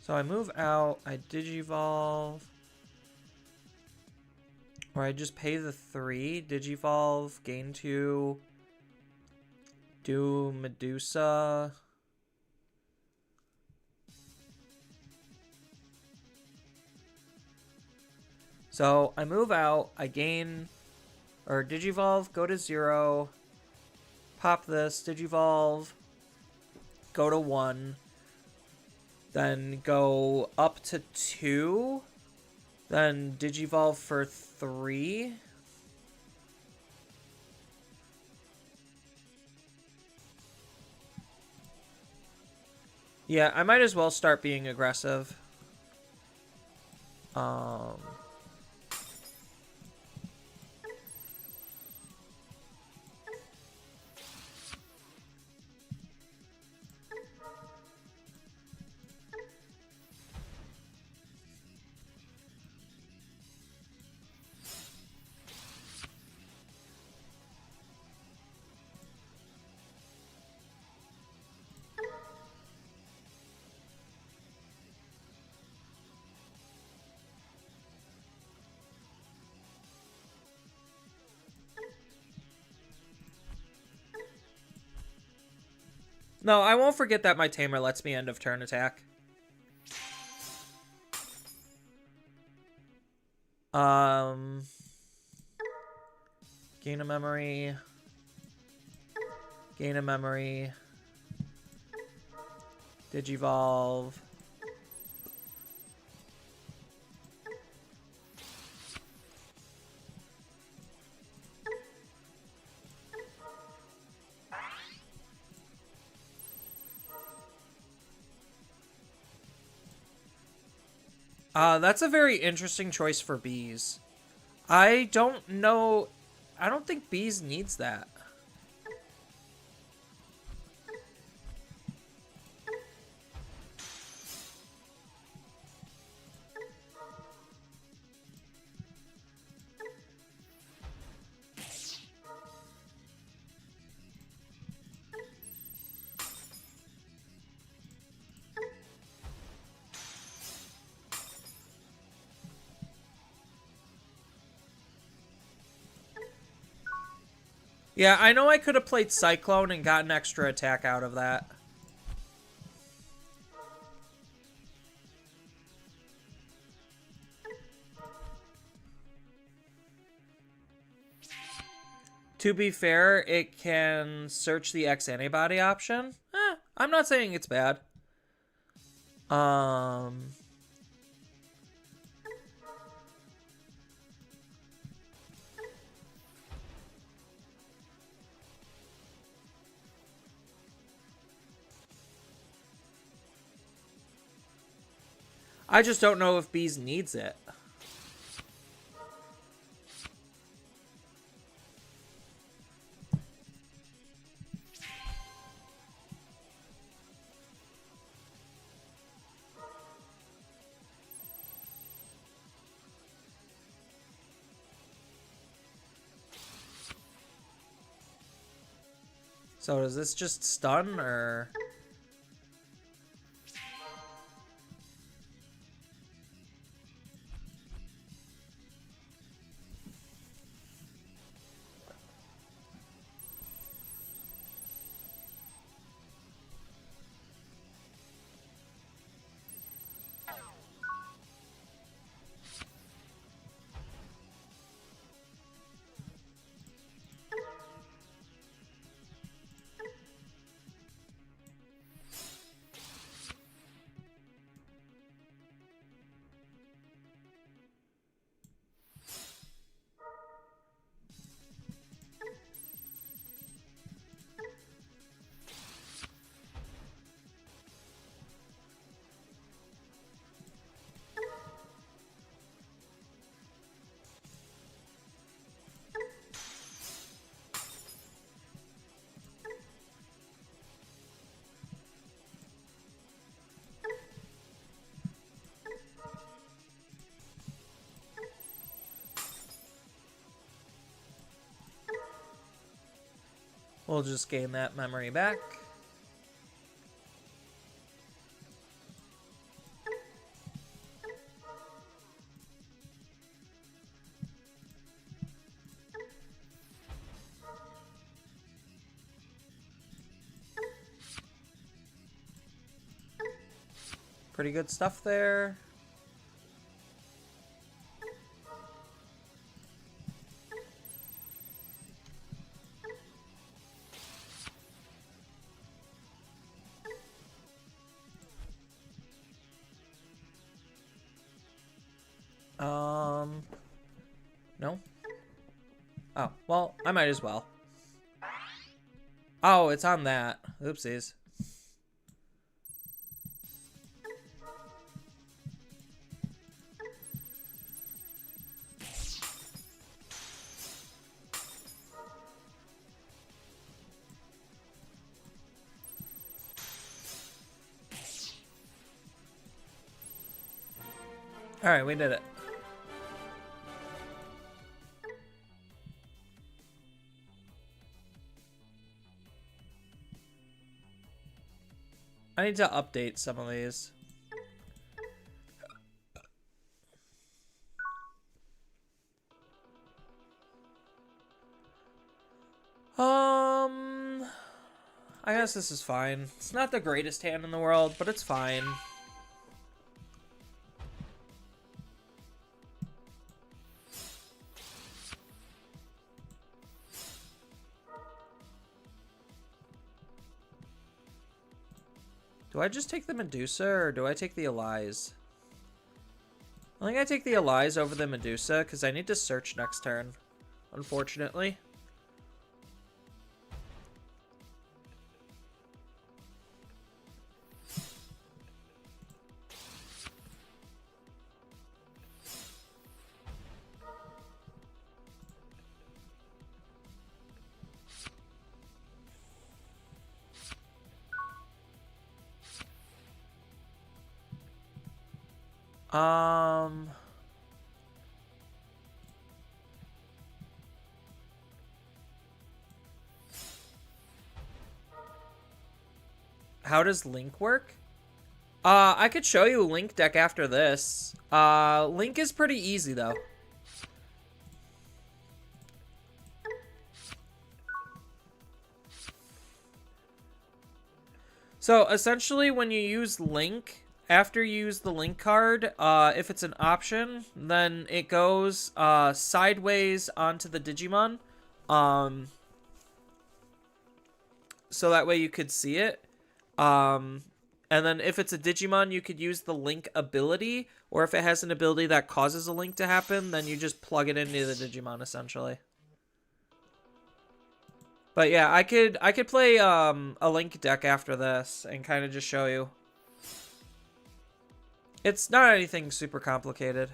So I move out, I Digivolve. Or I just pay the 3, Digivolve, gain 2, do Medusa. So I move out, I gain, or Digivolve, go to 0, pop this, Digivolve, go to 1, then go up to 2, then Digivolve for 3. Yeah, I might as well start being aggressive. No, I won't forget that my Tamer lets me end of turn attack. Gain a memory. Gain a memory. Digivolve. That's a very interesting choice for bees. I don't know. I don't think bees needs that. Yeah, I know I could have played Cyclone and gotten extra attack out of that. To be fair, it can search the X antibody option. I'm not saying it's bad. I just don't know if bees needs it. So does this just stun or... We'll just gain that memory back. Pretty good stuff there. Well, I might as well. Oh, it's on that. Oopsies. Alright, we did it. I need to update some of these. I guess this is fine. It's not the greatest hand in the world, but it's fine. Do I just take the Medusa, or do I take the Elize? I think I take the Elize over the Medusa, because I need to search next turn, unfortunately. How does Link work? I could show you Link deck after this. Link is pretty easy, though. So, essentially, when you use Link, after you use the Link card, if it's an option, then it goes sideways onto the Digimon. So that way you could see it. And then if it's a Digimon, you could use the Link ability, or if it has an ability that causes a link to happen, then you just plug it into the Digimon, essentially. But yeah, I could play a Link deck after this and kind of just show you. It's not anything super complicated.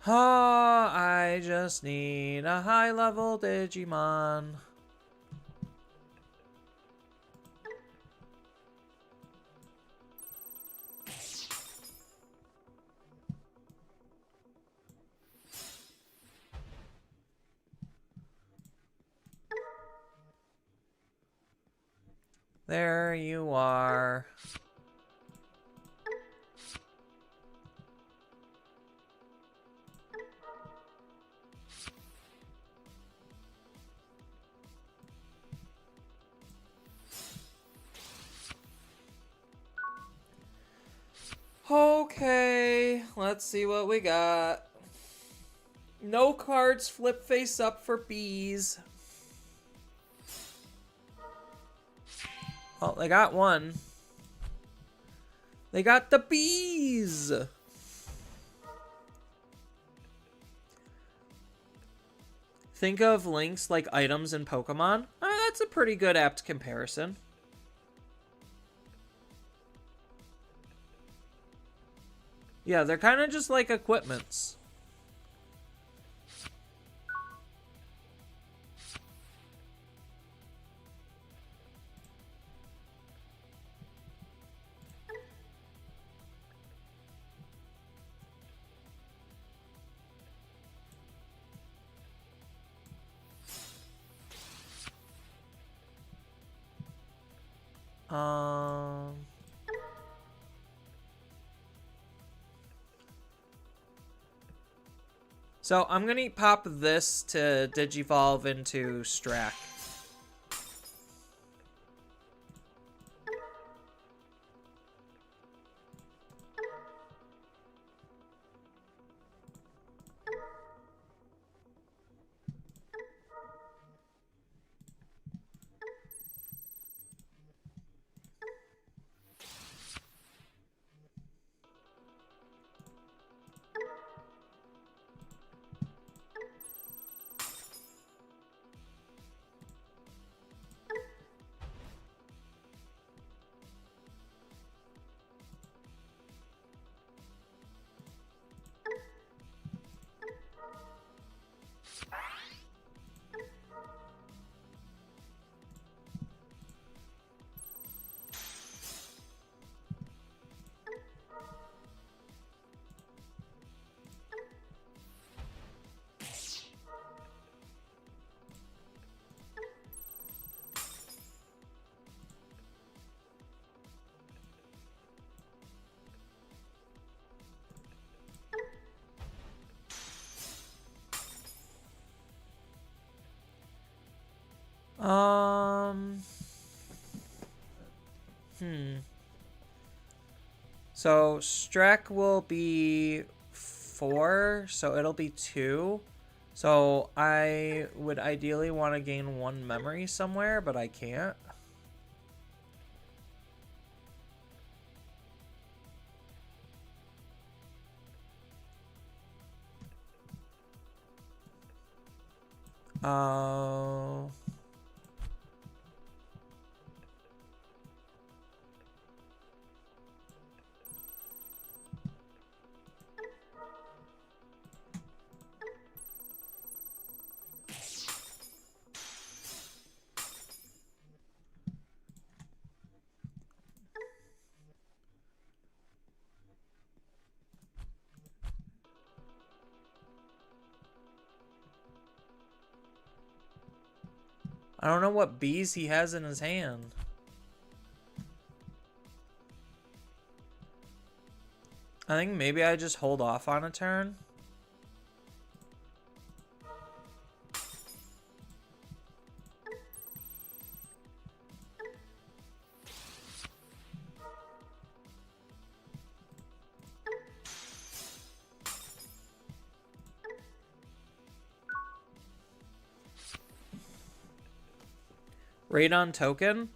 Oh, I just need a high-level Digimon. There you are. Okay, let's see what we got. No cards flip face up for bees. Oh, they got one. They got the bees. Think of links like items in Pokemon. that's a pretty good apt comparison. Yeah, they're kind of just like equipments. So I'm gonna pop this to digivolve into Strack. So Strack will be 4, so it'll be 2. So I would ideally want to gain 1 memory somewhere, but I can't. Oh. I don't know what bees he has in his hand. I think maybe I just hold off on a turn. Radon token?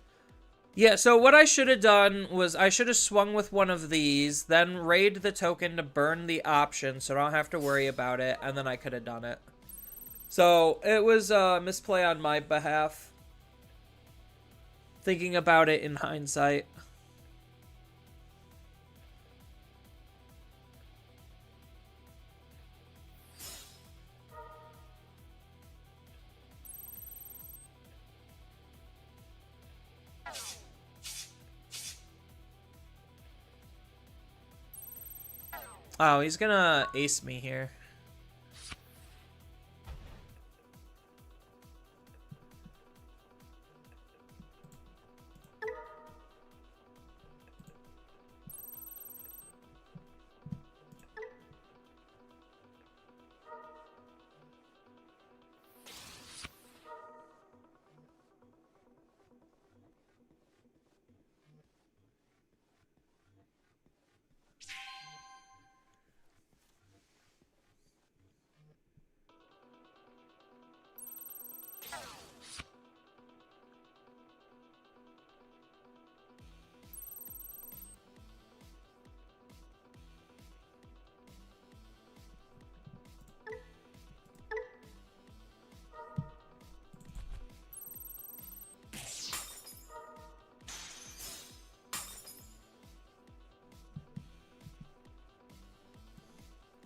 Yeah, so what I should have done was I should have swung with one of these, then raid the token to burn the option so I don't have to worry about it, and then I could have done it. So it was a misplay on my behalf. Thinking about it in hindsight. Oh, he's gonna ace me here.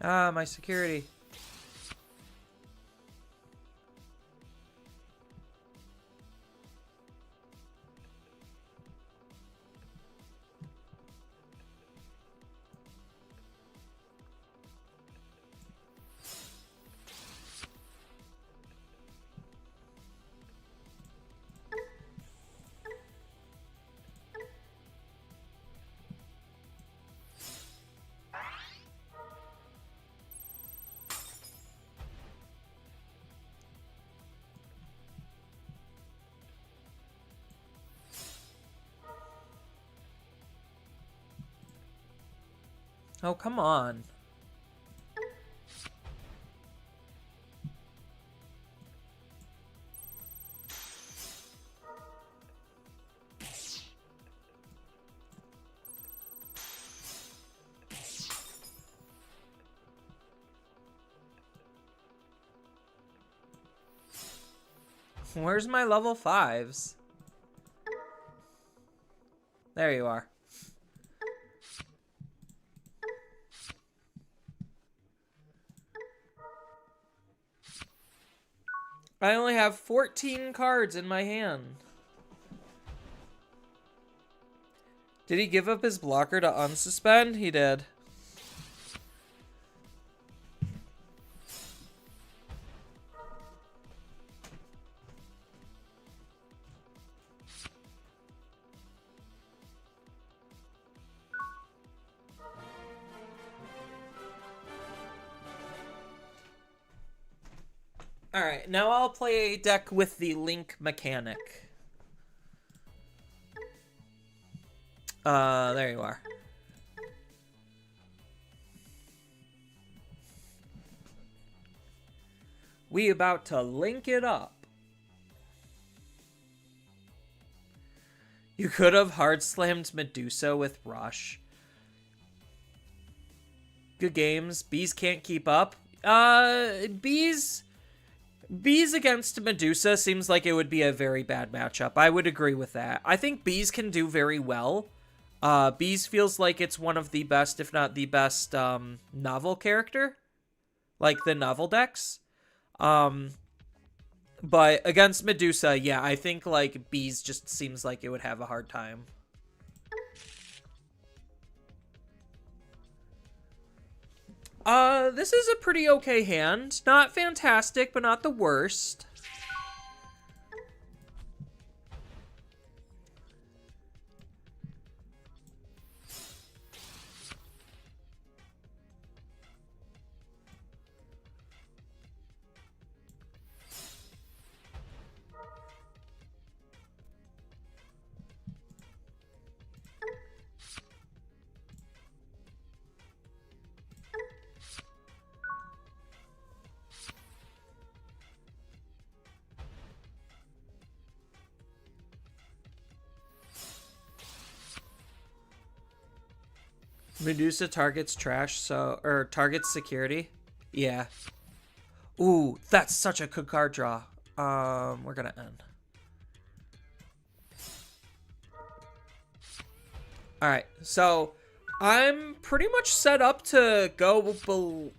Ah, my security. Oh, come on. Where's my level 5s? There you are. I only have 14 cards in my hand. Did he give up his blocker to unsuspend? He did. Alright, now I'll play a deck with the Link mechanic. There you are. We about to link it up. You could have hard slammed Medusa with Rush. Good games. Bees can't keep up. Bees against Medusa seems like it would be a very bad matchup. I would agree with that. I think Bees can do very well. Bees feels like it's one of the best, if not the best, novel character. Like the novel decks. But against Medusa, yeah, I think, like, Bees just seems like it would have a hard time. This is a pretty okay hand. Not fantastic, but not the worst. Medusa targets trash, or targets security. Yeah. Ooh, that's such a good card draw. We're gonna end. Alright, so I'm pretty much set up to go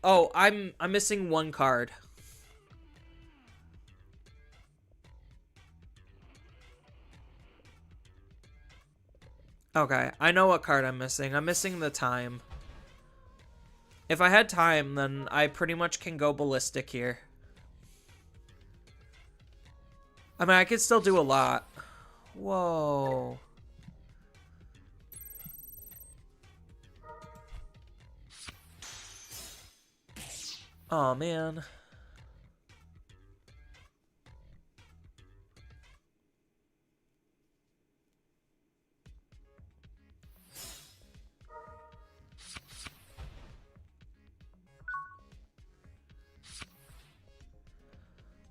oh, I'm missing one card. Okay, I know what card I'm missing. I'm missing the time. If I had time, then I pretty much can go ballistic here. I mean, I could still do a lot. Whoa. Oh, man.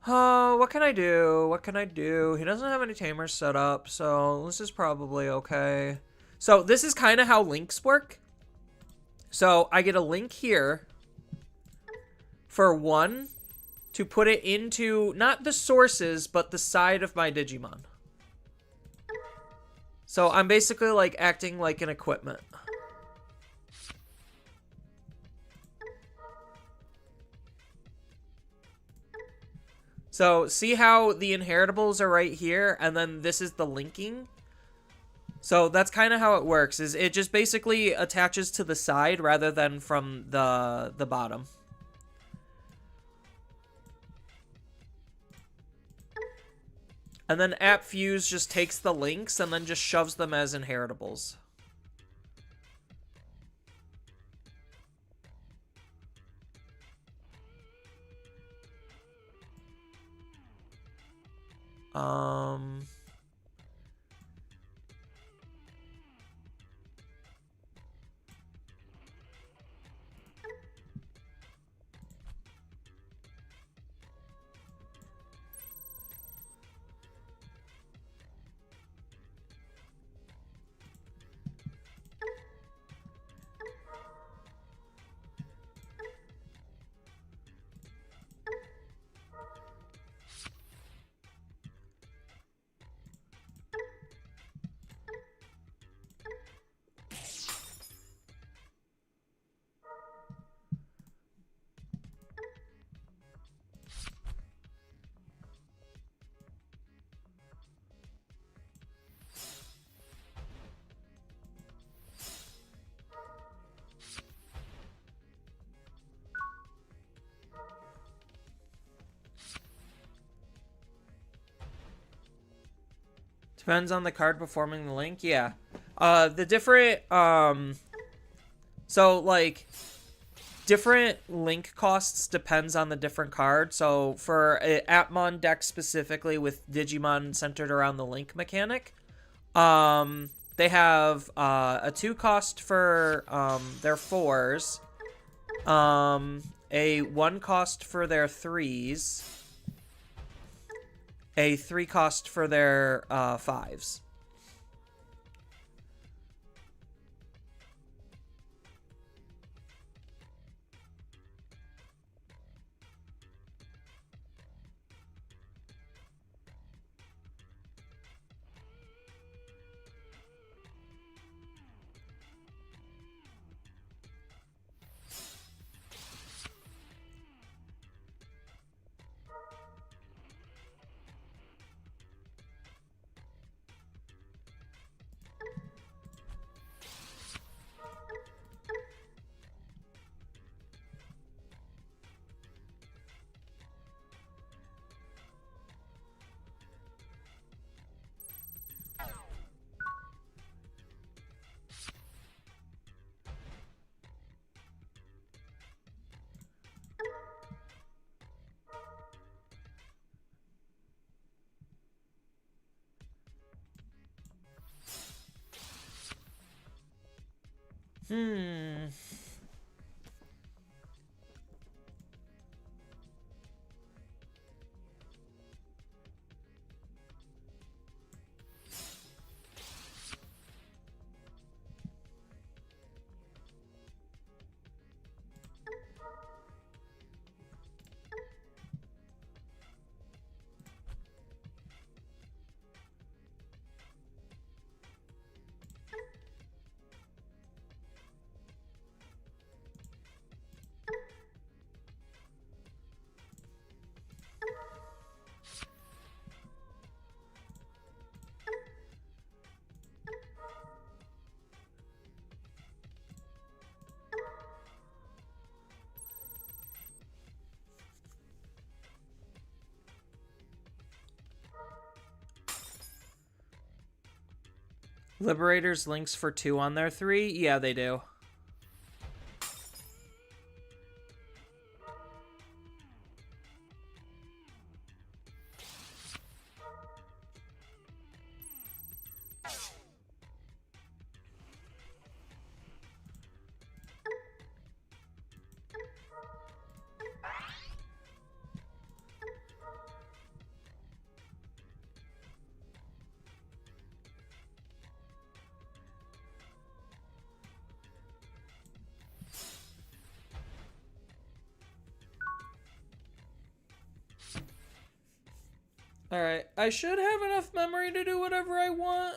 Oh, what can I do? What can I do? He doesn't have any tamers set up, so this is probably okay. So this is kind of how links work. So I get a link here for 1 to put it into, not the sources, but the side of my Digimon. So I'm basically like acting like an equipment. So see how the inheritables are right here, and then this is the linking? So that's kind of how it works, is it just basically attaches to the side rather than from the bottom. And then app fuse just takes the links and then just shoves them as inheritables. Depends on the card performing the link. Yeah. The different so like different link costs depends on the different card. So for a Atmon deck specifically with Digimon centered around the link mechanic, they have a 2 cost for their 4s, a 1 cost for their 3s, a 3 cost for their 5s. Liberators links for 2 on their 3? Yeah, they do. Alright, I should have enough memory to do whatever I want.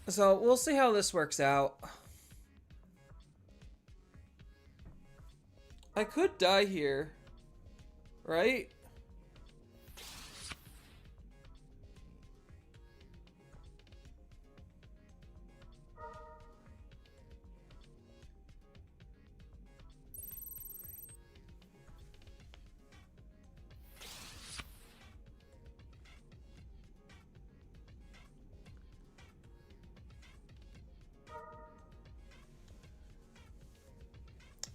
So, we'll see how this works out. I could die here, right?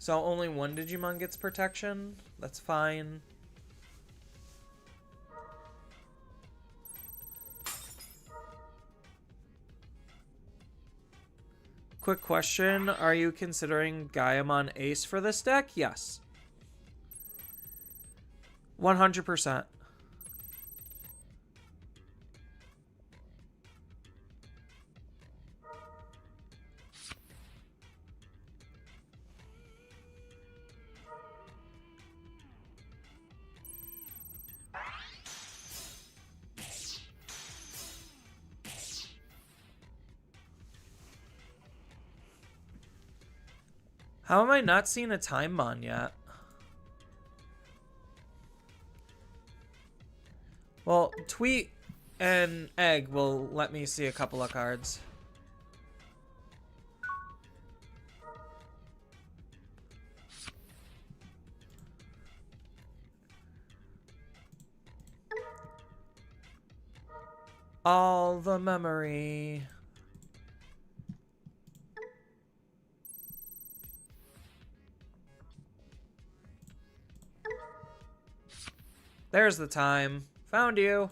So only one Digimon gets protection? That's fine. Quick question, are you considering Gaiamon Ace for this deck? Yes. 100%. How am I not seeing a time mon yet? Well, Tweet and Egg will let me see a couple of cards. All the memory. There's the time. Found you.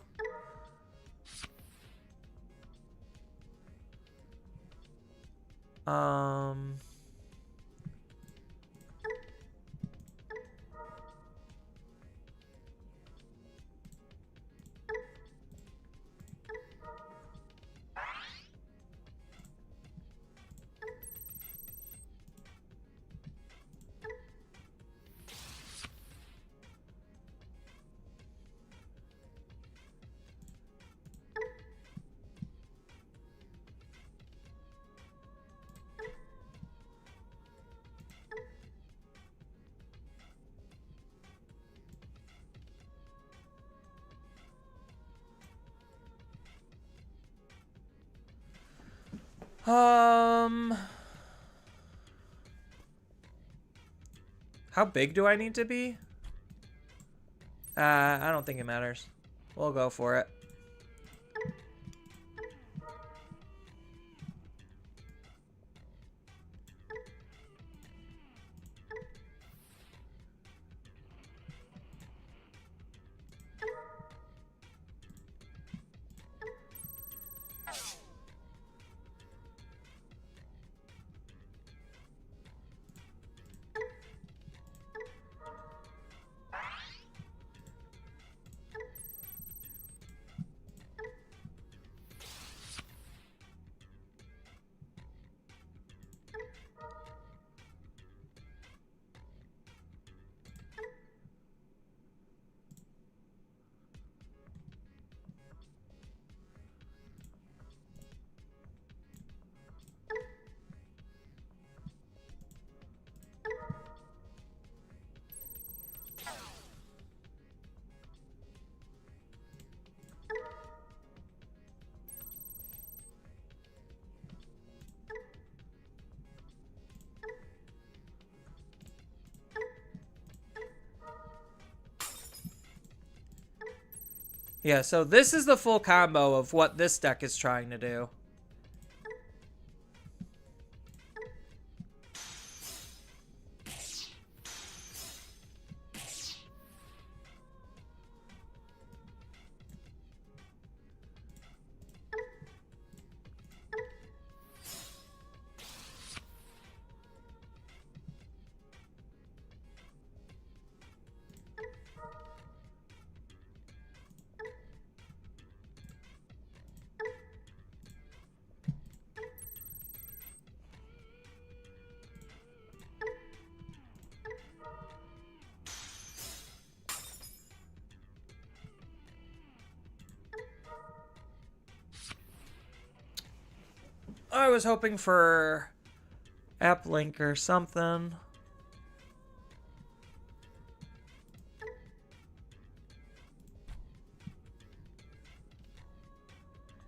How big do I need to be? I don't think it matters. We'll go for it. Yeah, so this is the full combo of what this deck is trying to do. I was hoping for app link or something.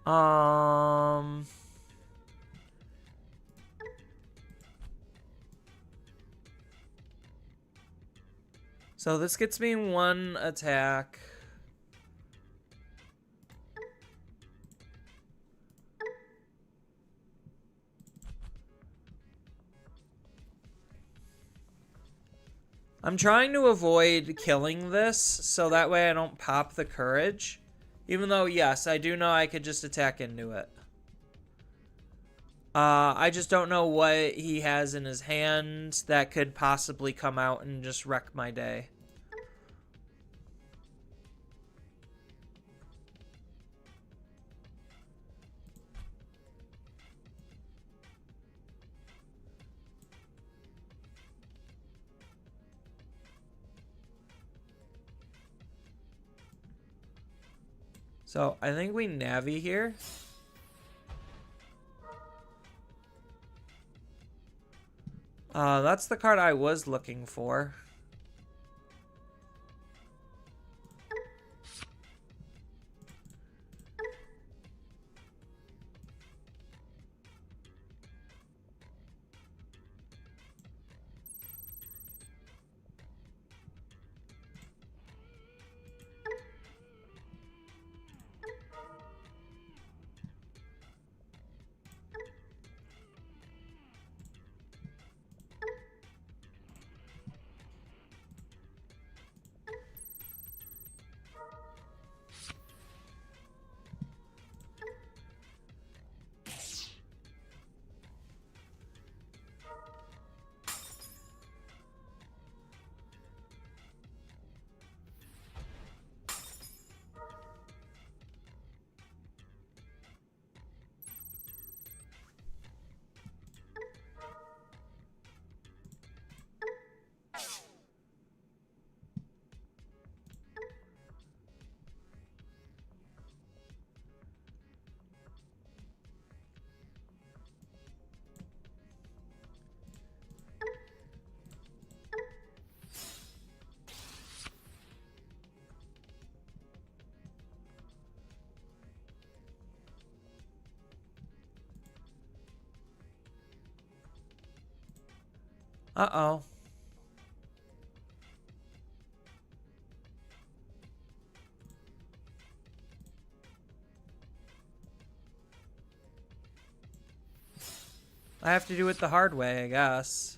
Um... So this gets me one attack. I'm trying to avoid killing this, so that way I don't pop the courage. Even though, yes, I do know I could just attack into it. I just don't know what he has in his hand that could possibly come out and just wreck my day. So, I think we Navi here. That's the card I was looking for. Uh-oh. I have to do it the hard way, I guess.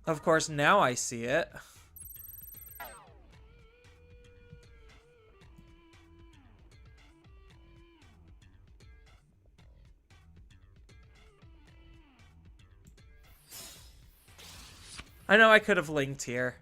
Of course, now I see it. I know I could have linked here.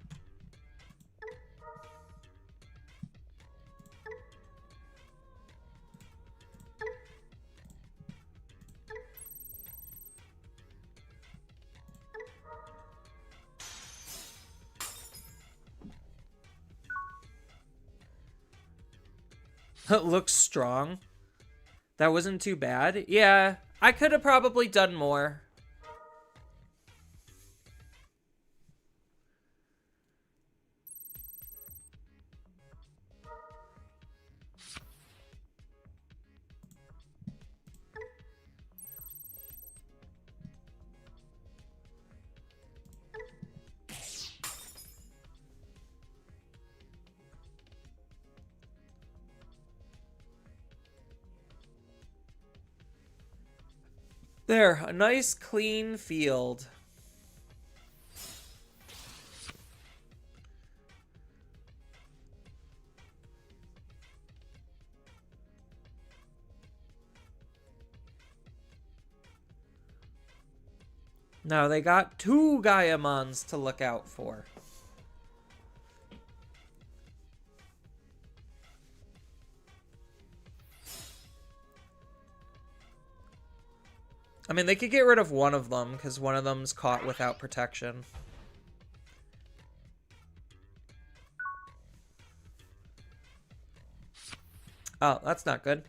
It looks strong. That wasn't too bad. Yeah, I could have probably done more. There, a nice clean field. Now they got 2 Gaiamons to look out for. I mean, they could get rid of one of them, because one of them's caught without protection. Oh, that's not good.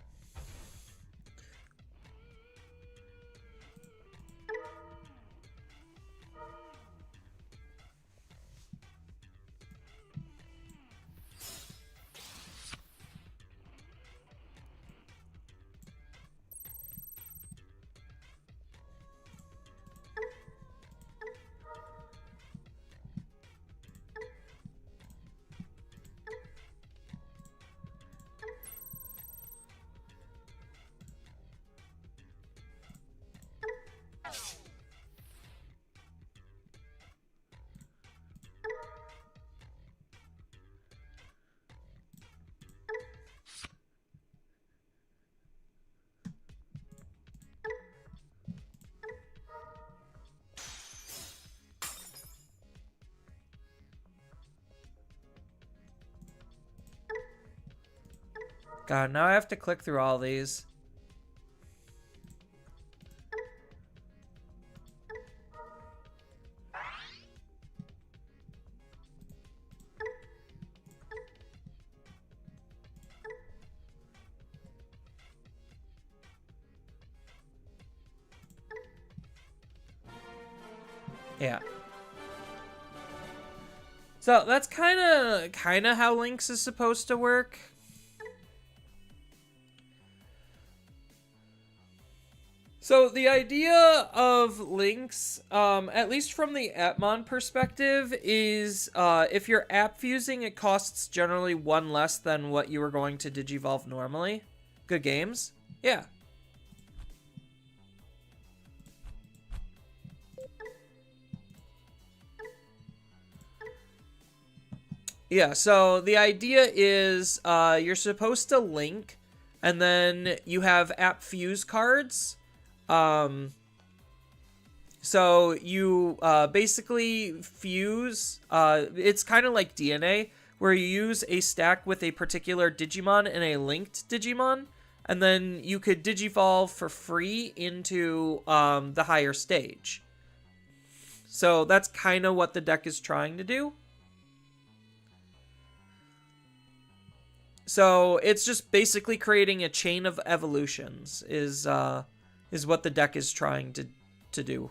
God, now I have to click through all these. Yeah. So that's kind of how Lynx is supposed to work. So the idea of Lynx, at least from the Appmon perspective, is if you're app fusing, it costs generally one less than what you were going to digivolve normally. Good games? Yeah. Yeah, so the idea is you're supposed to link, and then you have app fuse cards. So you basically fuse, it's kind of like DNA, where you use a stack with a particular Digimon and a linked Digimon, and then you could digivolve for free into the higher stage. So that's kind of what the deck is trying to do. So it's just basically creating a chain of evolutions is what the deck is trying to do.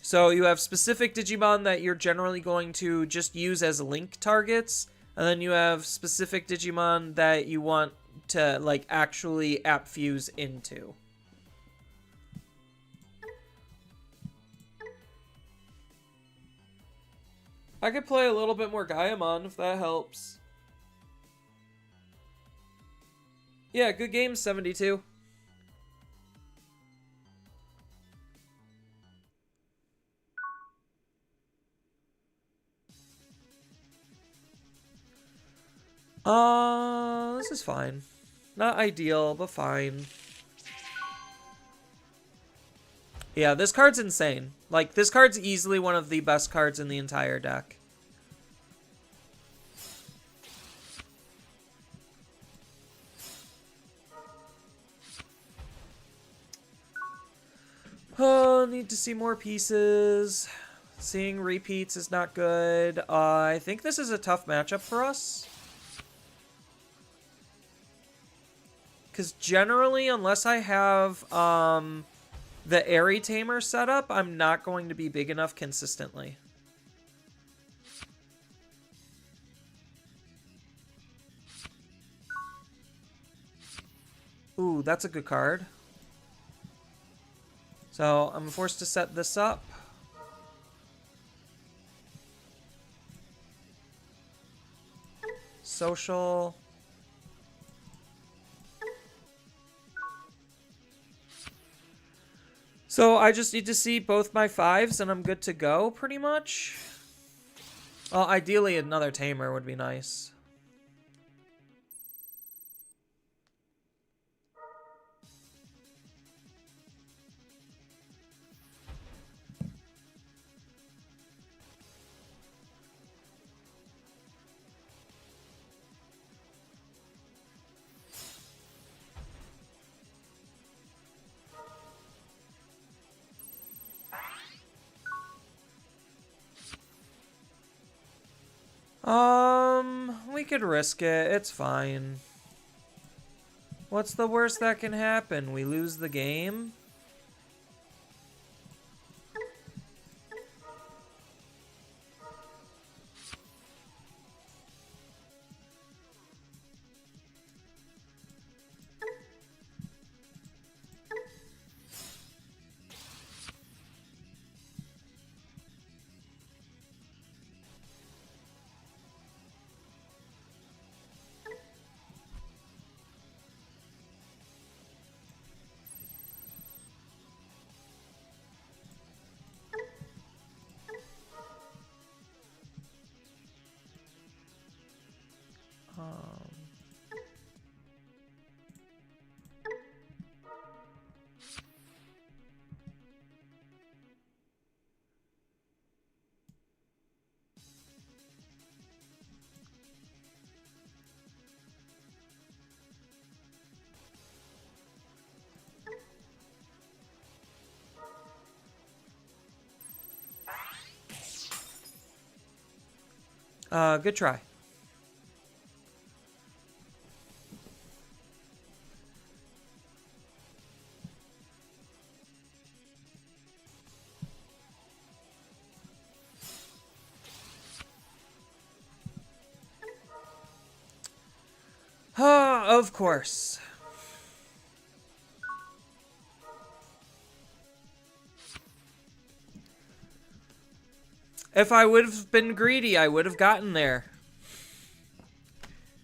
So you have specific Digimon that you're generally going to just use as link targets, and then you have specific Digimon that you want to like actually app fuse into. I could play a little bit more Gaiamon if that helps. Yeah, good game, 72. This is fine. Not ideal, but fine. Yeah, this card's insane. Like, this card's easily one of the best cards in the entire deck. Oh, need to see more pieces. Seeing repeats is not good. I think this is a tough matchup for us. Because generally, unless I have the Airy Tamer set up, I'm not going to be big enough consistently. Ooh, that's a good card. So I'm forced to set this up. Social. So I just need to see both my 5s and I'm good to go, pretty much. Well, ideally another Tamer would be nice. could risk it. It's fine. What's the worst that can happen? We lose the game? Good try. Of course. If I would have been greedy, I would have gotten there.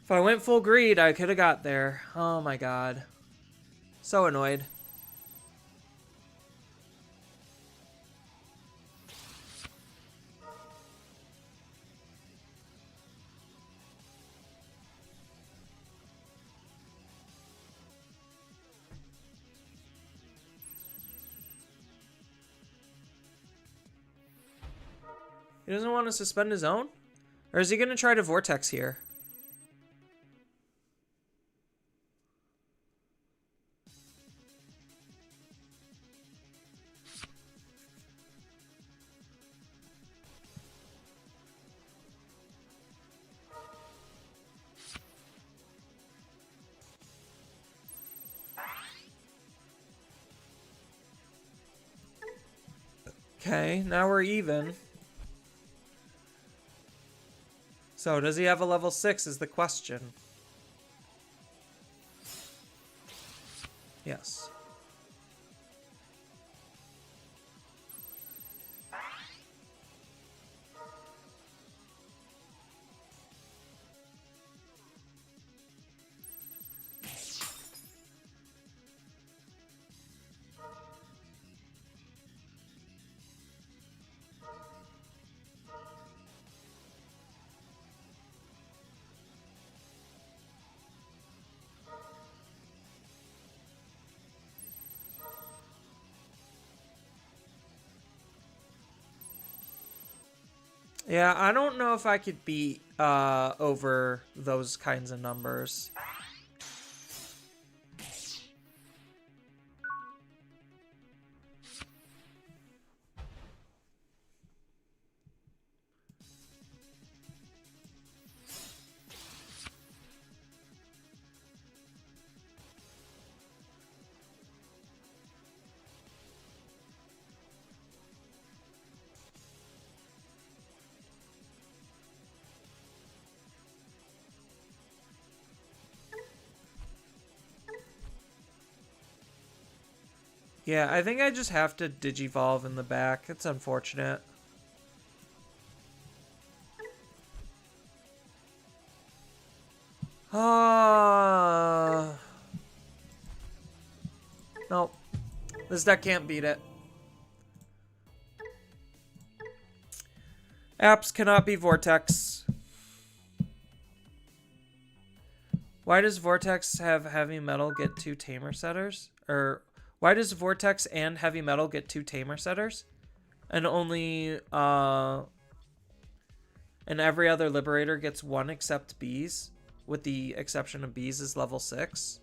If I went full greed, I could have got there. Oh my god. So annoyed. He doesn't want to suspend his own? Or is he going to try to vortex here? Okay, now we're even. So, does he have a level 6 is the question. Yes. Yeah, I don't know if I could beat over those kinds of numbers. Yeah, I think I just have to digivolve in the back. It's unfortunate. Nope. This deck can't beat it. Apps cannot be Vortex. Why does Vortex have Heavy Metal get 2 Tamer Setters? Or why does Vortex and Heavy Metal get 2 Tamer Setters? And only, and every other Liberator gets 1 except Bees, with the exception of Bees is level 6.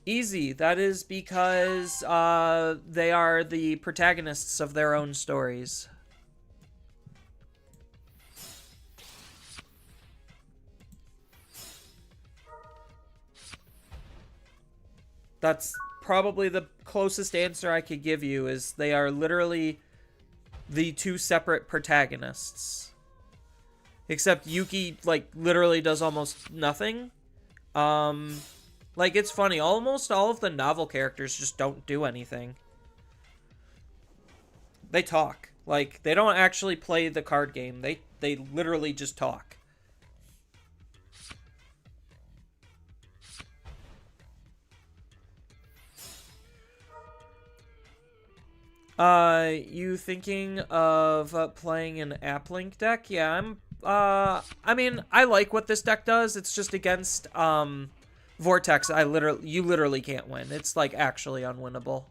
Easy. That is because they are the protagonists of their own stories. That's probably the closest answer I could give you, is they are literally the two separate protagonists. Except Yuki, like, literally does almost nothing. Like, it's funny. Almost all of the novel characters just don't do anything. They talk. Like, they don't actually play the card game. They literally just talk. You thinking of playing an App-Link deck? Yeah, I mean, I like what this deck does. It's just against, Vortex, you literally can't win. It's, like, actually unwinnable.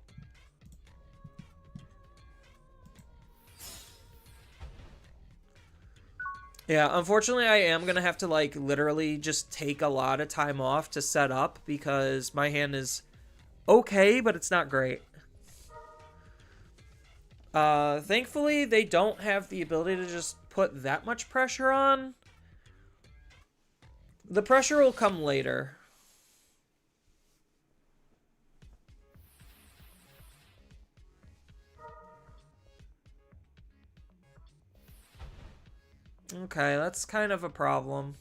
Yeah, unfortunately, I am gonna have to, like, literally just take a lot of time off to set up because my hand is okay, but it's not great. Thankfully, they don't have the ability to just put that much pressure on. The pressure will come later. Okay, that's kind of a problem.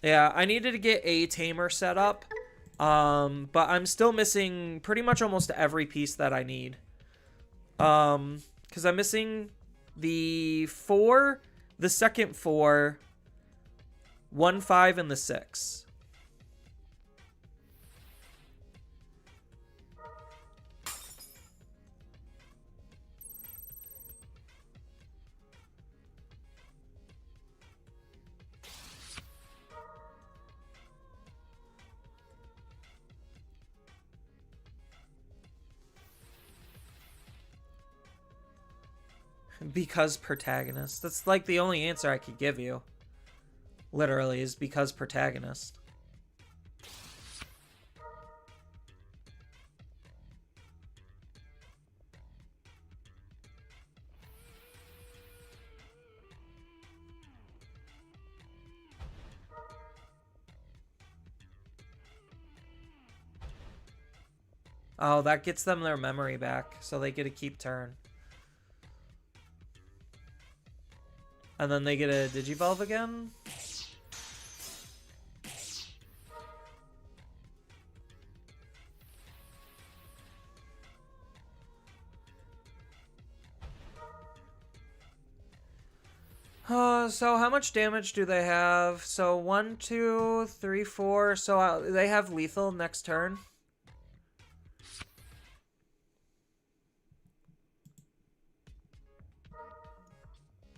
Yeah, I needed to get a tamer set up. But I'm still missing pretty much almost every piece that I need. Because I'm missing the 4, the second 4, 1, 5, and the 6. Because protagonist. That's like the only answer I could give you. Literally, is because protagonist. Oh, that gets them their memory back, so they get to keep turn. And then they get a Digivolve again? So how much damage do they have? So 1, 2, 3, 4. So they have lethal next turn.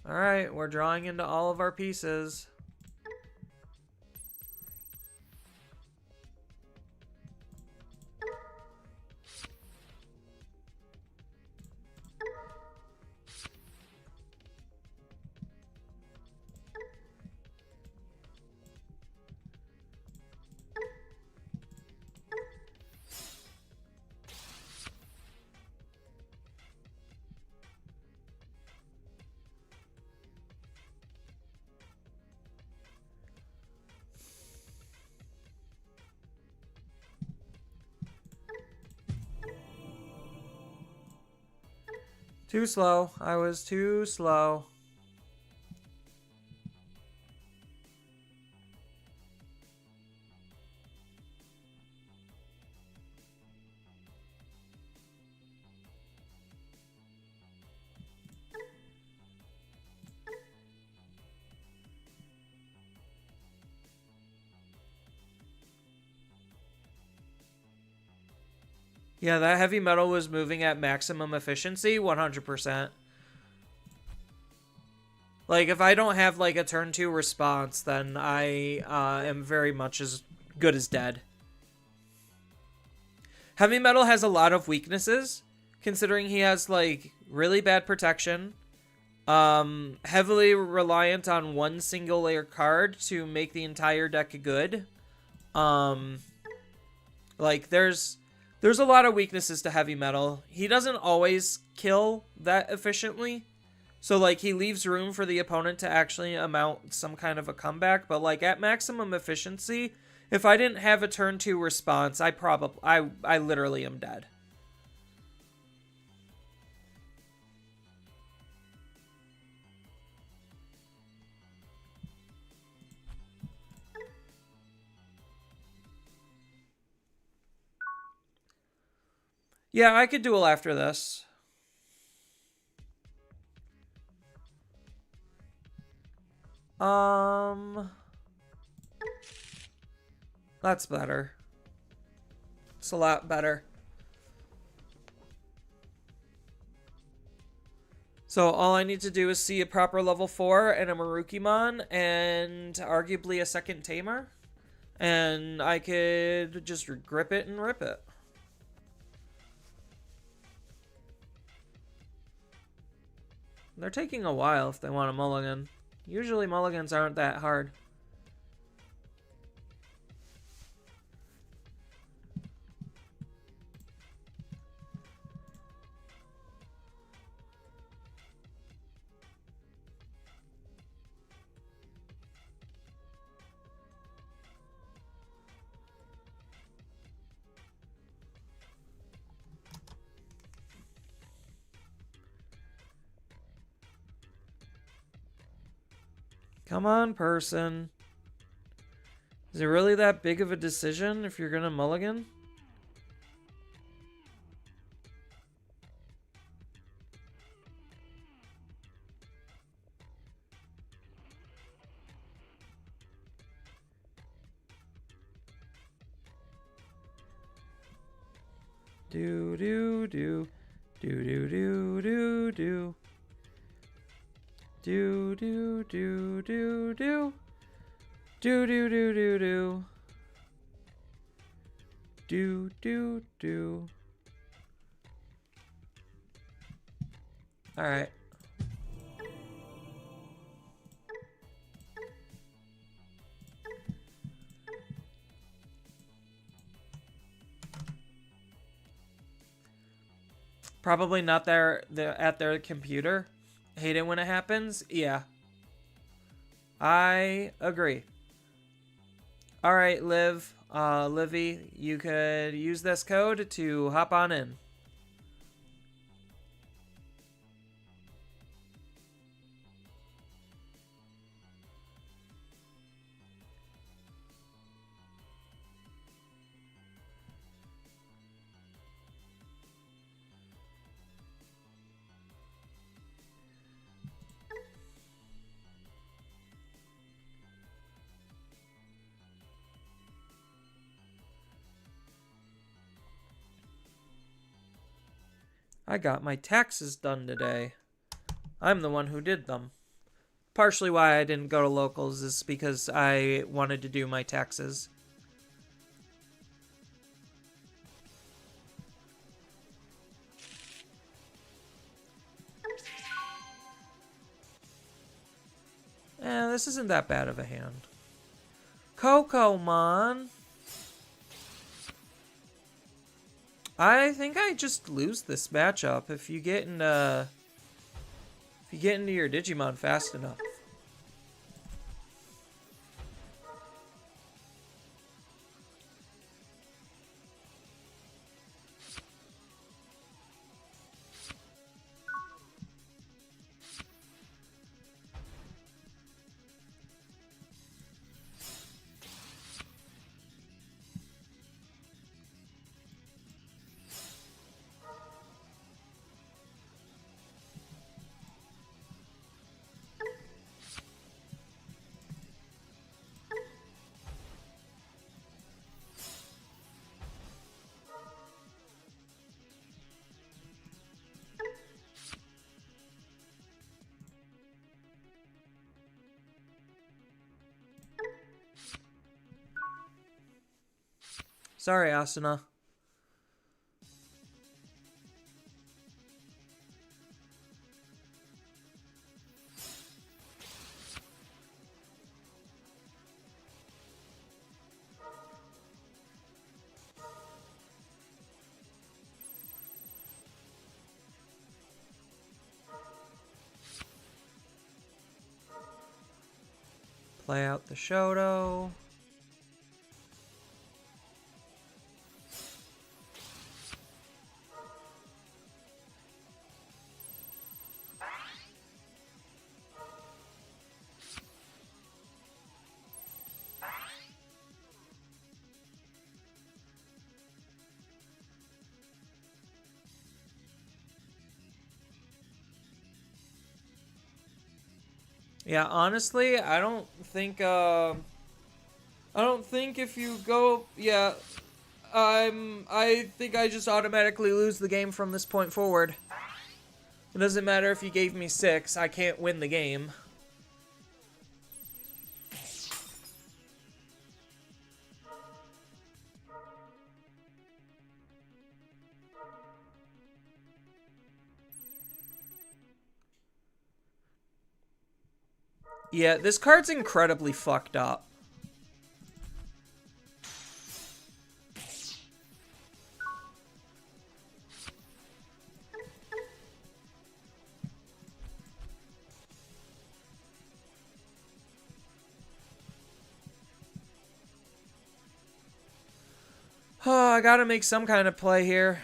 Alright, we're drawing into all of our pieces. Too slow. I was too slow. Yeah, that heavy metal was moving at maximum efficiency, 100%. Like, if I don't have, like, a turn 2 response, then I am very much as good as dead. Heavy metal has a lot of weaknesses, considering he has, like, really bad protection, heavily reliant on one single layer card to make the entire deck good. Um, like there's a lot of weaknesses to heavy metal. He doesn't always kill that efficiently. So like he leaves room for the opponent to actually mount some kind of a comeback, but like at maximum efficiency, if I didn't have a turn 2 response, I literally am dead. Yeah, I could duel after this. That's better. It's a lot better. So all I need to do is see a proper level 4 and a Marukimon and arguably a second Tamer. And I could just grip it and rip it. They're taking a while if they want a mulligan. Usually mulligans aren't that hard. Come on, person. Is it really that big of a decision if you're gonna mulligan? Do do do do do do do do do do do do do do do do do do do do. All right. Probably not at their computer. Hate it when it happens. Yeah. I agree. All right, Livy, you could use this code to hop on in. I got my taxes done today. I'm the one who did them. Partially why I didn't go to locals is because I wanted to do my taxes. This isn't that bad of a hand. Cocomon. I think I just lose this matchup if you get into your Digimon fast enough. Sorry, Asuna. Play out the Shoto. Yeah, honestly, I don't think if you go, yeah, I think I just automatically lose the game from this point forward. It doesn't matter if you gave me 6, I can't win the game. Yeah, this card's incredibly fucked up. Oh, I gotta make some kind of play here.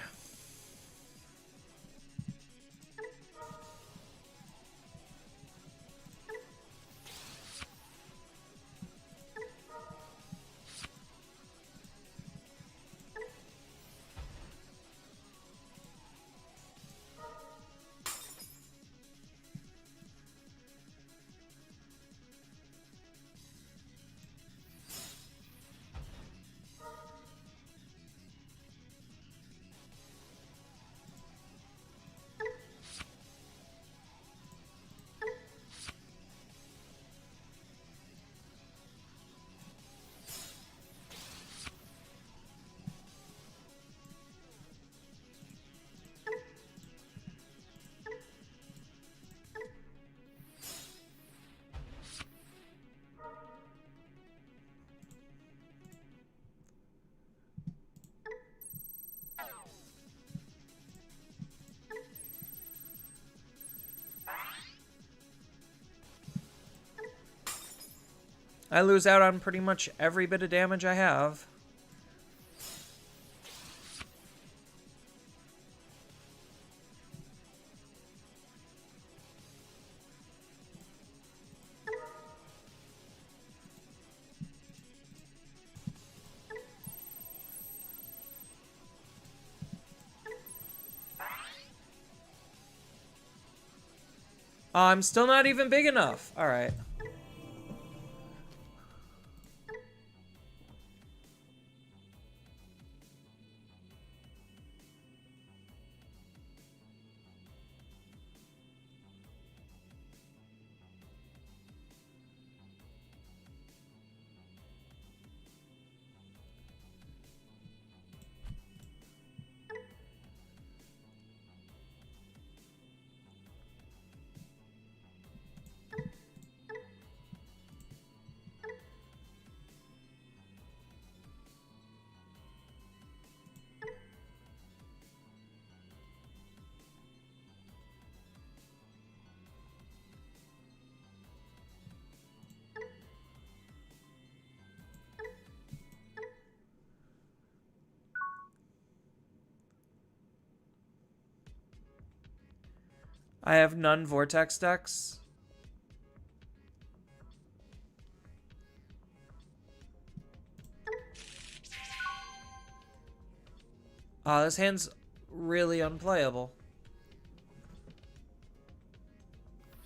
I lose out on pretty much every bit of damage I have. I'm still not even big enough. All right. I have none Vortex decks. This hand's really unplayable.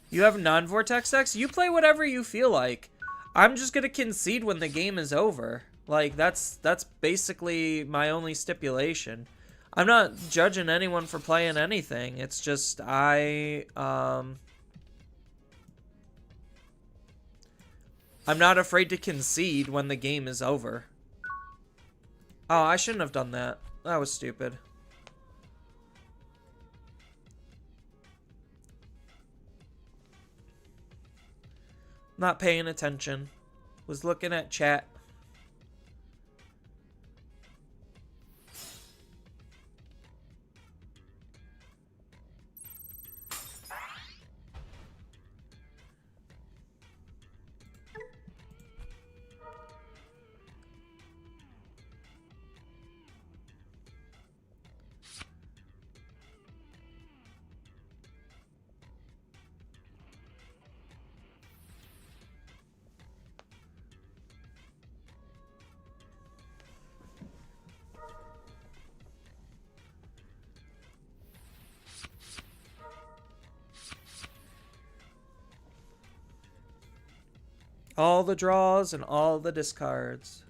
You have non-Vortex decks? You play whatever you feel like. I'm just gonna concede when the game is over. Like, that's basically my only stipulation. I'm not judging anyone for playing anything. It's just, I'm not afraid to concede when the game is over. Oh, I shouldn't have done that. That was stupid. Not paying attention. Was looking at chat. All the draws and all the discards.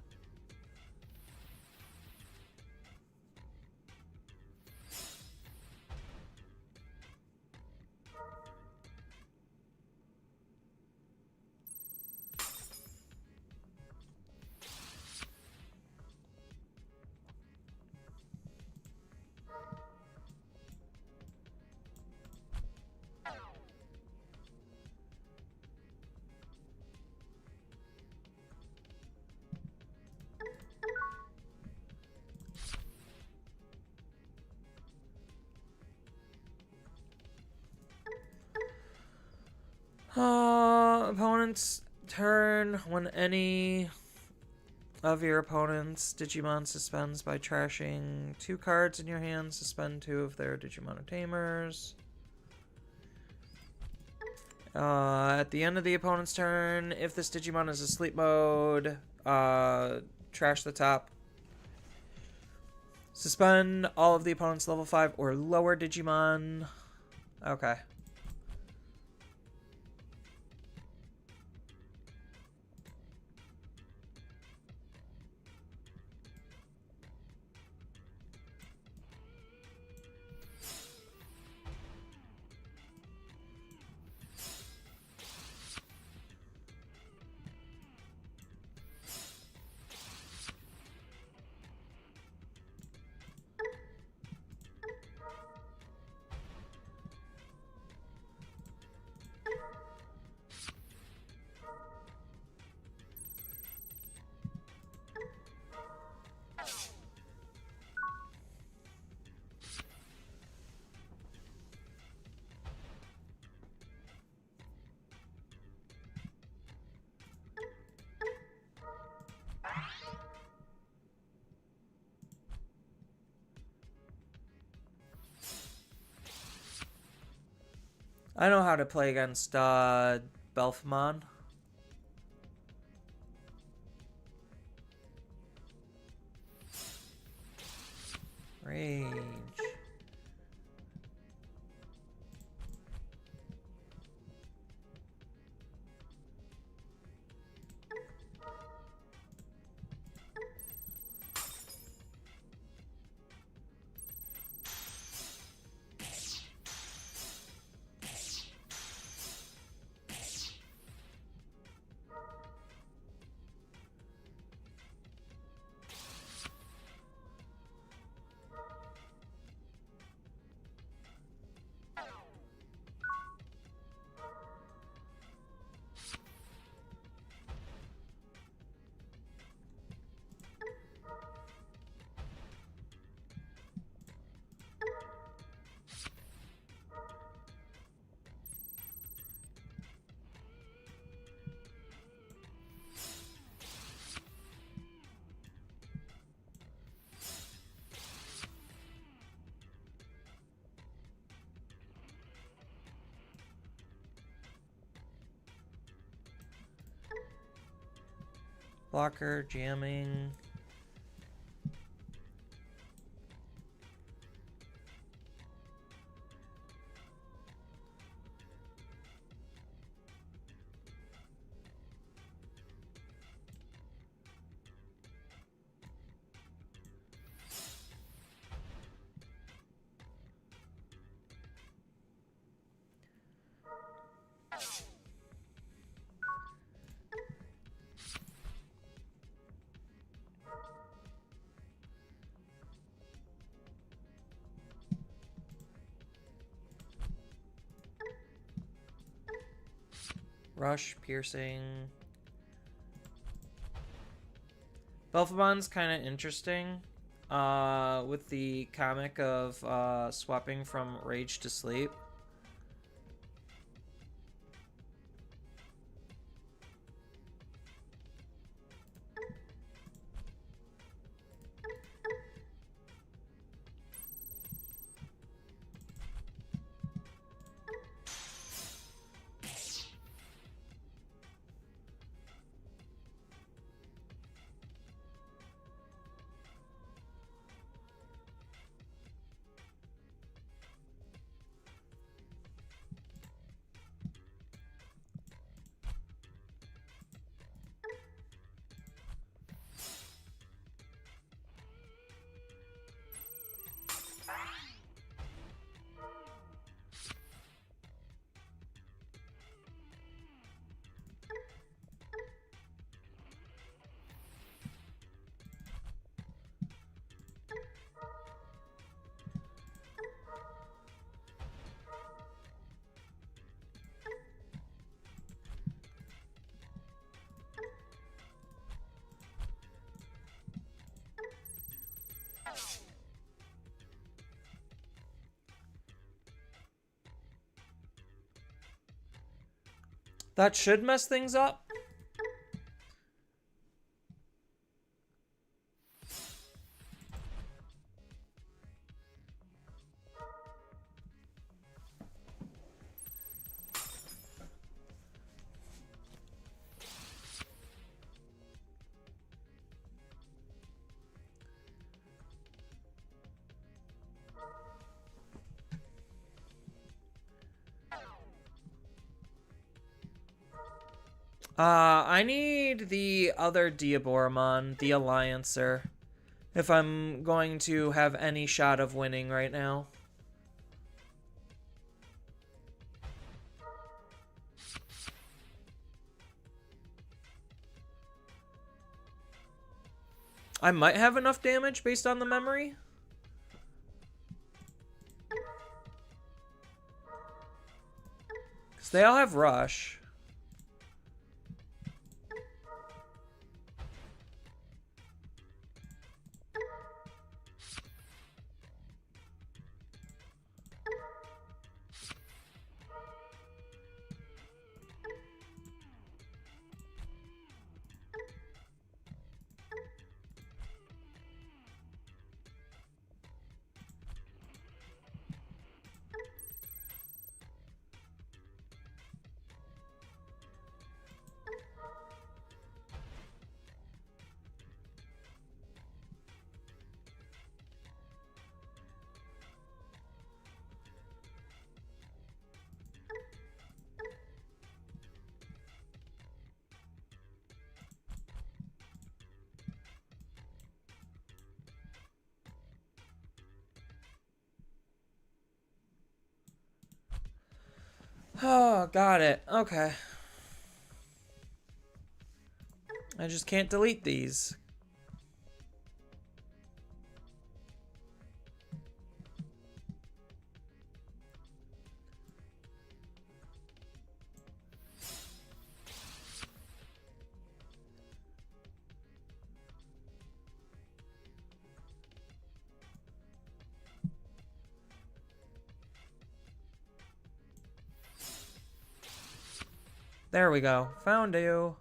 Opponent's turn. When any of your opponent's Digimon suspends by trashing 2 cards in your hand, suspend 2 of their Digimon or Tamers. At the end of the opponent's turn, if this Digimon is asleep mode, trash the top. Suspend all of the opponent's level 5 or lower Digimon. Okay. I know how to play against Belfamon. Range. Blocker, jamming. Rush, piercing. Belphamon's kind of interesting. With the comic of swapping from rage to sleep. That should mess things up. I need the other Diaboromon, the Alliancer, if I'm going to have any shot of winning right now. I might have enough damage based on the memory. Because they all have Rush. Oh, got it. Okay. I just can't delete these. There we go. Found you.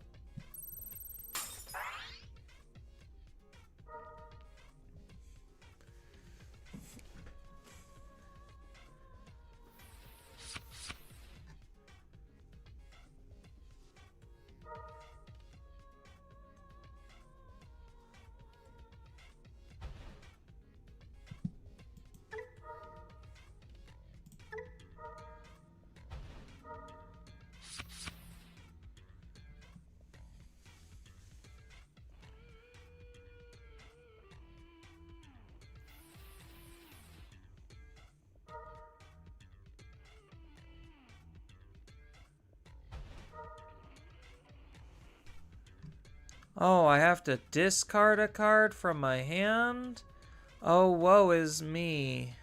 Oh, I have to discard a card from my hand? Oh, woe is me.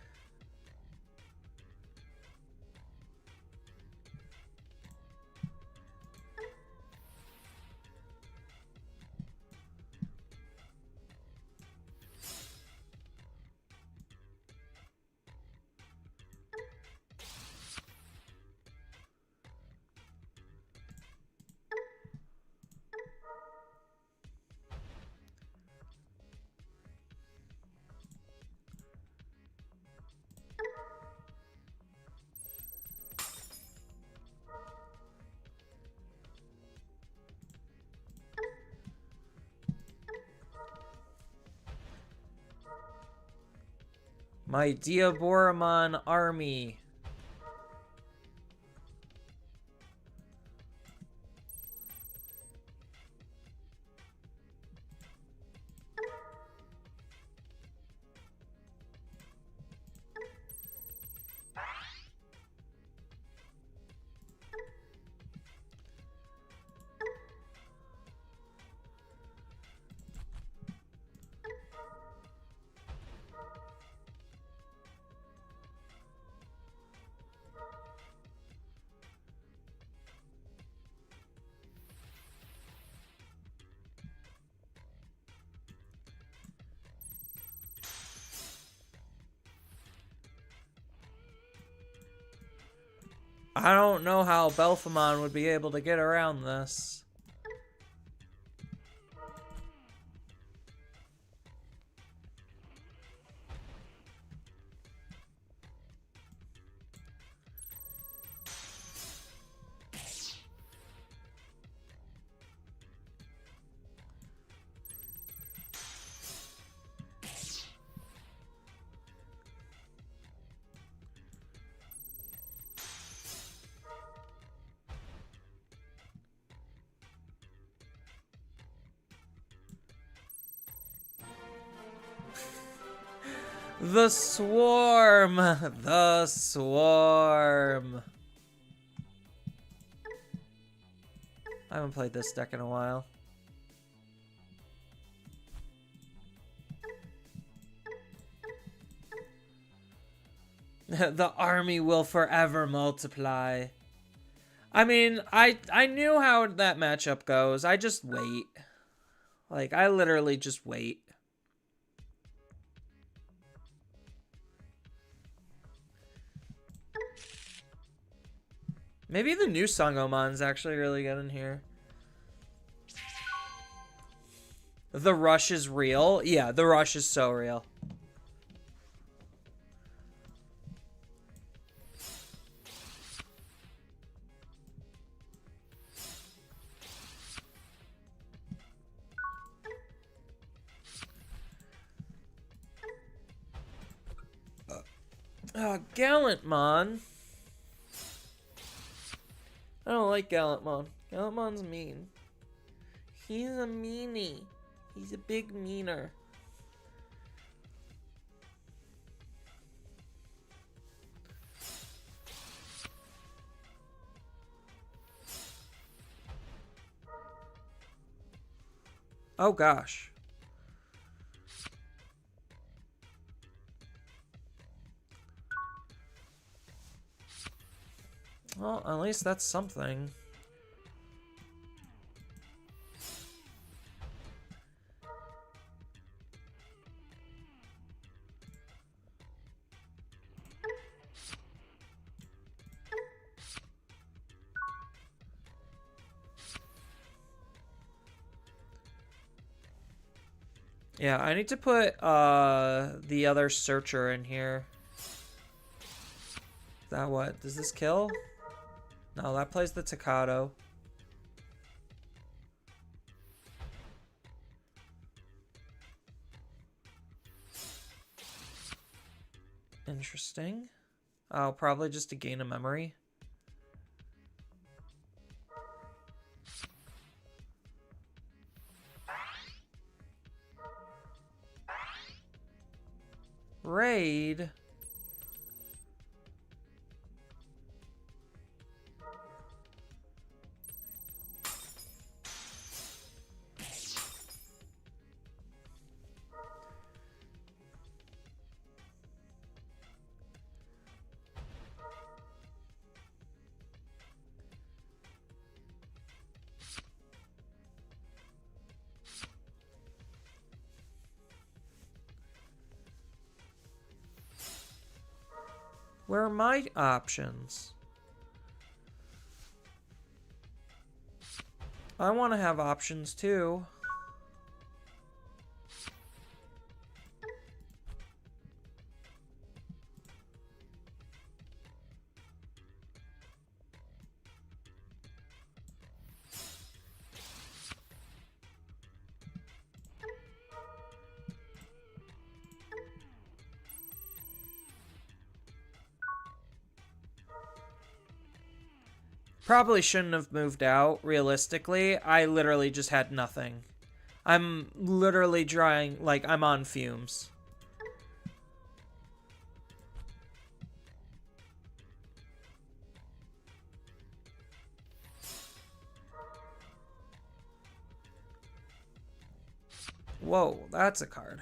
My Diaboromon army. I don't know how Belphemon would be able to get around this. The swarm! The swarm! I haven't played this deck in a while. The army will forever multiply. I mean, I knew how that matchup goes. I just wait. Like, I literally just wait. Maybe the new Sangomon's actually really good in here. The rush is real? Yeah, the rush is so real. Gallantmon. I don't like Gallantmon. Gallantmon's mean. He's a meanie. He's a big meaner. Oh gosh. Well, at least that's something. Yeah, I need to put the other searcher in here. That what? Does this kill? No, that plays the Tocado. Interesting. Oh, probably just to gain a memory. Raid. Where are my options? I want to have options too. Probably shouldn't have moved out, realistically. I literally just had nothing. I'm literally drawing, like, I'm on fumes. Whoa, that's a card.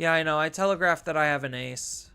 Yeah, I know. I telegraphed that I have an ace.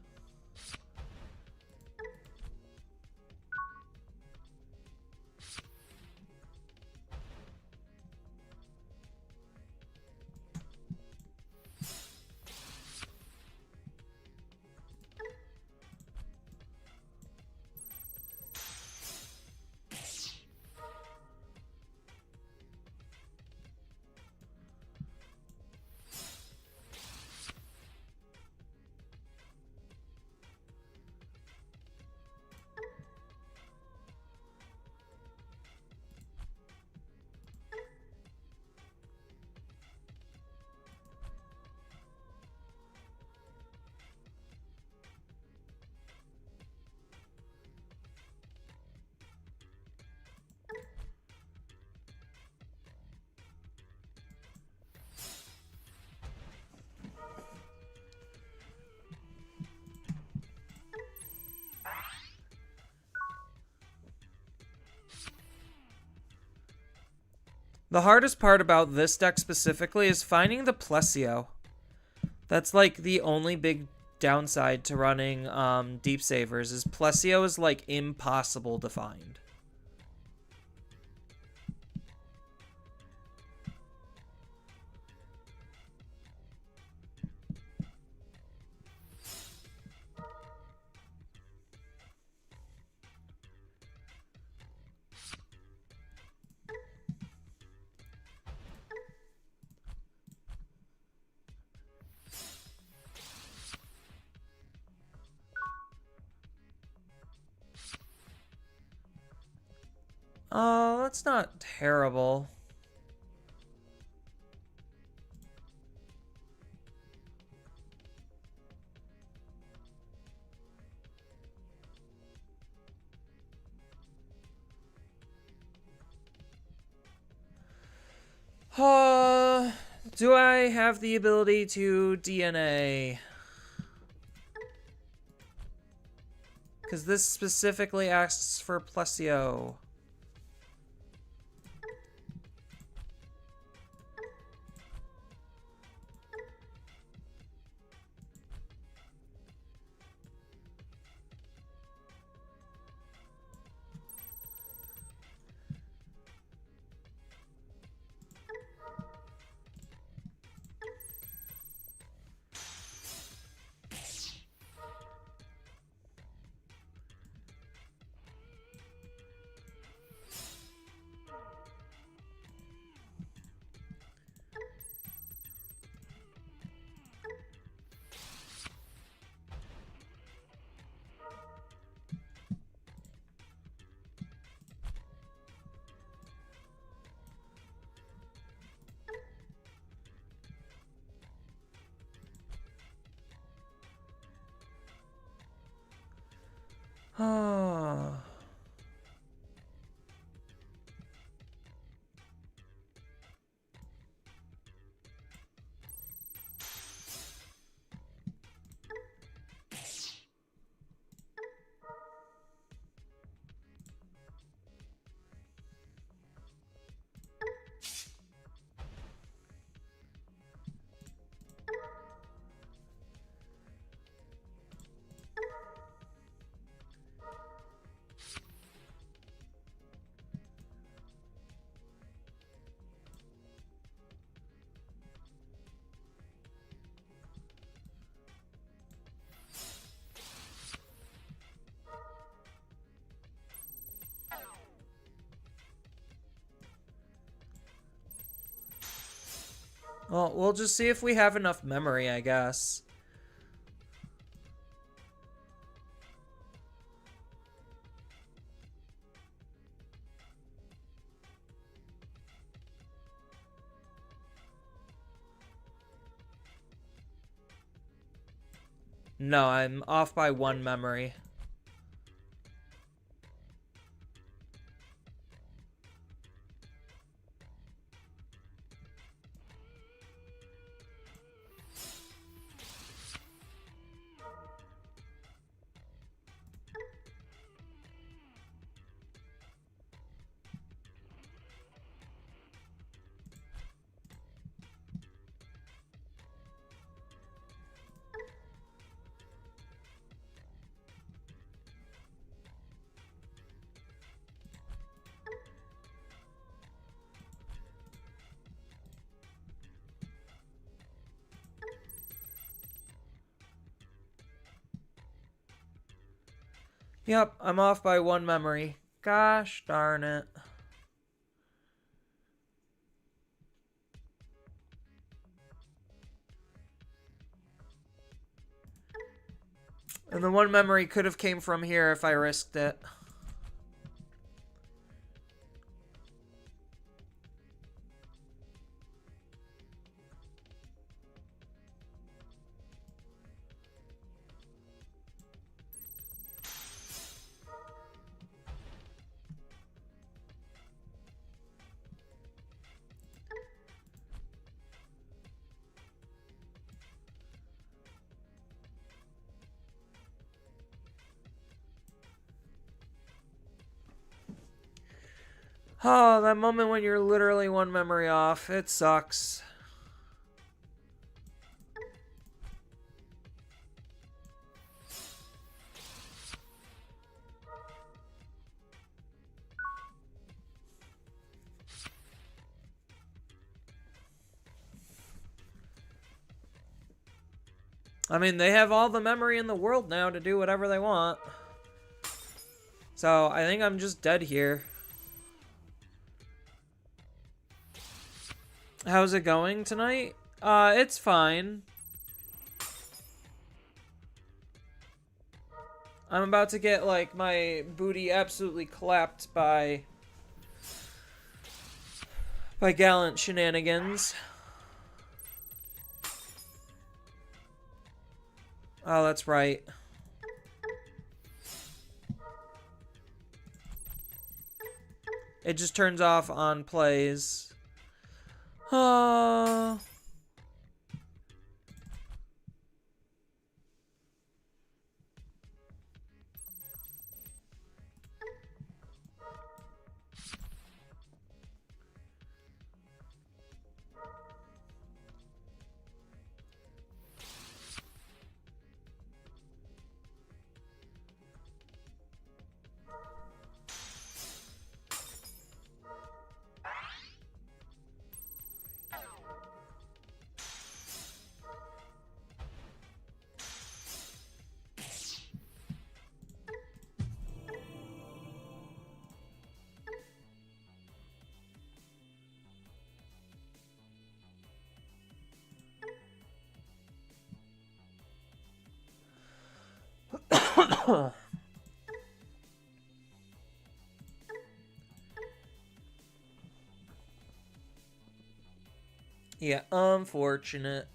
The hardest part about this deck specifically is finding the Plesio. That's like the only big downside to running Deep Savers is Plesio is like impossible to find. Oh, that's not terrible. Do I have the ability to DNA? Because this specifically asks for Plesio. Oh. Well, we'll just see if we have enough memory, I guess. No, I'm off by 1 memory. Yep, I'm off by 1 memory. Gosh darn it. And the 1 memory could have came from here if I risked it. Oh, that moment when you're literally 1 memory off. It sucks. I mean, they have all the memory in the world now to do whatever they want. So, I think I'm just dead here. How's it going tonight? It's fine. I'm about to get, like, my booty absolutely clapped by gallant shenanigans. Oh, that's right. It just turns off on plays. Oh. Yeah, unfortunate.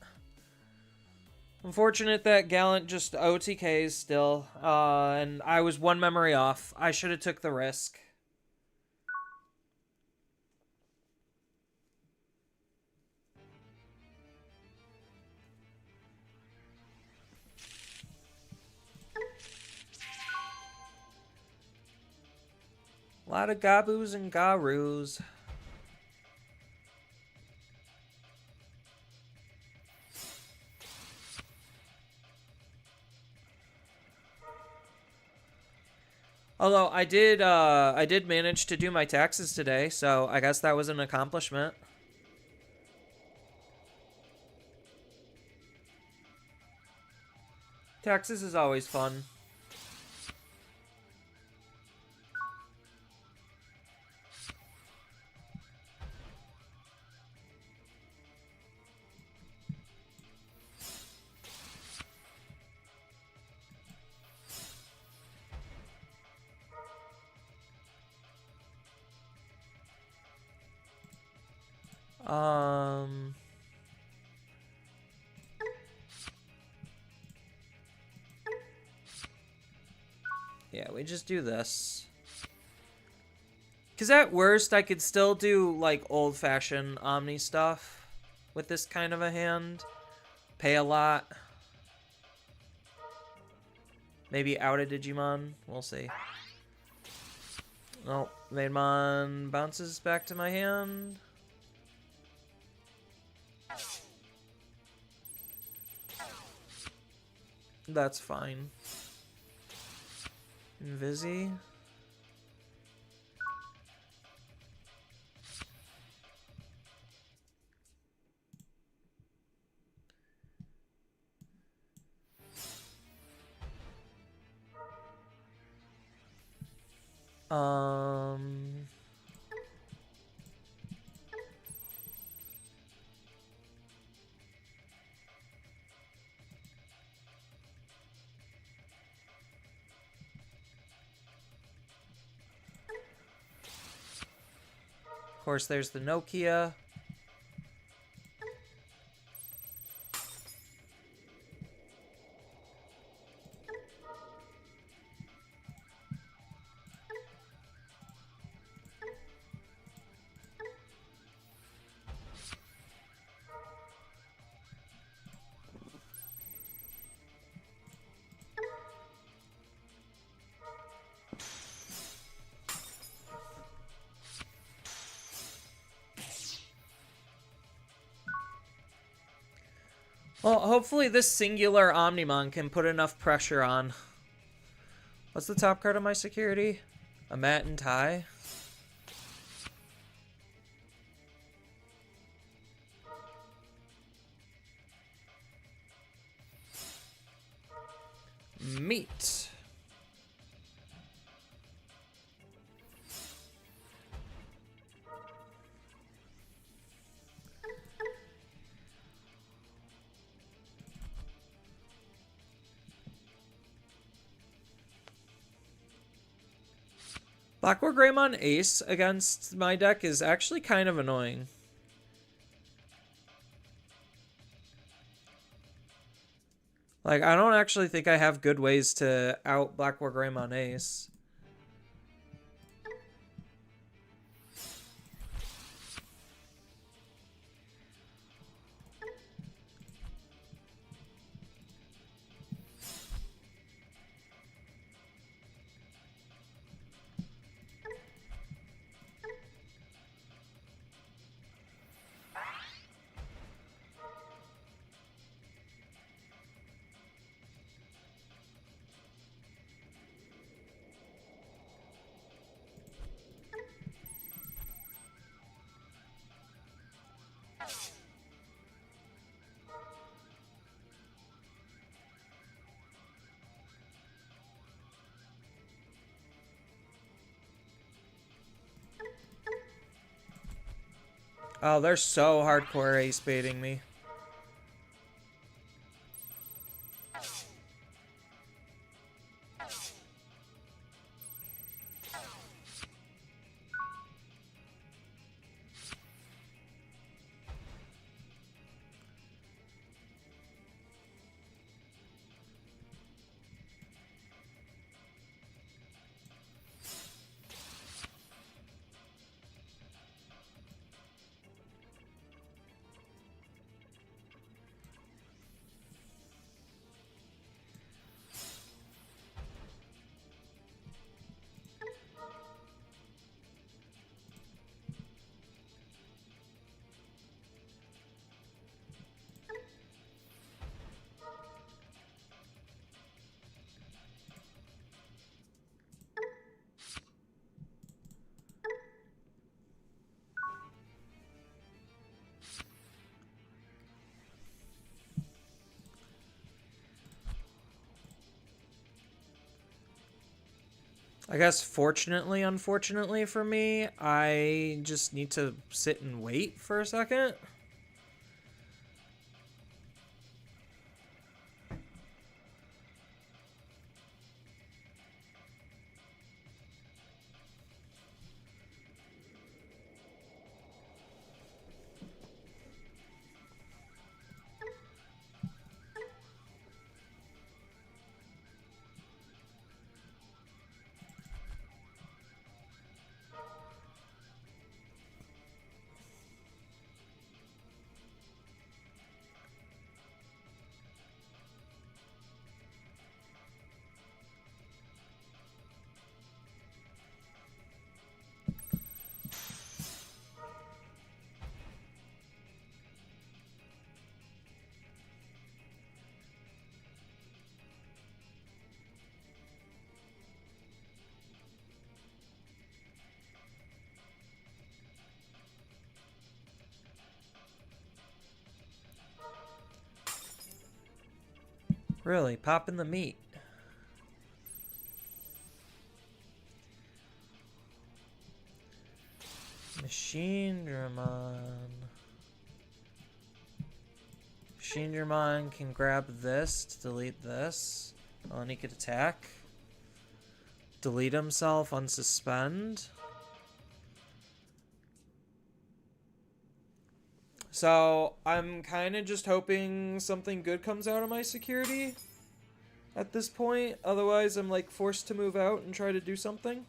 Unfortunate that Gallant just OTKs still. And I was 1 memory off. I should have took the risk. A lot of Gabus and Garus. Although I did manage to do my taxes today, so I guess that was an accomplishment. Taxes is always fun. Yeah, we just do this. Because at worst, I could still do, like, old-fashioned Omni stuff with this kind of a hand. Pay a lot. Maybe out a Digimon. We'll see. Oh, Maidmon bounces back to my hand. That's fine. Invisi. Um... Of course, there's the Nokia. Well, hopefully this singular Omnimon can put enough pressure on. What's the top card of my security? A Matt and Ty? Meat. Blackwood Greymon Ace against my deck is actually kind of annoying. Like, I don't actually think I have good ways to out Blackwood Greymon Ace. Oh, they're so hardcore ace baiting me. I guess fortunately, unfortunately for me, I just need to sit and wait for a second. Really, popping the meat. Shinramon. Shinramon can grab this to delete this. And he could attack. Delete himself, unsuspend. So, I'm kind of just hoping something good comes out of my security at this point. Otherwise, I'm like forced to move out and try to do something.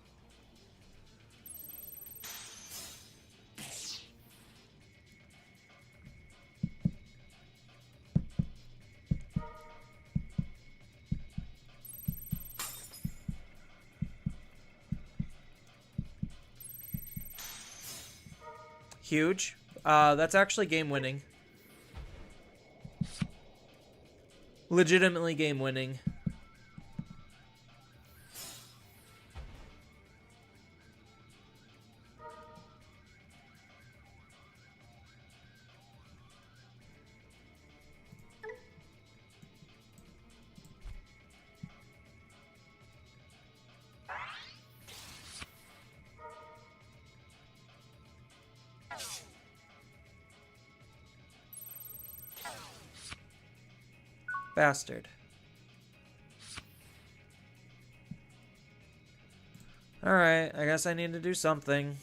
Huge. That's actually game winning. Legitimately game winning. Bastard. Alright, I guess I need to do something.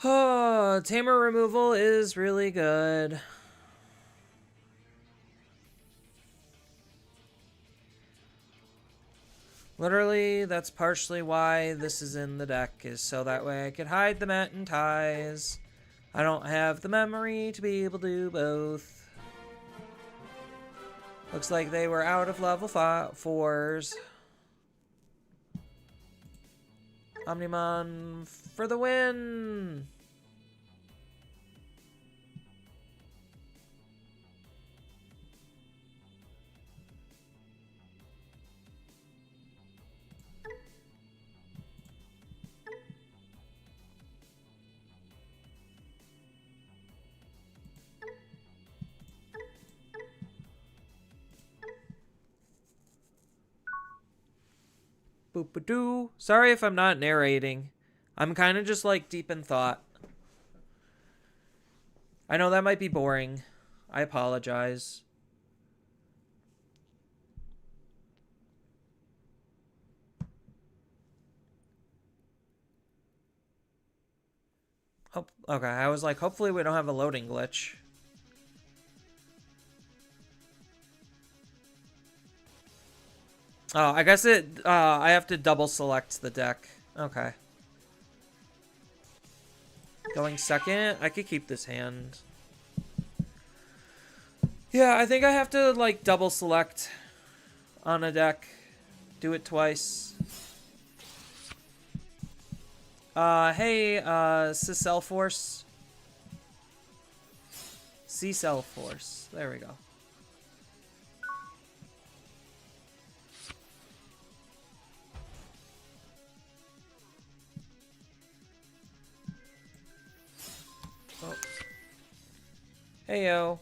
Oh, tamer removal is really good. Literally, that's partially why this is in the deck, is so that way I could hide the mat and ties. I don't have the memory to be able to do both. Looks like they were out of level 4s. Omnimon for the win! Boop-a-doo. Sorry if I'm not narrating. I'm kind of just like deep in thought. I know that might be boring, I apologize. Okay, I was like, hopefully we don't have a loading glitch. Oh, I guess I have to double select the deck. Okay. Going second? I could keep this hand. Yeah, I think I have to, like, double select on a deck. Do it twice. Hey, C-Cell Force. C-Cell Force. There we go. Oh. Hey, yo.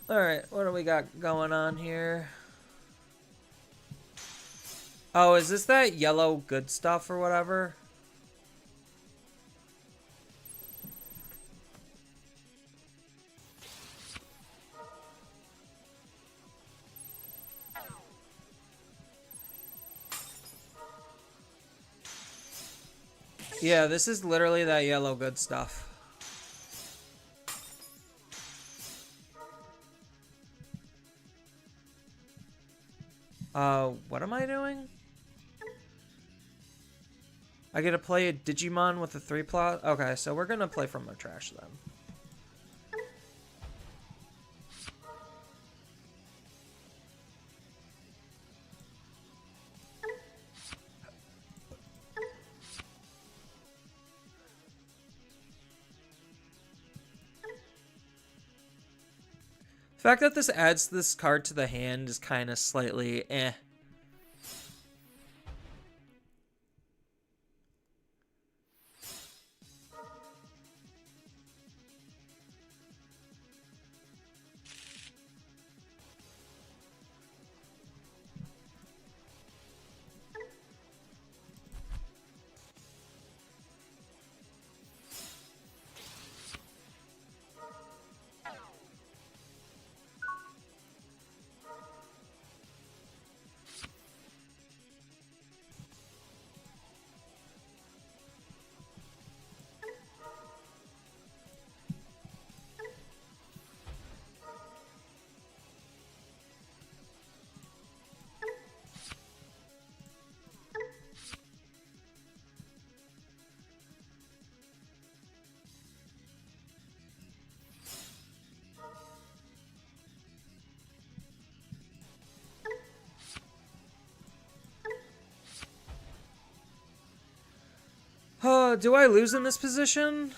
Alright, what do we got going on here? Oh, is this that yellow good stuff or whatever? Yeah, this is literally that yellow good stuff. What am I doing? I get to play a Digimon with a 3-plot? Okay, so we're gonna play from our trash then. The fact that this adds this card to the hand is kind of slightly eh. Do I lose in this position?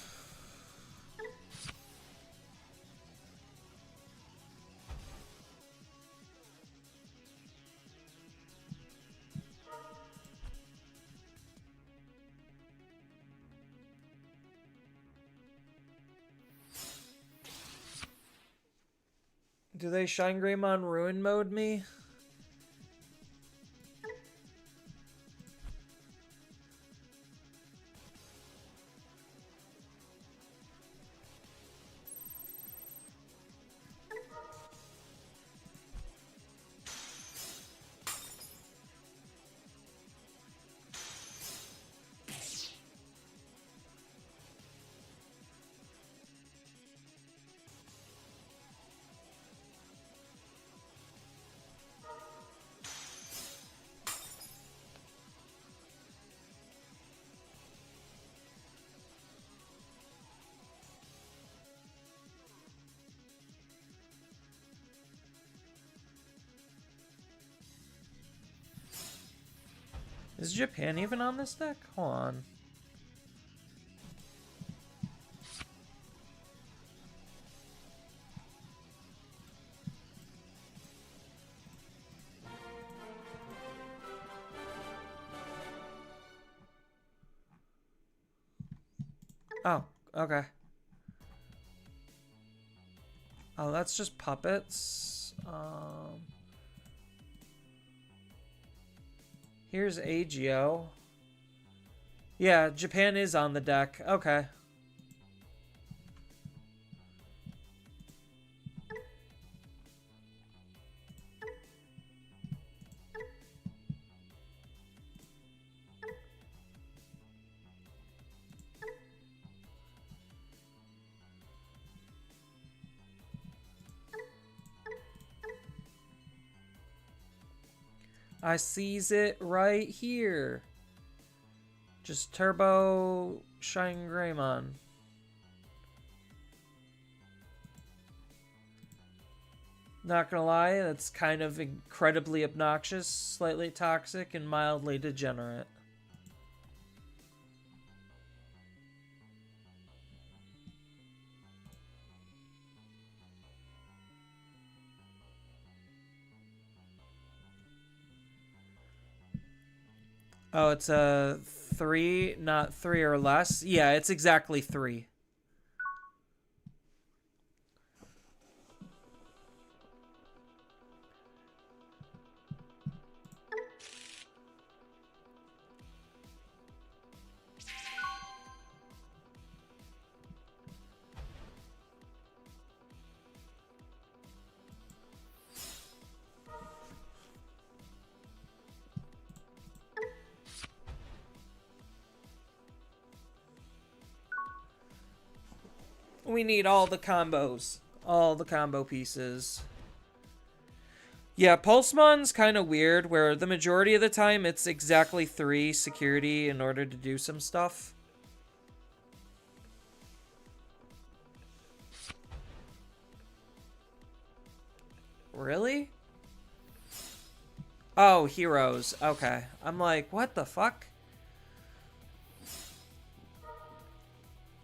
Do they Shine Greymon Ruin mode me? Is Japan even on this deck? Hold on. Oh, okay. Oh, that's just puppets. Here's Agio. Yeah, Japan is on the deck. Okay. I sees it right here. Just Turbo Shine Greymon. Not gonna lie, that's kind of incredibly obnoxious, slightly toxic, and mildly degenerate. Oh, it's a 3, not 3 or less? Yeah, it's exactly 3. We need all the combos. All the combo pieces. Yeah, Pulsemon's kind of weird, where the majority of the time it's exactly 3 security in order to do some stuff. Really? Oh, heroes. Okay. I'm like, what the fuck?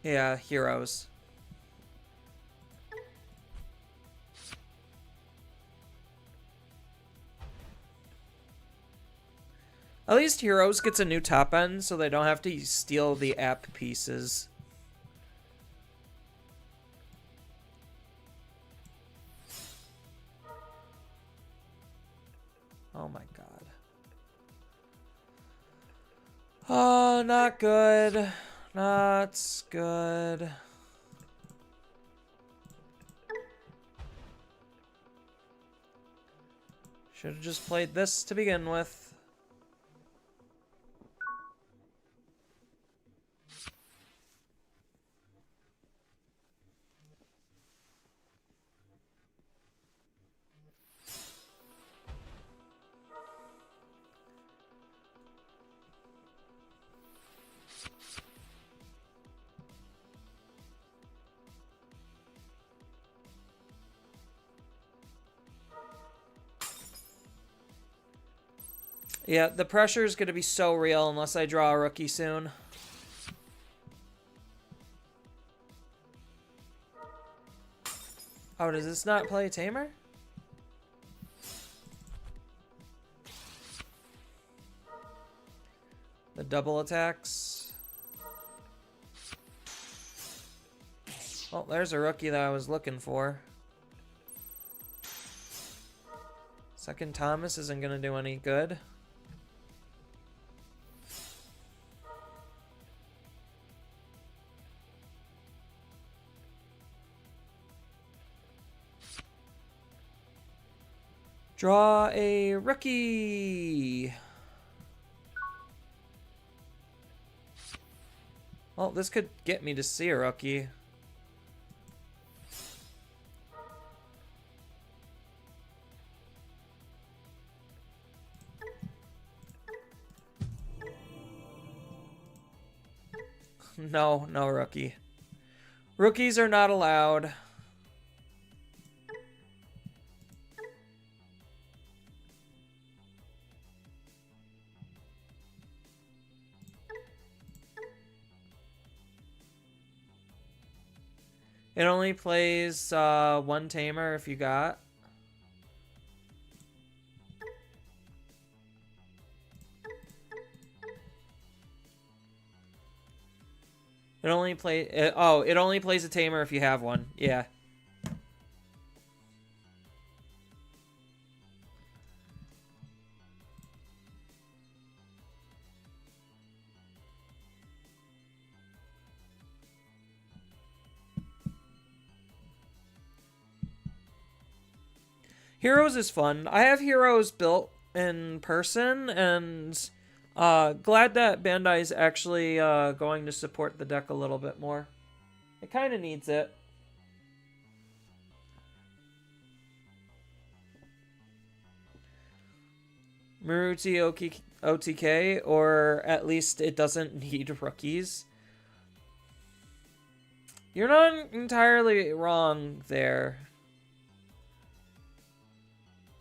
Yeah, heroes. At least Heroes gets a new top end, so they don't have to steal the app pieces. Oh my god. Oh, not good. Not good. Should have just played this to begin with. Yeah, the pressure is going to be so real unless I draw a rookie soon. Oh, does this not play a Tamer? The double attacks. Oh, there's a rookie that I was looking for. Second Thomas isn't going to do any good. Draw a rookie. Well, this could get me to see a rookie. No, no rookie. Rookies are not allowed. It only plays one tamer if you got. It only it only plays a tamer if you have one. Yeah. Heroes is fun. I have heroes built in person, and glad that Bandai's actually going to support the deck a little bit more. It kind of needs it. Maruti OTK, or at least it doesn't need rookies. You're not entirely wrong there.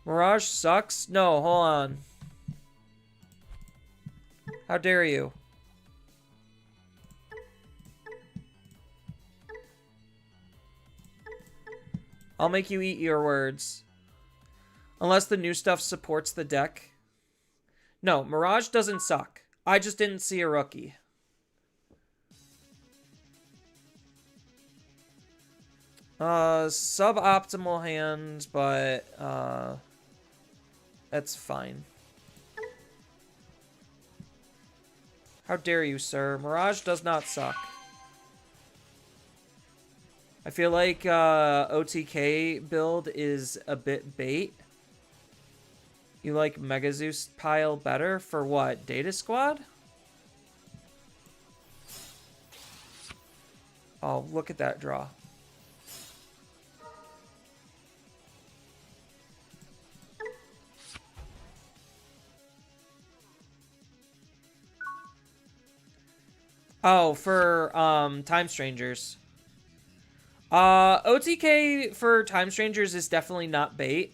Mirage sucks? No, hold on. How dare you? I'll make you eat your words. Unless the new stuff supports the deck. No, Mirage doesn't suck. I just didn't see a rookie. Suboptimal hand, but that's fine. How dare you, sir? Mirage does not suck. I feel like OTK build is a bit bait. You like Mega Zeus pile better for what? Data Squad? Oh, look at that draw. Oh, for Time Strangers. OTK for Time Strangers is definitely not bait.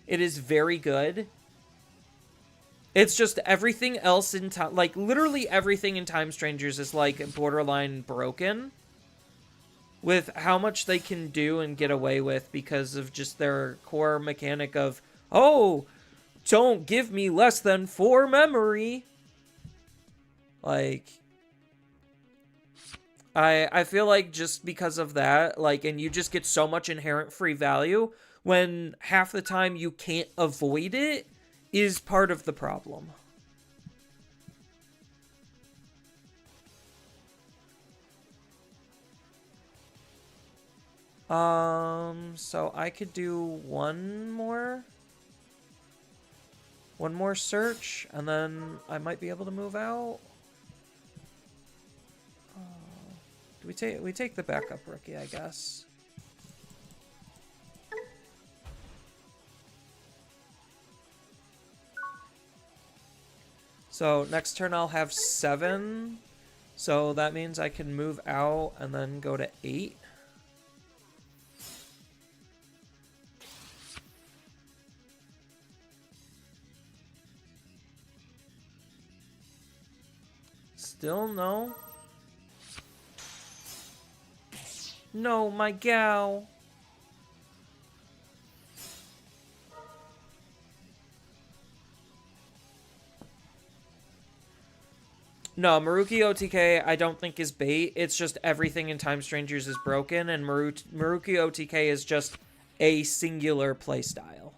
It is very good. It's just everything else in time, like literally everything in Time Strangers is like borderline broken with how much they can do and get away with because of just their core mechanic of, oh, don't give me less than 4 memory. Like, I feel like just because of that, like, and you just get so much inherent free value when half the time you can't avoid it is part of the problem. So I could do one more search, and then I might be able to move out. We take the backup rookie, I guess. So next turn I'll have 7. So that means I can move out and then go to 8. Still no. No, my gal. No, Maruki OTK I don't think is bait. It's just everything in Time Strangers is broken, and Maruki OTK is just a singular playstyle.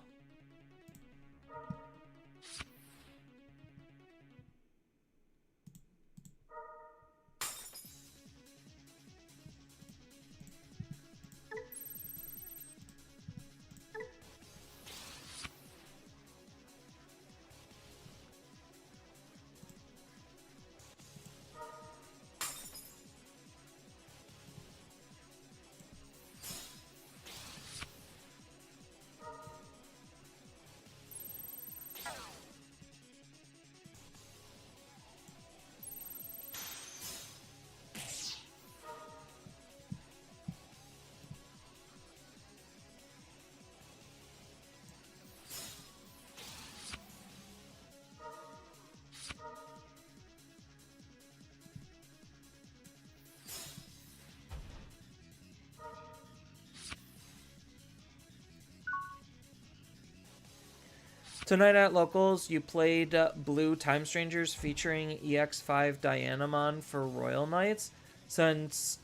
Tonight at Locals, you played Blue Time Strangers featuring EX5 Dianamon for Royal Knights. Since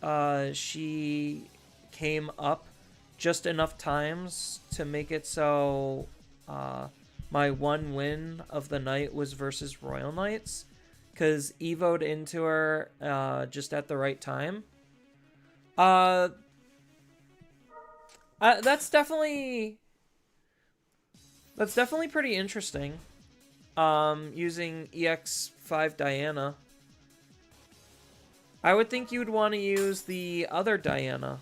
she came up just enough times to make it so my one win of the night was versus Royal Knights, because Evo'd into her just at the right time. That's definitely pretty interesting. Using EX5 Diana. I would think you'd want to use the other Diana.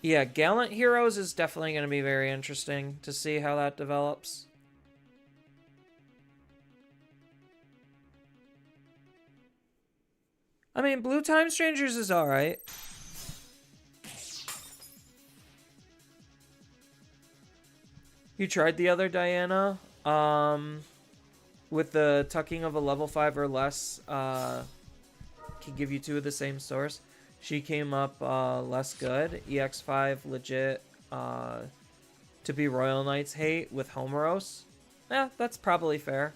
Yeah, Gallant Heroes is definitely going to be very interesting to see how that develops. I mean, Blue Time Strangers is alright. You tried the other Diana, with the tucking of a level 5 or less, can give you two of the same source. She came up less good. EX5 legit to be Royal Knights hate with Homeros. Yeah, that's probably fair.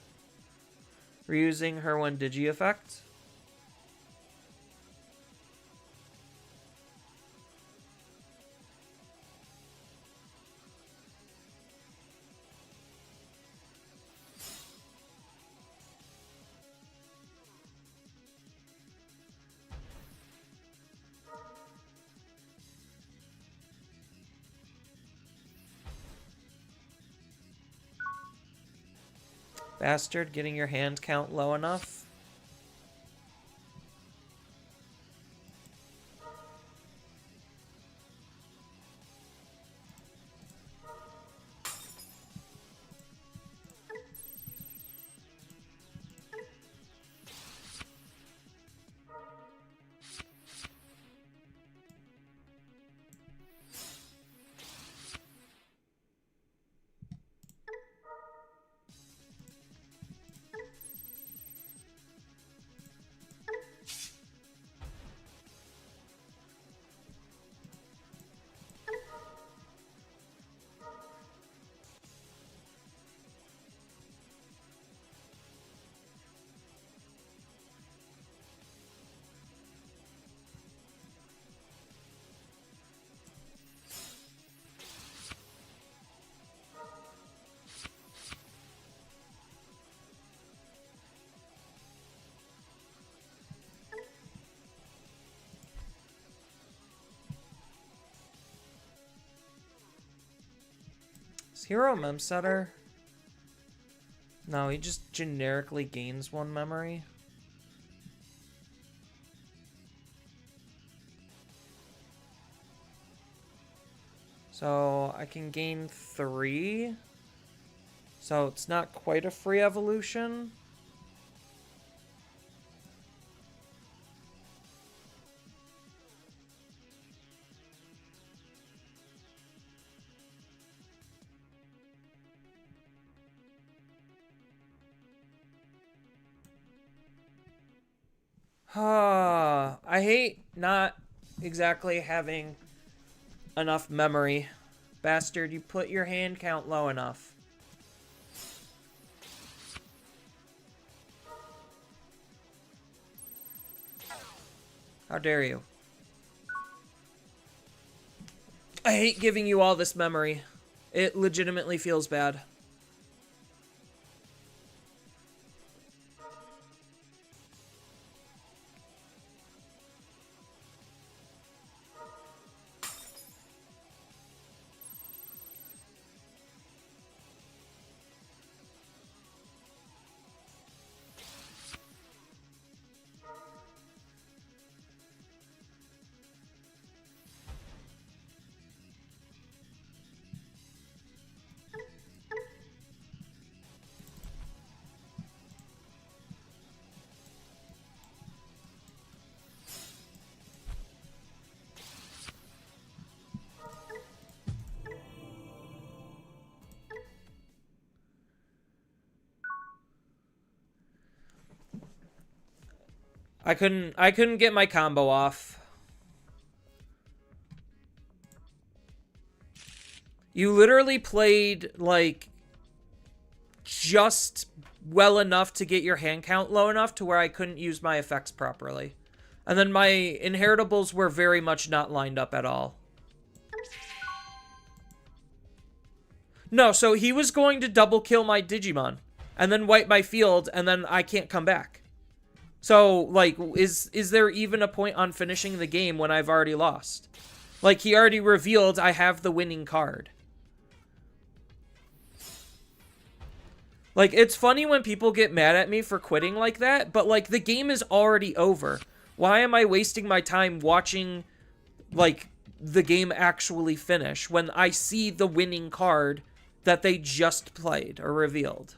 Reusing her one Digi effect. Bastard, getting your hand count low enough. Is Hero Mem Setter? No, he just generically gains one memory. So I can gain 3. So it's not quite a free evolution. I hate not exactly having enough memory. Bastard, you put your hand count low enough. How dare you? I hate giving you all this memory. It legitimately feels bad. I couldn't get my combo off. You literally played, like, just well enough to get your hand count low enough to where I couldn't use my effects properly. And then my inheritables were very much not lined up at all. No, so he was going to double kill my Digimon and then wipe my field, and then I can't come back. So, like, is there even a point on finishing the game when I've already lost? Like, he already revealed I have the winning card. Like, it's funny when people get mad at me for quitting like that, but, like, the game is already over. Why am I wasting my time watching, like, the game actually finish when I see the winning card that they just played or revealed?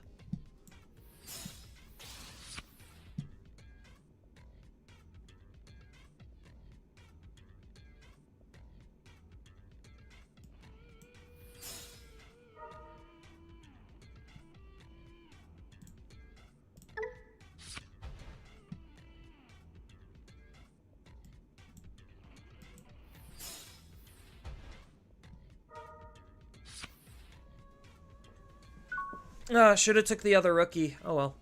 Should have took the other rookie. Oh well.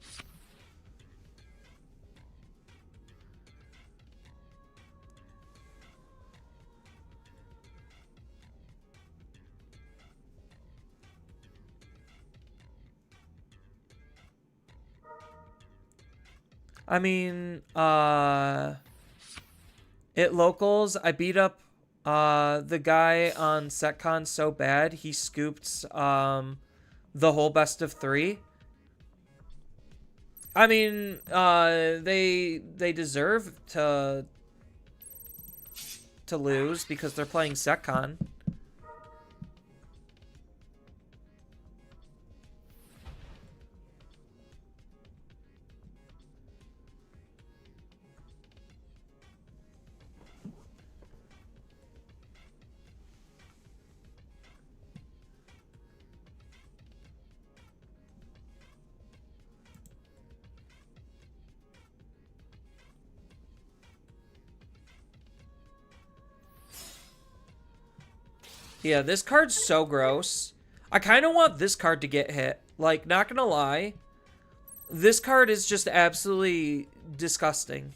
I mean, at locals, I beat up the guy on SetCon so bad he scooped the whole best of 3. I mean, they deserve to lose because they're playing SetCon. Yeah, this card's so gross. I kind of want this card to get hit. Like, not gonna lie. This card is just absolutely disgusting.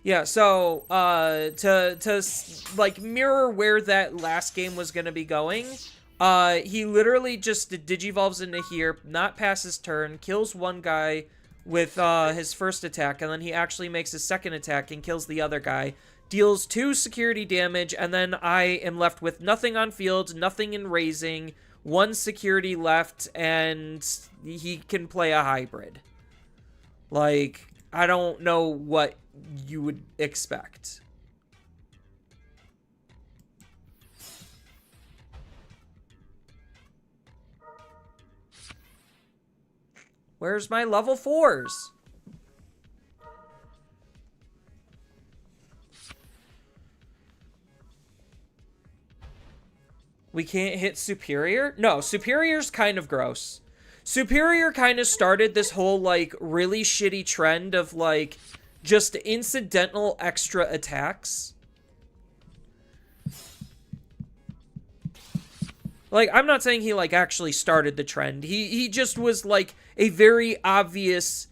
Yeah, so, to like, mirror where that last game was gonna be going, he literally just digivolves into here, not past his turn, kills one guy with, his first attack, and then he actually makes his second attack and kills the other guy, deals 2 security damage, and then I am left with nothing on field, nothing in raising, 1 security left, and he can play a hybrid. Like, I don't know what you would expect. Where's my level 4s? We can't hit Superior? No, Superior's kind of gross. Superior kind of started this whole, like, really shitty trend of, like, just incidental extra attacks. Like, I'm not saying he, like, actually started the trend. He just was, like, a very obvious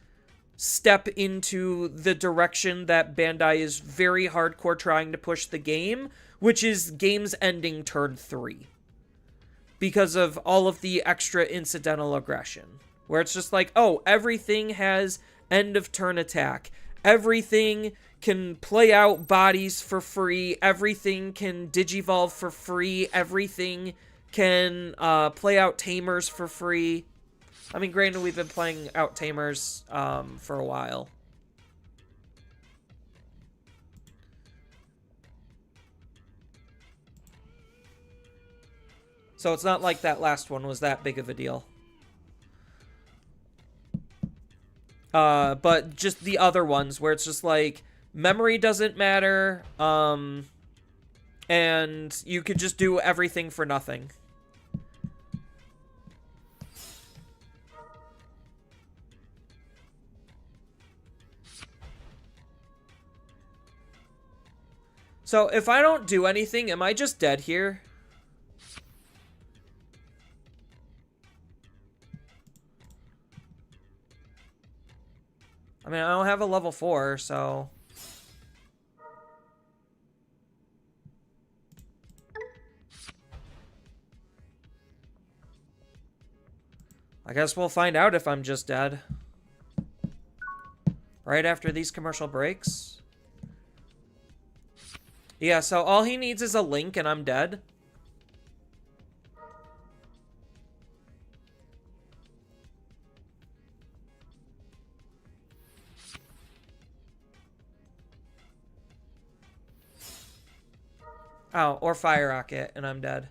step into the direction that Bandai is very hardcore trying to push the game, which is games ending turn 3. Because of all of the extra incidental aggression. Where it's just like, oh, everything has end of turn attack. Everything can play out bodies for free. Everything can digivolve for free. Everything can play out tamers for free. I mean, granted, we've been playing out tamers for a while. So it's not like that last one was that big of a deal. But just the other ones where it's just like, Memory doesn't matter. And you could just do everything for nothing. So if I don't do anything, am I just dead here? I mean, I don't have a level 4, so... I guess we'll find out if I'm just dead. Right after these commercial breaks. Yeah, so all he needs is a link and I'm dead. Oh, or fire rocket and I'm dead.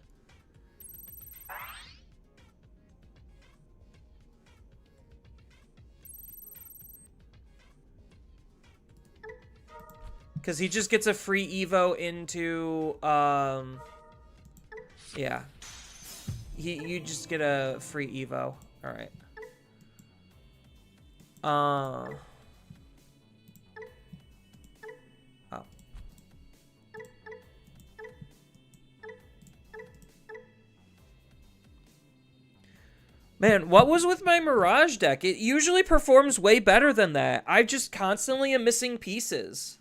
Because he just gets a free Evo into, yeah. You just get a free Evo. Alright. Oh. Man, what was with my Mirage deck? It usually performs way better than that. I just constantly am missing pieces.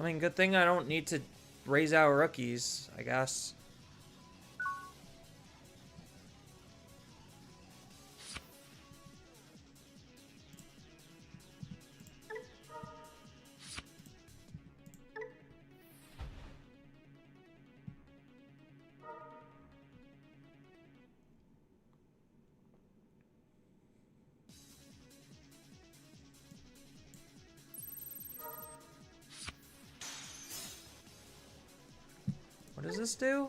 I mean, good thing I don't need to raise out rookies, I guess. What does this do?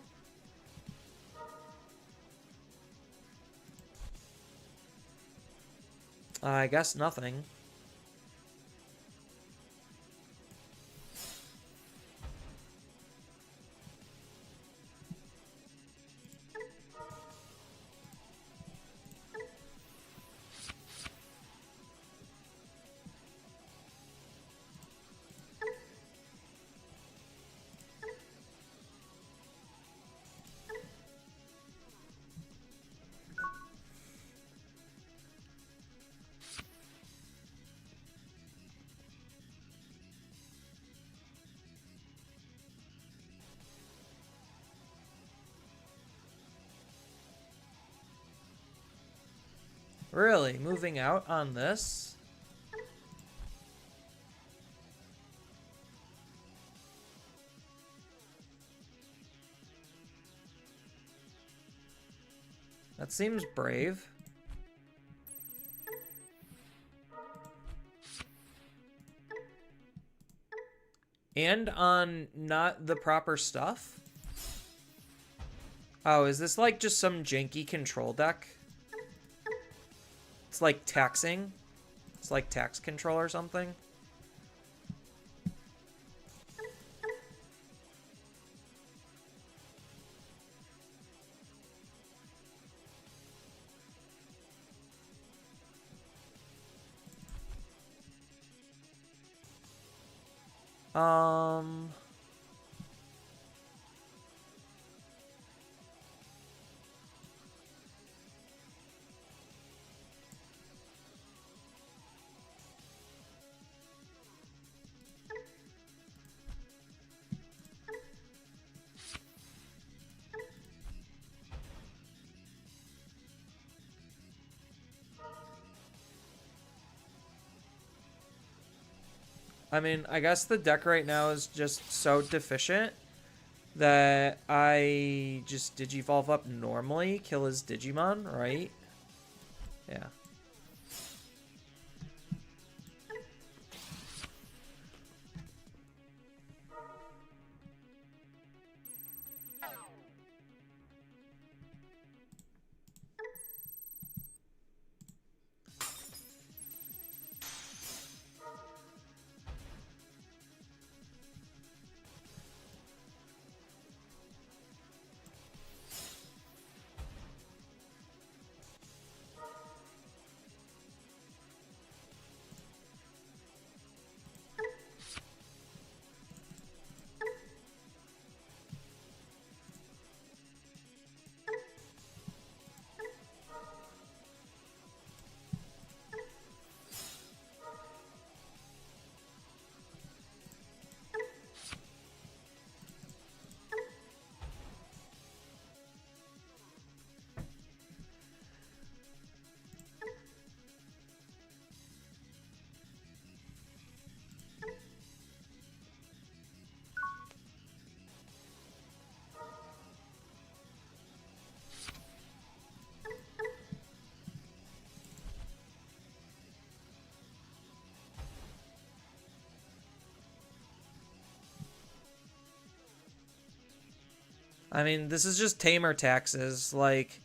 I guess nothing. Really? Moving out on this? That seems brave. And on not the proper stuff? Oh, is this like just some janky control deck? It's like taxing. It's like tax control or something. I mean, I guess the deck right now is just so deficient that I just Digivolve up normally, kill his Digimon, right? Yeah. I mean, this is just tamer taxes. Like,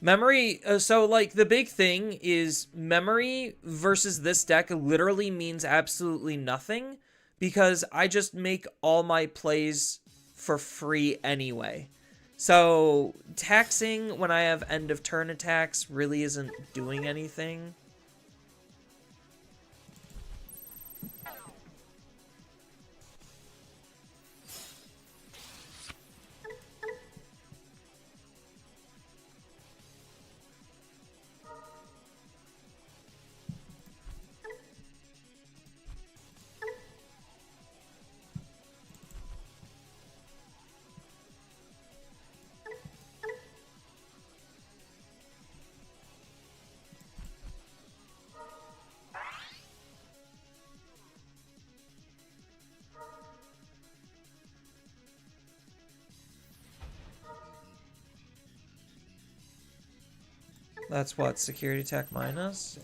memory. So, like, the big thing is memory versus this deck literally means absolutely nothing because I just make all my plays for free anyway. So, taxing when I have end of turn attacks really isn't doing anything. That's what, security attack minus?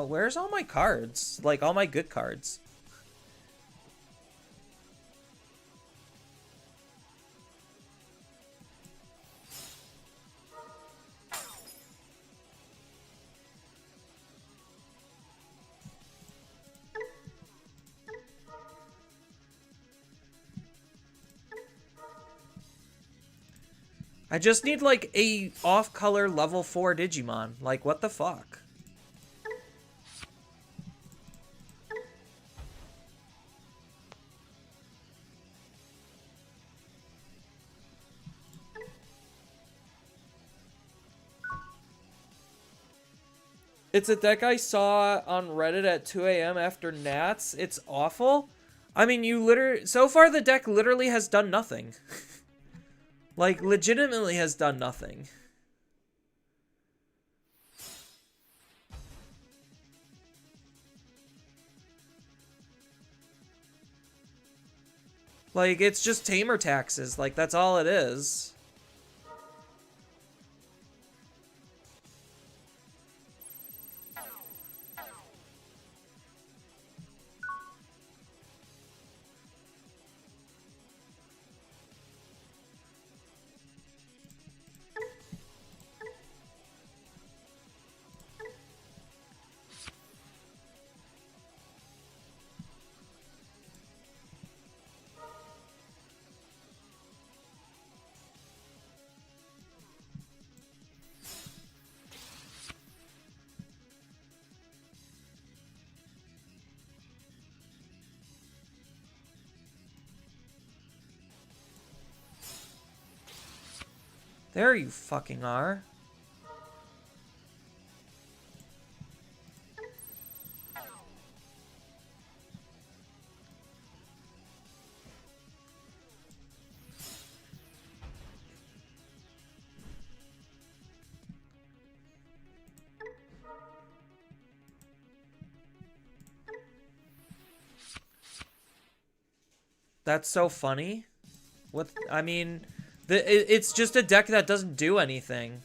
Where's all my cards? Like, all my good cards. I just need, like, a off-color level 4 Digimon. Like, what the fuck? It's a deck I saw on Reddit at 2 a.m. after Nats. It's awful. I mean, you literally... So far, the deck literally has done nothing. Like, legitimately has done nothing. Like, it's just tamer taxes. Like, that's all it is. There you fucking are. That's so funny. What, I mean, it's just a deck that doesn't do anything.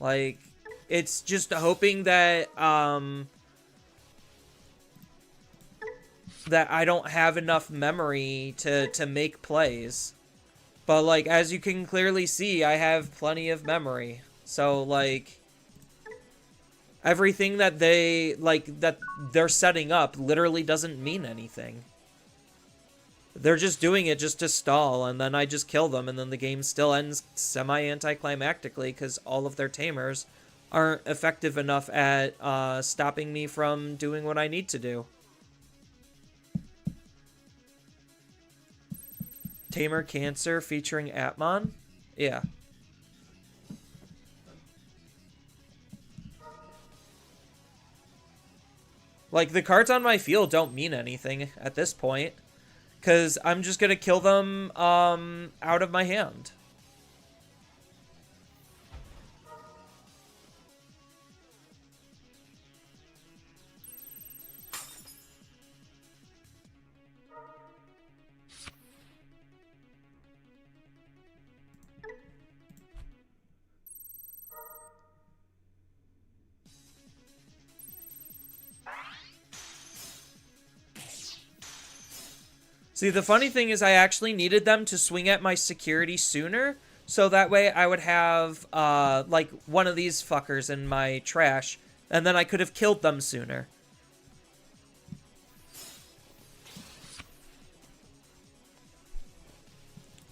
Like, it's just hoping that that I don't have enough memory to make plays. But like, as you can clearly see, I have plenty of memory. So like, everything that they're setting up literally doesn't mean anything. They're just doing it just to stall, and then I just kill them, and then the game still ends semi-anticlimactically because all of their tamers aren't effective enough at stopping me from doing what I need to do. Tamer Cancer featuring Atmon? Yeah. Like, the cards on my field don't mean anything at this point. Because I'm just going to kill them out of my hand. See, the funny thing is I actually needed them to swing at my security sooner, so that way I would have, like, one of these fuckers in my trash, and then I could have killed them sooner.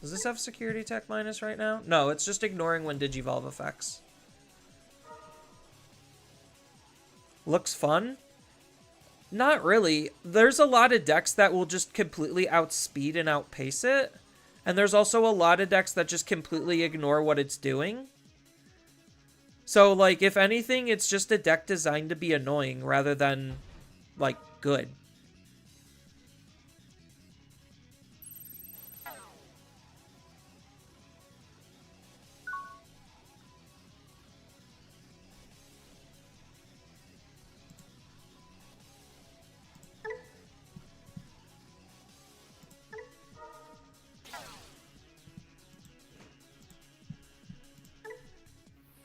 Does this have security attack minus right now? No, it's just ignoring when Digivolve effects. Looks fun? Not really. There's a lot of decks that will just completely outspeed and outpace it. And there's also a lot of decks that just completely ignore what it's doing. So, like, if anything, it's just a deck designed to be annoying rather than, like, good.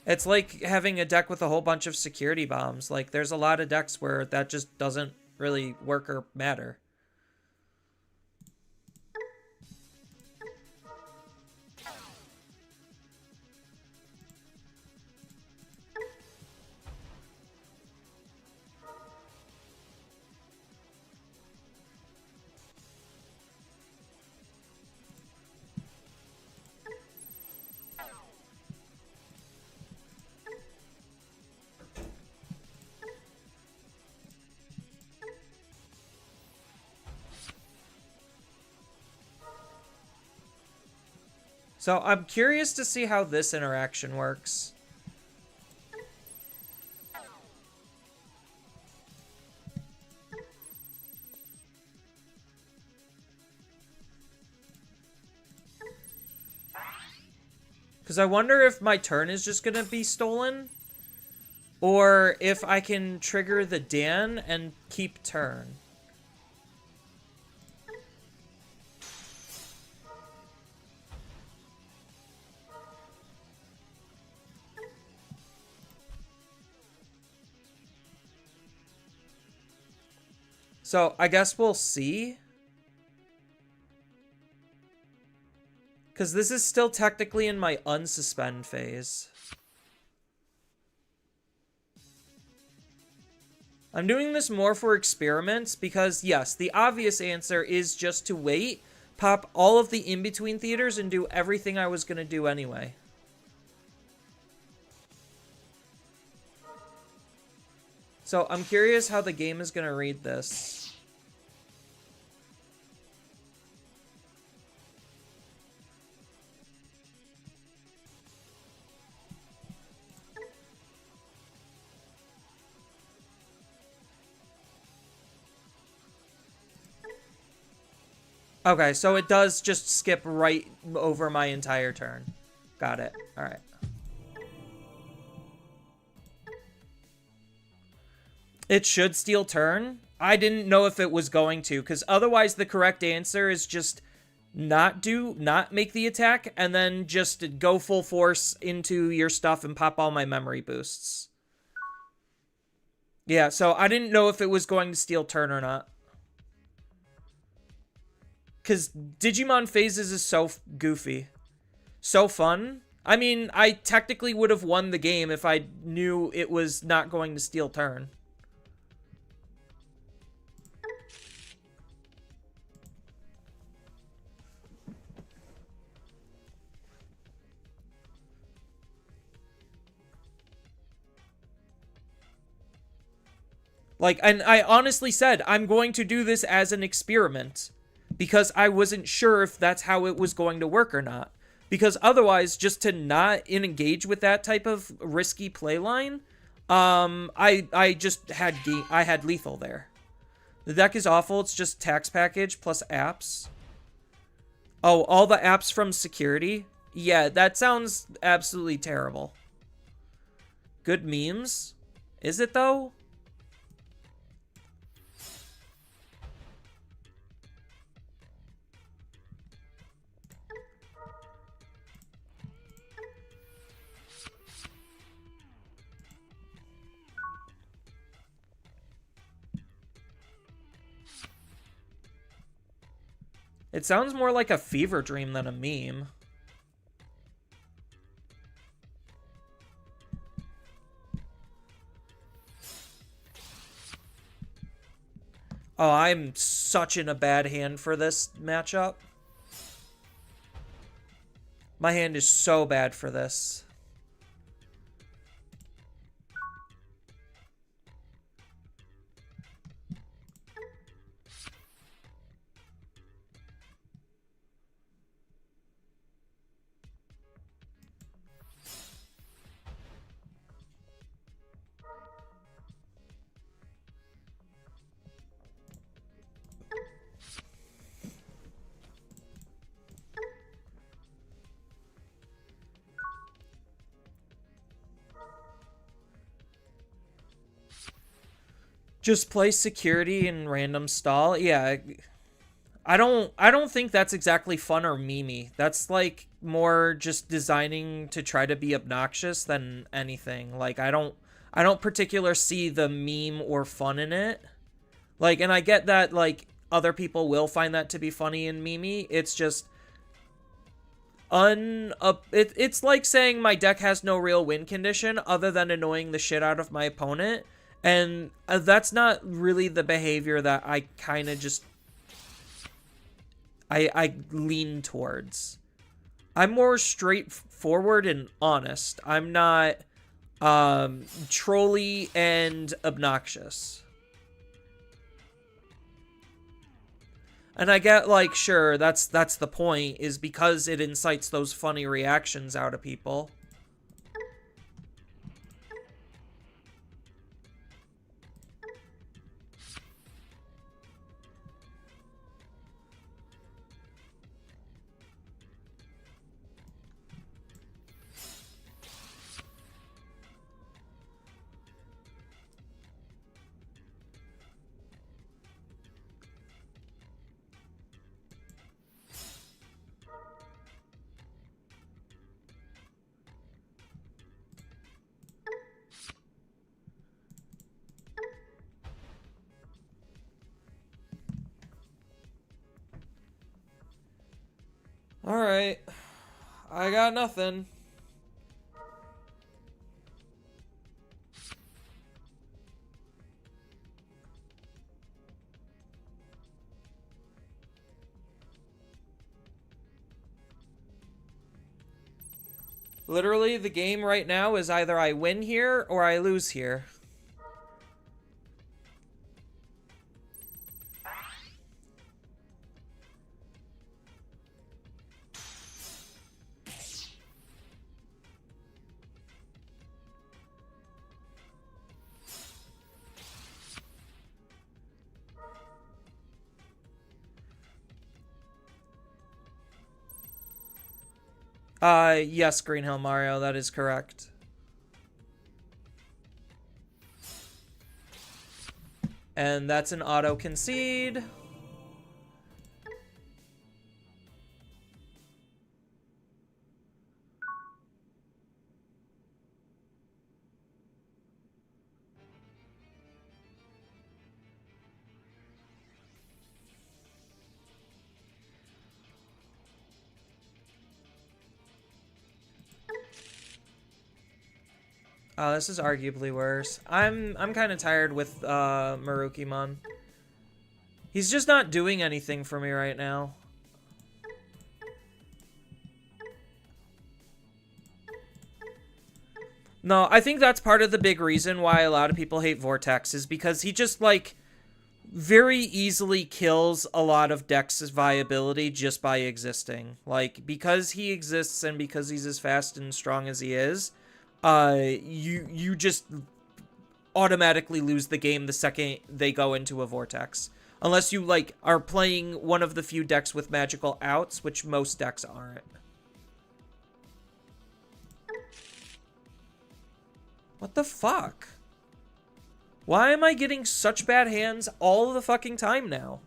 It's like having a deck with a whole bunch of security bombs. Like, there's a lot of decks where that just doesn't really work or matter. So I'm curious to see how this interaction works. Because I wonder if my turn is just going to be stolen, or if I can trigger the Dan and keep turn. So, I guess we'll see. Because this is still technically in my unsuspend phase. I'm doing this more for experiments because, yes, the obvious answer is just to wait, pop all of the in-between theaters, and do everything I was going to do anyway. So I'm curious how the game is going to read this. Okay, so it does just skip right over my entire turn. Got it. All right. It should steal turn. I didn't know if it was going to, because otherwise the correct answer is just not make the attack, and then just go full force into your stuff and pop all my memory boosts. Yeah, so I didn't know if it was going to steal turn or not. Because Digimon Phases is so goofy. So fun. I mean, I technically would have won the game if I knew it was not going to steal turn. Like, and I honestly said, I'm going to do this as an experiment. Because I wasn't sure if that's how it was going to work or not. Because otherwise, just to not engage with that type of risky playline, I just had I had lethal there. The deck is awful. It's just tax package plus apps. Oh, all the apps from security? Yeah, that sounds absolutely terrible. Good memes? Is it though? It sounds more like a fever dream than a meme. Oh, I'm such in a bad hand for this matchup. My hand is so bad for this. Just play security and random stall. Yeah. I don't think that's exactly fun or memey. That's like more just designing to try to be obnoxious than anything. Like I don't particularly see the meme or fun in it. Like, and I get that like other people will find that to be funny and memey. It's just it's like saying my deck has no real win condition other than annoying the shit out of my opponent. And that's not really the behavior that I kind of just I lean towards. I'm more straightforward and honest. I'm not trolly and obnoxious. And I get like, sure, that's the point, is because it incites those funny reactions out of people. Alright. I got nothing. Literally, the game right now is either I win here or I lose here. Yes, Green Hill Mario, that is correct. And that's an auto concede. Oh, this is arguably worse. I'm kind of tired with Marukimon. He's just not doing anything for me right now. No, I think that's part of the big reason why a lot of people hate Vortex is because he just, like, very easily kills a lot of Dex's viability just by existing. Like, because he exists and because he's as fast and strong as he is, you just automatically lose the game the second they go into a Vortex. Unless you, like, are playing one of the few decks with magical outs, which most decks aren't. What the fuck? Why am I getting such bad hands all the fucking time now?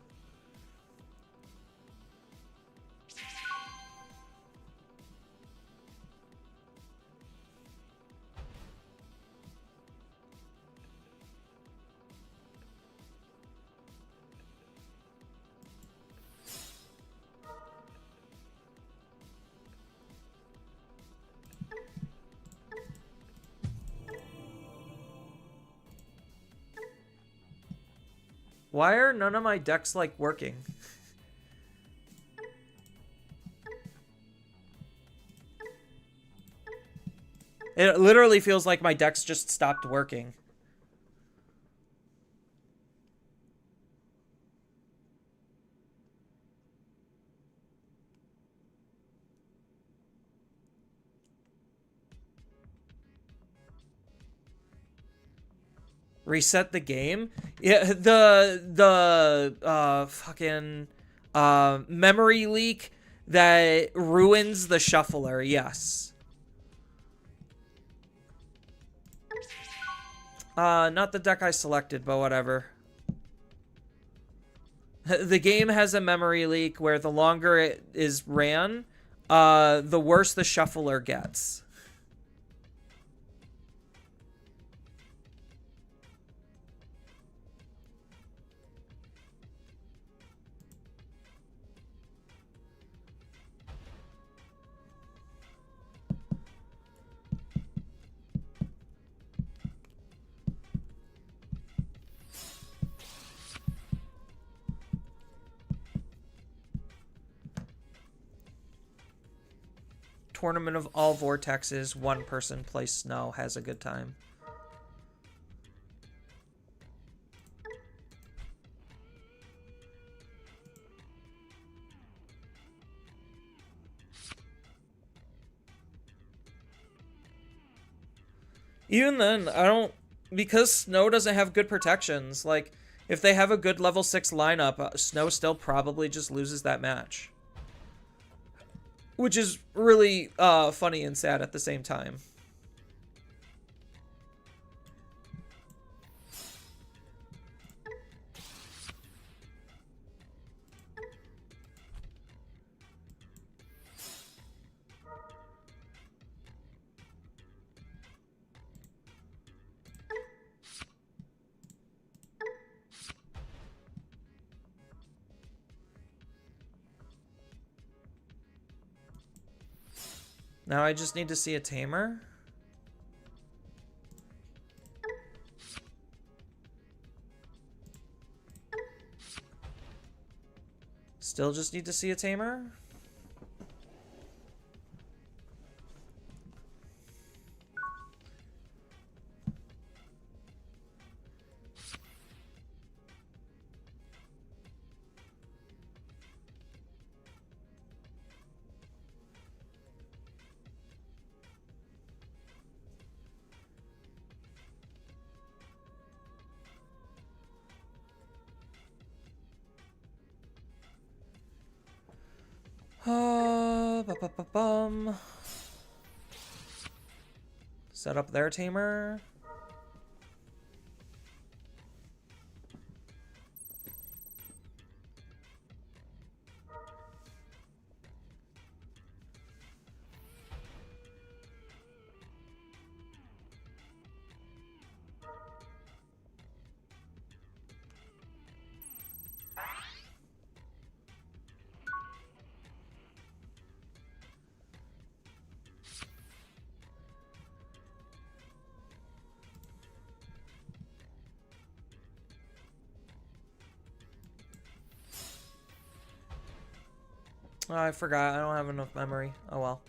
Why are none of my decks, like, working? It literally feels like my decks just stopped working. Reset the game? Yeah, the fucking memory leak that ruins the shuffler, yes. Not the deck I selected, but whatever. The game has a memory leak where the longer it is ran, the worse the shuffler gets. Tournament of all vortexes, one person plays snow, has a good time. Even then, I don't... Because Snow doesn't have good protections, like, if they have a good level 6 lineup, Snow still probably just loses that match. Which is really funny and sad at the same time. Now I just need to see a tamer. Still just need to see a tamer. Ba-ba-ba-bum. Set up their tamer. Oh, I forgot. I don't have enough memory. Oh well.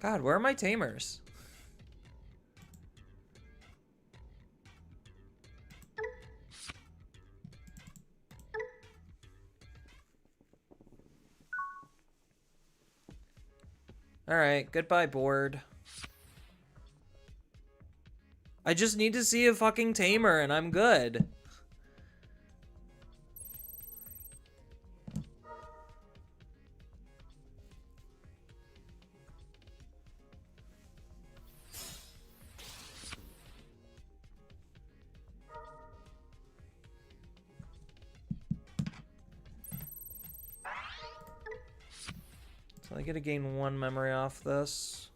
God, where are my tamers? Alright, goodbye, board. I just need to see a fucking tamer and I'm good. So I get to gain 1 memory off this.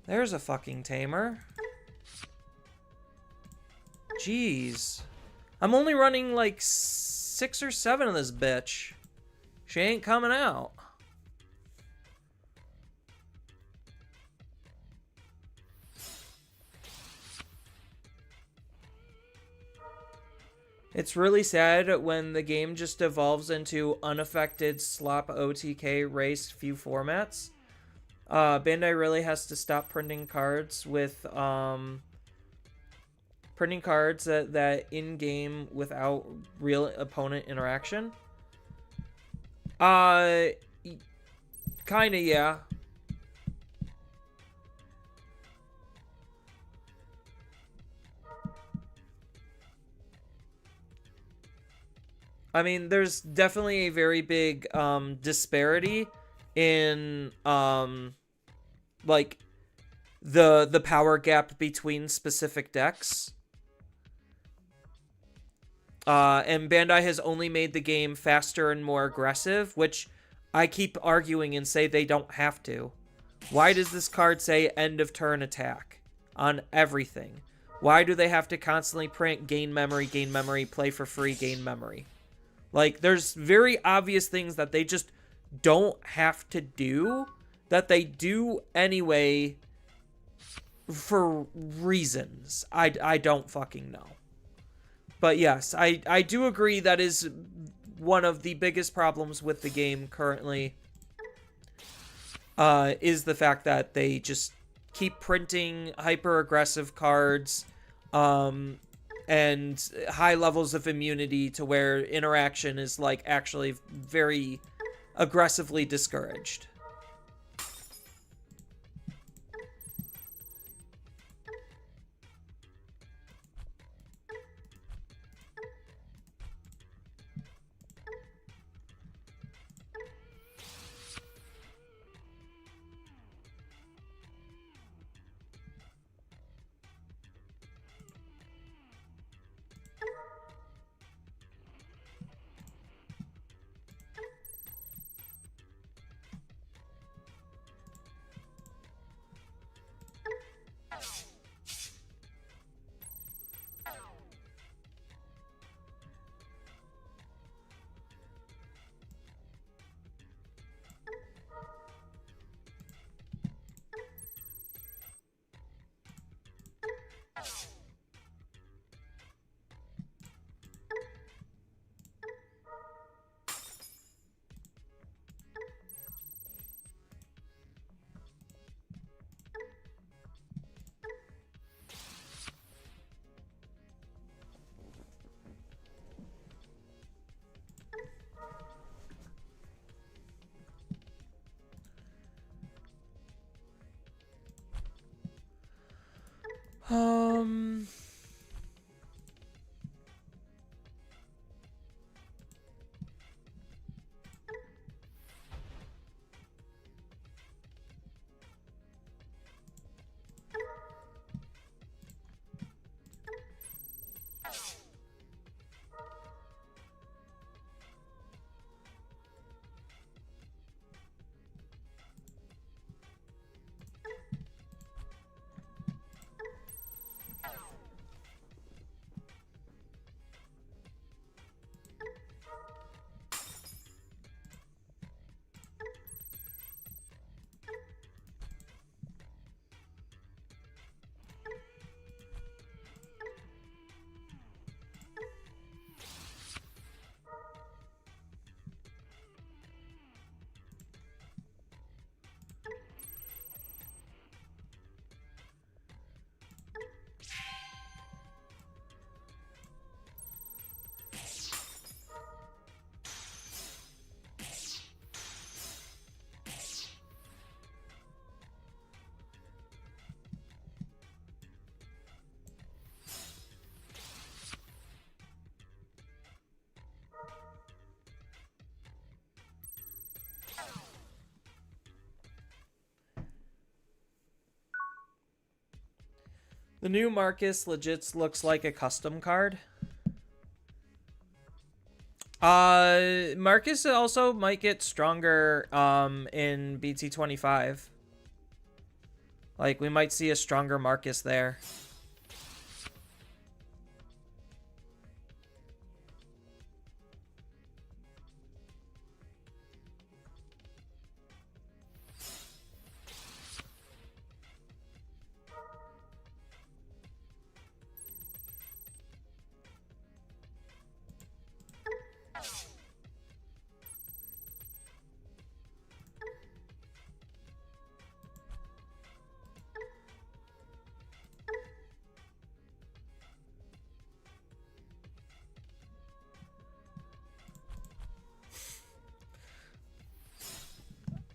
There's a fucking tamer. Jeez. I'm only running like 6 or 7 of this bitch. She ain't coming out. It's really sad when the game just evolves into unaffected slop OTK race few formats. Bandai really has to stop printing cards with printing cards that in-game without real opponent interaction. Kinda, yeah. I mean, there's definitely a very big disparity in like the power gap between specific decks. And Bandai has only made the game faster and more aggressive, which I keep arguing and say they don't have to. Why does this card say end of turn attack on everything? Why do they have to constantly print gain memory, play for free, gain memory? Like, there's very obvious things that they just don't have to do, that they do anyway for reasons. I don't fucking know. But yes, I do agree that is one of the biggest problems with the game currently, is the fact that they just keep printing hyper-aggressive cards, and high levels of immunity to where interaction is, like, actually very aggressively discouraged. The new Marcus legit looks like a custom card. Marcus also might get stronger in BT25. Like, we might see a stronger Marcus there.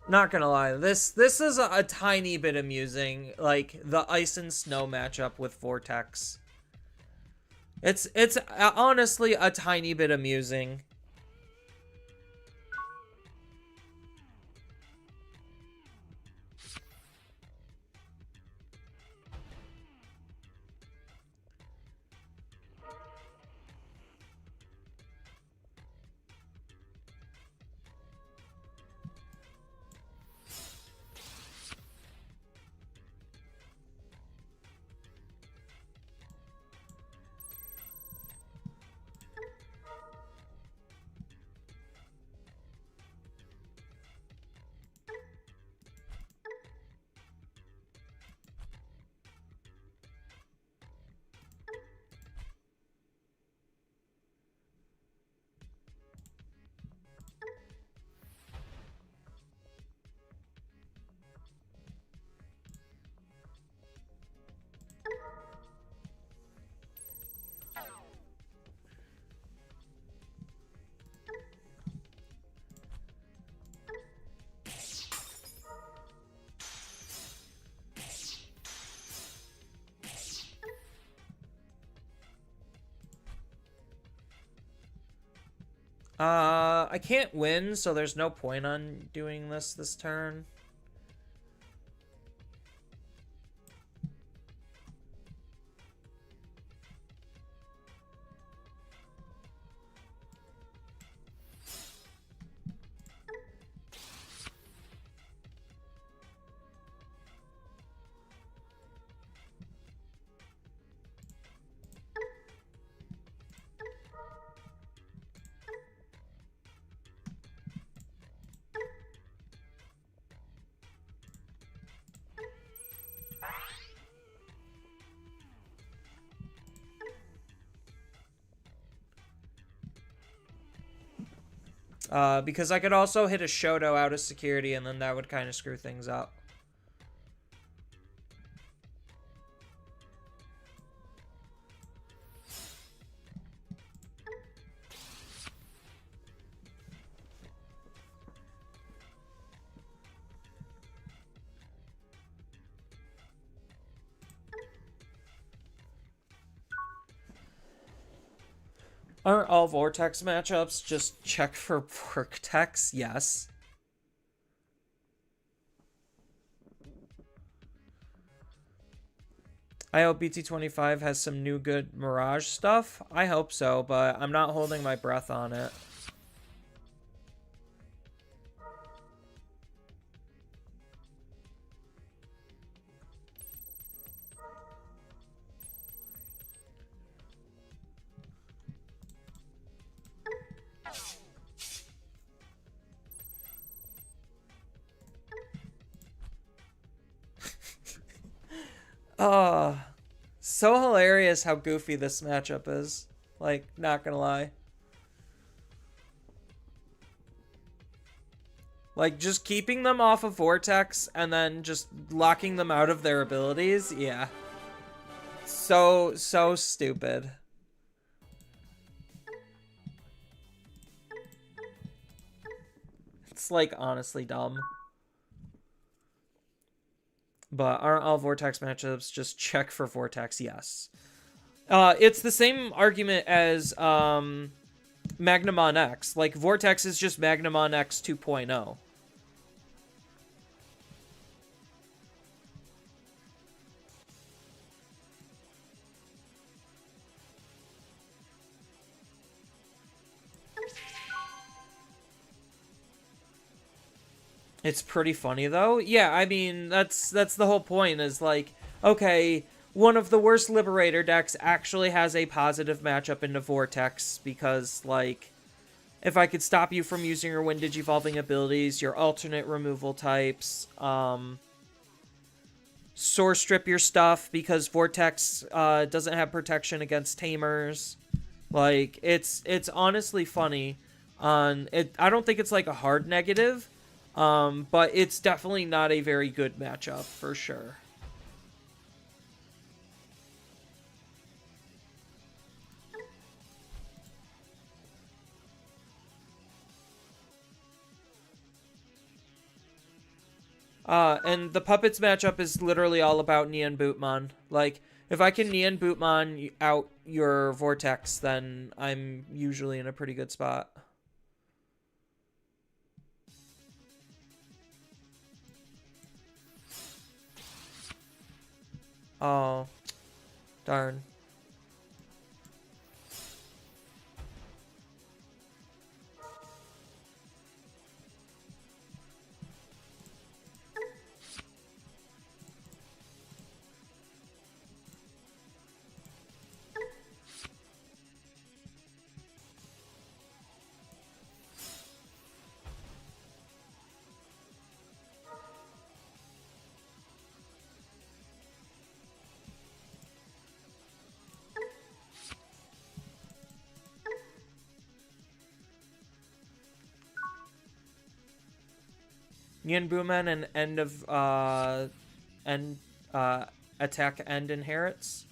Not gonna lie, this is a tiny bit amusing, like the ice and snow matchup with Vortex. It's honestly a tiny bit amusing. I can't win, so there's no point on doing this turn. Because I could also hit a Shoto out of security, and then that would kind of screw things up. Aren't all Vortex matchups just check for Vortex? Yes. I hope BT25 has some new good Mirage stuff. I hope so, but I'm not holding my breath on it. So hilarious how goofy this matchup is. Like, not gonna lie. Like, just keeping them off of Vortex and then just locking them out of their abilities, yeah. So stupid. It's, like, honestly dumb. But aren't all Vortex matchups just check for Vortex? Yes. It's the same argument as Magnamon X. Like, Vortex is just Magnamon X 2.0. It's pretty funny though. Yeah, I mean that's the whole point is like, okay, one of the worst Liberator decks actually has a positive matchup into Vortex because like if I could stop you from using your Wind Digivolving abilities, your alternate removal types, Source Strip your stuff because Vortex doesn't have protection against Tamers. Like it's honestly funny. On it, I don't think it's like a hard negative. But it's definitely not a very good matchup, for sure. And the Puppets matchup is literally all about Neon Bootmon. Like, if I can Neon Bootmon out your Vortex, then I'm usually in a pretty good spot. Oh, darn. Neon Bootmon and end, attack end inherits.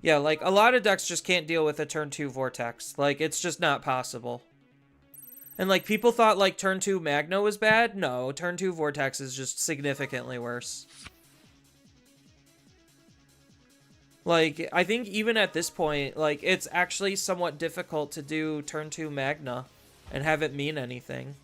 Yeah, like, a lot of decks just can't deal with a turn 2 Vortex. Like, it's just not possible. And, like, people thought, like, turn 2 Magno was bad. No, turn 2 Vortex is just significantly worse. Like, I think even at this point, like, it's actually somewhat difficult to do turn 2 Magna and have it mean anything.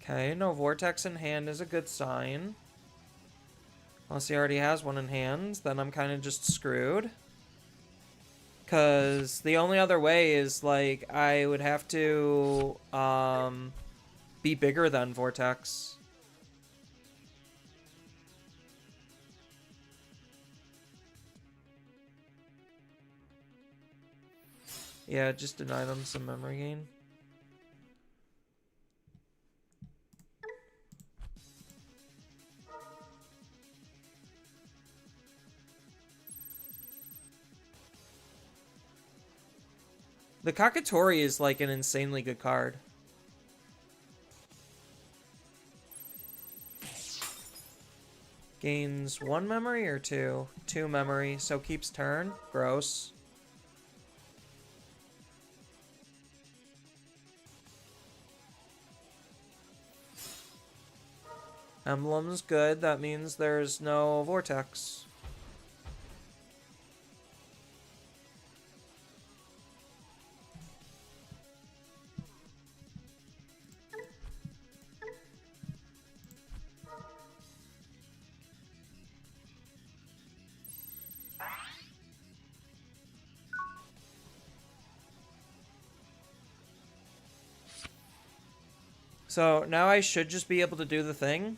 Okay, no Vortex in hand is a good sign. Unless he already has one in hand, then I'm kind of just screwed. Because the only other way is, like, I would have to be bigger than Vortex. Yeah, just deny them some memory gain. The Kakatori is like an insanely good card. Gains 1 memory or 2? 2 memory, so keeps turn. Gross. Emblem's good, that means there's no Vortex. So now I should just be able to do the thing.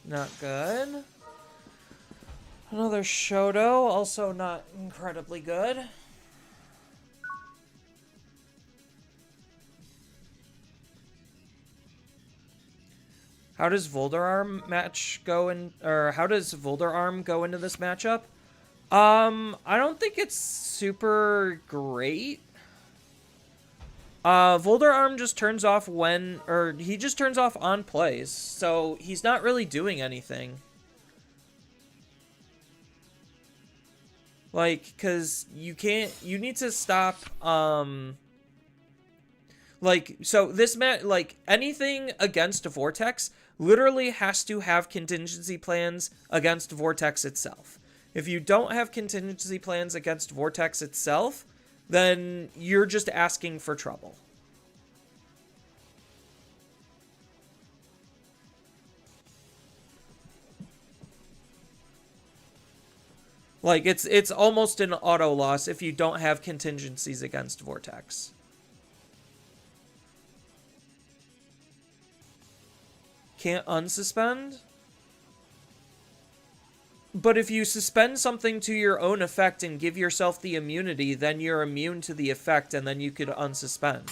Not good. Another Shoto, also not incredibly good. How does Volderarm match go in, or how does Volderarm go into this matchup? I don't think it's super great. Volderarm just turns off when, or he just turns off on plays, so he's not really doing anything. Like, cause you need to stop, like, so this like, anything against Vortex literally has to have contingency plans against Vortex itself. If you don't have contingency plans against Vortex itself, then you're just asking for trouble. Like, it's almost an auto loss if you don't have contingencies against Vortex. Can't unsuspend? But if you suspend something to your own effect and give yourself the immunity, then you're immune to the effect, and then you could unsuspend.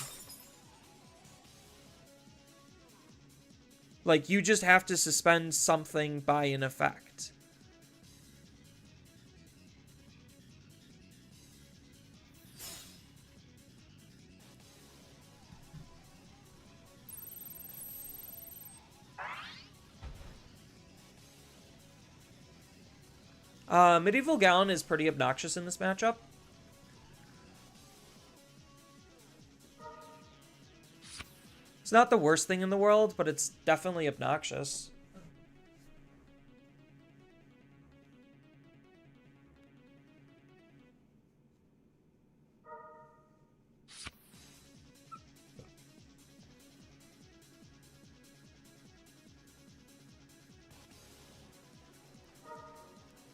Like, you just have to suspend something by an effect. Medieval Gallon is pretty obnoxious in this matchup. It's not the worst thing in the world, but it's definitely obnoxious.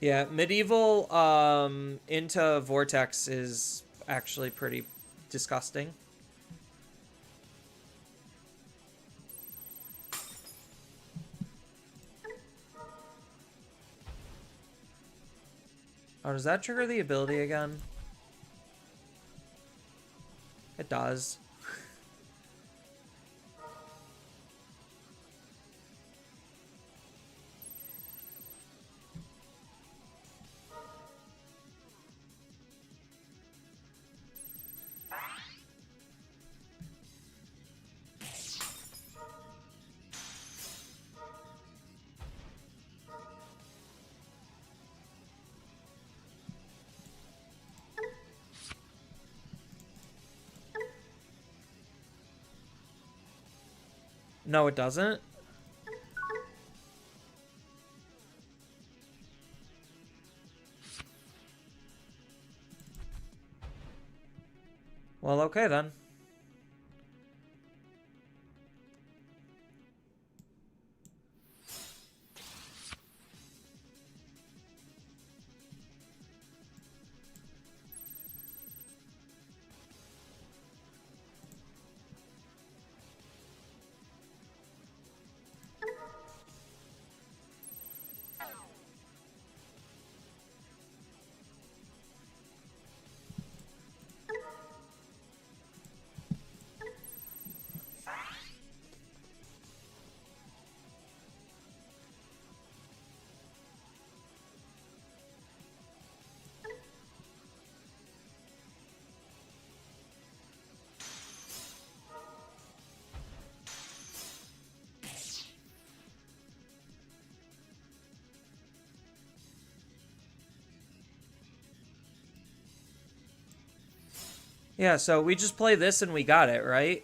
Yeah, medieval into Vortex is actually pretty disgusting. Oh, does that trigger the ability again? It does. No, it doesn't. Well, okay then. Yeah, so we just play this and we got it, right?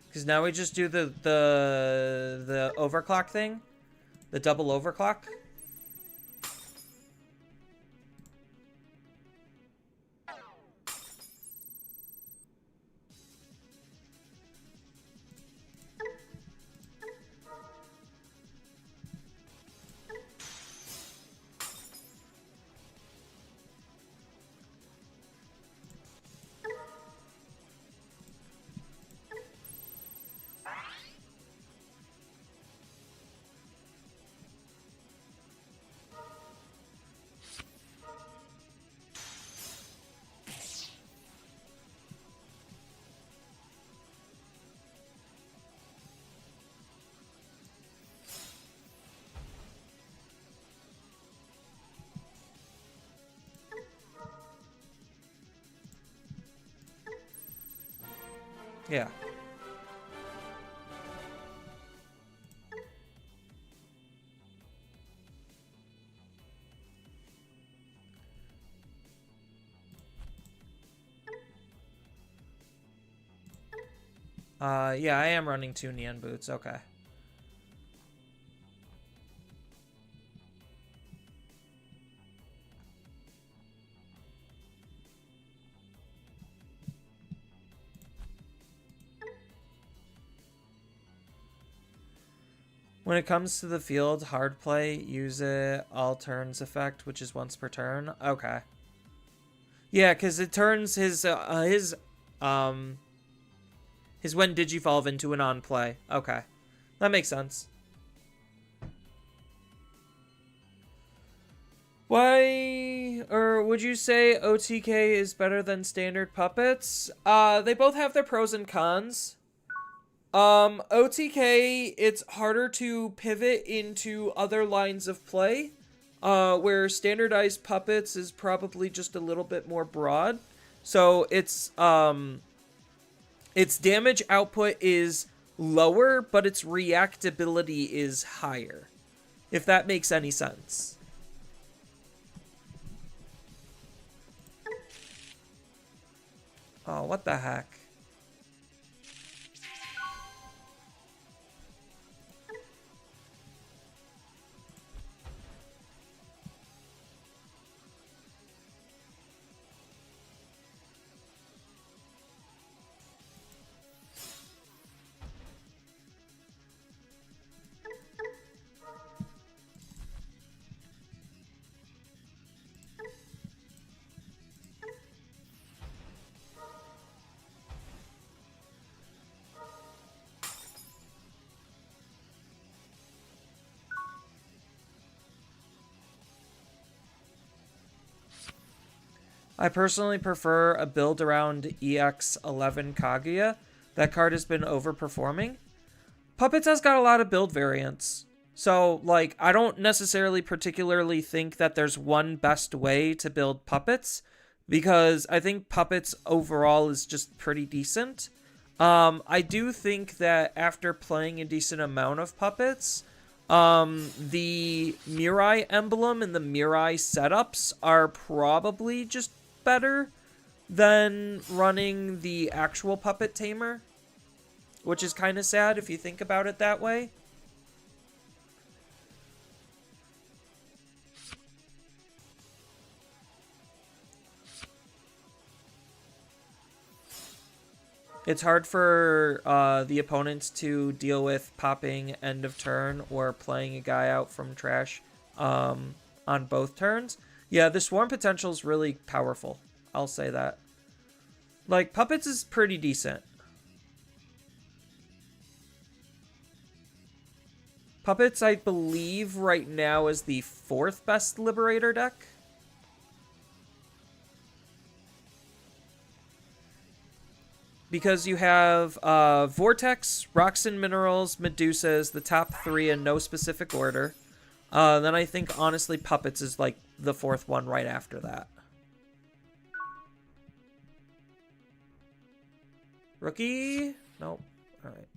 Because now we just do the overclock thing. The double overclock. Yeah. Yeah, I am running 2 Neon boots. Okay. When it comes to the field, hard play, use it all turns effect, which is once per turn. Okay. Yeah, because it turns his when Digivolve into an on play. Okay. That makes sense. Why, or would you say OTK is better than standard puppets? They both have their pros and cons. OTK, it's harder to pivot into other lines of play, where standardized puppets is probably just a little bit more broad. So its damage output is lower, but its reactability is higher, if that makes any sense. Oh, what the heck? I personally prefer a build around EX11 Kaguya. That card has been overperforming. Puppets has got a lot of build variants. So, like, I don't necessarily particularly think that there's one best way to build Puppets, because I think Puppets overall is just pretty decent. I do think that after playing a decent amount of Puppets, the Mirai emblem and the Mirai setups are probably just better than running the actual puppet tamer, which is kind of sad if you think about it that way. It's hard for the opponents to deal with popping end of turn or playing a guy out from trash on both turns. Yeah, the swarm potential is really powerful. I'll say that. Like, Puppets is pretty decent. Puppets, I believe, right now is the 4th best Liberator deck. Because you have Vortex, Rocks and Minerals, Medusas, the top 3 in no specific order. Then I think, honestly, Puppets is, like, the 4th one right after that. Rookie? Nope. Alright.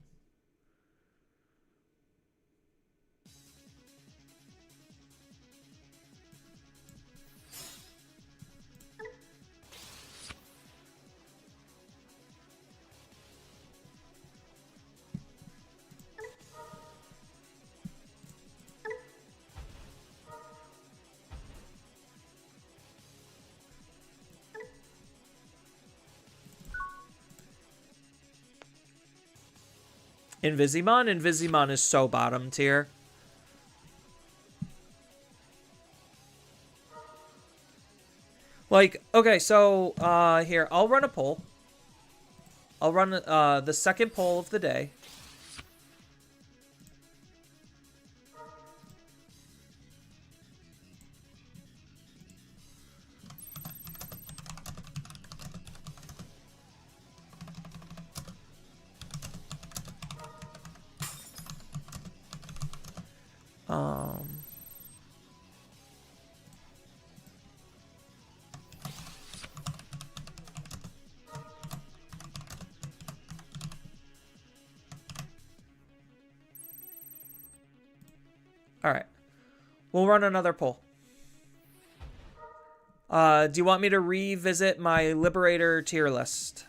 Invisimon is so bottom tier. Like, okay, so here, I'll run a poll. I'll run the second poll of the day. All right. We'll run another poll. Do you want me to revisit my Liberator tier list?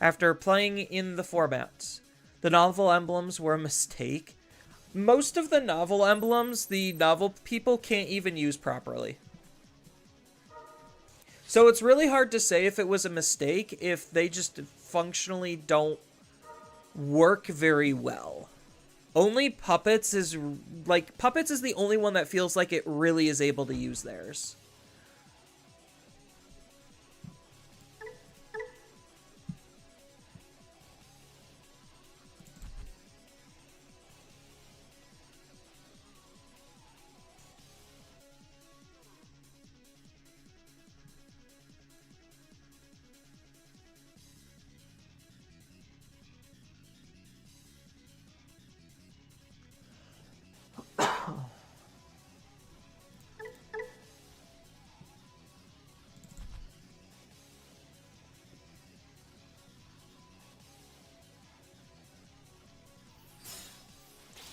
After playing in the formats, the novel emblems were a mistake. Most of the novel emblems, the novel people can't even use properly. So it's really hard to say if it was a mistake if they just functionally don't work very well. Only Puppets is, like, Puppets is the only one that feels like it really is able to use theirs.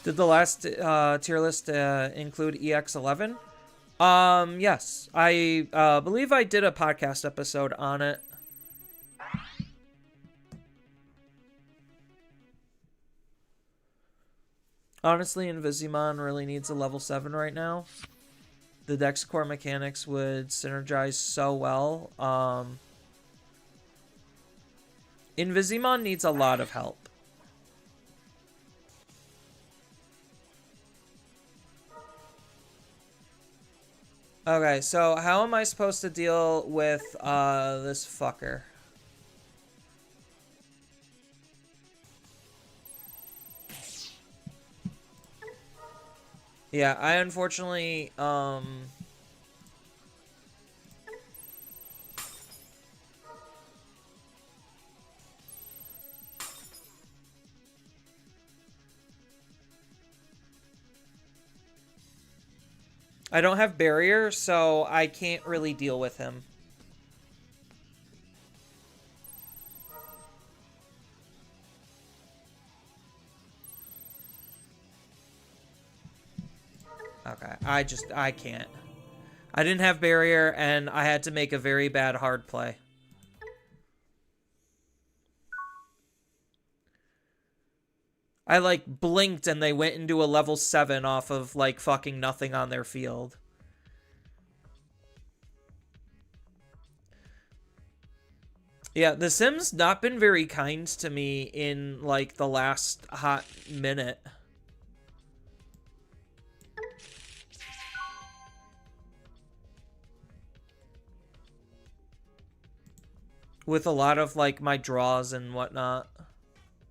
Did the last tier list include EX11? Yes. I believe I did a podcast episode on it. Honestly, Invisimon really needs a level 7 right now. The Dex core mechanics would synergize so well. Invisimon needs a lot of help. Okay, so how am I supposed to deal with this fucker? Yeah, I unfortunately I don't have barrier, so I can't really deal with him. Okay, I can't. I didn't have barrier, and I had to make a very bad hard play. I, like, blinked and they went into a level 7 off of, like, fucking nothing on their field. Yeah, The Sims not been very kind to me in, like, the last hot minute. With a lot of, like, my draws and whatnot.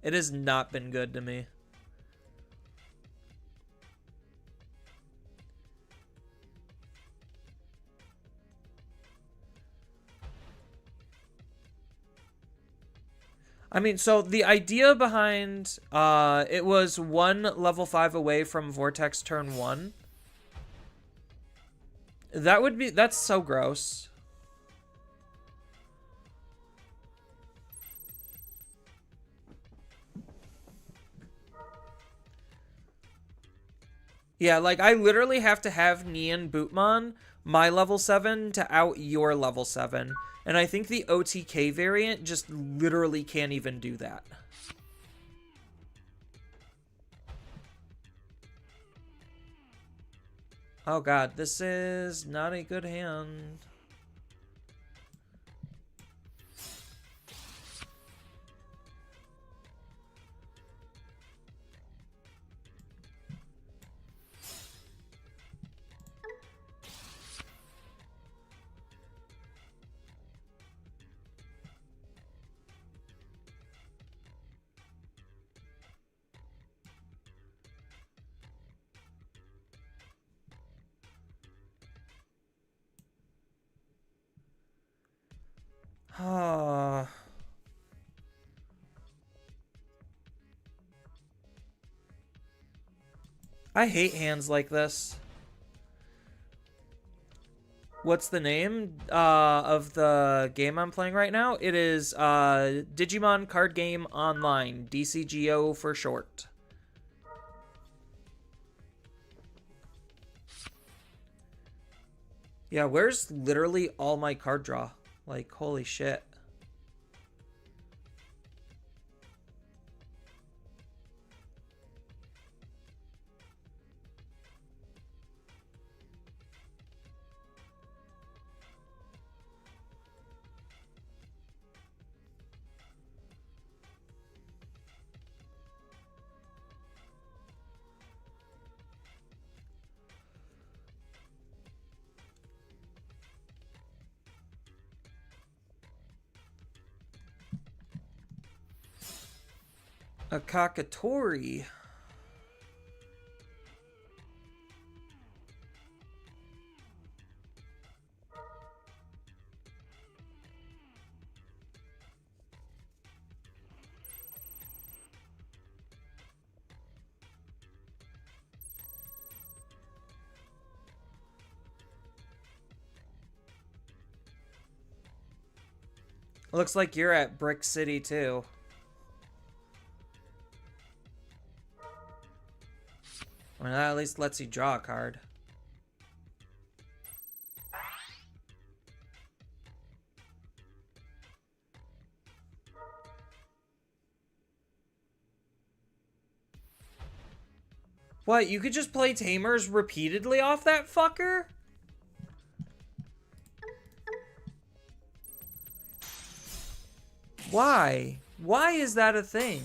It has not been good to me. I mean, so the idea behind it was one level 5 away from Vortex turn 1. That's so gross. Yeah, like, I literally have to have Nian Bootmon, my level 7, to out your level 7. And I think the OTK variant just literally can't even do that. Oh god, this is not a good hand. Ah. I hate hands like this. What's the name of the game I'm playing right now? It is Digimon Card Game Online, DCGO for short. Yeah, where's literally all my card draw? Like, holy shit. A Kakatori. Looks like you're at Brick City too. Well, that at least lets you draw a card. What, you could just play Tamers repeatedly off that fucker? Why? Why is that a thing?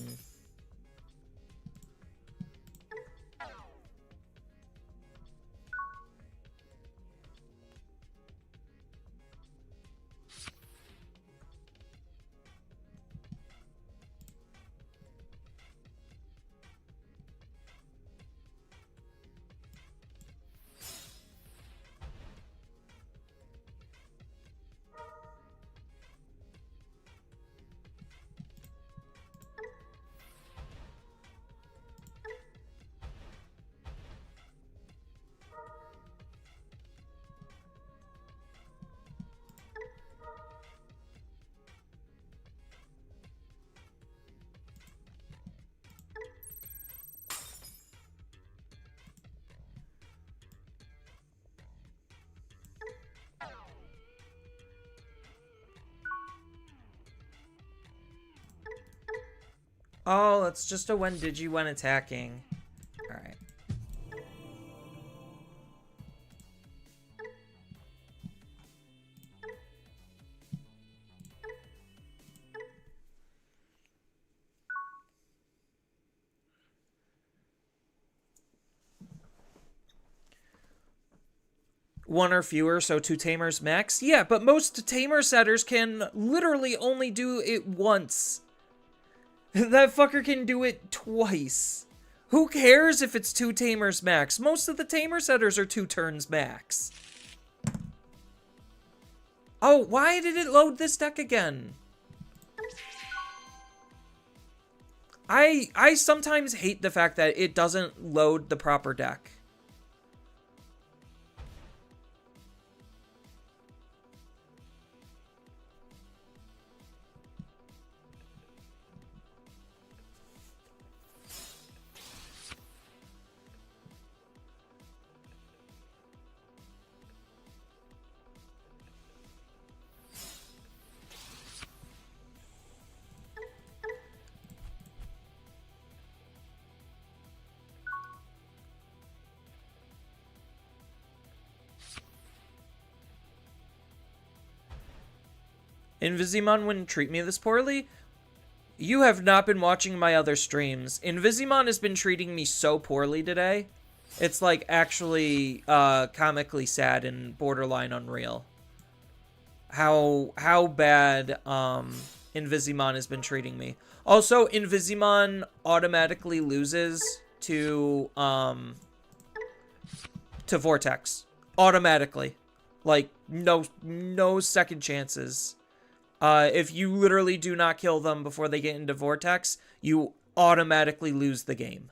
Oh, it's just a when did you when attacking. Alright. One or fewer, so 2 Tamers max? Yeah, but most Tamer setters can literally only do it once. That fucker can do it twice. Who cares if it's 2 Tamers max? Most of the Tamer setters are 2 turns max. Oh, why did it load this deck again? I sometimes hate the fact that it doesn't load the proper deck. Invisimon wouldn't treat me this poorly? You have not been watching my other streams. Invisimon has been treating me so poorly today. It's like actually comically sad and borderline unreal. How bad Invisimon has been treating me. Also, Invisimon automatically loses to Vortex. Automatically. Like no second chances. If you literally do not kill them before they get into Vortex, you automatically lose the game.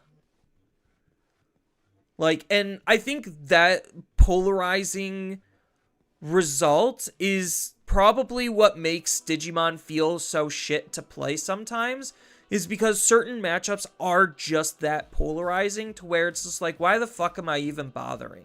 Like, and I think that polarizing result is probably what makes Digimon feel so shit to play sometimes, is because certain matchups are just that polarizing to where it's just like, why the fuck am I even bothering?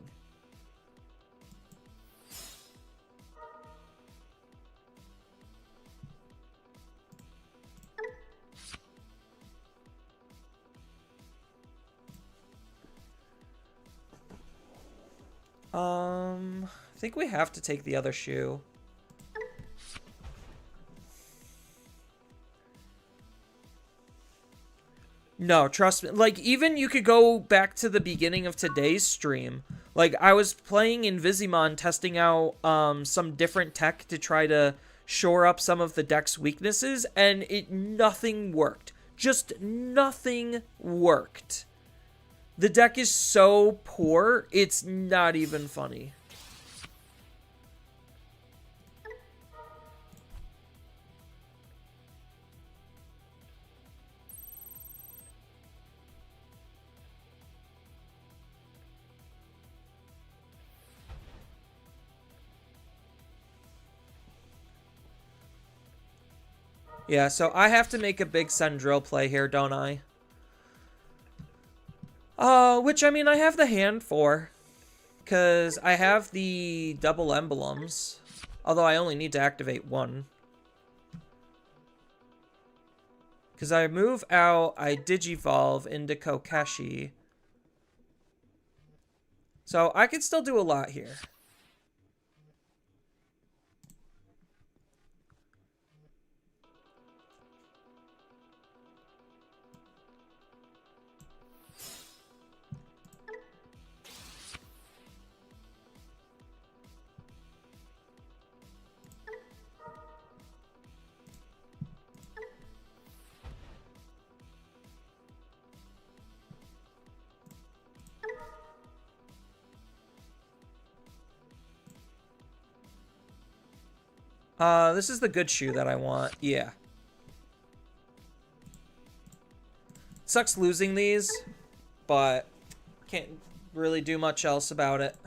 I think we have to take the other shoe. No, trust me. Like, even you could go back to the beginning of today's stream. Like, I was playing Invisimon, testing out some different tech to try to shore up some of the deck's weaknesses, and nothing worked. Just nothing worked. The deck is so poor, it's not even funny. Yeah, so I have to make a big Sendril play here, don't I? Which, I mean, I have the hand for. Because I have the double emblems. Although I only need to activate one. Because I move out, I Digivolve into Kokeshi. So I could still do a lot here. This is the good shoe that I want. Yeah. Sucks losing these, but can't really do much else about it.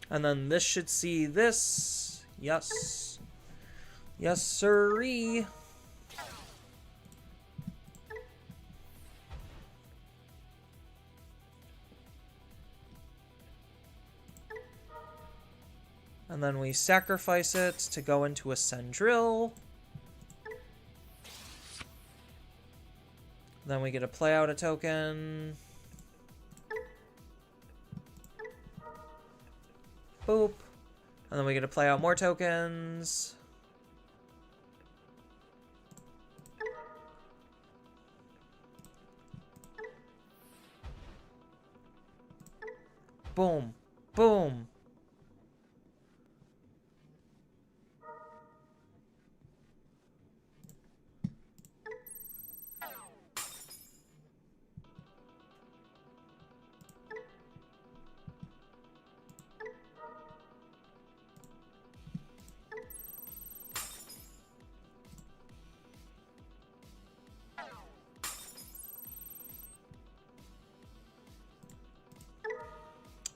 And then this should see this. Yes. Yes, sirree. And then we sacrifice it to go into a Sendril. Then we get to play out a token. Boop. And then we get to play out more tokens. Boom. Boom.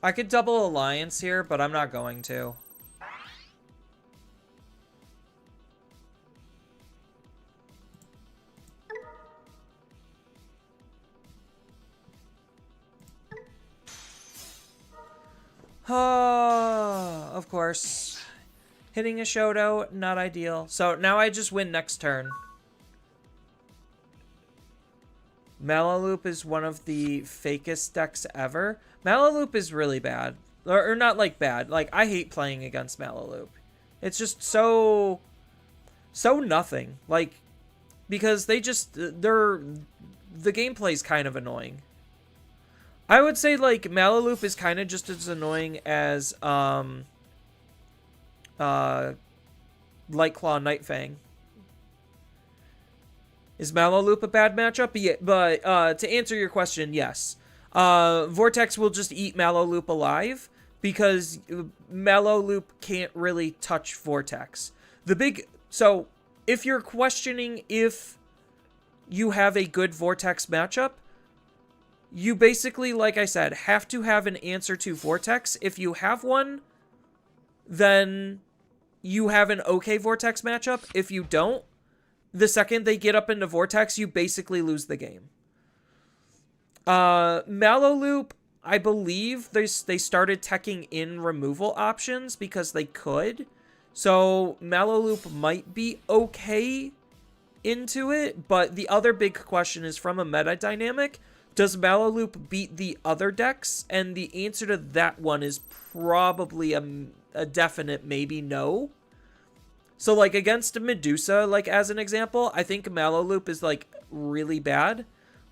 I could double Alliance here, but I'm not going to. Of course. Hitting a Shoto, not ideal. So now I just win next turn. Malaloop is one of the fakest decks ever. Malaloop is really bad. Or not like bad. Like, I hate playing against Malaloop. It's just so nothing. Like, because the gameplay's kind of annoying. I would say, like, Malaloop is kind of just as annoying as, Light Claw Nightfang. Is Malaloop a bad matchup? Yeah, but to answer your question, yes. Vortex will just eat Malaloop alive because Malaloop can't really touch Vortex. So if you're questioning if you have a good Vortex matchup, you basically, like I said, have to have an answer to Vortex. If you have one, then you have an okay Vortex matchup. If you don't, the second they get up into Vortex, you basically lose the game. Malaloop, I believe they started teching in removal options because they could. So Malaloop might be okay into it, but the other big question is from a meta dynamic, does Malaloop beat the other decks? And the answer to that one is probably a definite maybe no. So, like, against Medusa, like, as an example, I think Malaloop is, like, really bad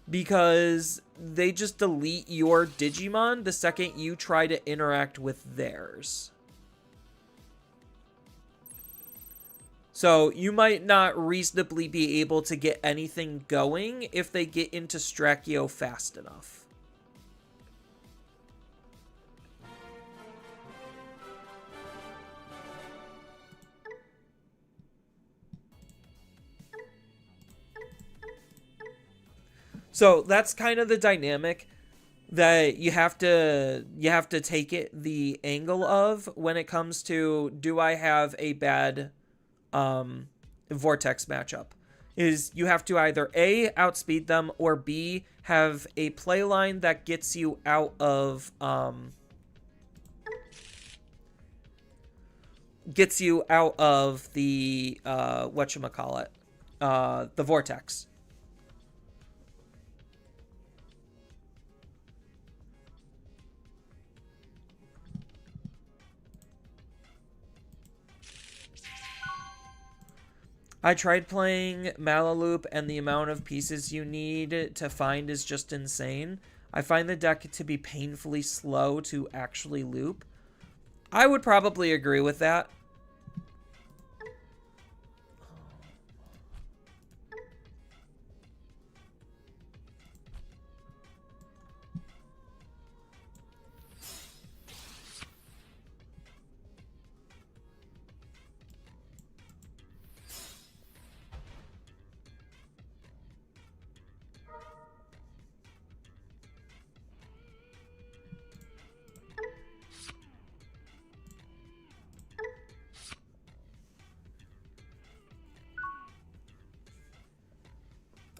because they just delete your Digimon the second you try to interact with theirs. So you might not reasonably be able to get anything going if they get into Strachio fast enough. So that's kind of the dynamic that you have to take it the angle of when it comes to, do I have a bad Vortex matchup? Is you have to either A, outspeed them, or B, have a play line that gets you out of the whatchamacallit, the Vortex. I tried playing Malaloop, and the amount of pieces you need to find is just insane. I find the deck to be painfully slow to actually loop. I would probably agree with that.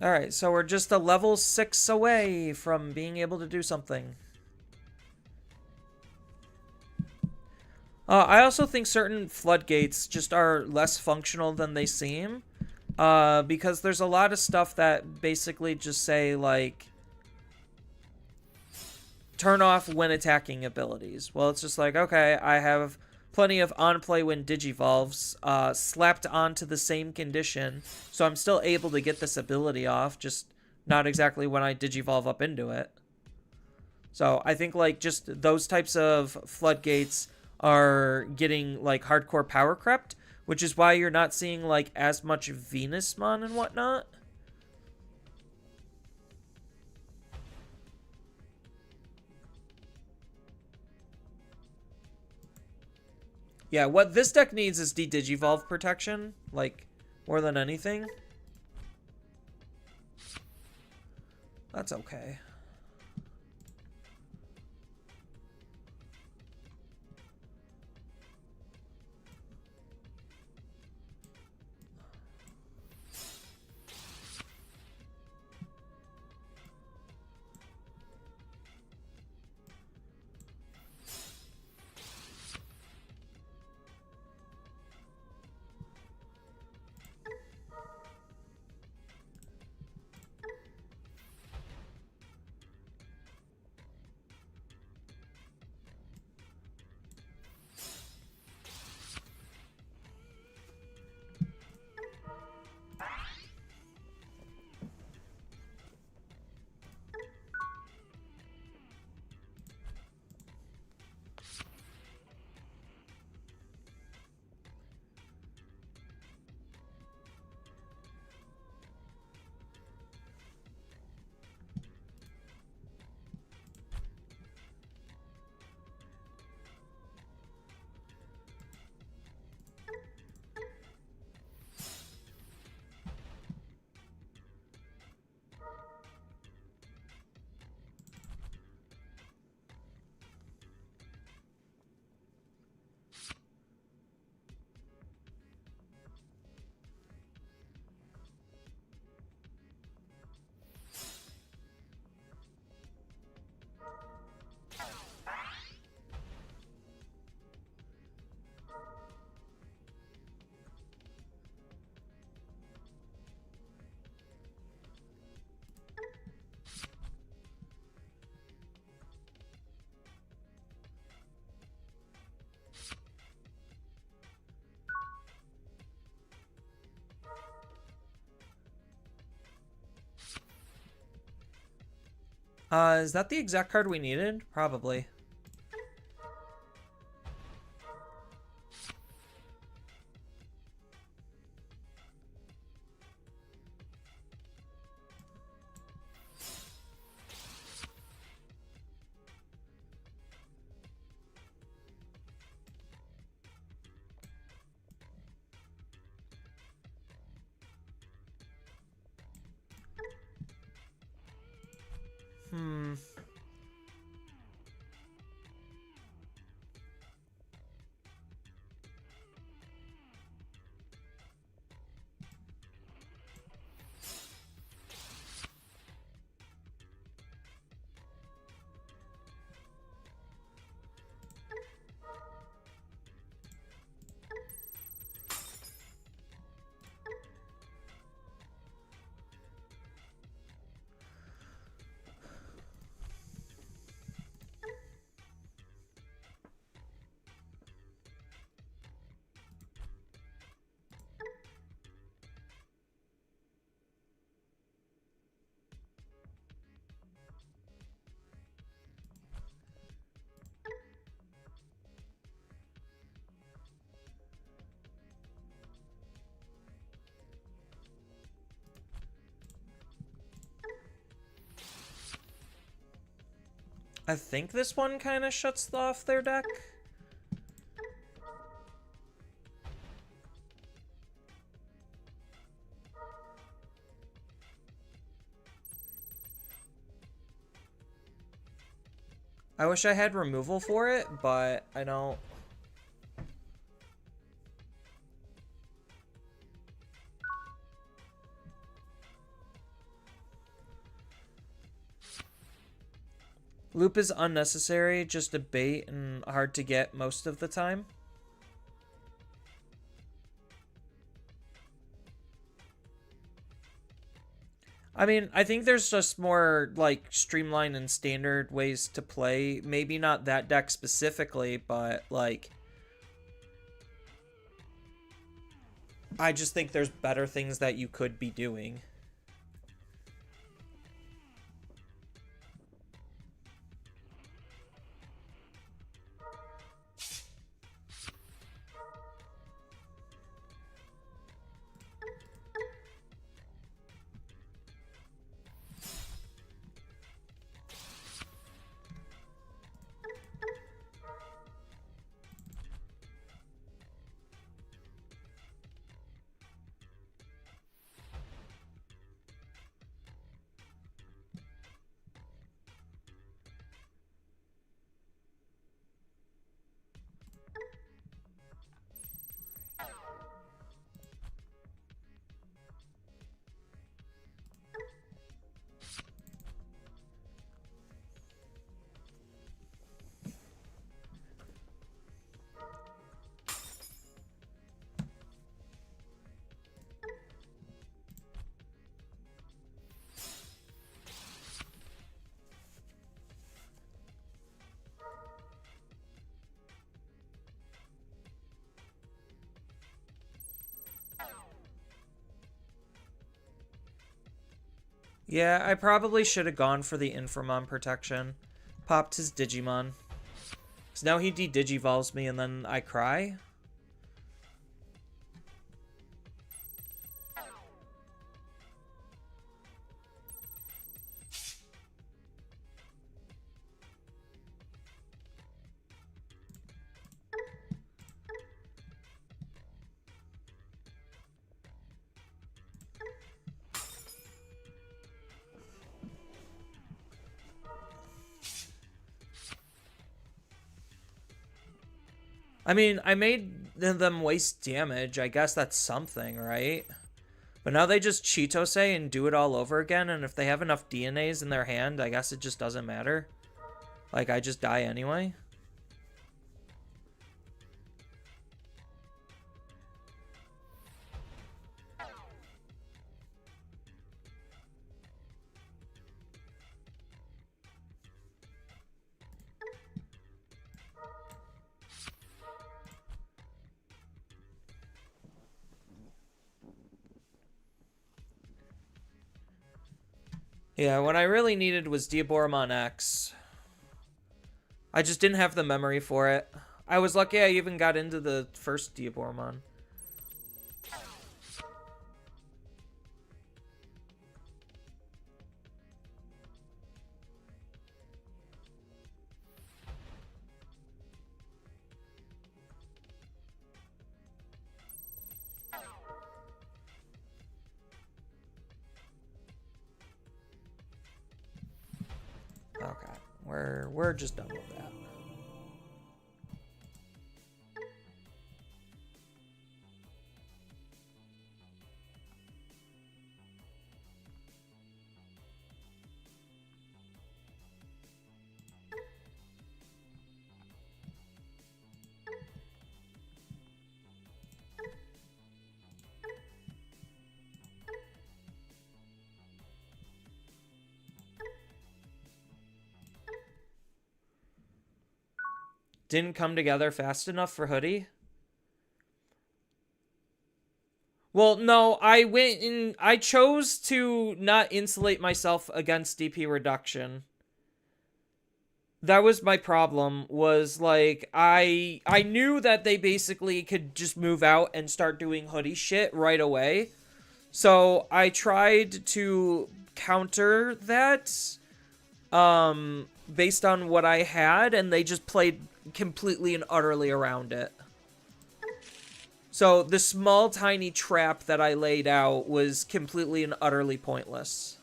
Alright, so we're just a level 6 away from being able to do something. I also think certain floodgates just are less functional than they seem. Because there's a lot of stuff that basically just say, like, turn off when attacking abilities. Well, it's just like, okay, I have plenty of on-play when Digivolves slapped onto the same condition, so I'm still able to get this ability off, just not exactly when I Digivolve up into it. So I think, like, just those types of floodgates are getting, like, hardcore power crept, which is why you're not seeing, like, as much Venusmon and whatnot. Yeah, what this deck needs is de-Digivolve protection, like, more than anything. That's okay. Is that the exact card we needed? Probably. I think this one kind of shuts off their deck. I wish I had removal for it, but I don't. Loop is unnecessary, just a bait and hard to get most of the time. I mean, I think there's just more, like, streamlined and standard ways to play. Maybe not that deck specifically, but, like, I just think there's better things that you could be doing. Yeah, I probably should have gone for the Inframon protection. Popped his Digimon. Because now he de-digivolves me and then I cry. I mean, I made them waste damage. I guess that's something, right? But now they just Chitose and do it all over again, and if they have enough DNAs in their hand, I guess it just doesn't matter. Like, I just die anyway. Yeah, what I really needed was Diaboromon X. I just didn't have the memory for it. I was lucky I even got into the first Diaboromon. Okay, we're just done with that. Didn't come together fast enough for Hoodie? Well, no, I chose to not insulate myself against DP reduction. That was my problem, was like I knew that they basically could just move out and start doing Hoodie shit right away. So I tried to counter that based on what I had, and they just played completely and utterly around it. So the small tiny trap that I laid out was completely and utterly pointless.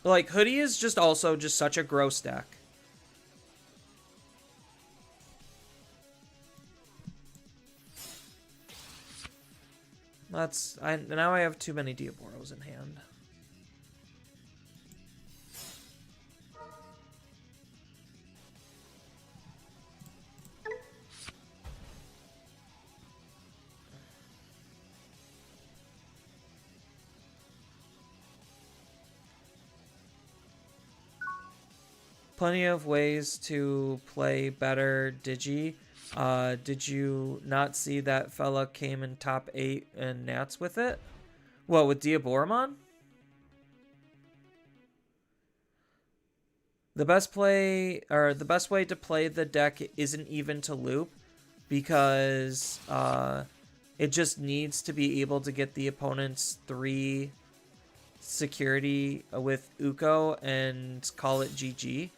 Like, Hoodie is just also just such a gross deck. Now I have too many Diaboros in hand. Plenty of ways to play better Digi. Did you not see that fella came in top 8 and Nats with it? What, with Diaboromon? The best way to play the deck isn't even to loop, because it just needs to be able to get the opponent's 3 security with Uko and call it GG.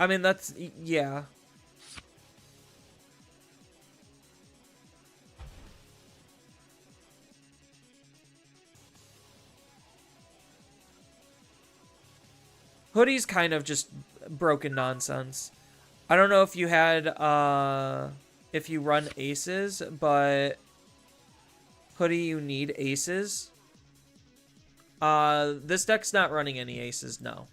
I mean, that's, yeah. Hoodie's kind of just broken nonsense. I don't know if you had, if you run aces, but Hoodie, you need aces. This deck's not running any aces, no.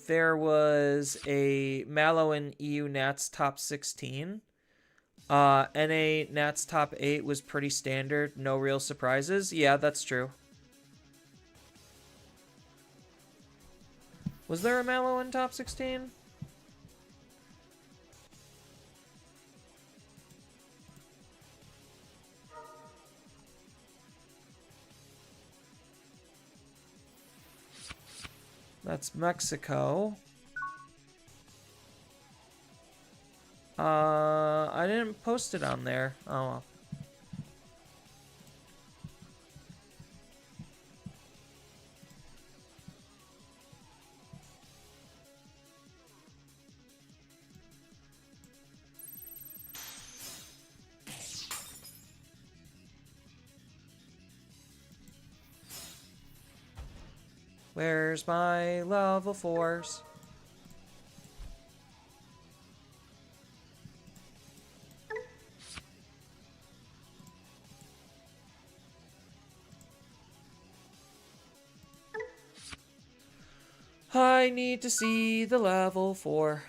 There was a Mallow and EU Nats top 16. NA Nats top 8 was pretty standard. No real surprises. Yeah, that's true. Was there a Mallow in top 16? That's Mexico. I didn't post it on there. Oh well. Where's my level 4s? I need to see the level 4.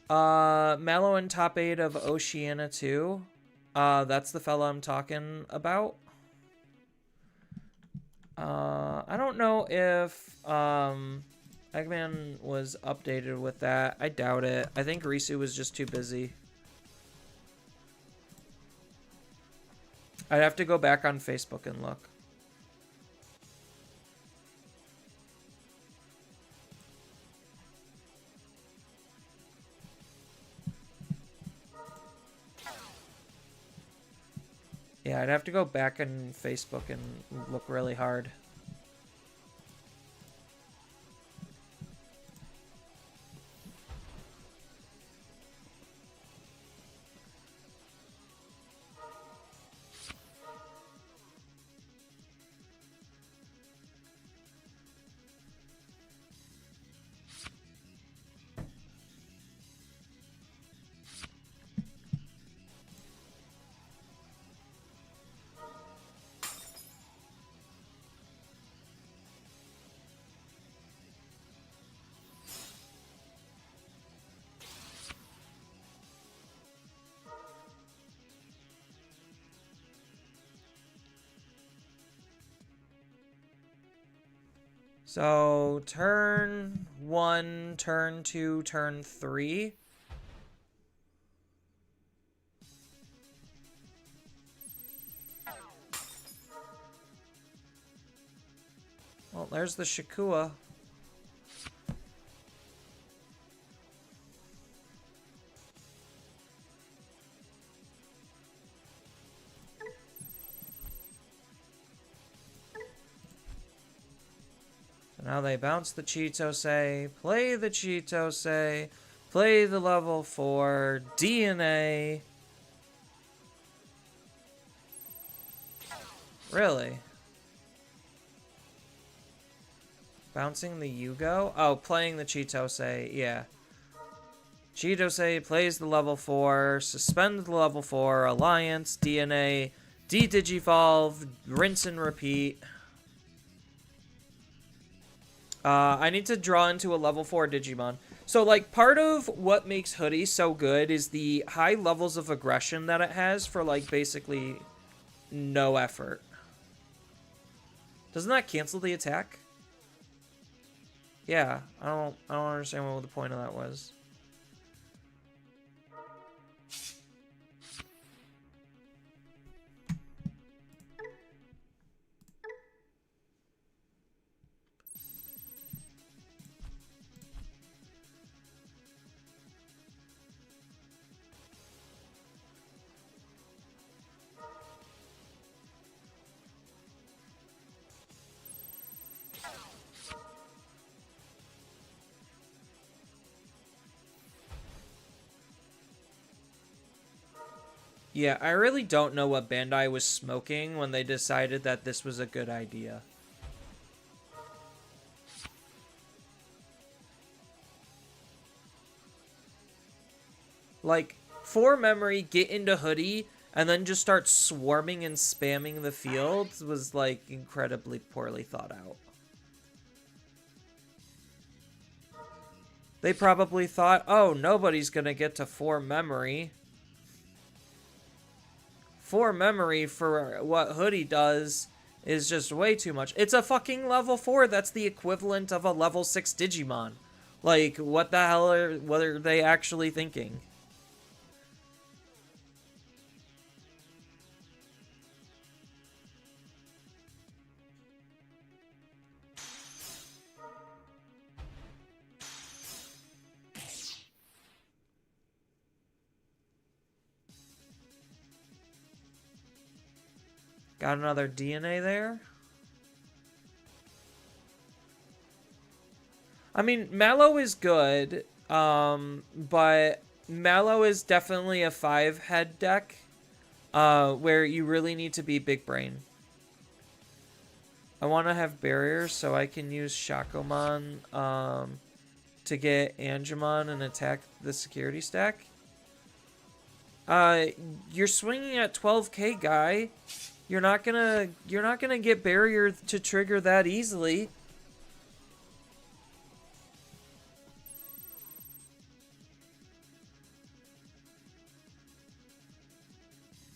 Mallow in top 8 of Oceania 2. That's the fella I'm talking about. I don't know if Eggman was updated with that. I doubt it. I think Risu was just too busy. I'd have to go back on Facebook and look. Yeah, I'd have to go back on Facebook and look really hard. So, turn 1, turn 2, turn 3. Well, there's the Shakua. Now they bounce the Chitose, play the Chitose, play the level 4, DNA. Really? Bouncing the Yugo? Oh, playing the Chitose, yeah. Chitose plays the level 4, suspend the level 4, Alliance, DNA, de-digivolve, rinse and repeat. I need to draw into a level 4 Digimon. So, like, part of what makes Hoodie so good is the high levels of aggression that it has for, like, basically no effort. Doesn't that cancel the attack? Yeah, I don't understand what the point of that was. Yeah, I really don't know what Bandai was smoking when they decided that this was a good idea. Like, for memory, get into Hoodie, and then just start swarming and spamming the fields was, like, incredibly poorly thought out. They probably thought, oh, nobody's gonna get to 4 memory. 4 memory for what Hoodie does is just way too much. It's a fucking level 4. That's the equivalent of a level 6 Digimon. Like, what the hell what are they actually thinking? Got another DNA there. I mean, Mallow is good, but Mallow is definitely a 5-head deck, where you really need to be big brain. I want to have barriers so I can use Shakomon to get Angemon and attack the security stack. You're swinging at 12k, guy. You're not gonna get barrier to trigger that easily.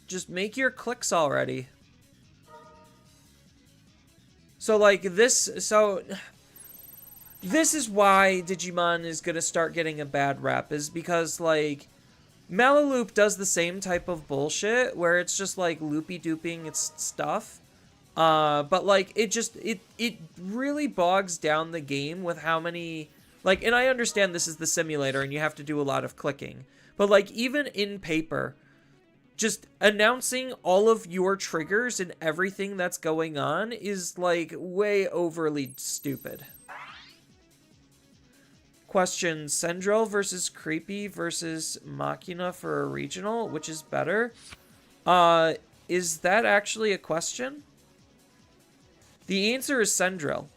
Just make your clicks already. So like this, this is why Digimon is gonna start getting a bad rep, is because like Malaloop does the same type of bullshit where it's just like loopy-dooping its stuff. But like it really bogs down the game with how many, like, and I understand this is the simulator and you have to do a lot of clicking. But like even in paper, just announcing all of your triggers and everything that's going on is like way overly stupid. Question: Sendril versus Creepy versus Machina for a regional, which is better? Is that actually a question? The answer is Sendril.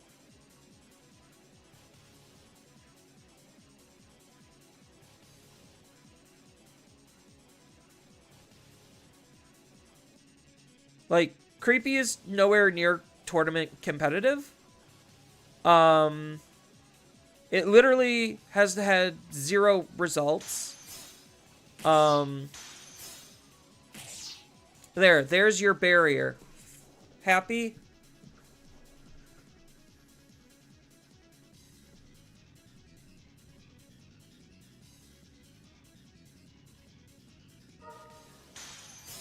Like, Creepy is nowhere near tournament competitive. It literally has had 0 results. There's your barrier. Happy?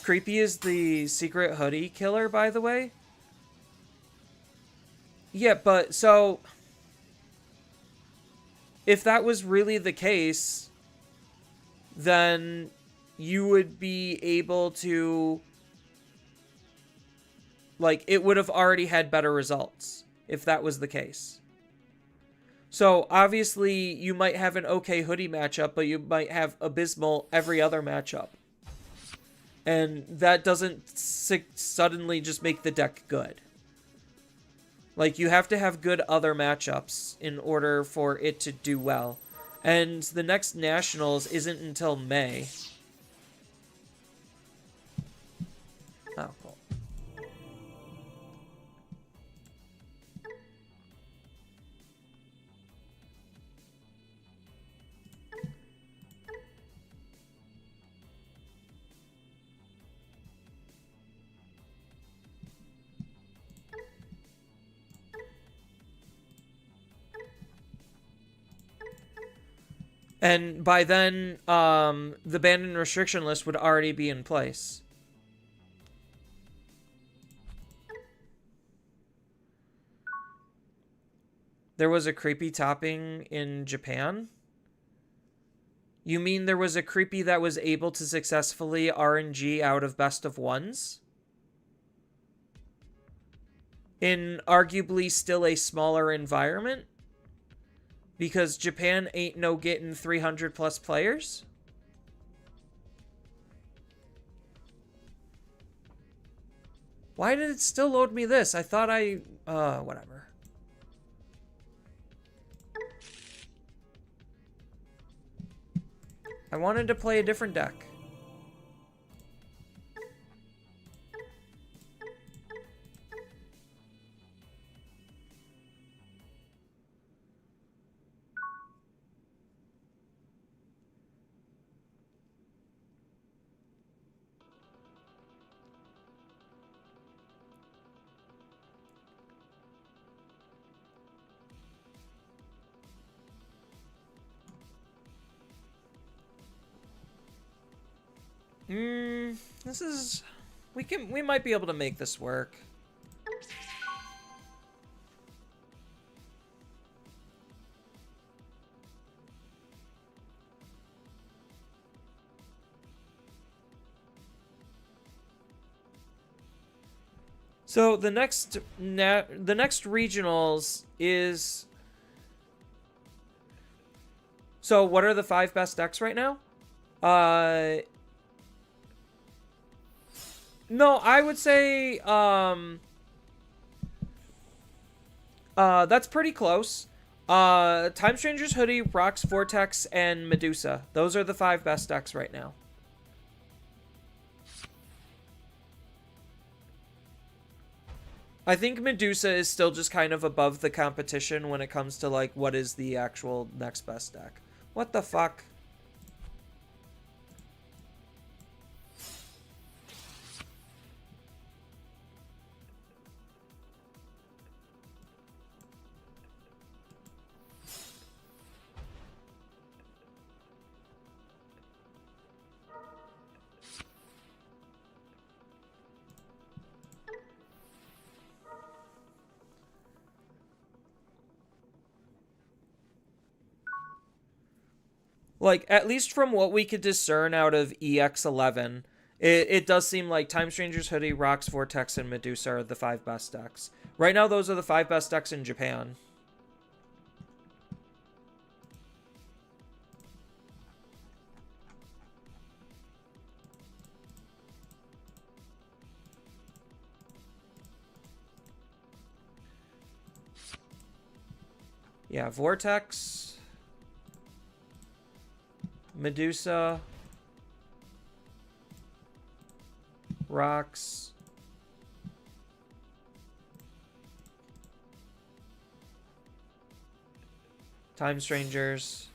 Creepy is the secret hoodie killer, by the way. Yeah, but so if that was really the case, then you would be able to, like, it would have already had better results if that was the case. So obviously you might have an okay hoodie matchup, but you might have abysmal every other matchup. And that doesn't suddenly just make the deck good. Like, you have to have good other matchups in order for it to do well. And the next Nationals isn't until May. Oh, cool. And by then, the ban and restriction list would already be in place. There was a creepy topping in Japan? You mean there was a creepy that was able to successfully RNG out of best of ones? In arguably still a smaller environment? Because Japan ain't no getting 300 plus players? Why did it still load me this? I thought whatever. I wanted to play a different deck. This is... We might be able to make this work. So the next regionals is... So what are the 5 best decks right now? No, I would say, That's pretty close. Time Stranger's Hoodie, Rocks, Vortex, and Medusa. Those are the 5 best decks right now. I think Medusa is still just kind of above the competition when it comes to, like, what is the actual next best deck. What the fuck? Like, at least from what we could discern out of EX11, it does seem like Time Stranger's Hoodie, Rocks, Vortex, and Medusa are the 5 best decks. Right now, those are the 5 best decks in Japan. Yeah, Vortex, Medusa, Rocks, Time Strangers,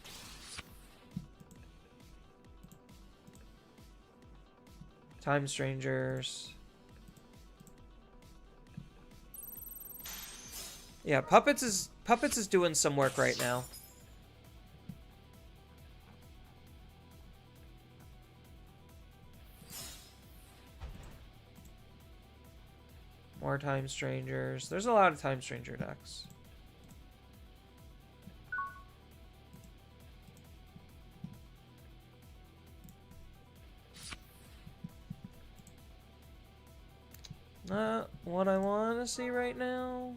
Time Strangers. Yeah, Puppets is doing some work right now. More Time Strangers. There's a lot of Time Stranger decks. Not what I want to see right now.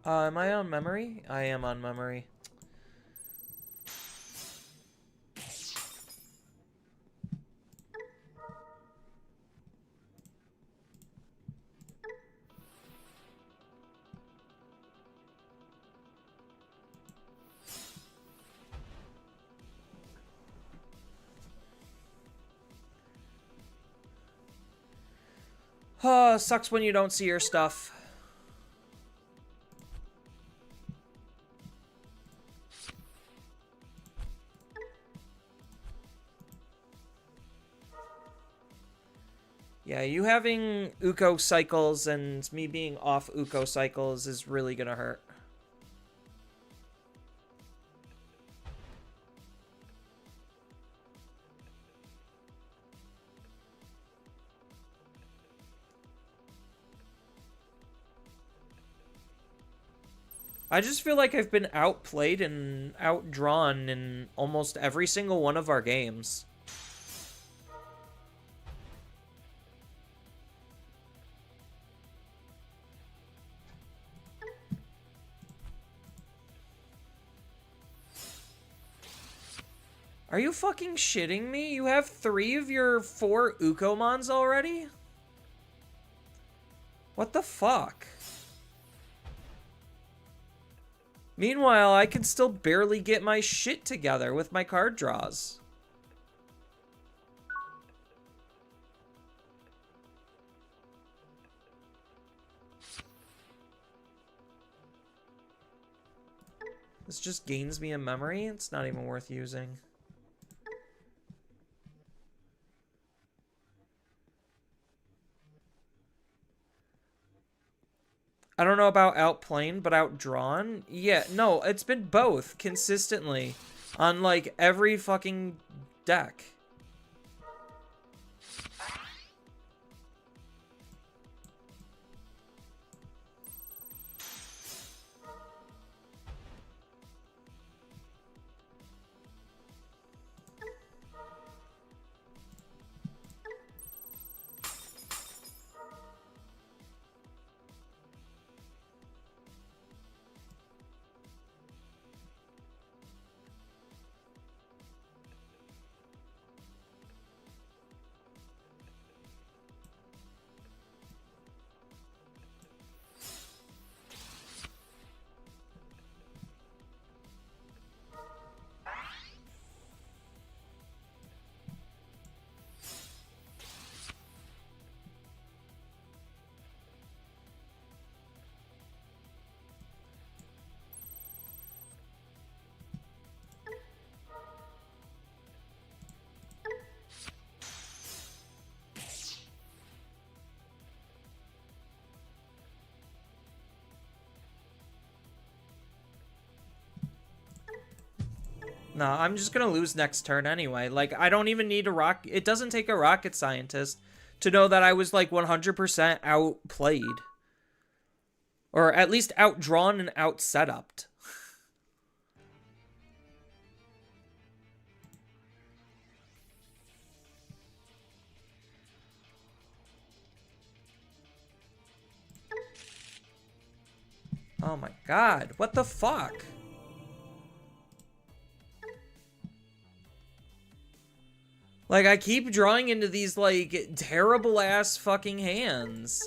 Am I on memory? I am on memory. Sucks when you don't see your stuff. Yeah, you having Uko cycles and me being off Uko cycles is really gonna hurt. I just feel like I've been outplayed and outdrawn in almost every single one of our games. Are you fucking shitting me? You have 3 of your 4 Ukomons already? What the fuck? Meanwhile, I can still barely get my shit together with my card draws. This just gains me a memory. It's not even worth using. I don't know about outplayed, but outdrawn? Yeah, no, it's been both consistently on, like, every fucking deck. No, I'm just gonna lose next turn anyway. Like, I don't even need a rock. It doesn't take a rocket scientist to know that I was like 100% outplayed. Or at least outdrawn and out-setuped. Oh my god, what the fuck? Like, I keep drawing into these, like, terrible-ass fucking hands.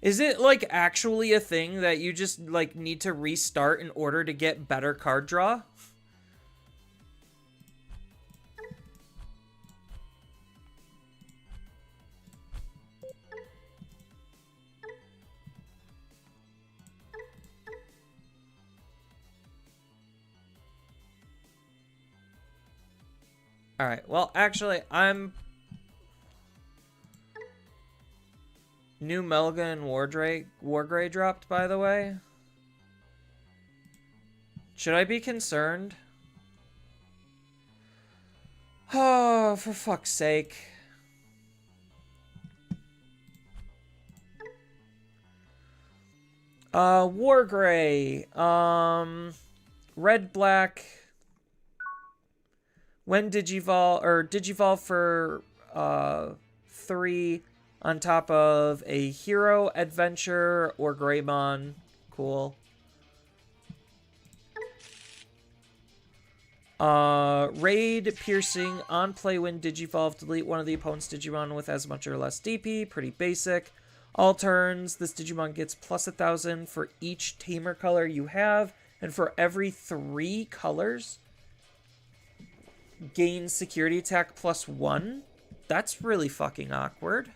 Is it, like, actually a thing that you just, like, need to restart in order to get better card draw? Alright, well, actually, I'm... New Melga and Wargrey dropped, by the way. Should I be concerned? Oh, for fuck's sake. Wargrey. Red, black... When Digivolve, or Digivolve for 3 on top of a Hero, Adventure, or Greymon. Cool. Raid, Piercing, on play when Digivolve, delete one of the opponent's Digimon with as much or less DP. Pretty basic. All turns, this Digimon gets plus 1,000 for each Tamer color you have, and for every 3 colors, gains security attack plus 1? That's really fucking awkward.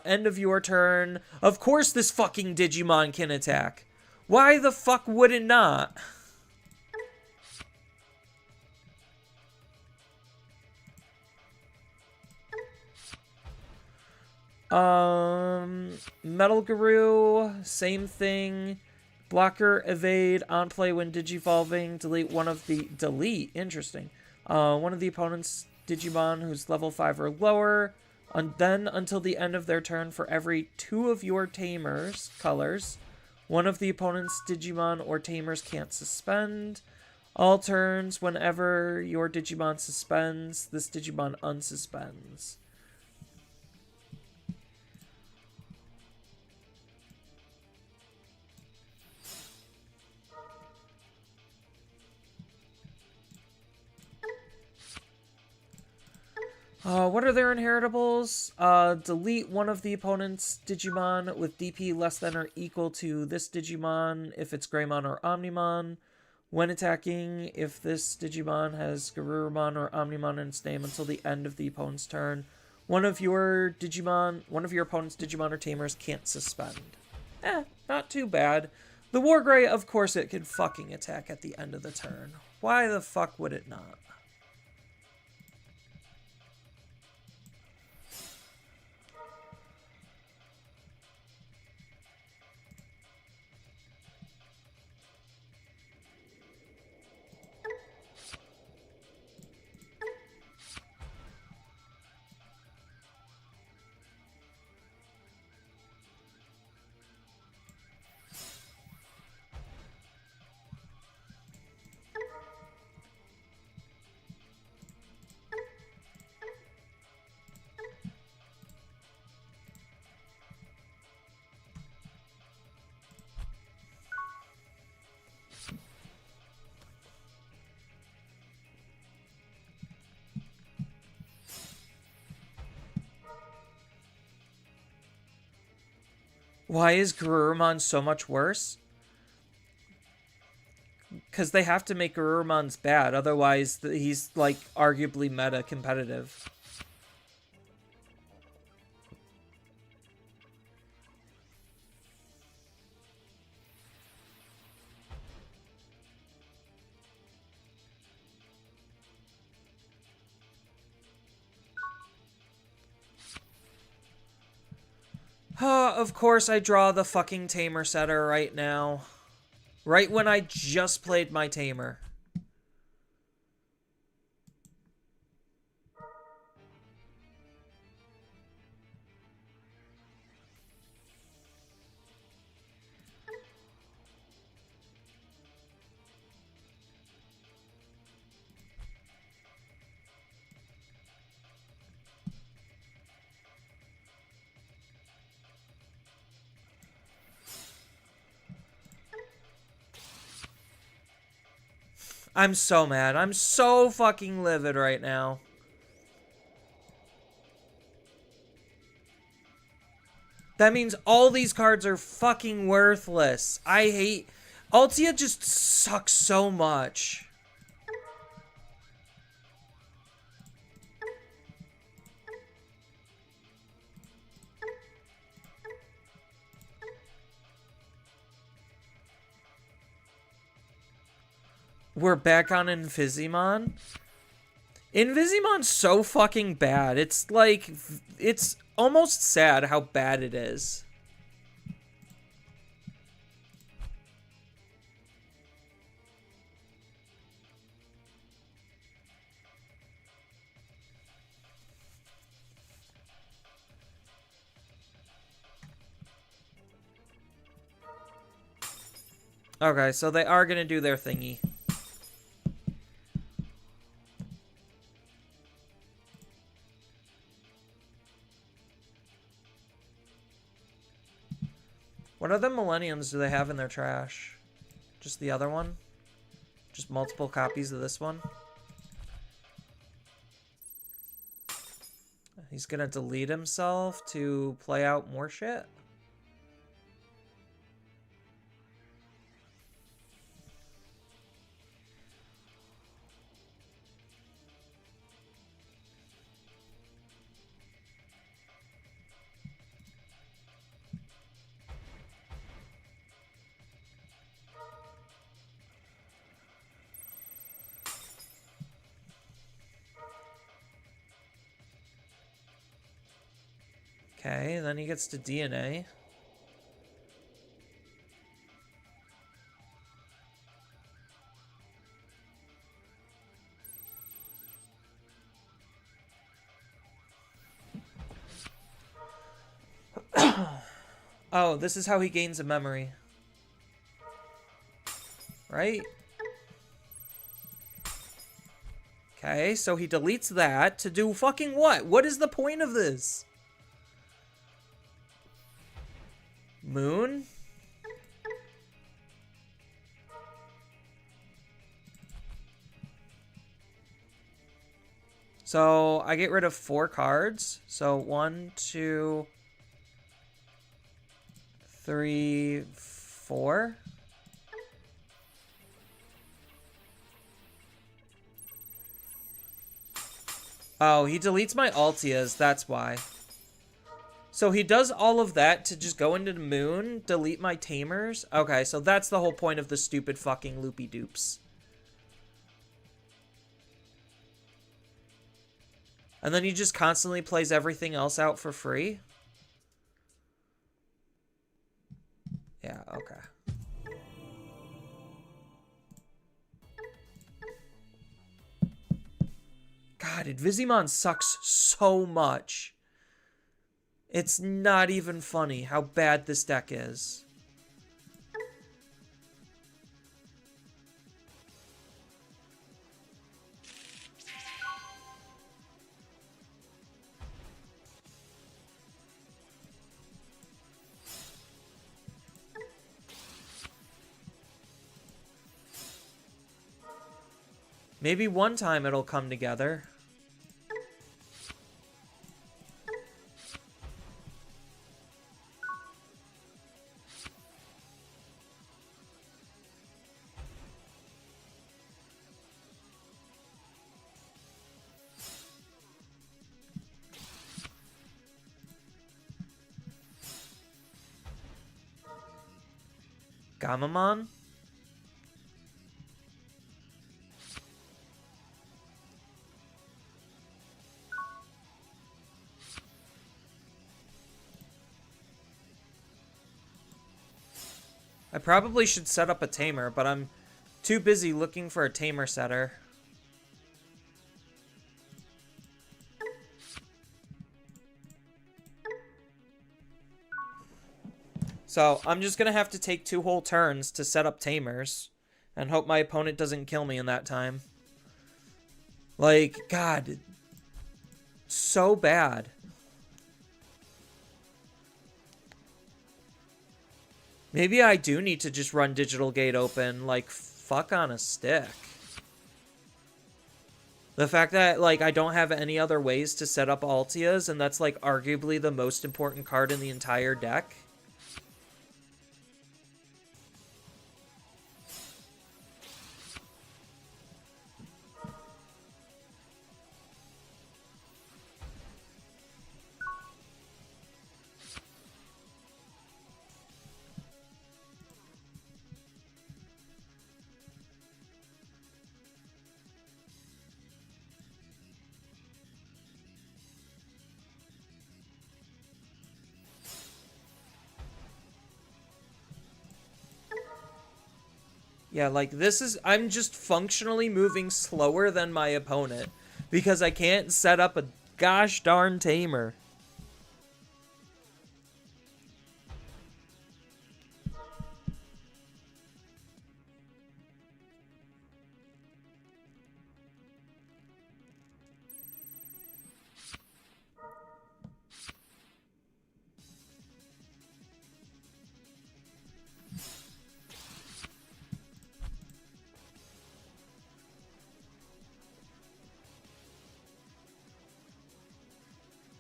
End of your turn. Of course this fucking Digimon can attack. Why the fuck would it not? Metal Guru, same thing. Blocker, evade, on play when digivolving, delete one of the... Delete? Interesting. One of the opponent's Digimon who's level 5 or lower. And then, until the end of their turn, for every 2 of your Tamers colors, one of the opponent's Digimon or Tamers can't suspend. All turns, whenever your Digimon suspends, this Digimon unsuspends. What are their inheritables? Delete one of the opponent's Digimon with DP less than or equal to this Digimon if it's Greymon or Omnimon. When attacking, if this Digimon has Garurumon or Omnimon in its name until the end of the opponent's turn, one of your opponent's Digimon or Tamers can't suspend. Not too bad. The Wargrey, of course it can fucking attack at the end of the turn. Why the fuck would it not? Why is Garurumon so much worse? Because they have to make Garurumon's bad, otherwise he's, like, arguably meta competitive. Of course I draw the fucking Tamer setter right now. Right when I just played my Tamer. I'm so mad. I'm so fucking livid right now. That means all these cards are fucking worthless. I hate... Altia just sucks so much. We're back on Invisimon. Invisimon's so fucking bad. It's like... It's almost sad how bad it is. Okay, so they are gonna do their thingy. What other Millenniums do they have in their trash? Just the other one? Just multiple copies of this one? He's gonna delete himself to play out more shit? Okay, then he gets to DNA. Oh, this is how he gains a memory. Right? Okay, so he deletes that to do fucking what? What is the point of this? Moon? So I get rid of 4 cards. So 1, 2, 3, 4. Oh, he deletes my Altias, that's why. So he does all of that to just go into the moon, delete my Tamers? Okay, so that's the whole point of the stupid fucking loopy dupes. And then he just constantly plays everything else out for free? Yeah, okay. God, Invisimon sucks so much. It's not even funny how bad this deck is. Maybe one time it'll come together. Gamamon? I probably should set up a tamer, but I'm too busy looking for a tamer setter. So I'm just gonna have to take 2 whole turns to set up tamers and hope my opponent doesn't kill me in that time. Like, God, so bad. Maybe I do need to just run Digital Gate open, like, fuck on a stick. The fact that, like, I don't have any other ways to set up Altias, and that's, like, arguably the most important card in the entire deck. Yeah, like, this is... I'm just functionally moving slower than my opponent because I can't set up a gosh darn tamer.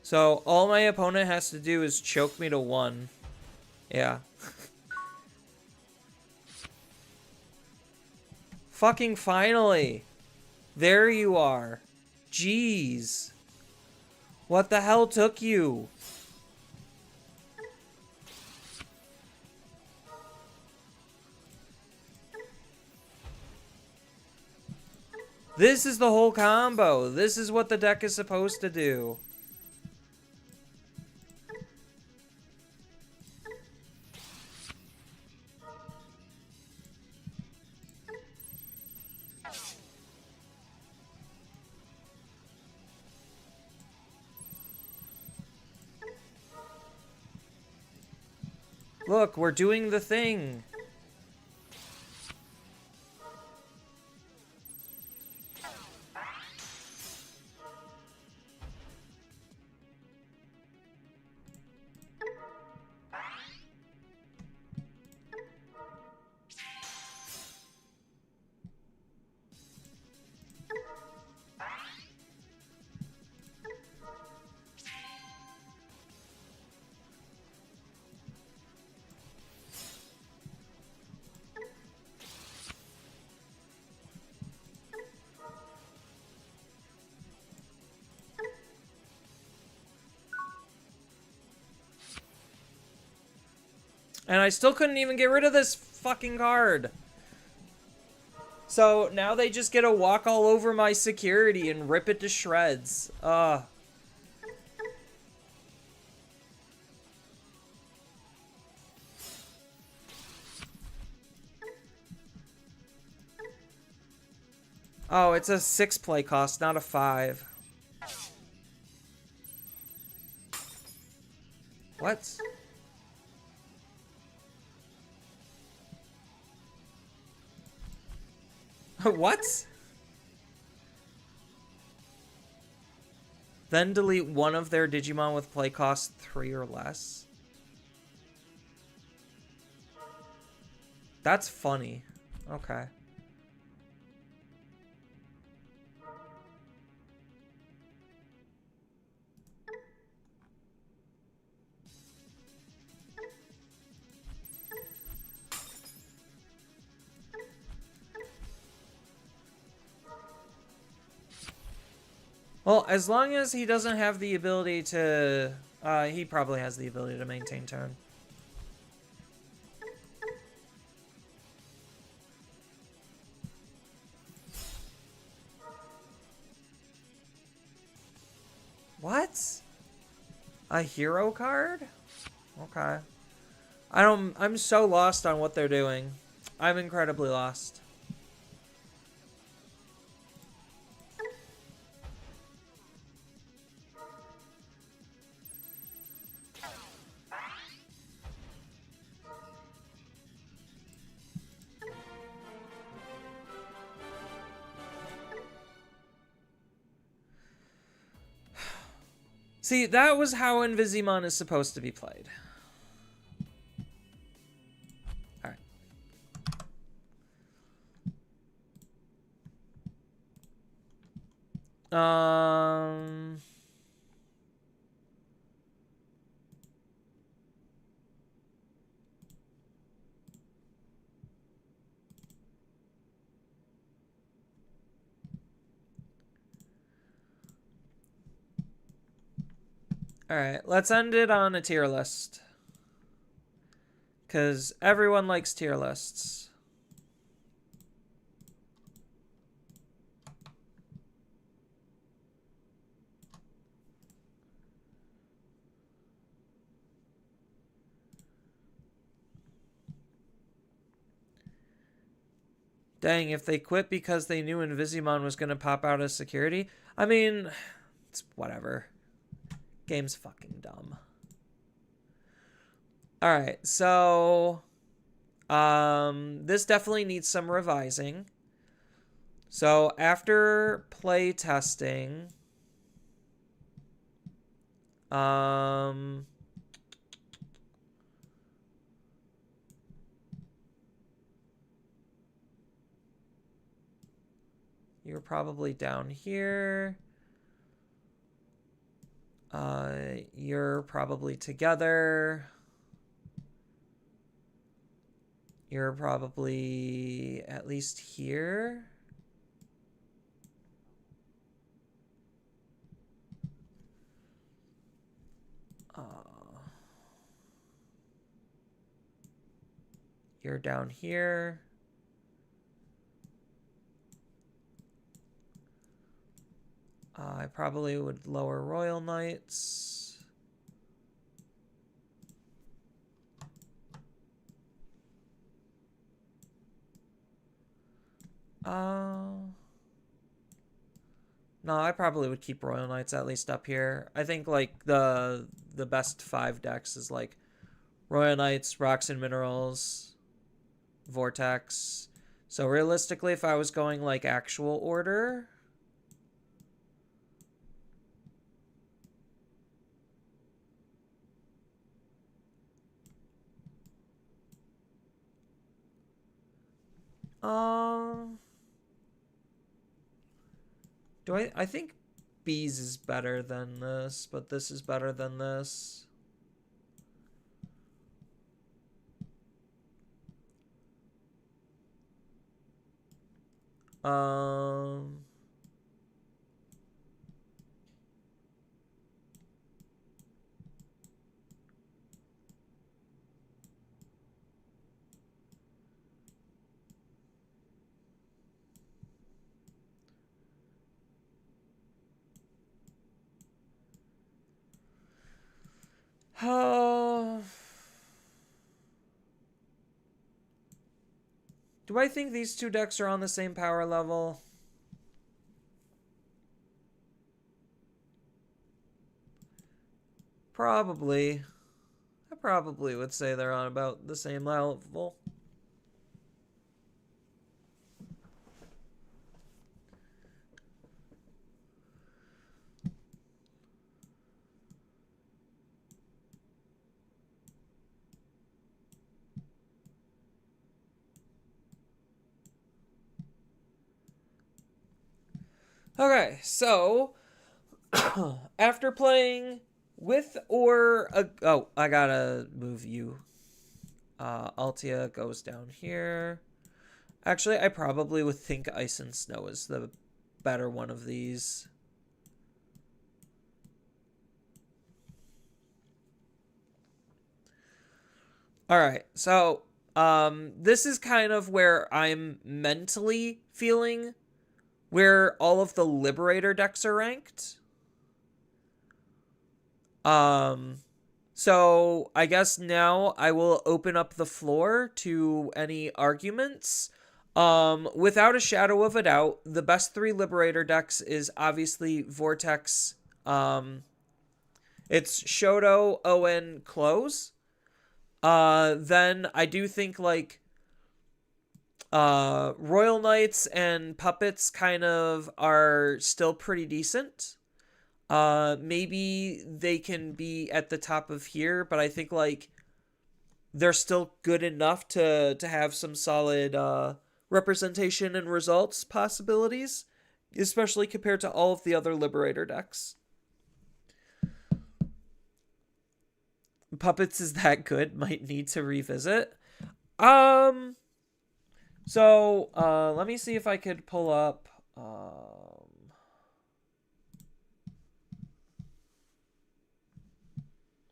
So, all my opponent has to do is choke me to 1. Yeah. Fucking finally! There you are. Jeez. What the hell took you? This is the whole combo. This is what the deck is supposed to do. Look, we're doing the thing. And I still couldn't even get rid of this fucking card. So now they just get to walk all over my security and rip it to shreds. Oh, it's a 6 play cost, not a 5. What? What? Then delete one of their Digimon with play cost 3 or less. That's funny. Okay. Well, as long as he doesn't have the ability to... he probably has the ability to maintain turn. What? A hero card? Okay. I'm so lost on what they're doing. I'm incredibly lost. See, that was how Invisimon is supposed to be played. Alright. Alright, let's end it on a tier list. Because everyone likes tier lists. Dang, if they quit because they knew Invisimon was going to pop out as security, I mean, it's whatever. Game's fucking dumb. Alright, so this definitely needs some revising. So after play testing, you're probably down here. You're probably together. You're probably at least here. You're down here. I probably would lower Royal Knights. No, I probably would keep Royal Knights at least up here. I think like the best 5 decks is like Royal Knights, Rocks and Minerals, Vortex. So realistically, if I was going like actual order, I think Bees is better than this, but this is better than this. Um, Oh. Do I think these two decks are on the same power level? Probably. I probably would say they're on about the same level. Okay, so after playing with or oh, I gotta move you. Altia goes down here. Actually, I probably would think Ice and Snow is the better one of these. All right, so this is kind of where I'm mentally feeling where all of the Liberator decks are ranked. So I guess now I will open up the floor to any arguments. Without a shadow of a doubt, the best three Liberator decks is obviously Vortex. It's Shoto, Owen, Close. Then I do think like Royal Knights and Puppets kind of are still pretty decent. Maybe they can be at the top of here, but I think like they're still good enough to have some solid representation and results possibilities, especially compared to all of the other Liberator decks. Puppets is that good, might need to revisit. Um let me see if I could pull up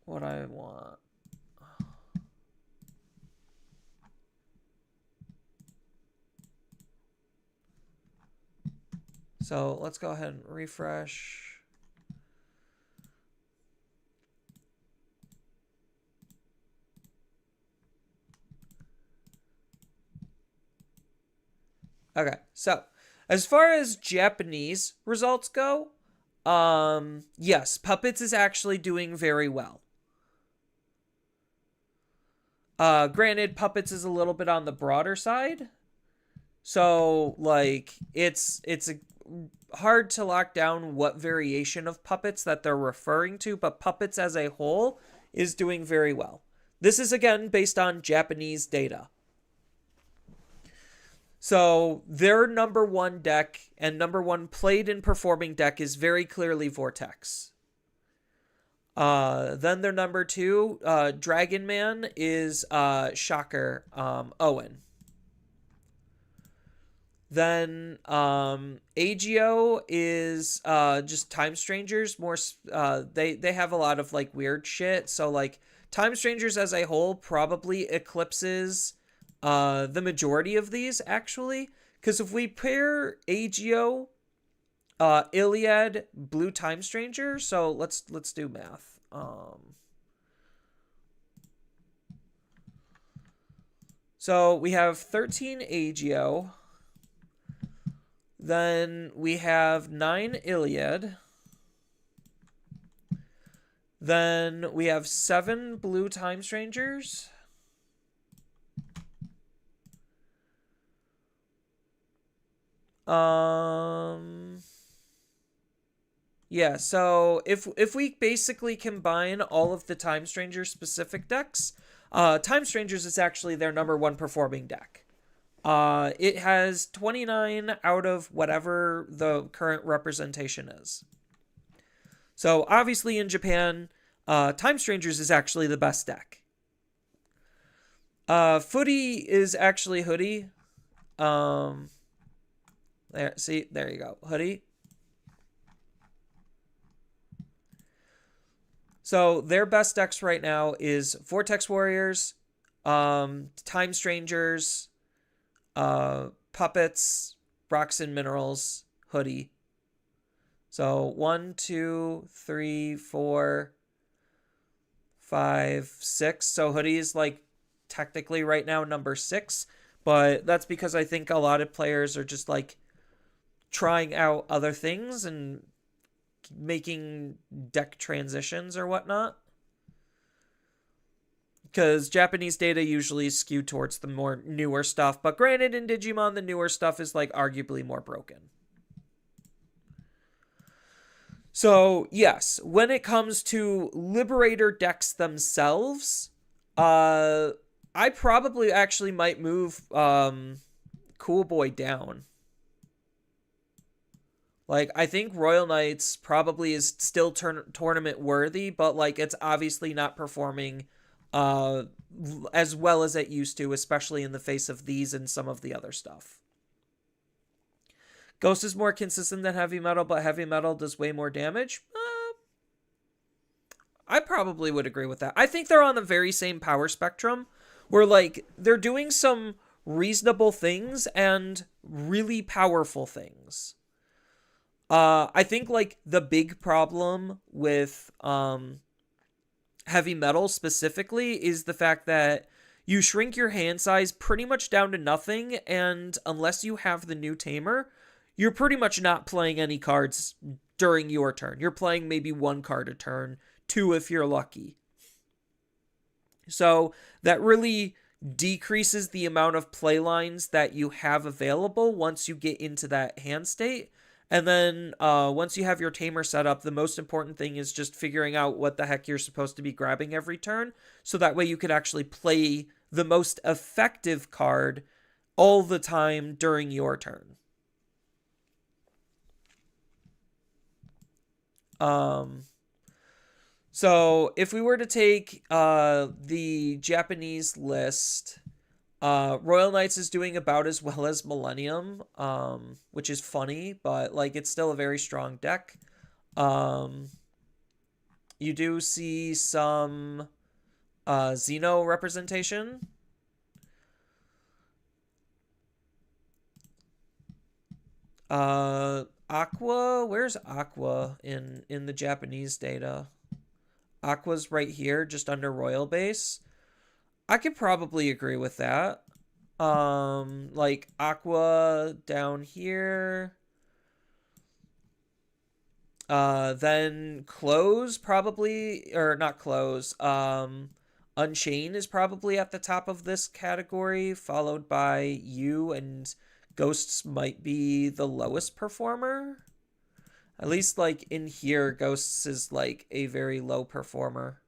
what I want. So let's go ahead and refresh. Okay, so as far as Japanese results go, yes, Puppets is actually doing very well. Granted, Puppets is a little bit on the broader side, so like it's hard to lock down what variation of Puppets that they're referring to, but Puppets as a whole is doing very well. This is again based on Japanese data. So their number one deck and number one played and performing deck is very clearly Vortex. Then their number two, Dragon Man, is Shocker, Owen. Then Agio is just Time Strangers. More they have a lot of like weird shit. So like Time Strangers as a whole probably eclipses the majority of these actually, because if we pair Agio, Iliad, Blue Time Stranger, so let's do math. So we have 13 Agio, then we have 9 Iliad, then we have 7 Blue Time Strangers. Yeah, so if we basically combine all of the Time Stranger specific decks, Time Strangers is actually their number one performing deck. It has 29 out of whatever the current representation is. So obviously in Japan, Time Strangers is actually the best deck. Footy is actually Hoodie. There you go. Hoodie. So their best decks right now is Vortex Warriors, Time Strangers, Puppets, Rocks and Minerals, Hoodie. So 1, 2, 3, 4, 5, 6. So Hoodie is like technically right now number 6, but that's because I think a lot of players are just like trying out other things and making deck transitions or whatnot. Because Japanese data usually skew towards the more newer stuff, but granted, in Digimon, the newer stuff is like arguably more broken. So yes, when it comes to Liberator decks themselves, I probably actually might move Cool Boy down. Like, I think Royal Knights probably is still tournament worthy, but like it's obviously not performing as well as it used to, especially in the face of these and some of the other stuff. Ghost is more consistent than Heavy Metal, but Heavy Metal does way more damage. I probably would agree with that. I think they're on the very same power spectrum where like they're doing some reasonable things and really powerful things. I think like the big problem with heavy metal specifically is the fact that you shrink your hand size pretty much down to nothing, and unless you have the new tamer, you're pretty much not playing any cards during your turn. You're playing maybe one card a turn, two if you're lucky. So that really decreases the amount of play lines that you have available once you get into that hand state. And then once you have your tamer set up, the most important thing is just figuring out what the heck you're supposed to be grabbing every turn. So that way you could actually play the most effective card all the time during your turn. So if we were to take the Japanese list, Royal Knights is doing about as well as Millennium, which is funny, but like it's still a very strong deck. You do see some Xeno representation. Aqua, where's Aqua in the Japanese data? Aqua's right here, just under Royal Base. I could probably agree with that. Like Aqua down here. Then Close probably, or not Close. Unchain is probably at the top of this category, followed by you, and Ghosts might be the lowest performer. At least like in here, Ghosts is like a very low performer.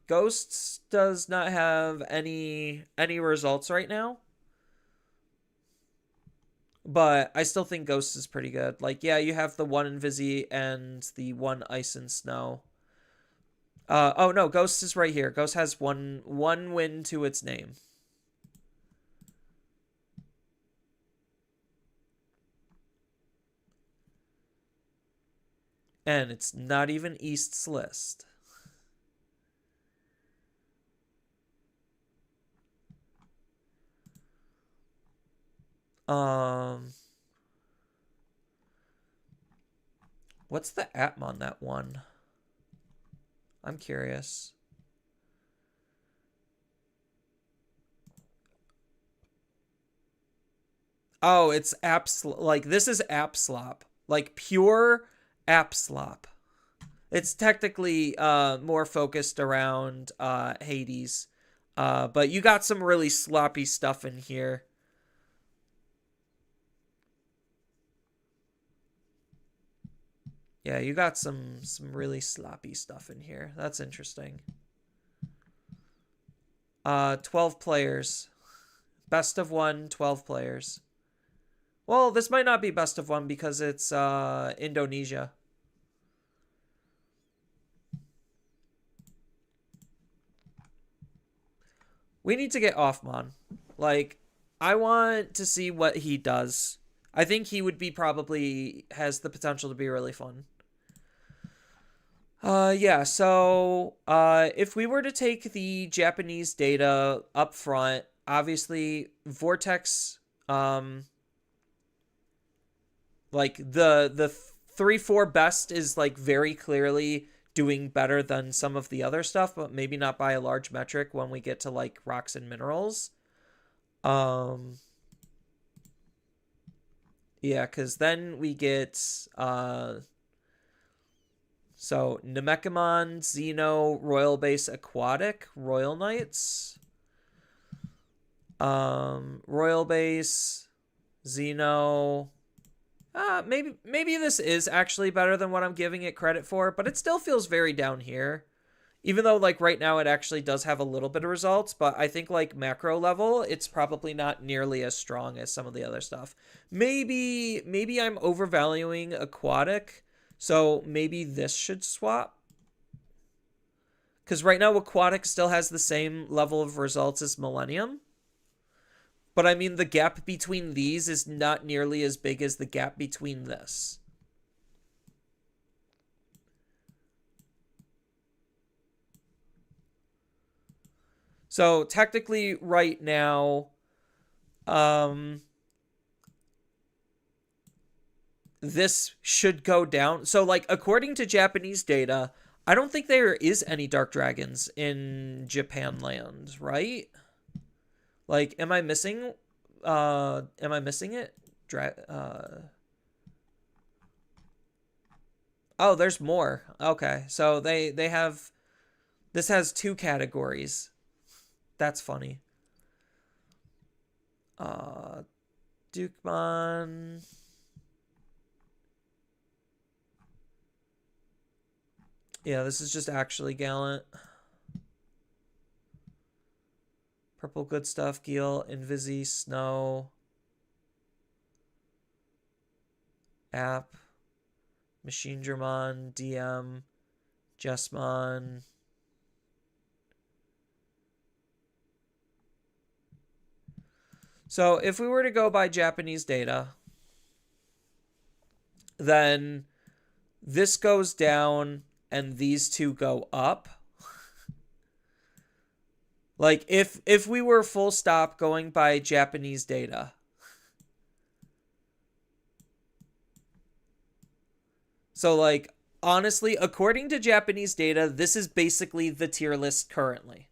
Ghosts does not have any results right now. But I still think Ghosts is pretty good. Like, yeah, you have the one Invisi and the one Ice and Snow. Oh no, Ghost is right here. Ghost has one win to its name. And it's not even East's list. What's the Atm on that one? I'm curious. Oh, it's like this is app slop. Like pure app slop. It's technically more focused around Hades. But you got some really sloppy stuff in here. Yeah, you got some really sloppy stuff in here. That's interesting. 12 players. Best of one, 12 players. Well, this might not be best of one because it's Indonesia. We need to get Offman. Like, I want to see what he does. I think he would be probably has the potential to be really fun. Yeah, so if we were to take the Japanese data up front, obviously Vortex, like the 3-4 best is like very clearly doing better than some of the other stuff, but maybe not by a large metric when we get to like rocks and minerals. Yeah, because then we get so Namekamon, Xeno, Royal Base Aquatic, Royal Knights. Royal Base, Xeno. Maybe this is actually better than what I'm giving it credit for, but it still feels very down here. Even though like right now it actually does have a little bit of results, but I think like macro level, it's probably not nearly as strong as some of the other stuff. Maybe I'm overvaluing Aquatic, so maybe this should swap. Because right now Aquatic still has the same level of results as Millennium. But I mean, the gap between these is not nearly as big as the gap between this. So technically right now, this should go down. So, like, according to Japanese data, I don't think there is any dark dragons in Japan land, right? Like, am I missing it? Oh, there's more. Okay. So they have, this has two categories. That's funny. Dukemon. Yeah, this is just actually Gallant. Purple Good Stuff, Geel, Invisi, Snow, App, Machine Dramon, DM, Jessmon. So if we were to go by Japanese data, then this goes down and these two go up. Like, if we were full stop going by Japanese data. So, like, honestly, according to Japanese data, this is basically the tier list currently.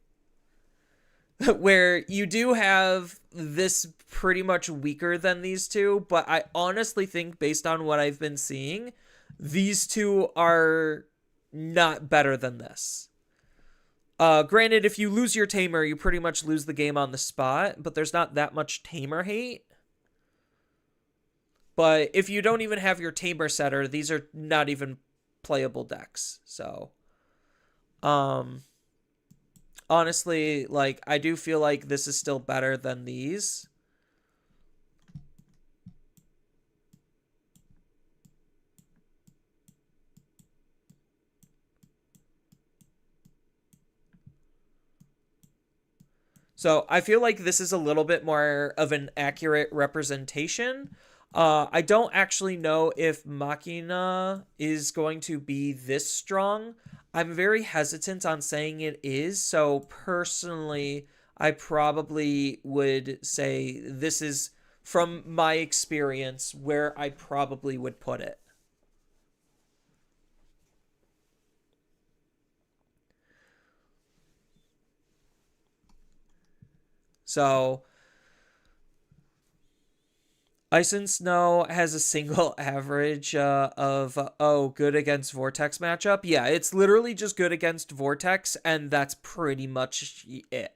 Where you do have this pretty much weaker than these two, but I honestly think, based on what I've been seeing, these two are not better than this. Granted, if you lose your tamer, you pretty much lose the game on the spot, but there's not that much tamer hate. But if you don't even have your tamer setter, these are not even playable decks. So, honestly, like, I do feel like this is still better than these. So I feel like this is a little bit more of an accurate representation. I don't actually know if Machina is going to be this strong. I'm very hesitant on saying it is. So personally, I probably would say this is, from my experience, where I probably would put it. So Ice and Snow has a single average of, good against Vortex matchup. Yeah, it's literally just good against Vortex, and that's pretty much it.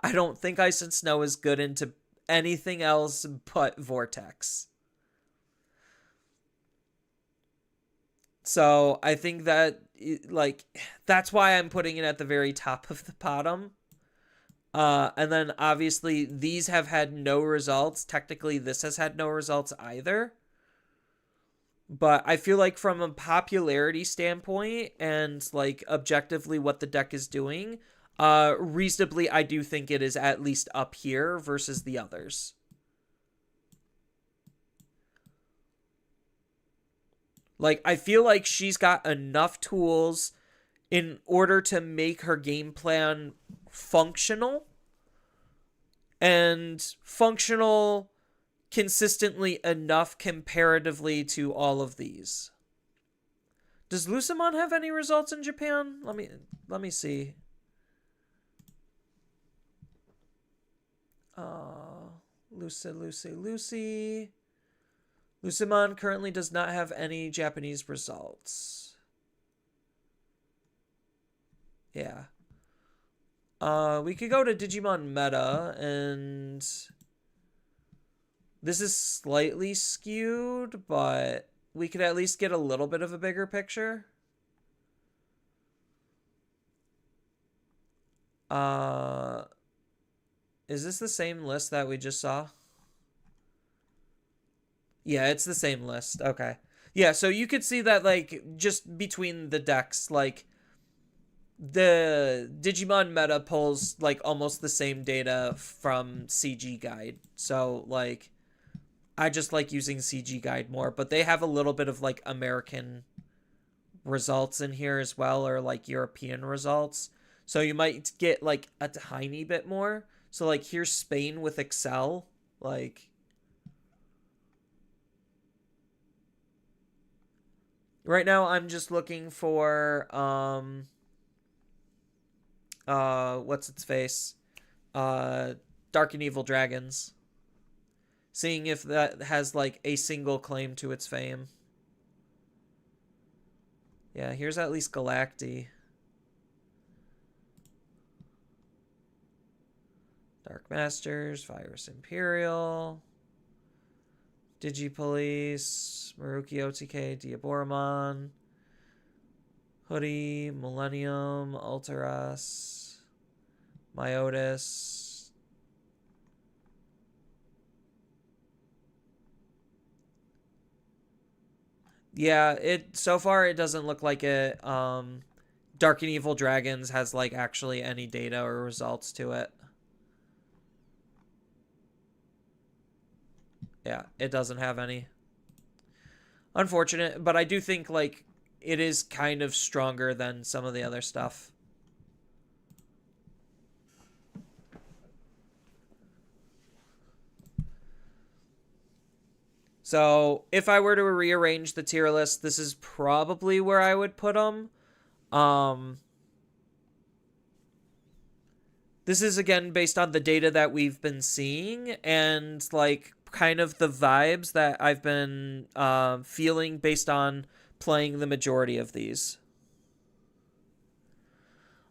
I don't think Ice and Snow is good into anything else but Vortex. So I think that, like, that's why I'm putting it at the very top of the bottom. And then obviously these have had no results. Technically, this has had no results either. But I feel like from a popularity standpoint and like objectively what the deck is doing, reasonably I do think it is at least up here versus the others. Like, I feel like she's got enough tools in order to make her game plan functional, and functional consistently enough comparatively to all of these. Does Lucimon have any results in Japan? Let me see. Lucy. Lucimon currently does not have any Japanese results. Yeah. We could go to Digimon Meta, and this is slightly skewed, but we could at least get a little bit of a bigger picture. Is this the same list that we just saw? Yeah, it's the same list. Okay. Yeah, so you could see that, like, just between the decks, like, the Digimon meta pulls, like, almost the same data from CG Guide. So, like, I just like using CG Guide more, but they have a little bit of, like, American results in here as well, or, like, European results. So you might get, like, a tiny bit more. So, like, here's Spain with Excel. Like, Right now, I'm just looking for what's its face, Dark and Evil Dragons, seeing if that has like a single claim to its fame. Yeah, here's at least Galacti. Dark Masters, Virus Imperial, Digipolice, Maruki OTK, Diaboromon, Hoodie, Millennium, Ultaras, Myotis. Yeah, so far it doesn't look like it. Dark and Evil Dragons has like actually any data or results to it. Yeah, it doesn't have any. Unfortunate, but I do think like it is kind of stronger than some of the other stuff. So if I were to rearrange the tier list, this is probably where I would put them. This is again based on the data that we've been seeing and like kind of the vibes that I've been feeling based on playing the majority of these.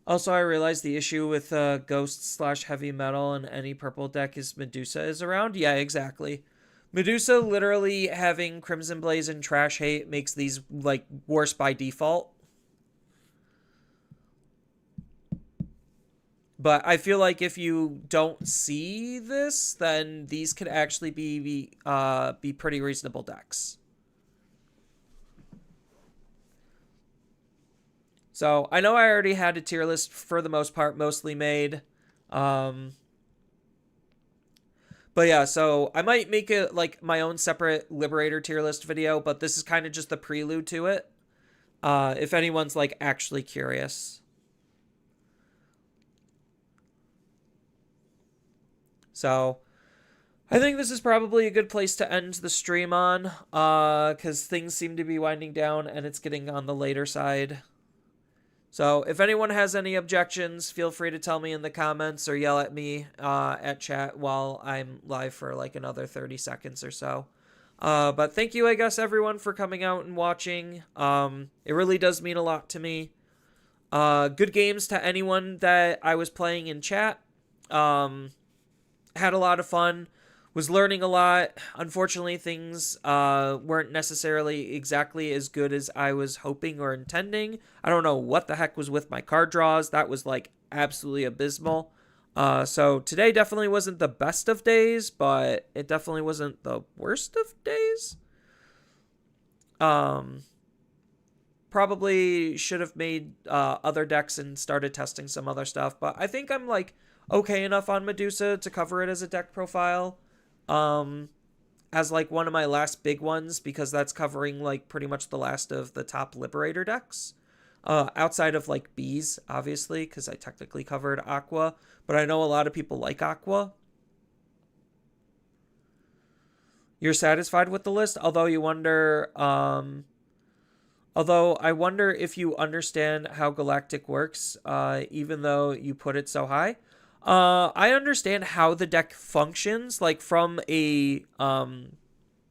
Also, I realized the issue with Ghost / Heavy Metal and any purple deck is Medusa is around. Yeah, exactly. Medusa literally having Crimson Blaze and Trash Hate makes these like worse by default. But I feel like if you don't see this, then these could actually be pretty reasonable decks. So I know I already had a tier list for the most part, mostly made. But yeah, so I might make it like my own separate Liberator tier list video, but this is kind of just the prelude to it. If anyone's like actually curious. So I think this is probably a good place to end the stream on, because things seem to be winding down and it's getting on the later side. So if anyone has any objections, feel free to tell me in the comments or yell at me at chat while I'm live for like another 30 seconds or so. But thank you, I guess, everyone, for coming out and watching. It really does mean a lot to me. Good games to anyone that I was playing in chat. Had a lot of fun, was learning a lot. Unfortunately, things weren't necessarily exactly as good as I was hoping or intending. I don't know what the heck was with my card draws. That was like absolutely abysmal. So today definitely wasn't the best of days, but it definitely wasn't the worst of days. Probably should have made other decks and started testing some other stuff, but I think I'm like okay enough on Medusa to cover it as a deck profile. As like one of my last big ones, because that's covering like pretty much the last of the top Liberator decks. Outside of like Bees, obviously, because I technically covered Aqua, but I know a lot of people like Aqua. You're satisfied with the list, although you wonder, although I wonder if you understand how Galactic works, even though you put it so high. I understand how the deck functions, like from a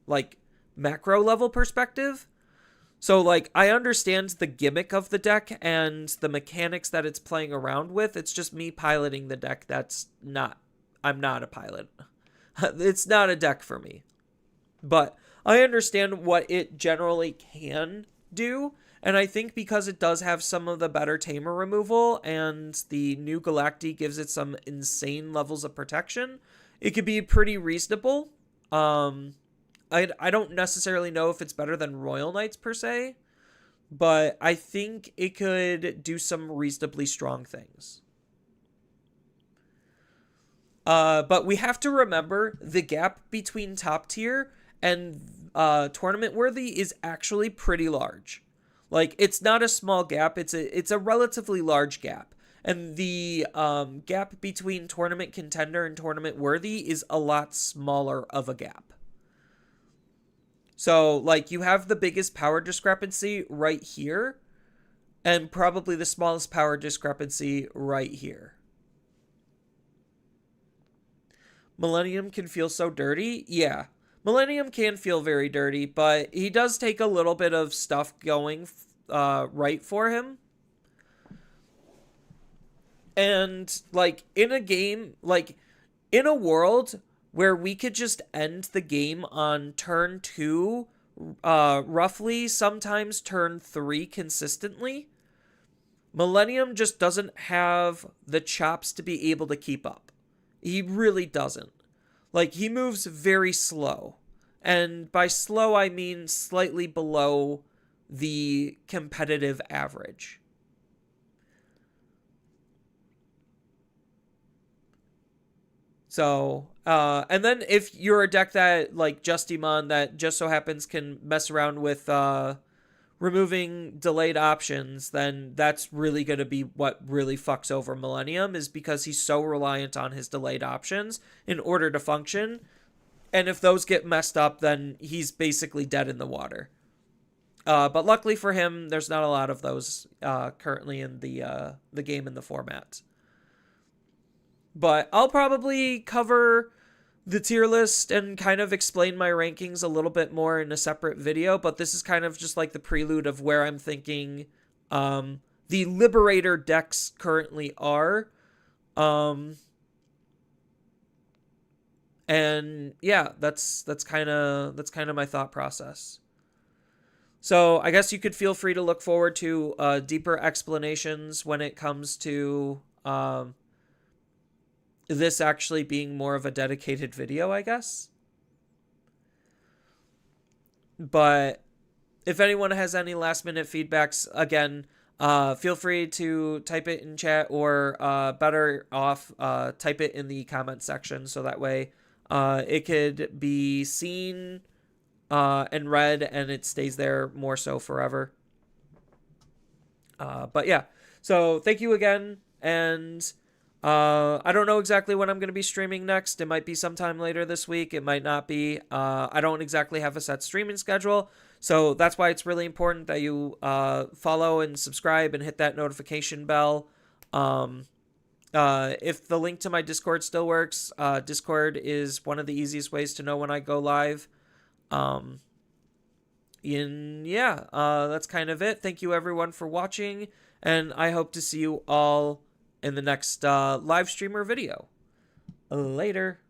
like macro level perspective. So like I understand the gimmick of the deck and the mechanics that it's playing around with. It's just me piloting the deck I'm not a pilot. It's not a deck for me. But I understand what it generally can do. And I think because it does have some of the better Tamer removal and the new Galacti gives it some insane levels of protection, it could be pretty reasonable. I don't necessarily know if it's better than Royal Knights per se, but I think it could do some reasonably strong things. But we have to remember the gap between top tier and tournament worthy is actually pretty large. Like, it's not a small gap. It's a relatively large gap. And the gap between tournament contender and tournament worthy is a lot smaller of a gap. So, like, you have the biggest power discrepancy right here, and probably the smallest power discrepancy right here. Millennium can feel so dirty? Yeah. Millennium can feel very dirty, but he does take a little bit of stuff going right for him. And, like, in a game, like, in a world where we could just end the game on turn 2, roughly, sometimes turn 3 consistently, Millennium just doesn't have the chops to be able to keep up. He really doesn't. Like, he moves very slow. And by slow, I mean slightly below the competitive average. So, and then if you're a deck that, like Justimon, that just so happens can mess around with removing delayed options, then that's really going to be what really fucks over Millennium, is because he's so reliant on his delayed options in order to function. And if those get messed up, then he's basically dead in the water. But luckily for him, there's not a lot of those currently in the game in the format. But I'll probably cover the tier list and kind of explain my rankings a little bit more in a separate video, but this is kind of just like the prelude of where I'm thinking the Liberator decks currently are. And yeah, that's kind of my thought process. So I guess you could feel free to look forward to deeper explanations when it comes to this actually being more of a dedicated video, I guess. But if anyone has any last minute feedbacks, again, feel free to type it in chat, or better off, type it in the comment section, so that way it could be seen and read, and it stays there more so forever. But yeah, so thank you again, and I don't know exactly when I'm going to be streaming next. It might be sometime later this week. It might not be. I don't exactly have a set streaming schedule. So that's why it's really important that you follow and subscribe and hit that notification bell. If the link to my Discord still works, Discord is one of the easiest ways to know when I go live. And yeah, that's kind of it. Thank you everyone for watching, and I hope to see you all in the next live stream or video. Later.